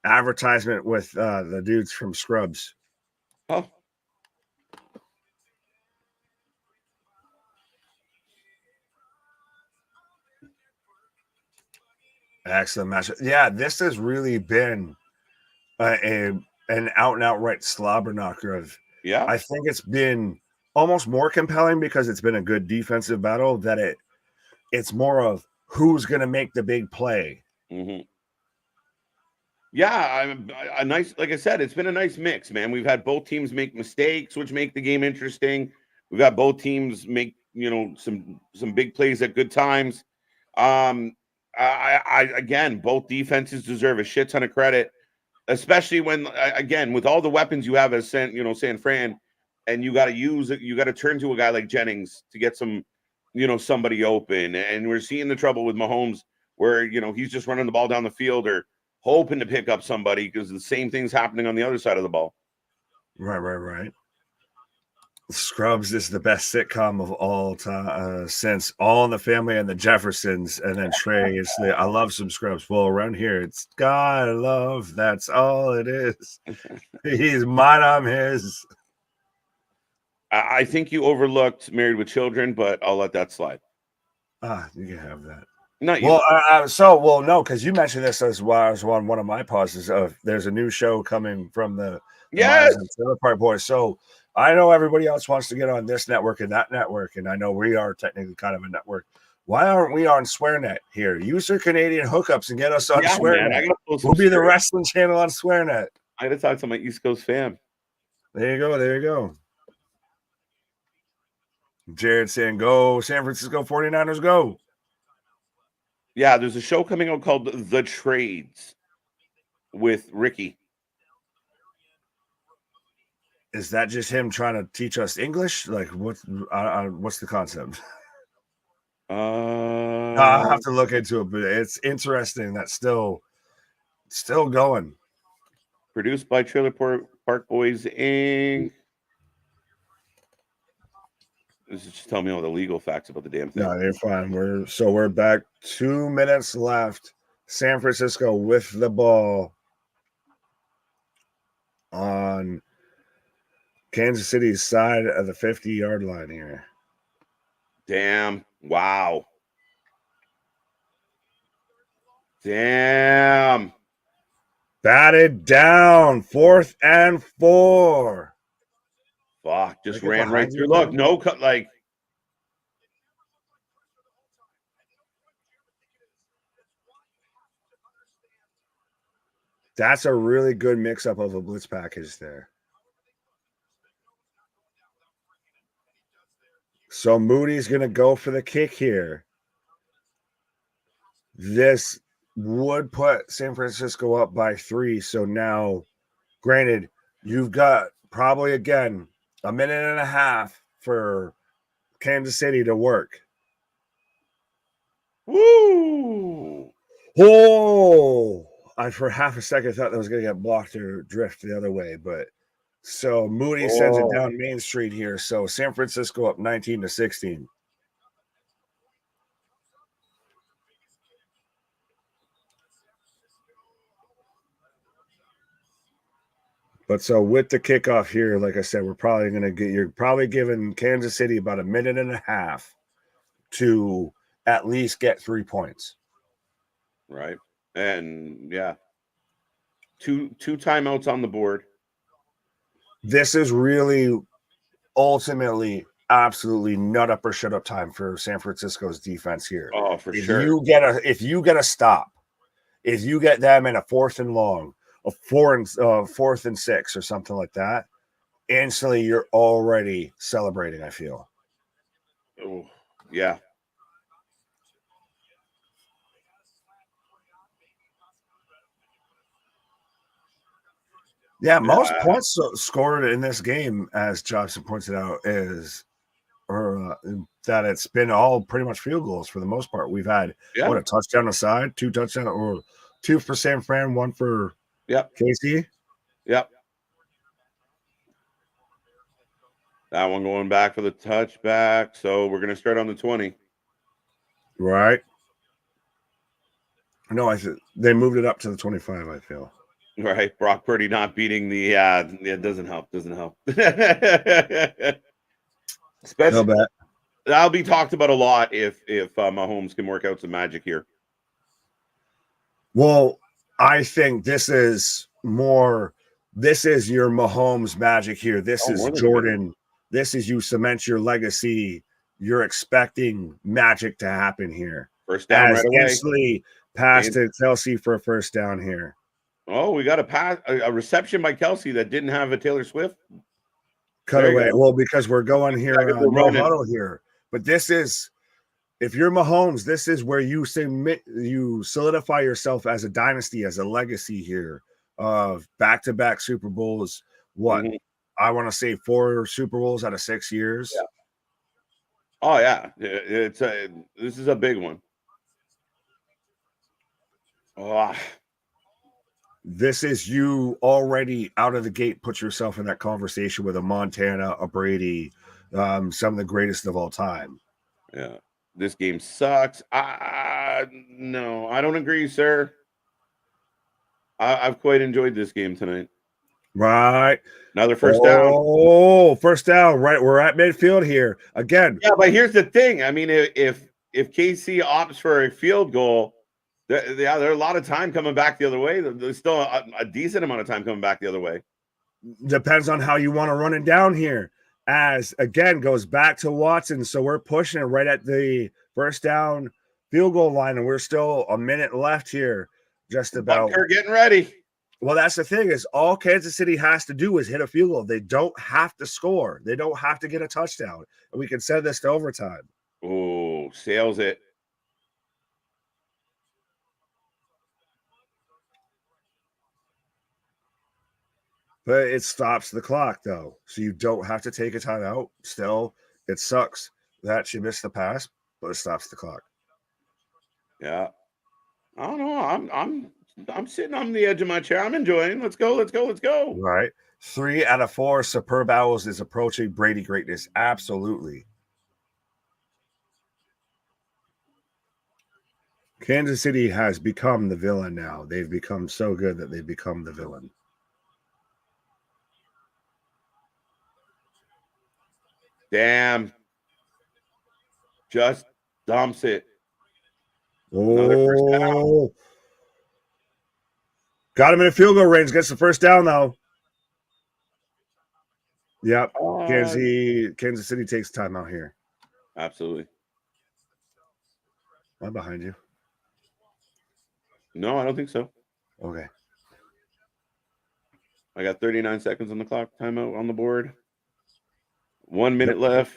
advertisement with the dudes from Scrubs. Oh. Excellent match. Yeah, this has really been an out and outright slobber knocker of. Yeah, I think it's been almost more compelling because it's been a good defensive battle. That it's more of who's going to make the big play. Mm-hmm. Yeah, a nice. Like I said, it's been a nice mix, man. We've had both teams make mistakes, which make the game interesting. We've got both teams make some big plays at good times. Again, both defenses deserve a shit ton of credit, especially when, again, with all the weapons you have as San Fran, and you got to turn to a guy like Jennings to get some, somebody open. And we're seeing the trouble with Mahomes where, he's just running the ball down the field or hoping to pick up somebody because the same thing's happening on the other side of the ball. Right. Scrubs is the best sitcom of all time since All in the Family and the Jeffersons, and then Trey is I love some Scrubs. Well, around here it's God love. That's all it is. He's mine, I'm his. I think you overlooked Married with Children, but I'll let that slide. You can have that. No, no, because you mentioned this as well. I was on one of my pauses of there's a new show coming from the yes Trailer Park Boys. So I know everybody else wants to get on this network and that network, and I know we are technically kind of a network. Why aren't we on SwearNet here? Use your Canadian hookups and get us on SwearNet. We'll be the wrestling channel on SwearNet. I got to talk to my East Coast fam. There you go. Jared saying, go San Francisco 49ers, go. Yeah, there's a show coming out called The Trades with Ricky. Is that just him trying to teach us English? Like, what's the concept? I'll have to look into it, but it's interesting. That's still going. Produced by Trailer Park Boys Inc. This is just telling me all the legal facts about the damn thing. No, you're fine. We're back. 2 minutes left. San Francisco with the ball on Kansas City's side of the 50-yard line here. Damn. Wow. Damn. Batted down. 4th and 4. Fuck. Just ran right through. Look, no cut. Like, that's a really good mix-up of a blitz package there. So Moody's going to go for the kick here. This would put San Francisco up by 3. So now, granted, you've got probably, again, a minute and a half for Kansas City to work. woo. Oh, I for half a second thought that was going to get blocked or drift the other way. But so Moody sends it down Main Street here. So San Francisco up 19-16. But so with the kickoff here, like I said, you're probably giving Kansas City about a minute and a half to at least get 3 points. Right. And yeah. Two timeouts on the board. This is really ultimately absolutely nut up or shut up time for San Francisco's defense here. Oh, for if sure. If you get a stop, if you get them in a 4th and long, a 4th and 6 or something like that, instantly you're already celebrating, I feel. Oh, yeah. Yeah, most points scored in this game, as Jobson pointed out, is that it's been all pretty much field goals for the most part. We've had a touchdown aside, 2 touchdowns, or 2 for San Fran, 1 for KC. Yep. That one going back for the touchback. So we're going to start on the 20. Right. No, they moved it up to the 25, I feel. Right. Brock Purdy not beating the it doesn't help. Especially, no, that'll be talked about a lot if Mahomes can work out some magic here. Well, I think this is your Mahomes magic here. This is Jordan. This is you cement your legacy. You're expecting magic to happen here. First down right away. Instantly pass to Kelsey for a first down here. Oh, we got a reception by Kelsey that didn't have a Taylor Swift. Cut away. Well, because we're going here, no huddle here. But this is, if you're Mahomes, this is where you solidify yourself as a dynasty, as a legacy here of back-to-back Super Bowls. I want to say 4 Super Bowls out of 6 years. Yeah. Oh yeah, this is a big one. Oh. This is you already out of the gate. Put yourself in that conversation with a Montana, a Brady, some of the greatest of all time. Yeah, this game sucks. No, I don't agree, sir. I've quite enjoyed this game tonight. Right. Another first down. Oh, first down. Right. We're at midfield here again. Yeah, but here's the thing. I mean, if KC opts for a field goal, there's a lot of time coming back the other way. There's still a decent amount of time coming back the other way. Depends on how you want to run it down here. As again goes back to Watson. So we're pushing it right at the first down field goal line, and we're still a minute left here. Just about. Bunker getting ready. Well, that's the thing is all Kansas City has to do is hit a field goal. They don't have to score. They don't have to get a touchdown. And we can send this to overtime. Oh, sails it. But it stops the clock, though. So you don't have to take a timeout. Still, it sucks that she missed the pass. but it stops the clock. Yeah. I don't know. I'm sitting on the edge of my chair. I'm enjoying. Let's go. Let's go. Let's go. Right. 3 out of 4 superb owls is approaching Brady greatness. Absolutely. Kansas City has become the villain now. They've become so good that they've become the villain. Damn. Just dumps it. Another first down. Oh. Got him in a field goal range. Gets the first down, though. Yep. Kansas City takes timeout here. Absolutely. I'm behind you. No, I don't think so. Okay. I got 39 seconds on the clock. Timeout on the board. 1 minute left.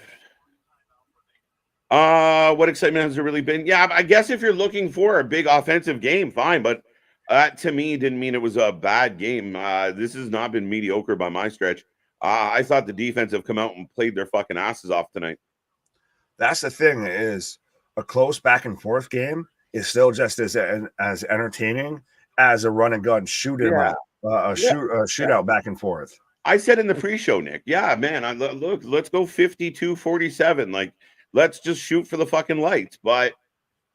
What excitement has there really been? Yeah, I guess if you're looking for a big offensive game, fine. But that to me didn't mean it was a bad game. This has not been mediocre by my stretch. I thought the defense have come out and played their fucking asses off tonight. That's the thing, is a close back and forth game is still just as entertaining as a run and gun shootout back and forth. I said in the pre-show, Nick, yeah, man, look, let's go 52-47. Like, let's just shoot for the fucking lights. But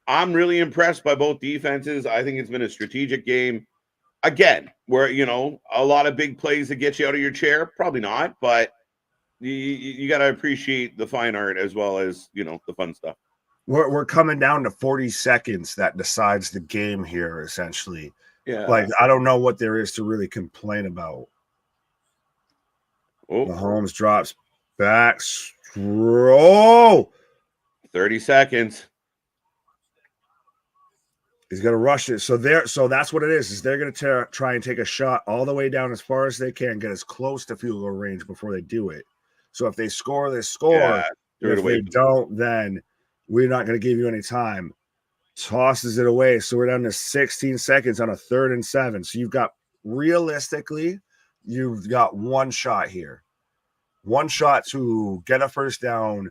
I'm really impressed by both defenses. I think it's been a strategic game. Again, where, a lot of big plays that get you out of your chair, probably not, but you got to appreciate the fine art as well as, the fun stuff. We're coming down to 40 seconds that decides the game here, essentially. Yeah. Like, I don't know what there is to really complain about. Oh. Mahomes drops back. 30 seconds. He's going to rush it. So that's what it is they're going to try and take a shot all the way down as far as they can, get as close to field goal range before they do it. So if they score, they score. Yeah, if they don't, then we're not going to give you any time. Tosses it away. So we're down to 16 seconds on a 3rd and 7. So you've got one shot here. One shot to get a first down.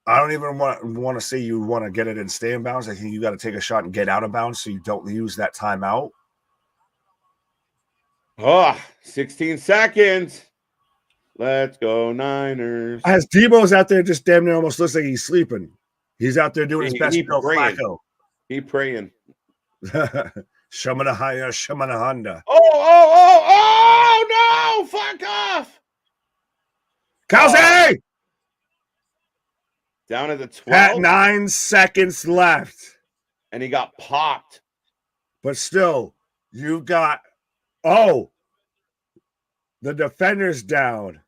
I don't even want to say you want to get it and stay in bounds. I think you got to take a shot and get out of bounds so you don't use that timeout. 16 seconds. Let's go, Niners. As Debo's out there, just damn near almost looks like he's sleeping. He's out there doing his best. He praying. He praying. Shamana Honda. Oh, no! Fuck off! Kelsey! Down at the 12. At 9 seconds left. And he got popped. But still, you got... the defender's down.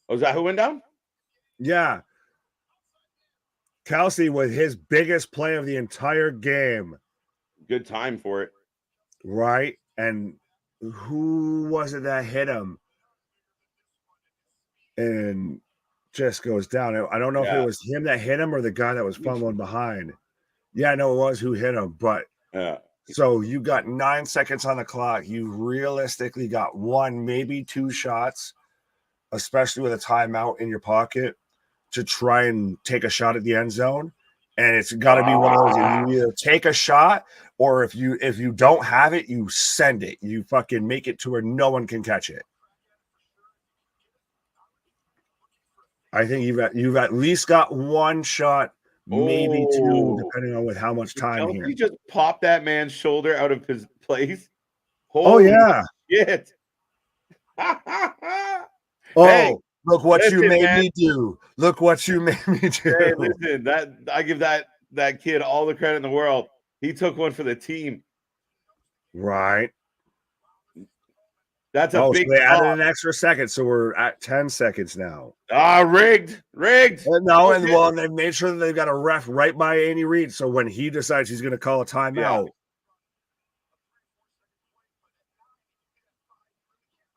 Oh, is that who went down? Yeah. Kelsey with his biggest play of the entire game. Good time for it. Right? And who was it that hit him? And just goes down. I don't know if it was him that hit him or the guy that was fumbling behind. Yeah, I know it was who hit him, but so you got 9 seconds on the clock. You realistically got 1, maybe 2 shots, especially with a timeout in your pocket, to try and take a shot at the end zone. And it's got to be one of those, you either take a shot, or if you don't have it, you send it. You fucking make it to where no one can catch it. I think you've at least got 1 shot, maybe 2, depending on with how much time here. He just popped that man's shoulder out of his place. Holy shit. Hey, look what you made me do. Look what you made me do. Hey, listen, I give that kid all the credit in the world. He took one for the team. Right. That's a big. So they added an extra second, so we're at 10 seconds now. Rigged. And they made sure that they've got a ref right by Andy Reid, so when he decides he's going to call a timeout.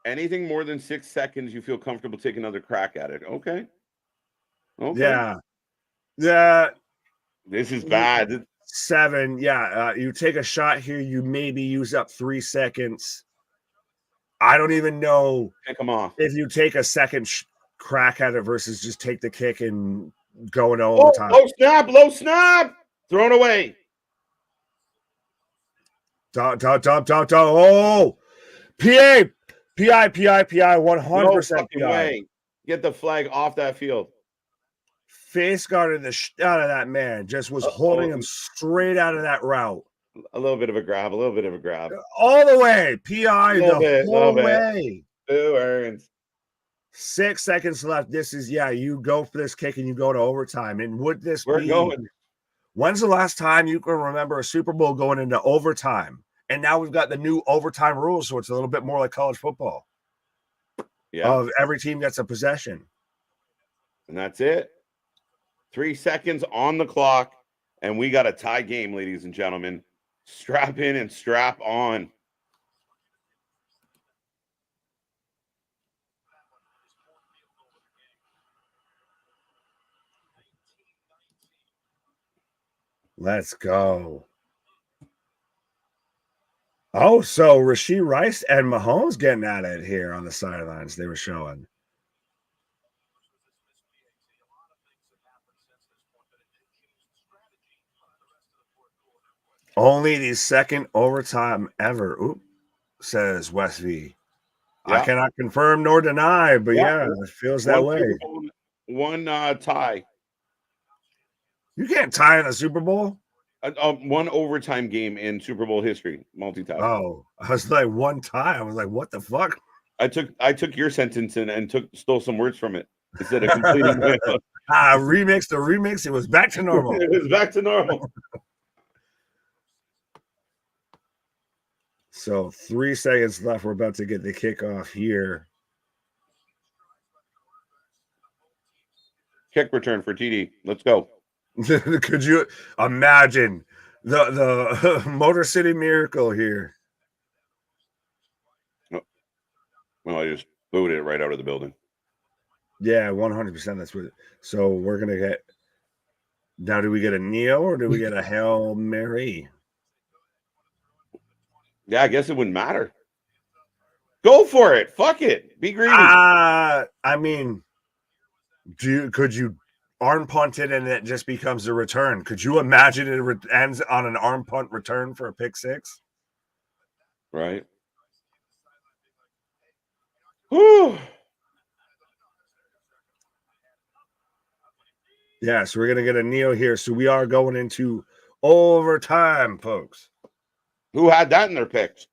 Anything more than 6 seconds, you feel comfortable taking another crack at it. Okay. Yeah. This is bad. 7. You take a shot here, you maybe use up 3 seconds. I don't even know if you take a second crack at it versus just take the kick and going to Oh, overtime. low snap. Thrown away. Top. Oh, PI, 100% No fucking PI. way. Get the flag off that field. Face guarded the shit out of that man. Just was holding him straight out of that route. A little bit of a grab. All the way. PI the whole way. 2 earns. 6 seconds left. This is, you go for this kick and you go to overtime. And would this We're be? going. When's the last time you can remember a Super Bowl going into overtime? And now we've got the new overtime rules, so it's a little bit more like college football. Yeah. Of every team gets a possession. And that's it. 3 seconds on the clock, and we got a tie game, ladies and gentlemen. Strap in and strap on. Let's go. Oh, so Rashee Rice and Mahomes getting at it here on the sidelines. They were showing. Only the second overtime ever. Oop, says West V. Yeah. I cannot confirm nor deny, but it feels that way. One tie. You can't tie in a Super Bowl. One overtime game in Super Bowl history. Multitask. Oh, I was like one tie. I was like, what the fuck? I took your sentence and stole some words from it instead of completing it. Remix the remix. It was back to normal. It was back to normal. So 3 seconds left. We're about to get the kickoff here. Kick return for TD. Let's go. Could you imagine the Motor City Miracle here? Well, I just booted it right out of the building. Yeah, 100%. That's what. So we're gonna get. Now, do we get a Neo or do we get a Hail Mary? Yeah, I guess it wouldn't matter. Go for it. Fuck it. Be greedy. I mean, could you arm punt it and it just becomes a return? Could you imagine it ends on an arm punt return for a pick six? Right. Whew. Yeah, so we're going to get a Neo here. So we are going into overtime, folks. Who had that in their picks?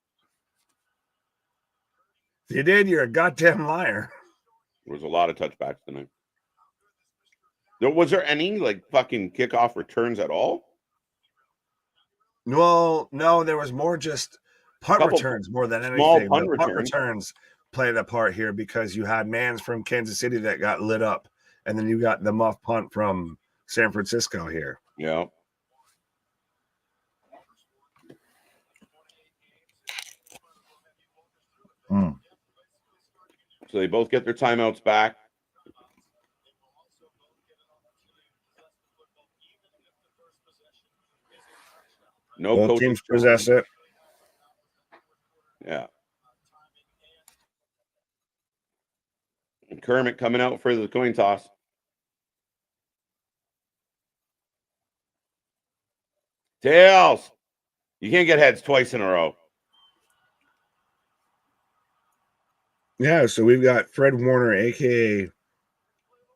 If you did, you're a goddamn liar. There was a lot of touchbacks tonight. Was there any fucking kickoff returns at all? Well, no, there was more just punt returns more than anything. Small punt returns played a part here because you had Mans from Kansas City that got lit up, and then you got the muff punt from San Francisco here. Yeah. So they both get their timeouts back. No, both teams possess it. Yeah. And Kermit coming out for the coin toss. Tails. You can't get heads twice in a row. Yeah, so we've got Fred Warner, a.k.a.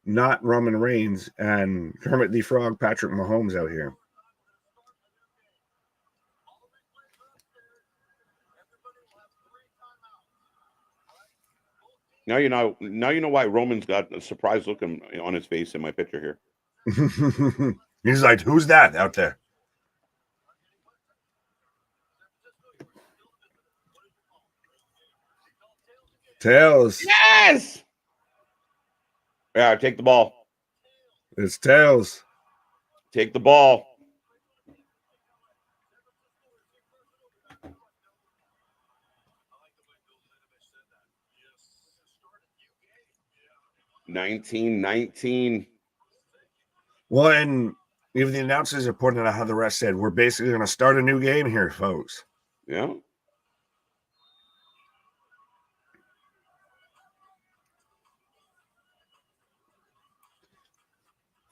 not Roman Reigns, and Kermit the Frog, Patrick Mahomes out here. Now you know why Roman's got a surprised look on his face in my picture here. He's like, who's that out there? Tails. Yes. Yeah, take the ball. It's Tails. Take the ball. $19-19. Well, and even the announcers are pointing out how the rest said, we're basically going to start a new game here, folks. Yeah.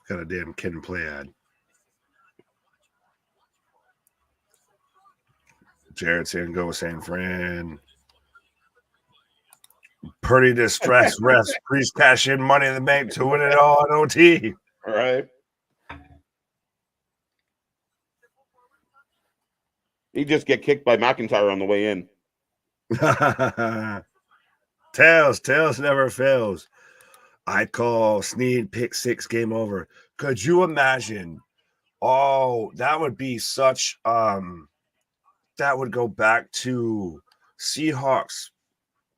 Got a damn kid and play ad. Jared saying go with San Fran. Pretty distressed rest. Please cash in Money in the Bank to win it all on OT. All right. He just get kicked by McIntyre on the way in. Tails never fails. I call Sneed pick 6, game over. Could you imagine? Oh, that would be such that would go back to Seahawks,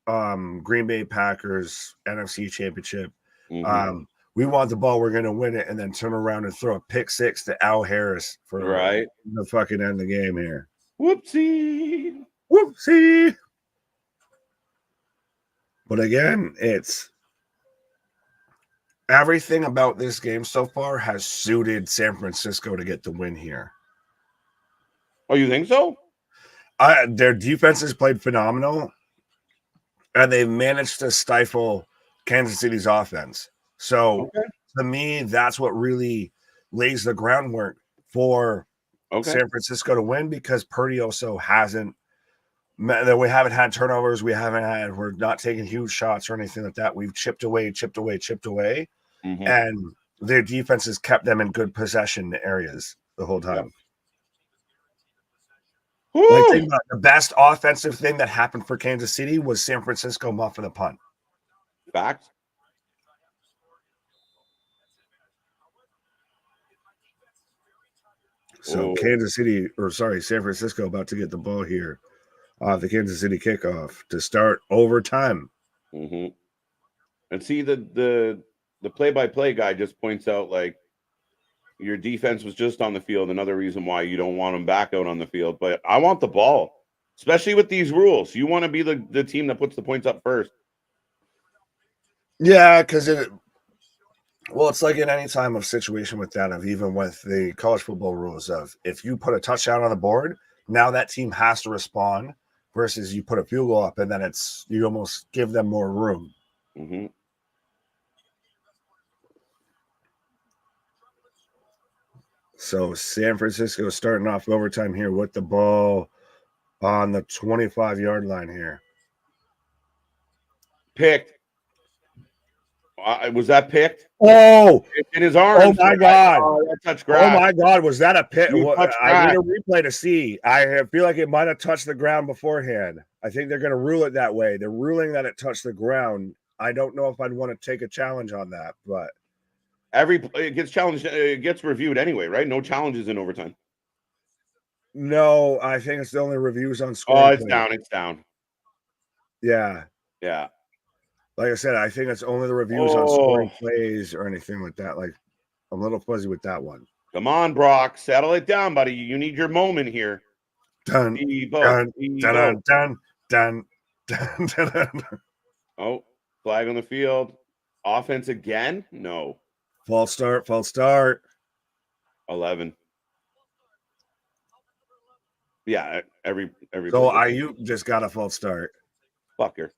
Green Bay Packers NFC Championship. Mm-hmm. We want the ball, we're gonna win it, and then turn around and throw a pick 6 to Al Harris for the fucking end of the game here. Whoopsie. But again, it's everything about this game so far has suited San Francisco to get the win here. Oh, you think so? Their defense has played phenomenal, and they've managed to stifle Kansas City's offense. So, to me, that's what really lays the groundwork for San Francisco to win, because Purdy also hasn't. That we haven't had turnovers. We're not taking huge shots or anything like that. We've chipped away. Mm-hmm. And their defense has kept them in good possession areas the whole time. Yep. Like, think about the best offensive thing that happened for Kansas City was San Francisco muffing the punt. Facts. So San Francisco about to get the ball here. The Kansas City kickoff to start overtime. Mm-hmm. And see, the play-by-play guy just points out, like, your defense was just on the field. Another reason why you don't want them back out on the field. But I want the ball, especially with these rules. You want to be the team that puts the points up first. Yeah, because it's like in any time of situation with that, of even with the college football rules of if you put a touchdown on the board, now that team has to respond, versus you put a field goal up and then you almost give them more room. Mm-hmm. So San Francisco starting off overtime here with the ball on the 25-yard line here. Picked. Was that picked? Oh, in his arms. Oh my God! That touched grass. Oh my God! Was that a pick? I need grass. a replay to see. I feel like it might have touched the ground beforehand. I think they're going to rule it that way. They're ruling that it touched the ground. I don't know if I'd want to take a challenge on that, but it gets challenged. It gets reviewed anyway, right? No challenges in overtime. No, I think it's the only reviews on scoring. Oh, it's down. It's down. Yeah. Yeah. Like I said, I think it's only the reviews on scoring plays or anything like that. Like, I'm a little fuzzy with that one. Come on, Brock. Settle it down, buddy. You need your moment here. Dun, dun, dun, dun, dun, dun, dun. Oh, flag on the field. Offense again? No. False start. 11. Yeah, every. So Ayuk just got a false start. Fucker.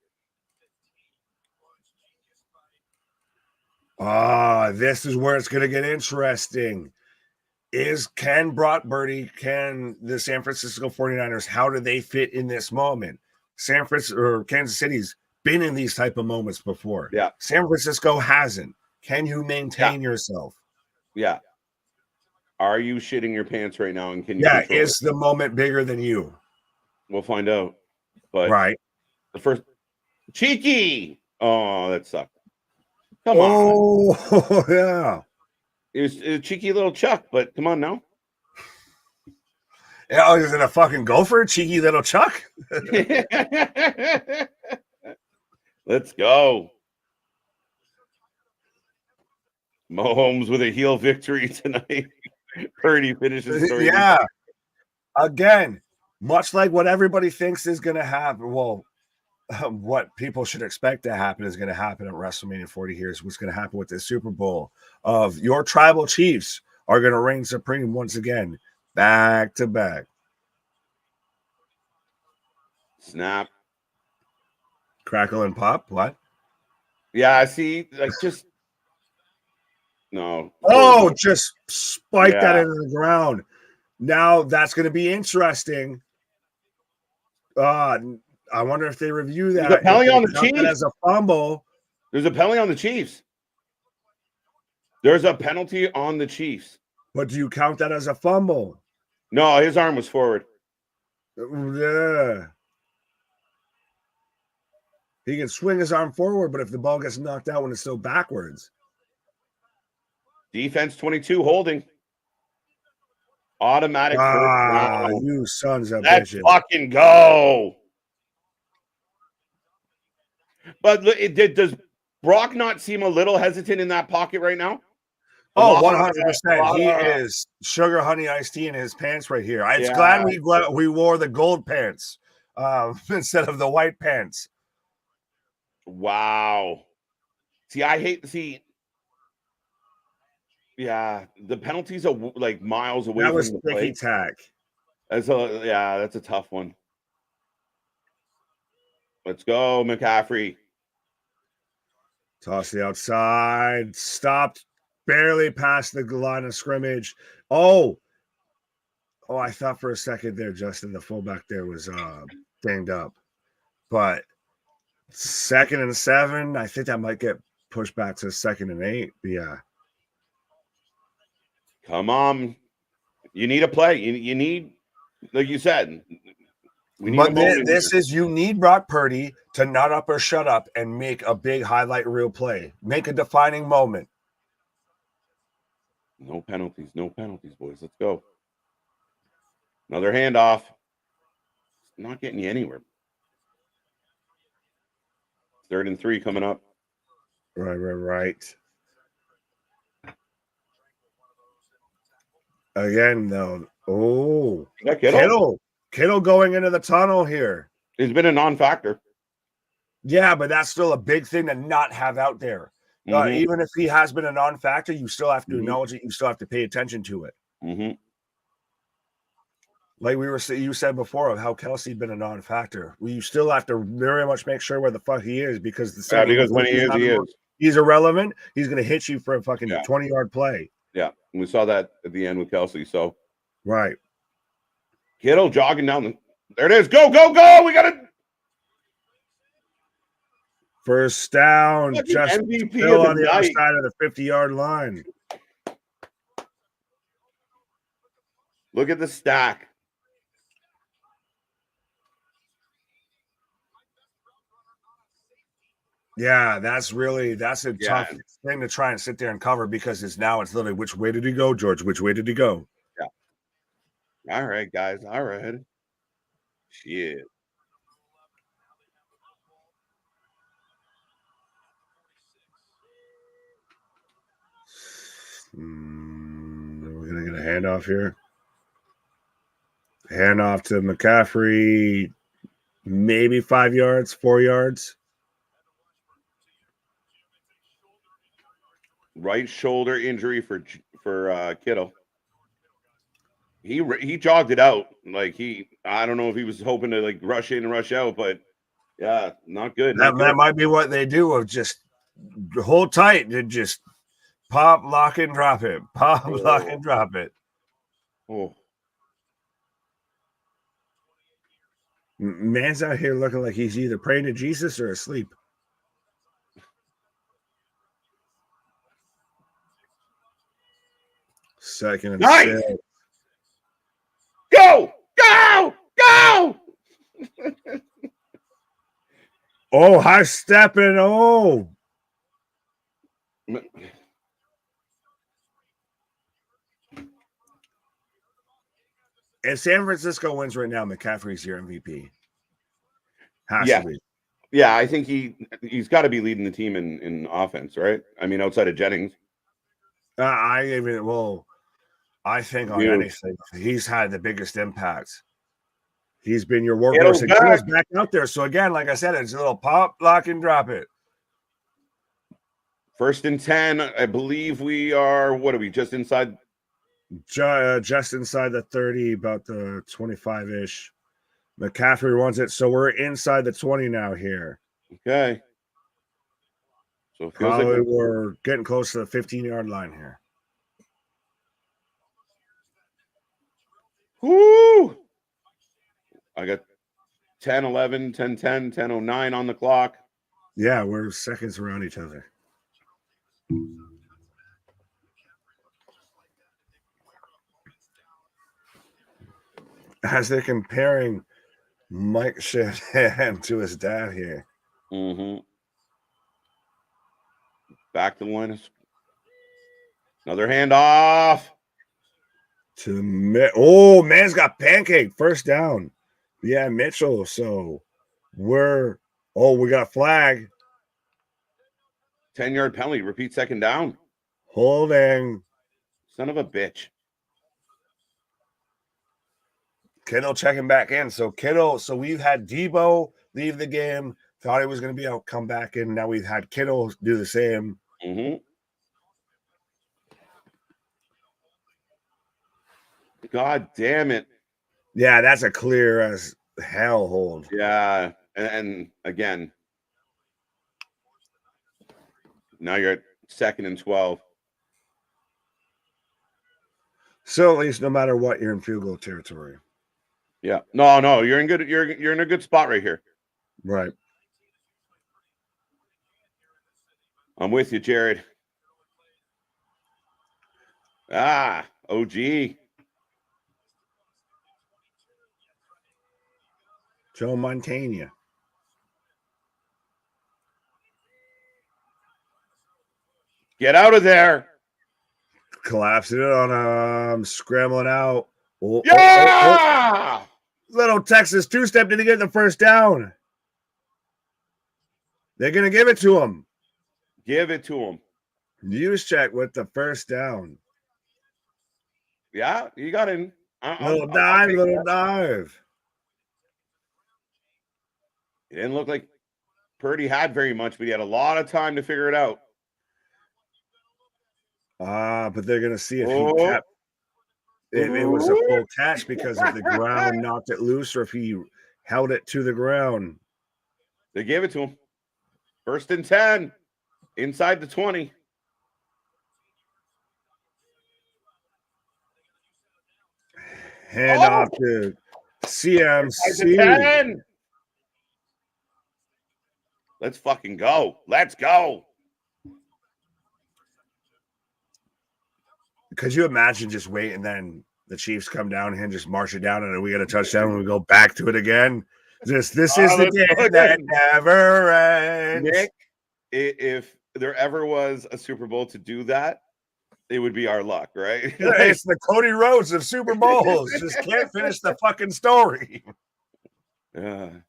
This is where it's going to get interesting. Can Brock Purdy, can the San Francisco 49ers, how do they fit in this moment? Kansas City's been in these type of moments before. Yeah. San Francisco hasn't. Can you maintain yourself? Yeah. Are you shitting your pants right now? And can you? Yeah. Is the moment bigger than you? We'll find out. But right. The first cheeky. Oh, that sucked. Come on. Oh, yeah. It was a cheeky little Chuck, but come on now. Yeah, is it a fucking gopher? Cheeky little Chuck? Let's go. Mahomes with a heel victory tonight. Purdy finishes. Yeah. Again, much like what everybody thinks is going to happen. Well, what people should expect to happen is going to happen at WrestleMania 40 here is what's going to happen with this Super Bowl of your tribal chiefs are going to reign supreme once again, back to back. Snap. Crackle and pop. What? Yeah, I see. Like, just No. Oh, just spiked that Yeah. into the ground. Now that's going to be interesting. I wonder if they review There's a that. If penalty they on the count that Chiefs. as a fumble. There's a penalty on the Chiefs. There's a penalty on the Chiefs. But do you count that as a fumble? No, his arm was forward. Yeah. He can swing his arm forward, but if the ball gets knocked out when it's still backwards. Defense 22 holding. Automatic first down. You sons of Let's bitches. fucking go. But does Brock not seem a little hesitant in that pocket right now? Oh, 100%. He is sugar honey iced tea in his pants right here. It's glad we wore the gold pants instead of the white pants. Wow. Yeah, the penalties are like miles away That was from the sticky play. tack. That's a tough one. Let's go, McCaffrey. Toss the outside. Stopped barely past the line of scrimmage. Oh, I thought for a second there, Justin, the fullback there was dinged up. But 2nd and 7, I think that might get pushed back to 2nd and 8. Yeah. Come on. You need a play. You need, like you said, we need but a moment. This is, you need Brock Purdy to nut up or shut up and make a big highlight reel play. Make a defining moment. No penalties, boys. Let's go. Another handoff. Not getting you anywhere. 3rd and 3 coming up. Right. Again, though. Oh, Kittle going into the tunnel here. He's been a non-factor. Yeah, but that's still a big thing to not have out there. Mm-hmm. Even if he has been a non-factor, you still have to acknowledge it. You still have to pay attention to it. Mm-hmm. Like you said before of how Kelsey's been a non-factor. Well, you still have to very much make sure where the fuck he is because when he is. He's irrelevant. He's going to hit you for a fucking 20-yard play. Yeah, we saw that at the end with Kelsey. So right, Kittle jogging down there. It is. Go! We got it. First down. Just MVP still on the other side of the 50-yard line. Look at the stack. Yeah, that's a tough thing to try and sit there and cover because it's literally which way did he go, George? Which way did he go? Yeah. All right, guys. All right. Shit. We're gonna get a handoff here. Handoff to McCaffrey, maybe 5 yards, 4 yards. Right shoulder injury for Kittle. He jogged it out. Like I don't know if he was hoping to like rush in and rush out, but yeah, not good. That might be what they do of just hold tight and just pop, lock, and drop it. Pop, lock, and drop it. Oh. Man's out here looking like he's either praying to Jesus or asleep. Second and nice. 6. Go! Oh, high stepping. Oh. If San Francisco wins right now, McCaffrey's your MVP. Has to be. Yeah, I think he's got to be leading the team in offense, right? I mean, outside of Jennings. I think on anything, he's had the biggest impact. He's been your workhorse. And Kittle's back out there. So again, like I said, it's a little pop, lock, and drop it. 1st and 10. I believe we are. What are we? Just inside. Just inside the 30, about the 25-ish. McCaffrey runs it, so we're inside the 20 now here. Okay. So it feels probably like we're getting close to the 15-yard line here. whoo! I got 10, 11, 10, 10, 10, 09 on the clock. Yeah, we're seconds around each other. As they're comparing Mike Shanahan to his dad here. Mm-hmm. Back to the line. Another handoff. Oh, man's got pancake. First down. Yeah, Mitchell. So we got a flag. 10-yard penalty. Repeat second down. Holding. Son of a bitch. Kittle checking back in. So we've had Debo leave the game. Thought he was going to be out, come back in. Now we've had Kittle do the same. Mm-hmm. God damn it. Yeah, that's a clear as hell hold. Yeah. And again, now you're at 2nd and 12. So at least no matter what, you're in field goal territory. Yeah. No, you're in a good spot right here. Right. I'm with you, Jared. OG. Joe Montana. Get out of there. Collapsing it on scrambling out. Yeah. Little Texas two-step. Did he get the first down? They're going to give it to him. Give it to him. Use check with the first down. Yeah, you got in. Little dive. It didn't look like Purdy had very much, but he had a lot of time to figure it out. But they're going to see if he kept. If it was a full catch because if the ground knocked it loose or if he held it to the ground. They gave it to him. 1st and 10. Inside the 20. Hand off to CMC. Let's fucking go. Let's go. Could you imagine just wait and then the Chiefs come down here and just march it down and we get a touchdown and we go back to it again? This is the game that never ends. Nick, if there ever was a Super Bowl to do that, it would be our luck, right? It's the Cody Rhodes of Super Bowls. Just can't finish the fucking story. There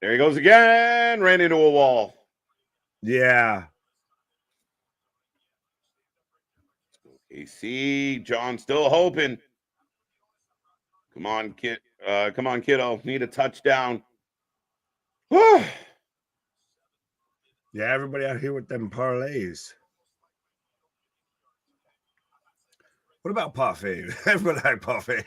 he goes again. Ran into a wall. Yeah. AC, John still hoping. Come on, kid. Come on, kiddo. Need a touchdown. Yeah, everybody out here with them parlays. What about parfait? Everybody like parfait.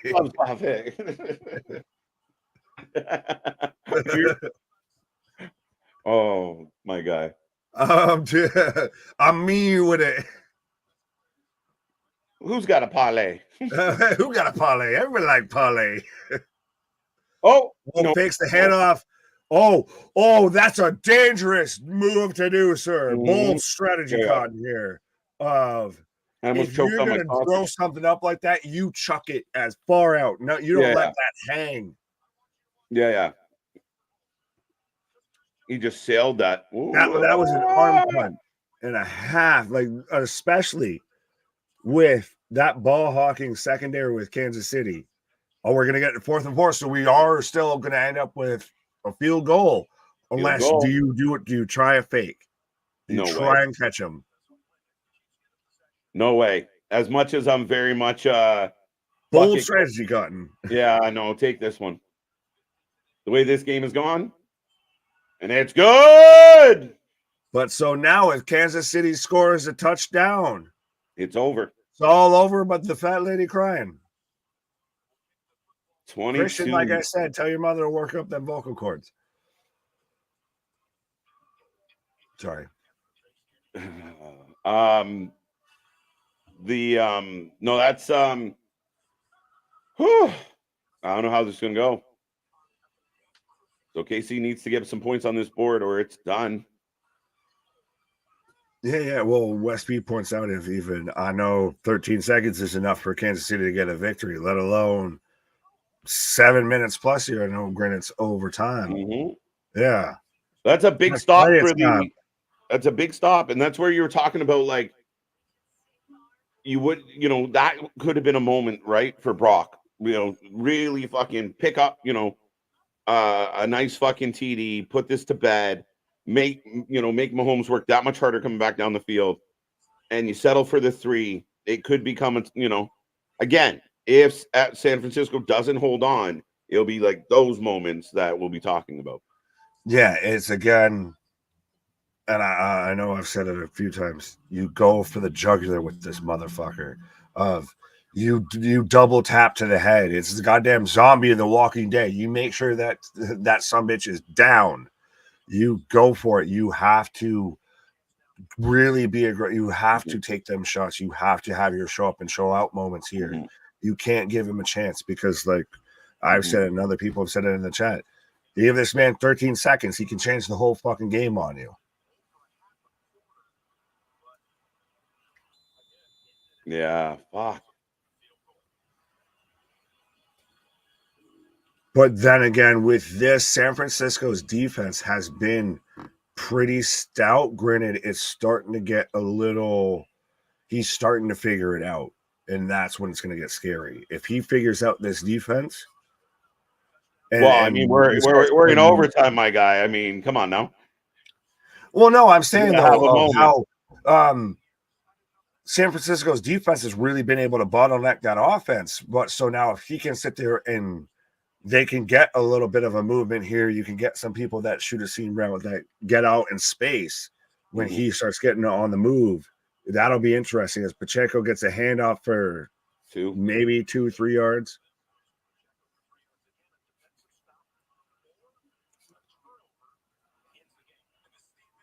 Oh, my guy. I'm me with it. Who's got a parlay? Who got a parlay? Everybody like parlay. Takes the handoff. Oh, that's a dangerous move to do, sir. Mm-hmm. Bold strategy caught here. If you're going to throw something up like that, you chuck it as far out. No, you don't let that hang. Yeah. He just sailed that. That was an arm punt and a half, like especially with that ball hawking secondary with Kansas City. We're going to get to 4th and 4, so we are still going to end up with a field goal. Unless do you try a fake? Do you try and catch him? No way. As much as I'm very much bold strategy gotten. Yeah, I know. Take this one. The way this game is gone. And it's good. But so now if Kansas City scores a touchdown, it's over. It's all over but the fat lady crying. 22. Christian, like I said, tell your mother to work up them vocal cords. Sorry. No, that's whew, I don't know how this is gonna go. So KC needs to get some points on this board or it's done. Yeah. Well, Westby points out if even I know 13 seconds is enough for Kansas City to get a victory, let alone 7 minutes plus here. I know, granted, it's overtime. Mm-hmm. Yeah. That's a big stop for the. That's a big stop, and that's where you were talking about, like, you would, that could have been a moment, right, for Brock. Really fucking pick up, a nice fucking TD, put this to bed, make Mahomes work that much harder coming back down the field, and you settle for the 3. It could become, again, if San Francisco doesn't hold on, it'll be like those moments that we'll be talking about. Yeah, it's again, and I know I've said it a few times. You go for the jugular with this motherfucker. Of you double tap to the head. It's the goddamn zombie of The Walking Dead. You make sure that sumbitch is down. You go for it. You have to really be aggressive. You have to take them shots. You have to have your show up and show out moments here. Mm-hmm. You can't give him a chance because, like I've said it and other people have said it in the chat, you give this man 13 seconds, he can change the whole fucking game on you. Yeah, fuck. But then again, with this, San Francisco's defense has been pretty stout. Granted, it's starting to get a little, he's starting to figure it out. And that's when it's going to get scary. If he figures out this defense. I mean, we're in overtime, my guy. I mean, come on now. Well, no, I'm saying though how San Francisco's defense has really been able to bottleneck that offense. But so now if he can sit there and they can get a little bit of a movement here, you can get some people that shoot a seam route that get out in space when he starts getting on the move. That'll be interesting as Pacheco gets a handoff for maybe 2-3 yards.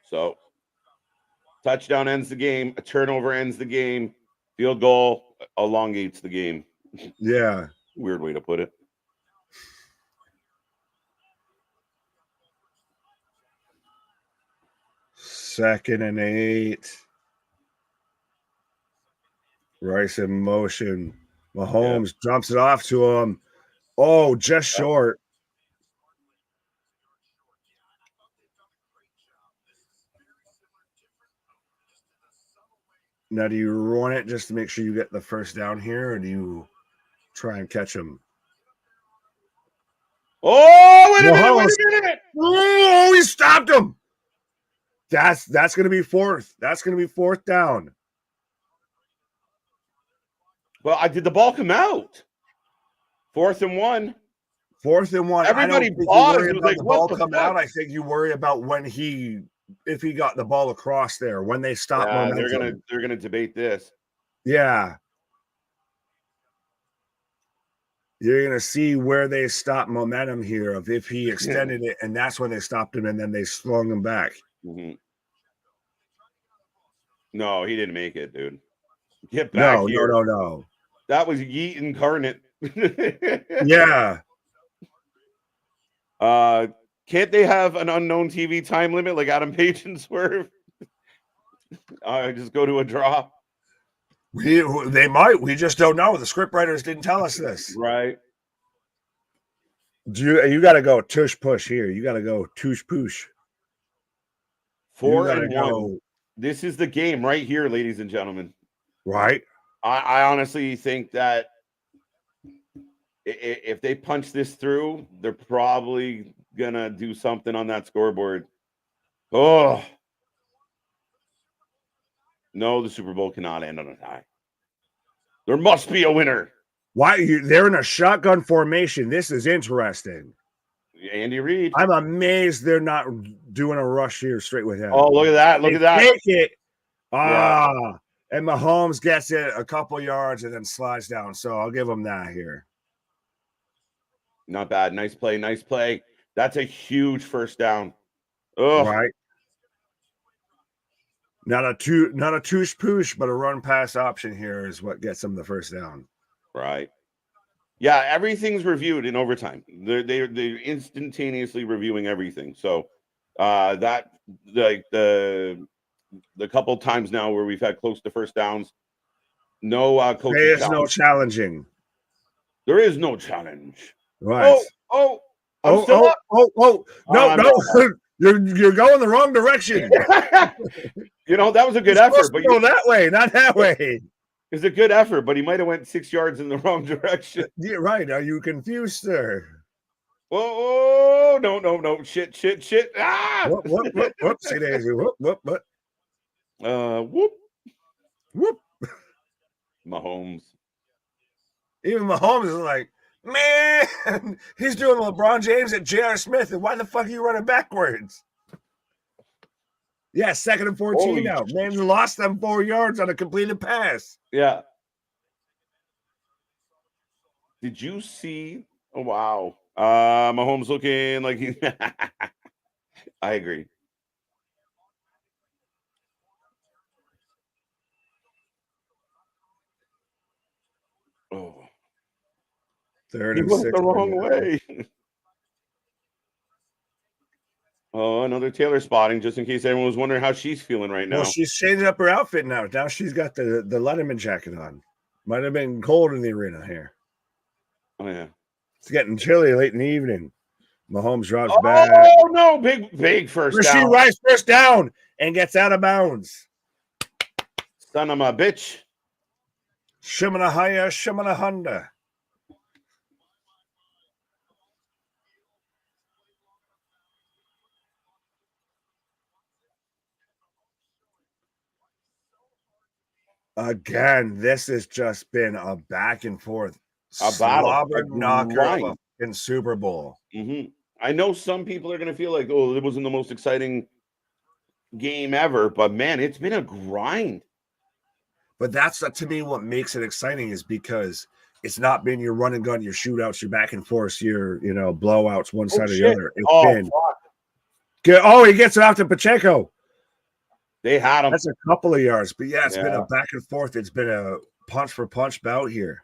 So touchdown ends the game, a turnover ends the game, field goal elongates the game. Yeah. Weird way to put it. Second and 8. Rice in motion. Mahomes dumps it off to him. Oh, just short. Now, do you run it just to make sure you get the first down here, or do you try and catch him? Oh, wait a minute. Oh, he stopped him. That's going to be fourth. That's going to be fourth down. Well, did the ball come out? 4th and 1. 4th and 1. Everybody paused. It was like, the ball come out. I think you worry about if he got the ball across there, when they stop momentum. They're gonna debate this. Yeah. You're going to see where they stop momentum here of if he extended it, and that's when they stopped him, and then they slung him back. Mm-hmm. No, he didn't make it, dude. Get back here. No. That was Yeet incarnate. Yeah. Can't they have an unknown TV time limit like Adam Page and Swerve? Just go to a draw. They might. We just don't know. The script writers didn't tell us this. Right. You got to go tush push here. You got to go tush push. 4 and 1. This is the game right here, ladies and gentlemen. Right. I honestly think that if they punch this through, they're probably gonna do something on that scoreboard. Oh no, the Super Bowl cannot end on a tie. There must be a winner. Why? They're in a shotgun formation. This is interesting. Andy Reid. I'm amazed they're not doing a rush here straight with him. Oh, look at that. Look at that. Take it. And Mahomes gets it a couple yards and then slides down. So I'll give him that here. Not bad. Nice play. That's a huge first down. Ugh. Right. Not a touche poosh, but a run pass option here is what gets them the first down. Right. Yeah, everything's reviewed in overtime. They're instantaneously reviewing everything. So that like the couple times now where we've had close to first downs, no coaching There is challenge. no challenging. There is no challenge. Right. I'm still up. No. You're going the wrong direction. You know, that was a good You're effort, but go that way, not that way. It's a good effort, but he might have went 6 yards in the wrong direction. Yeah, right. Are you confused, sir? Oh, no. Shit. Ah! Whoopsie daisy. Whoop. Whoop. Mahomes. Even Mahomes is like, man, he's doing LeBron James at J.R. Smith, and why the fuck are you running backwards? Yeah, 2nd and 14 now. Man, you lost them 4 yards on a completed pass. Yeah. Did you see? Oh, wow. Mahomes looking like he. I agree. Oh. Third He and went 6. the wrong way. Oh, another Taylor spotting, just in case everyone was wondering how she's feeling right now. Well, she's changing up her outfit now. Now she's got the Letterman jacket on. Might have been cold in the arena here. Oh, yeah. It's getting chilly late in the evening. Mahomes drops back. Oh, no. Big first down. Rasheed Rice first down and gets out of bounds. Son of a bitch. Shimana Haya, Shimana Honda. Again, this has just been a back and forth. A battle. Slobber knocker of a fucking Super Bowl. Mm-hmm. I know some people are going to feel like, oh, it wasn't the most exciting game ever, but man, it's been a grind. But that's to me what makes it exciting is because it's not been your run and gun, your shootouts, your back and forth, your blowouts one side or the other. It's been he gets it out to Pacheco. They had him. That's a couple of yards, but yeah, it's been a back and forth. It's been a punch for punch bout here.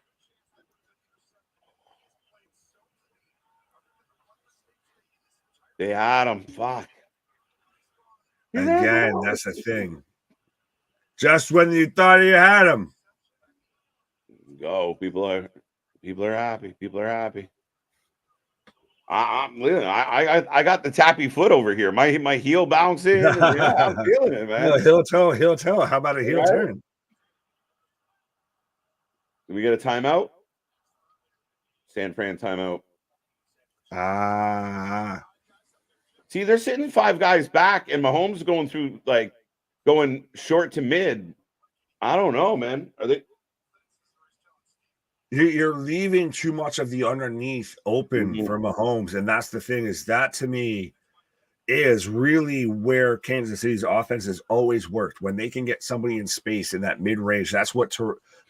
They had him. Fuck. Again, that's the thing. Just when you thought you had him. Go. People are happy. People are happy. I got the tappy foot over here. My heel bouncing. Yeah, I'm feeling it, man. Heel toe. How about a heel turn? Did we get a timeout? San Fran timeout. See, they're sitting 5 guys back, and Mahomes going short to mid. I don't know, man. Are they? You're leaving too much of the underneath open for Mahomes, and that's the thing. Is that to me is really where Kansas City's offense has always worked when they can get somebody in space in that mid range. That's what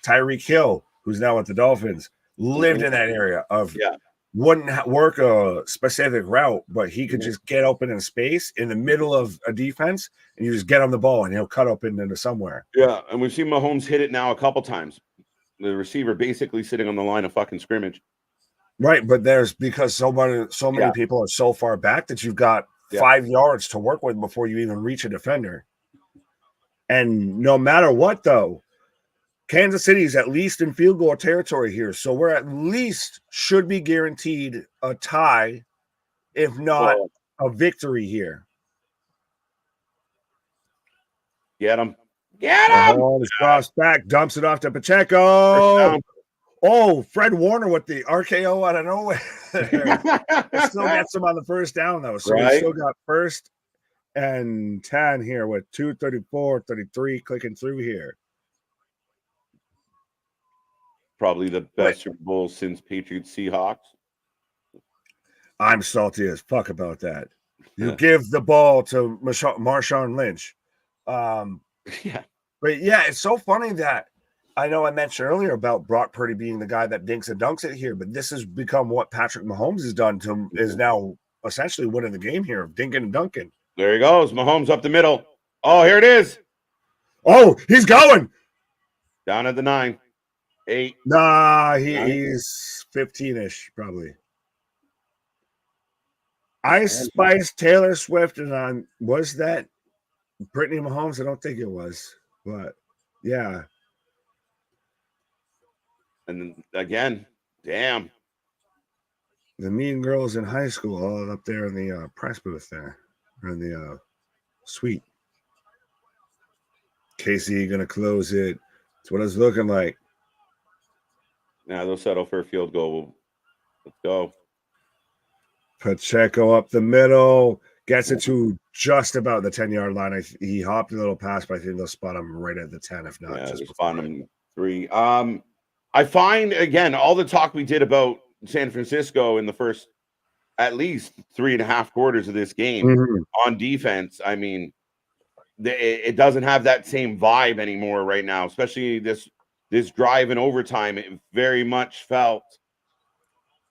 Tyreek Hill, who's now with the Dolphins, lived in that area of. Yeah. Wouldn't work a specific route, but he could just get open in space in the middle of a defense, and you just get on the ball, and he'll cut open into somewhere. Yeah, and we've seen Mahomes hit it now a couple times. The receiver basically sitting on the line of fucking scrimmage. Right, but because so many people are so far back that you've got 5 yards to work with before you even reach a defender. And no matter what, though, Kansas City is at least in field goal territory here. So we're at least should be guaranteed a tie, if not a victory here. Get him. He's crossed back, dumps it off to Pacheco. Oh, Fred Warner with the RKO out of nowhere. Still gets him on the first down, though. So we still got 1st and 10 here with 2:34, 33 clicking through here. Probably the best Super Bowl since Patriots Seahawks. I'm salty as fuck about that. You give the ball to Marshawn Lynch. But yeah, it's so funny that I know I mentioned earlier about Brock Purdy being the guy that dinks and dunks it here, but this has become what Patrick Mahomes has done is now essentially winning the game here of dinking and dunking. There he goes. Mahomes up the middle. Oh, here it is. Oh, he's going. Down at the 9, 8. Nah, 9. he's 15-ish, probably. Ice Spice, Taylor Swift, and was that Brittany Mahomes? I don't think it was, but yeah. And then again, damn. The Mean Girls in high school, all up there in the press booth there, or in the suite. Casey gonna close it. That's what it's looking like. Now they'll settle for a field goal. Let's go. Pacheco up the middle, gets it to just about the 10-yard line. He hopped a little past, but I think they'll spot him right at the 10, if not just before. Him 3. I find again all the talk we did about San Francisco in the first at least 3.5 quarters of this game on defense. I mean, it doesn't have that same vibe anymore right now, especially this drive in overtime. It very much felt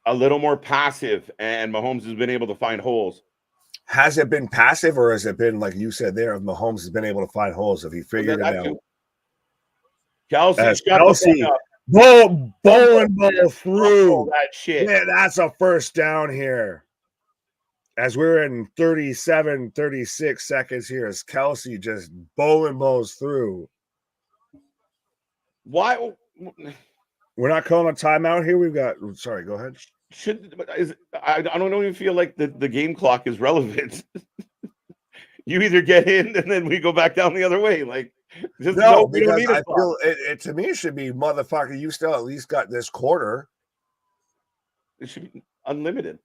a little more passive, and Mahomes has been able to find holes. Has it been passive, or has it been, like you said there, if Mahomes has been able to find holes, if he figured it out? Kelsey, bowling ball through. That shit. Yeah, that's a first down here. As we're in 37, 36 seconds here, as Kelsey just bowling balls through. Why? We're not calling a timeout here. We've got. Sorry, go ahead. I don't even feel like the game clock is relevant. You either get in and then we go back down the other way. Like, because I feel it to me it should be, motherfucker, you still at least got this quarter. It should be unlimited.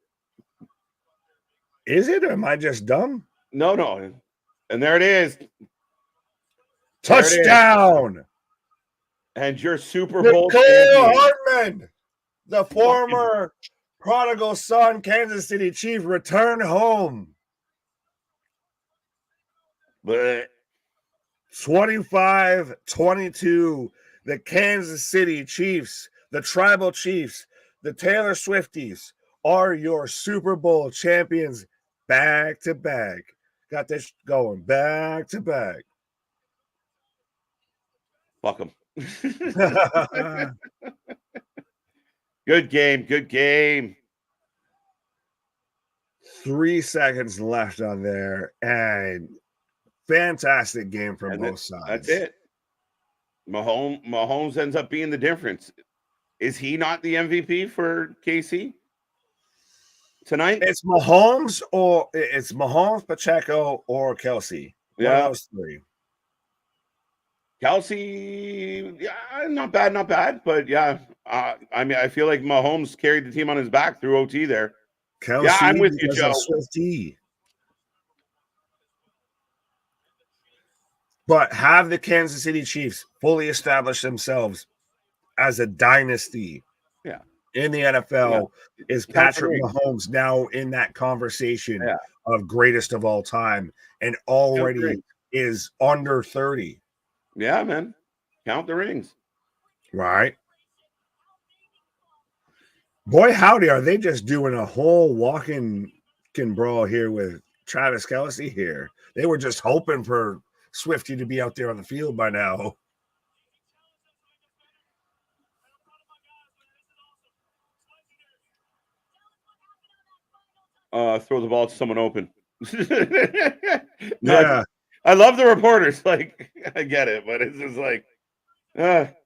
Is it, or am I just dumb? No. And there it is. Touchdown. And your Super Bowl Hartman, the former prodigal son Kansas City Chief, returned home. But 25-22, the Kansas City Chiefs, the Tribal Chiefs, the Taylor Swifties are your Super Bowl champions back to back. Got this going back to back. Fuck them. Good game. 3 seconds left on there, and fantastic game from both sides. That's it. Mahomes ends up being the difference. Is he not the MVP for KC tonight? It's Mahomes, Pacheco, or Kelsey. One of those 3. Kelsey, yeah, not bad. But yeah, I mean, I feel like Mahomes carried the team on his back through OT there. Kelsey, yeah, I'm with you, Joe. But have the Kansas City Chiefs fully established themselves as a dynasty in the NFL? Is Patrick Mahomes now in that conversation of greatest of all time, and already is under 30? Yeah, man. Count the rings. Right. Boy, howdy, are they just doing a whole walking brawl here with Travis Kelce here? They were just hoping for Swifty to be out there on the field by now. Throw the ball to someone open. Yeah. I love the reporters. Like, I get it, but it's just like,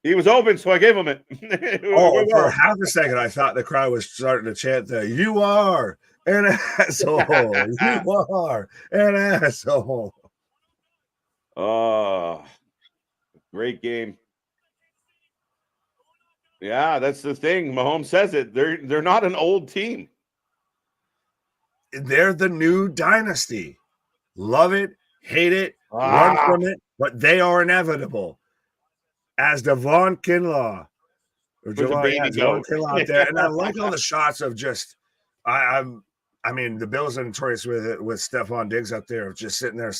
he was open, so I gave him it. For half a second, I thought the crowd was starting to chant the "You are an asshole! You are an asshole!" Oh, great game. Yeah, that's the thing. Mahomes says it. They're not an old team. They're the new dynasty. Love it, hate it, run from it, but they are inevitable. As Devon Kinlaw, Devon Kinlaw out there, and I like all the shots of just. I mean, the Bills are notorious with it, with Stephon Diggs out there, just sitting there,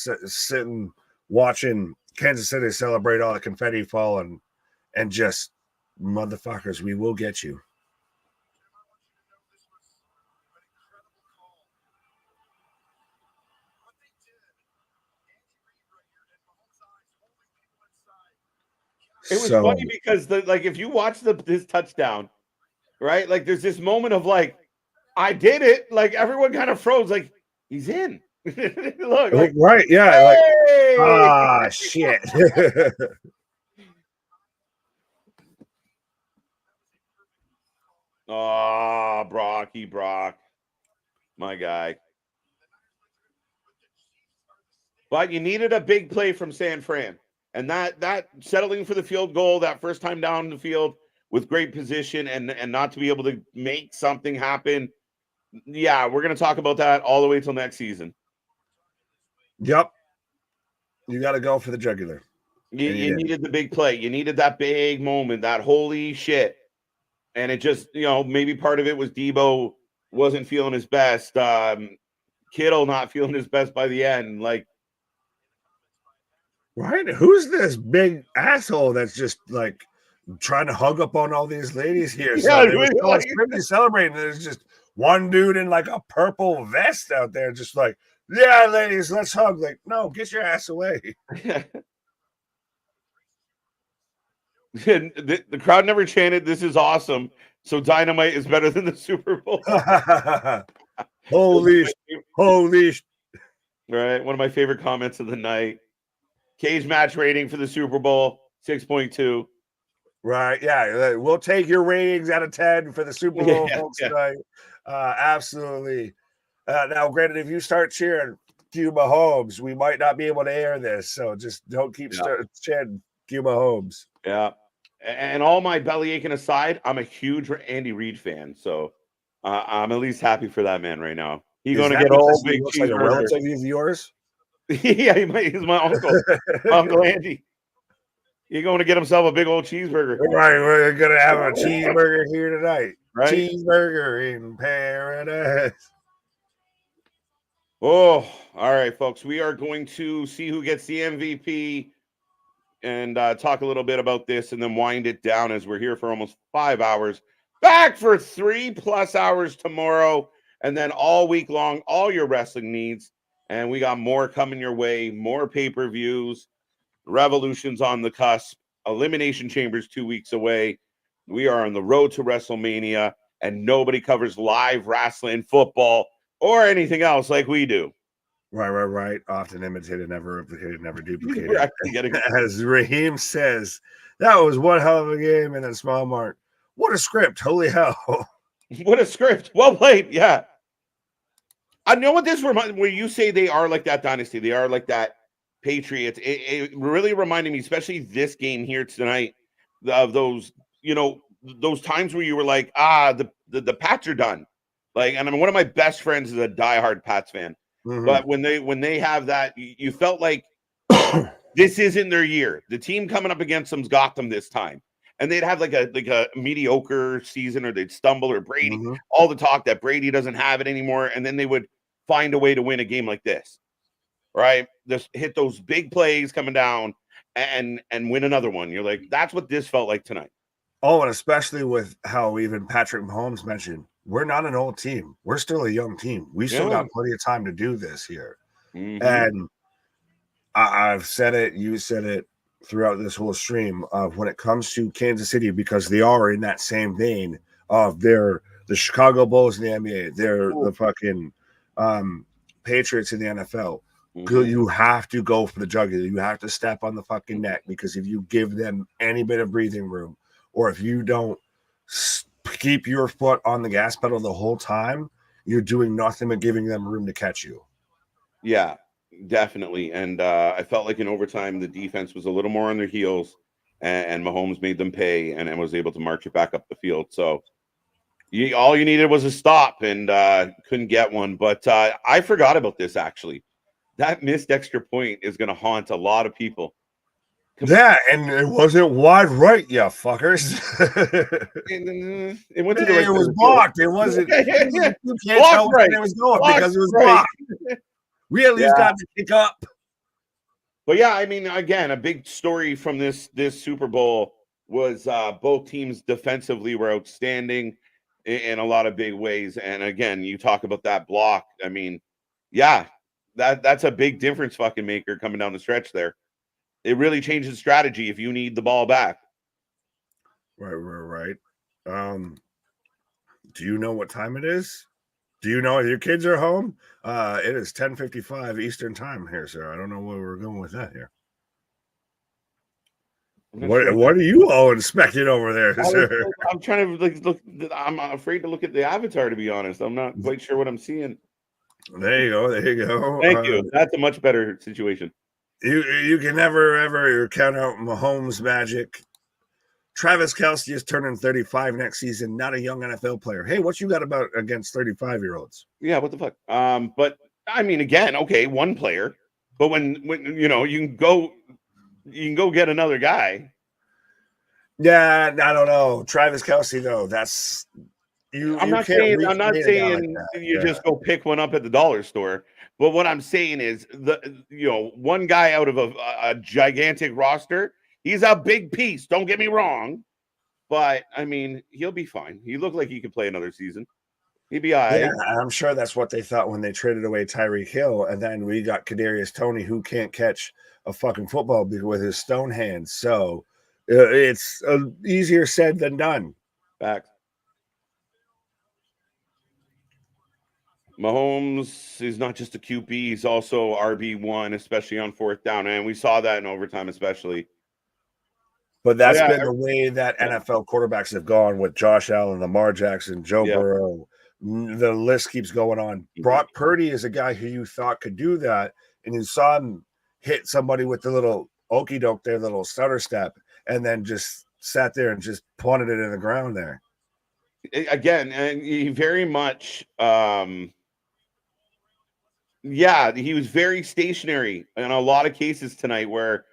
watching Kansas City celebrate all the confetti falling, and just, motherfuckers, we will get you. It was So funny because if you watch this touchdown, right? Like there's this moment of like, I did it. Like everyone kind of froze. Like he's in. Look, like right, yeah, like hey. shit. Oh, Brock, my guy. But you needed a big play from San Fran. And that settling for the field goal, that first time down the field with great position and not to be able to make something happen. Yeah, we're going to talk about that all the way till next season. Yep. You got to go for the jugular. You needed the big play. You needed that big moment, that holy shit. And it just, maybe part of it was Debo wasn't feeling his best. Kittle not feeling his best by the end. Like, right? Who's this big asshole that's just like trying to hug up on all these ladies here? yeah, So they were celebrating. There's just one dude in like a purple vest out there, just like, yeah, ladies, let's hug. Like, no, get your ass away. The crowd never chanted, "This is awesome." So Dynamite is better than the Super Bowl. holy. Right. One of my favorite comments of the night. Cage match rating for the Super Bowl, 6.2. Right. Yeah. We'll take your ratings out of 10 for the Super Bowl, folks, tonight. Absolutely. Now, granted, if you start cheering Cuba Mahomes, we might not be able to air this. So just don't keep chanting Cuba Mahomes. Yeah. And all my belly aching aside, I'm a huge Andy Reid fan. So I'm at least happy for that man right now. He's going to get all big cheeseburger. Like a relative of yours? Yeah, he's my uncle. Uncle Andy. He's going to get himself a big old cheeseburger. Right, we're going to have a cheeseburger here tonight. Right? Cheeseburger in paradise. Oh, all right, folks. We are going to see who gets the MVP and talk a little bit about this and then wind it down as we're here for almost 5 hours. Back for 3+ hours tomorrow. And then all week long, all your wrestling needs. And we got more coming your way, more pay-per-views, Revolution's on the cusp, Elimination Chamber's 2 weeks away. We are on the road to WrestleMania, and nobody covers live wrestling, football, or anything else like we do. Right. Often imitated, never replicated, never duplicated. As Raheem says, that was one hell of a game. And then Small Mark, what a script. Holy hell. What a script. Well played. Yeah. I know what this reminds me, where you say they are like that dynasty. They are like that Patriots. It really reminded me, especially this game here tonight, of those, those times where you were like, the Pats are done. Like, and I mean, one of my best friends is a diehard Pats fan. Mm-hmm. But when they have that, you felt like this isn't their year. The team coming up against them's got them this time. And they'd have like a mediocre season, or they'd stumble, or Brady, all the talk that Brady doesn't have it anymore. And then they would find a way to win a game like this, right? Just hit those big plays coming down and win another one. You're like, that's what this felt like tonight. Oh, and especially with how even Patrick Mahomes mentioned, we're not an old team. We're still a young team. We still got plenty of time to do this here. Mm-hmm. And I've said it, you said it throughout this whole stream of when it comes to Kansas City, because they are in that same vein of they're the Chicago Bulls in the NBA. They're the fucking Patriots in the NFL. Mm-hmm. You have to go for the jugular. You have to step on the fucking neck, because if you give them any bit of breathing room, or if you don't keep your foot on the gas pedal the whole time, you're doing nothing but giving them room to catch you. Yeah, definitely. And I felt like in overtime, the defense was a little more on their heels, and Mahomes made them pay and was able to march it back up the field. So all you needed was a stop, and couldn't get one. But I forgot about this, actually. That missed extra point is going to haunt a lot of people. Yeah, and it wasn't wide right, you fuckers. It went to the right. It was blocked. It wasn't. You can't tell where it was going because it was blocked. We at least got to kick up. But yeah, I mean, again, a big story from this Super Bowl was both teams defensively were outstanding in a lot of big ways. And again, you talk about that block. I mean, yeah, that's a big difference fucking maker coming down the stretch there. It really changes strategy if you need the ball back. Right. Do you know what time it is? Do you know if your kids are home? It is 10:55 Eastern time here, sir. I don't know where we're going with that here. What are you all inspecting over there, sir? I'm trying to look. I'm afraid to look at the avatar, to be honest. I'm not quite sure what I'm seeing. There you go. Thank you. That's a much better situation. You can never ever count out Mahomes' magic. Travis Kelce is turning 35 next season, not a young NFL player. Hey, what you got about against 35-year-olds? Yeah, what the fuck? But I mean, again, okay, one player, but when you know you can go get another guy. Yeah, I don't know. Travis Kelce, though, that's I'm not saying you just go pick one up at the dollar store. But what I'm saying is one guy out of a gigantic roster, he's a big piece. Don't get me wrong. But I mean, he'll be fine. He looked like he could play another season. He'd be all right. Yeah, I'm sure that's what they thought when they traded away Tyreek Hill, and then we got Kadarius Toney, who can't catch a fucking football with his stone hands. So it's easier said than done. Facts. Mahomes is not just a QB; he's also RB1, especially on fourth down, and we saw that in overtime, especially. But that's been the way that NFL quarterbacks have gone with Josh Allen, Lamar Jackson, Joe Burrow. The list keeps going on. Brock Purdy is a guy who you thought could do that, and you saw him hit somebody with the little okie doke, their little stutter step, and then just sat there and just punted it in the ground there. Again, and he very much, he was very stationary in a lot of cases tonight where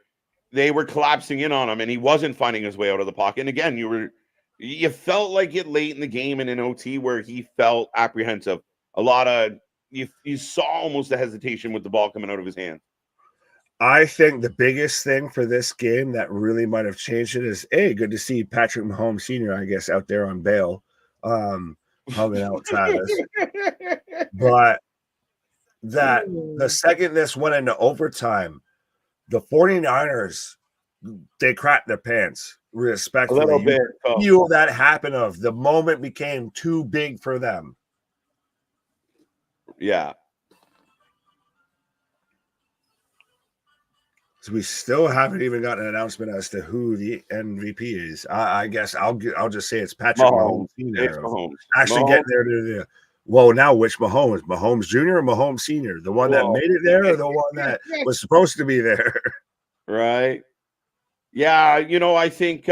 they were collapsing in on him and he wasn't finding his way out of the pocket. And again, you felt like it late in the game and in OT where he felt apprehensive. A lot of you saw almost a hesitation with the ball coming out of his hand. I think the biggest thing for this game that really might have changed it is good to see Patrick Mahomes Sr., I guess, out there on bail, hugging out Travis. But that the second this went into overtime, the 49ers, they crapped their pants, respectfully. A little bit. Feel that happen of the moment became too big for them. Yeah. So we still haven't even gotten an announcement as to who the MVP is. I guess I'll just say it's Patrick Mahomes. It's Mahomes. Actually Mahomes. Getting there to the well, now which Mahomes? Mahomes Jr. or Mahomes Sr.? The one that made it there or the one that was supposed to be there? Right. Yeah, I think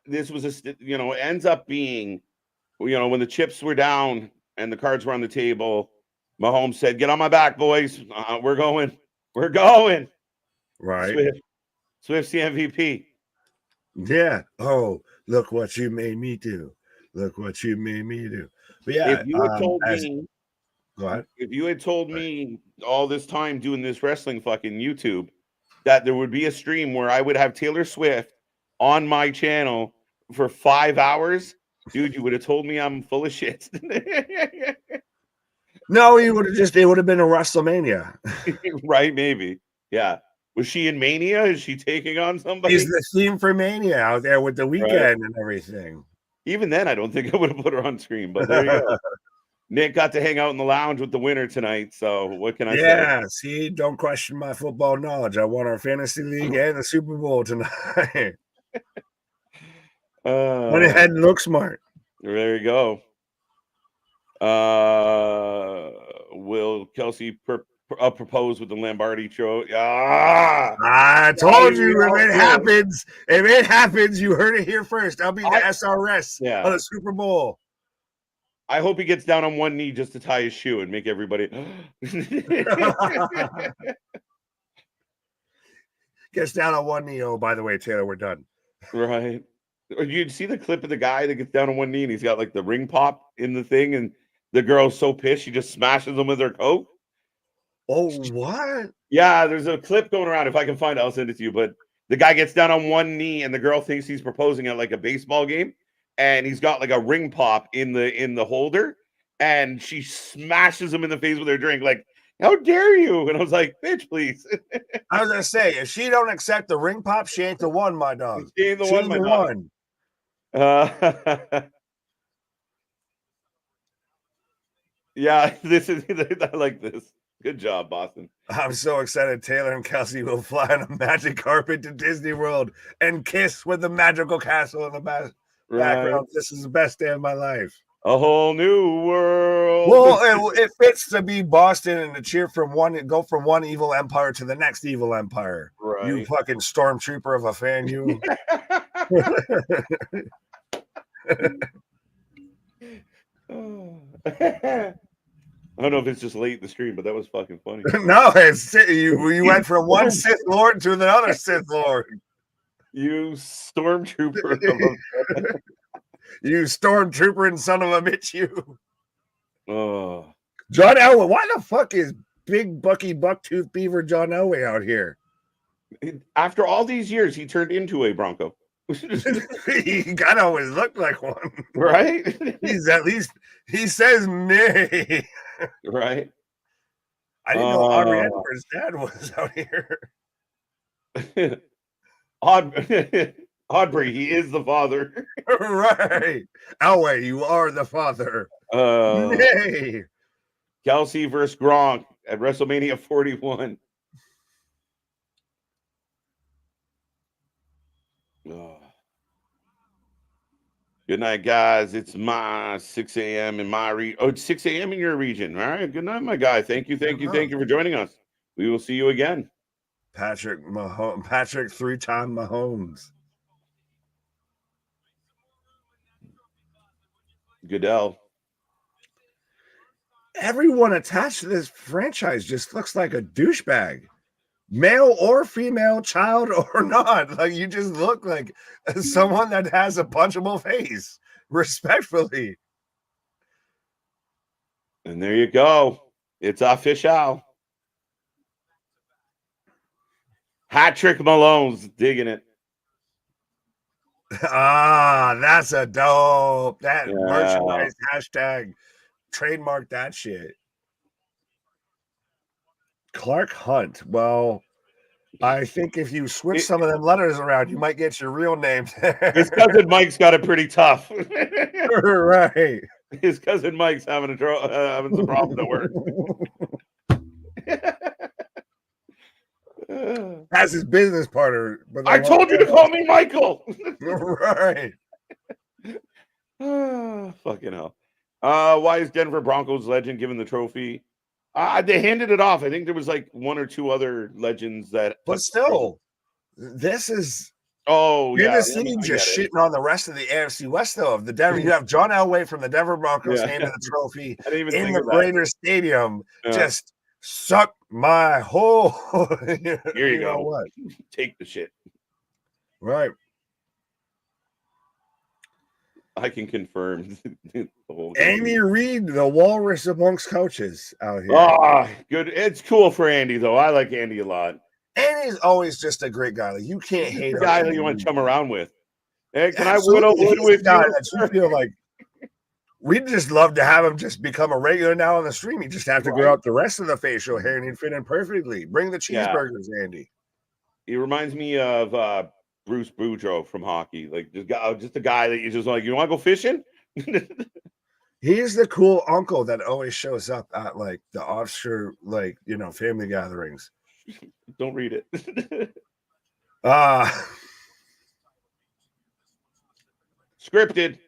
this was ends up being, when the chips were down and the cards were on the table, Mahomes said, "Get on my back, boys. We're going. Right. Swift's the MVP. Yeah. Oh, look what you made me do. Look what you made me do. But yeah, if you had told me, go ahead. If you had told me all this time doing this wrestling fucking YouTube that there would be a stream where I would have Taylor Swift on my channel for 5 hours, dude, you would have told me I'm full of shit. No, it would have been a WrestleMania. Right, maybe. Yeah. Was she in Mania? Is she taking on somebody? Is the theme for Mania out there with the weekend and everything? Even then, I don't think I would have put her on screen, but there you go. Nick got to hang out in the lounge with the winner tonight, so what can I say? Yeah, see, don't question my football knowledge. I won our fantasy league and the Super Bowl tonight. Went ahead and look smart. There you go. Will Kelce propose with the Lombardi show? I told you if it happens, you heard it here first. I'll be the SRS on the Super Bowl. I hope he gets down on one knee just to tie his shoe and make everybody gets down on one knee. Oh, by the way, Taylor, we're done. Right. You'd see the clip of the guy that gets down on one knee and he's got like the ring pop in the thing, and the girl's so pissed she just smashes him with her coat. Oh, what? Yeah, there's a clip going around. If I can find it, I'll send it to you. But the guy gets down on one knee and the girl thinks he's proposing at like a baseball game. And he's got like a ring pop in the holder, and she smashes him in the face with her drink. Like How dare you? And I was like, bitch, please. I was gonna say, if she don't accept the ring pop, she ain't the one, my dog. She ain't the She one, ain't my the dog. one. Yeah, this is I like this. Good job, Boston. I'm so excited Taylor and Kelsey will fly on a magic carpet to Disney World and kiss with the magical castle in the background. This is the best day of my life. A whole new world. Well, it fits to be Boston and to cheer from go from one evil empire to the next evil empire. Right. You fucking stormtrooper of a fan, you. I don't know if it's just late in the stream, but that was fucking funny. No, you went from one Sith Lord to another Sith Lord. You stormtrooper. You stormtrooper and son of a bitch, you. Oh. John Elway. Why the fuck is big Bucky Bucktooth Beaver John Elway out here? After all these years, he turned into a Bronco. He kind of always looked like one. Right? He's at least, he says nay. Right? I didn't know Audrey Hepburn's dad was out here. Audrey, he is the father. Right. Elway, you are the father. Nay. Kelsey versus Gronk at WrestleMania 41. Oh. Good night, guys. It's my 6 a.m. in my it's 6 a.m. in your region. All right. Good night, my guy. Thank you for joining us. We will see you again. Patrick 3-time Mahomes. Goodell. Everyone attached to this franchise just looks like a douchebag. Male or female, child or not. Like, you just look like someone that has a punchable face, respectfully. And there you go. It's official. Hat-trick Malone's digging it. Ah, that's a dope. That merchandise hashtag. Trademark that shit. Clark Hunt. Well, I think if you switch some of them letters around, you might get your real name there. His cousin Mike's got it pretty tough. Right. His cousin Mike's having some problems at work. As his business partner. But I told you to call me Michael. Right. Fucking hell. Why is Denver Broncos legend given the trophy? They handed it off. I think there was like one or two other legends that. But still, this is. Oh, you're just shitting on the rest of the AFC West, though. Of the Denver, you have John Elway from the Denver Broncos handing the trophy in the Raiders Stadium. Just suck my hole. Here you go. What? Take the shit. Right. I can confirm the whole Andy Reid, the walrus amongst coaches out here. Oh, good. It's cool for Andy, though. I like Andy a lot. Andy's always just a great guy. Like, you can't hate the guy that you want to chum around with. Hey, can Absolutely. I whittle wood with guy you? That you feel like we'd just love to have him just become a regular now on the stream. You just have to grow out the rest of the facial hair and he'd fit in perfectly. Bring the cheeseburgers, Andy. He reminds me of Bruce Boudreaux from hockey. Like just a guy that you just like, you want to go fishing? He's the cool uncle that always shows up at like the offshore, like, you know, family gatherings. Don't read it. Scripted.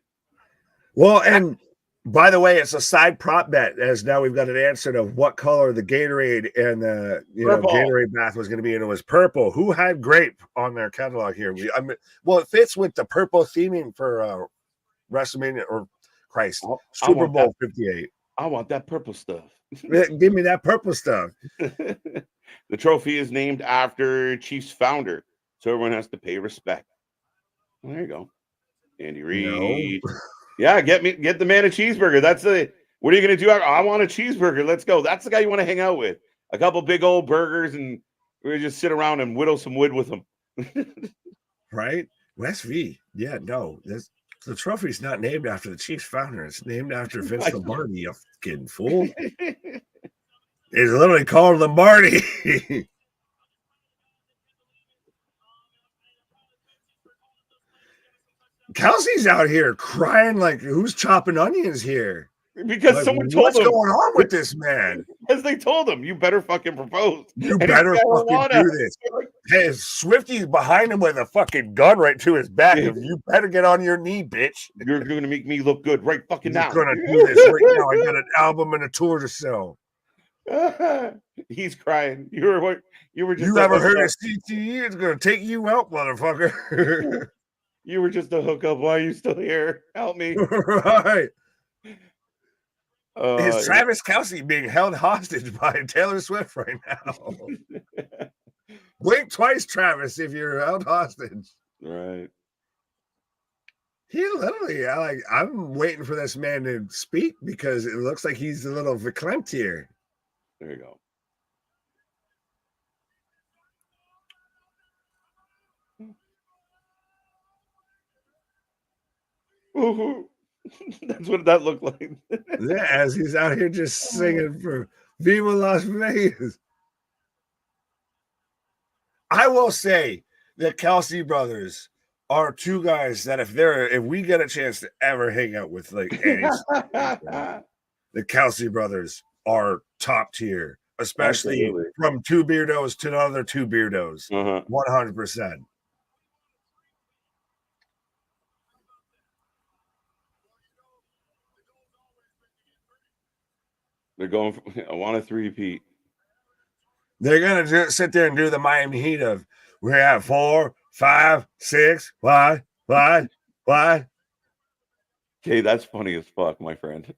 Well, and by the way, it's a side prop bet, as now we've got an answer to what color the Gatorade and the Gatorade bath was going to be, and it was purple. Who had grape on their catalog here? Well, it fits with the purple theming for WrestleMania Super Bowl 58. I want that purple stuff. Give me that purple stuff. The trophy is named after Chiefs founder, so everyone has to pay respect. Well, there you go, Andy Reid. No. Yeah, get the man a cheeseburger. What are you gonna do? I want a cheeseburger. Let's go. That's the guy you want to hang out with. A couple big old burgers, and we just sit around and whittle some wood with them. Right, West V. Yeah, no, the trophy's not named after the Chiefs founder. It's named after Vince Lombardi. You fucking fool. is literally called Lombardi. Kelsey's out here crying like, who's chopping onions here? Because Like, someone told what's him. going on with this man? Because they told him, you better fucking propose. You And better he's fucking marijuana. do this. Hey, Swifty's behind him with a fucking gun right to his back. Yeah. If you better get on your knee, bitch. You're going to make me look good right fucking You're now. gonna do this right now. I got an album and a tour to sell. He's crying. You were just You ever heard of CTE? It's gonna take you out, motherfucker. You were just a hookup. Why are you still here? Help me. Right. Is Yeah. Travis Kelce being held hostage by Taylor Swift right now? Blink twice, Travis, if you're held hostage. Right. He literally, I'm waiting for this man to speak because it looks like he's a little verklempt here. There you go. Woo-hoo. That's what that looked like. Yeah, as he's out here just singing for Viva Las Vegas. I will say the Kelce brothers are two guys that if we get a chance to ever hang out with, like, any the Kelce brothers are top tier, especially Absolutely. from two beardos to another two beardos. 100%. They're going for, I want a 3-peat. They're gonna sit there and do the Miami Heat of we have 4, 5, 6, why. Okay, that's funny as fuck, my friend.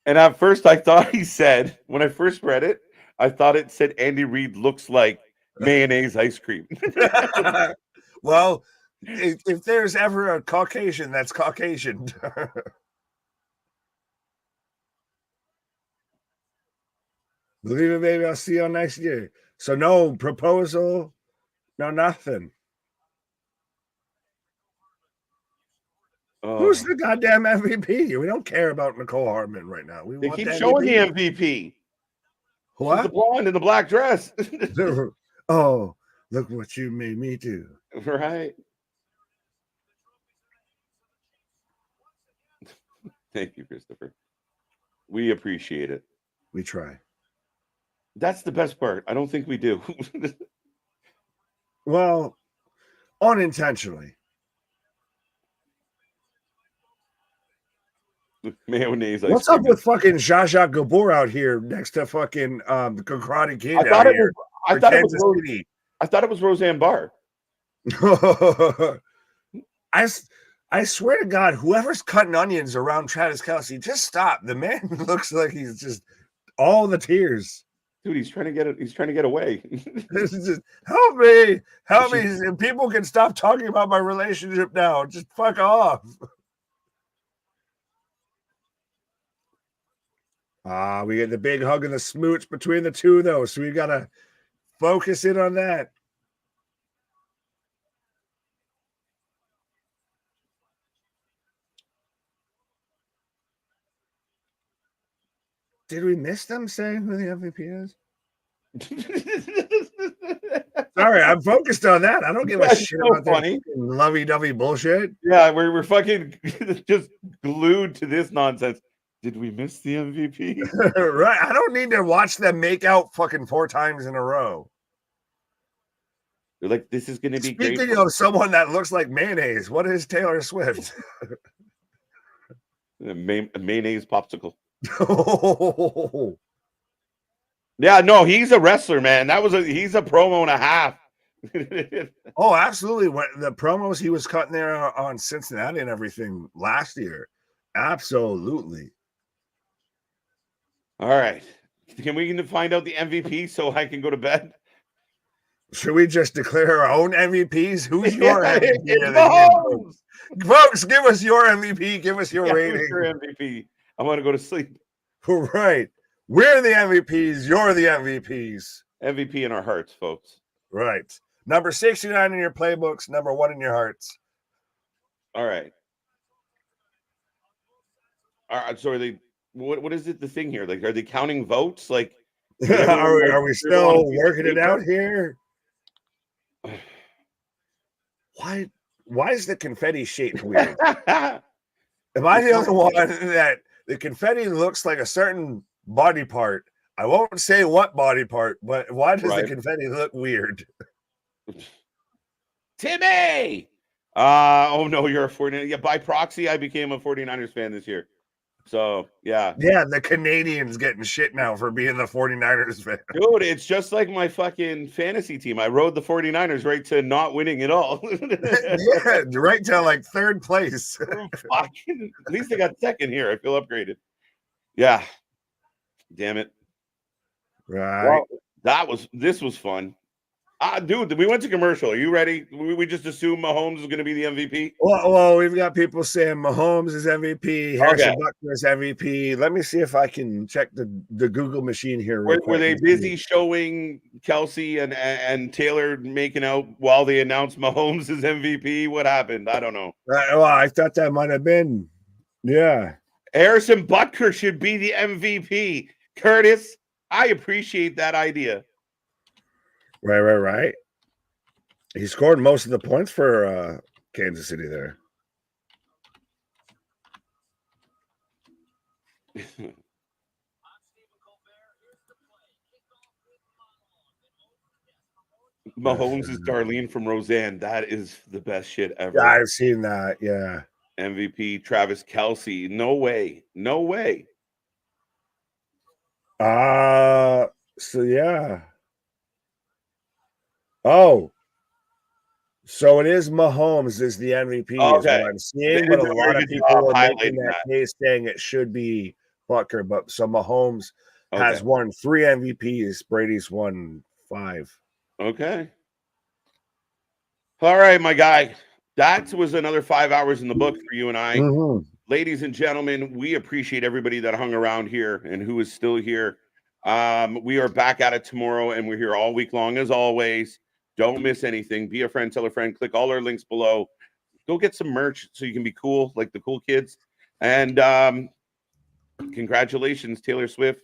And at first I thought he said, when I first read it, I thought it said Andy Reid looks like mayonnaise ice cream. Well, if there's ever a Caucasian, that's Caucasian. Believe it, baby. I'll see you next year. So no proposal, no nothing. Who's the goddamn MVP? We don't care about Nicole Hartman right now. They keep showing the MVP. What? The blonde in the black dress. Oh, look what you made me do. Right. Thank you, Christopher. We appreciate it. We try. That's the best part. I don't think we do. Well, unintentionally. Mayonnaise. What's up with fucking Zsa Zsa Gabor out here next to fucking the Karate Kid? I thought it was Roseanne Barr. I swear to God, whoever's cutting onions around Travis Kelce, just stop. The man looks like he's just all the tears. Dude, he's trying to get it. He's trying to get away. Just, help me. And people can stop talking about my relationship now. Just fuck off. We get the big hug and the smooch between the two, though. So we gotta focus in on that. Did we miss them saying who the MVP is? Sorry, I'm focused on that. I don't give a shit about that lovey-dovey bullshit. Yeah, we're fucking just glued to this nonsense. Did we miss the MVP? Right. I don't need to watch them make out fucking 4 times in a row. They're like, this is going to be great. Speaking of someone that looks like mayonnaise, what is Taylor Swift? Mayonnaise popsicle. Yeah, no, he's a wrestler, man. He's a promo and a half. Oh, absolutely. The promos he was cutting there on Cincinnati and everything last year. Absolutely. All right. Can we find out the MVP so I can go to bed? Should we just declare our own MVPs? Who's your MVP? Folks, give us your MVP. Give us your rating. Your MVP. I want to go to sleep. Right. We're the MVPs. You're the MVPs. MVP in our hearts, folks. Right. Number 69 in your playbooks. Number 1 in your hearts. All right. So are they? What is it? The thing here? Like, are they counting votes? Like, are we still working it out here? Why is the confetti shaped weird? Am I the only one that the confetti looks like a certain body part? I won't say what body part, but why does the confetti look weird? Timmy! Oh no, you're a 49ers. Yeah, by proxy, I became a 49ers fan this year. So, yeah. Yeah, the Canadians getting shit now for being the 49ers fan. Dude, it's just like my fucking fantasy team. I rode the 49ers right to not winning at all. Yeah, right to like third place. At least they got second here. I feel upgraded. Yeah. Damn it. Right. Well, this was fun. Dude, we went to commercial. Are you ready? We just assume Mahomes is going to be the MVP. Well, we've got people saying Mahomes is MVP, Harrison Butker is MVP. Let me see if I can check the Google machine here. Were they busy showing Kelsey and Taylor making out while they announced Mahomes is MVP? What happened? I don't know. Well, I thought that might have been, yeah. Harrison Butker should be the MVP. Curtis, I appreciate that idea. Right. He scored most of the points for Kansas City there. Mahomes is Darlene from Roseanne. That is the best shit ever. Yeah, I've seen that. Yeah. MVP Travis Kelce. No way. So yeah. Oh, so it is Mahomes is the MVP, is what I'm seeing, but a lot of people are making that case saying it should be Butker, but so Mahomes has won 3 MVPs. Brady's won 5. Okay. All right, my guy. That was another 5 hours in the book for you and I. Mm-hmm. Ladies and gentlemen, we appreciate everybody that hung around here and who is still here. We are back at it tomorrow, and we're here all week long as always. Don't miss anything. Be a friend, tell a friend. Click all our links below. Go get some merch so you can be cool like the cool kids. And congratulations, Taylor Swift,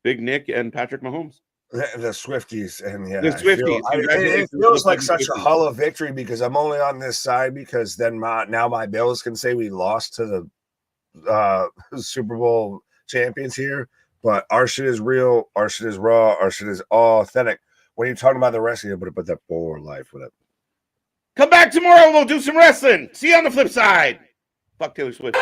Big Nick, and Patrick Mahomes. The Swifties, and yeah, the Swifties. It feels like such a hollow victory because I'm only on this side because then now my Bills can say we lost to the Super Bowl champions here. But our shit is real, our shit is raw, our shit is authentic. When you're talking about the wrestling, you put that for life with it. Come back tomorrow, we'll do some wrestling. See you on the flip side. Fuck Taylor Swift.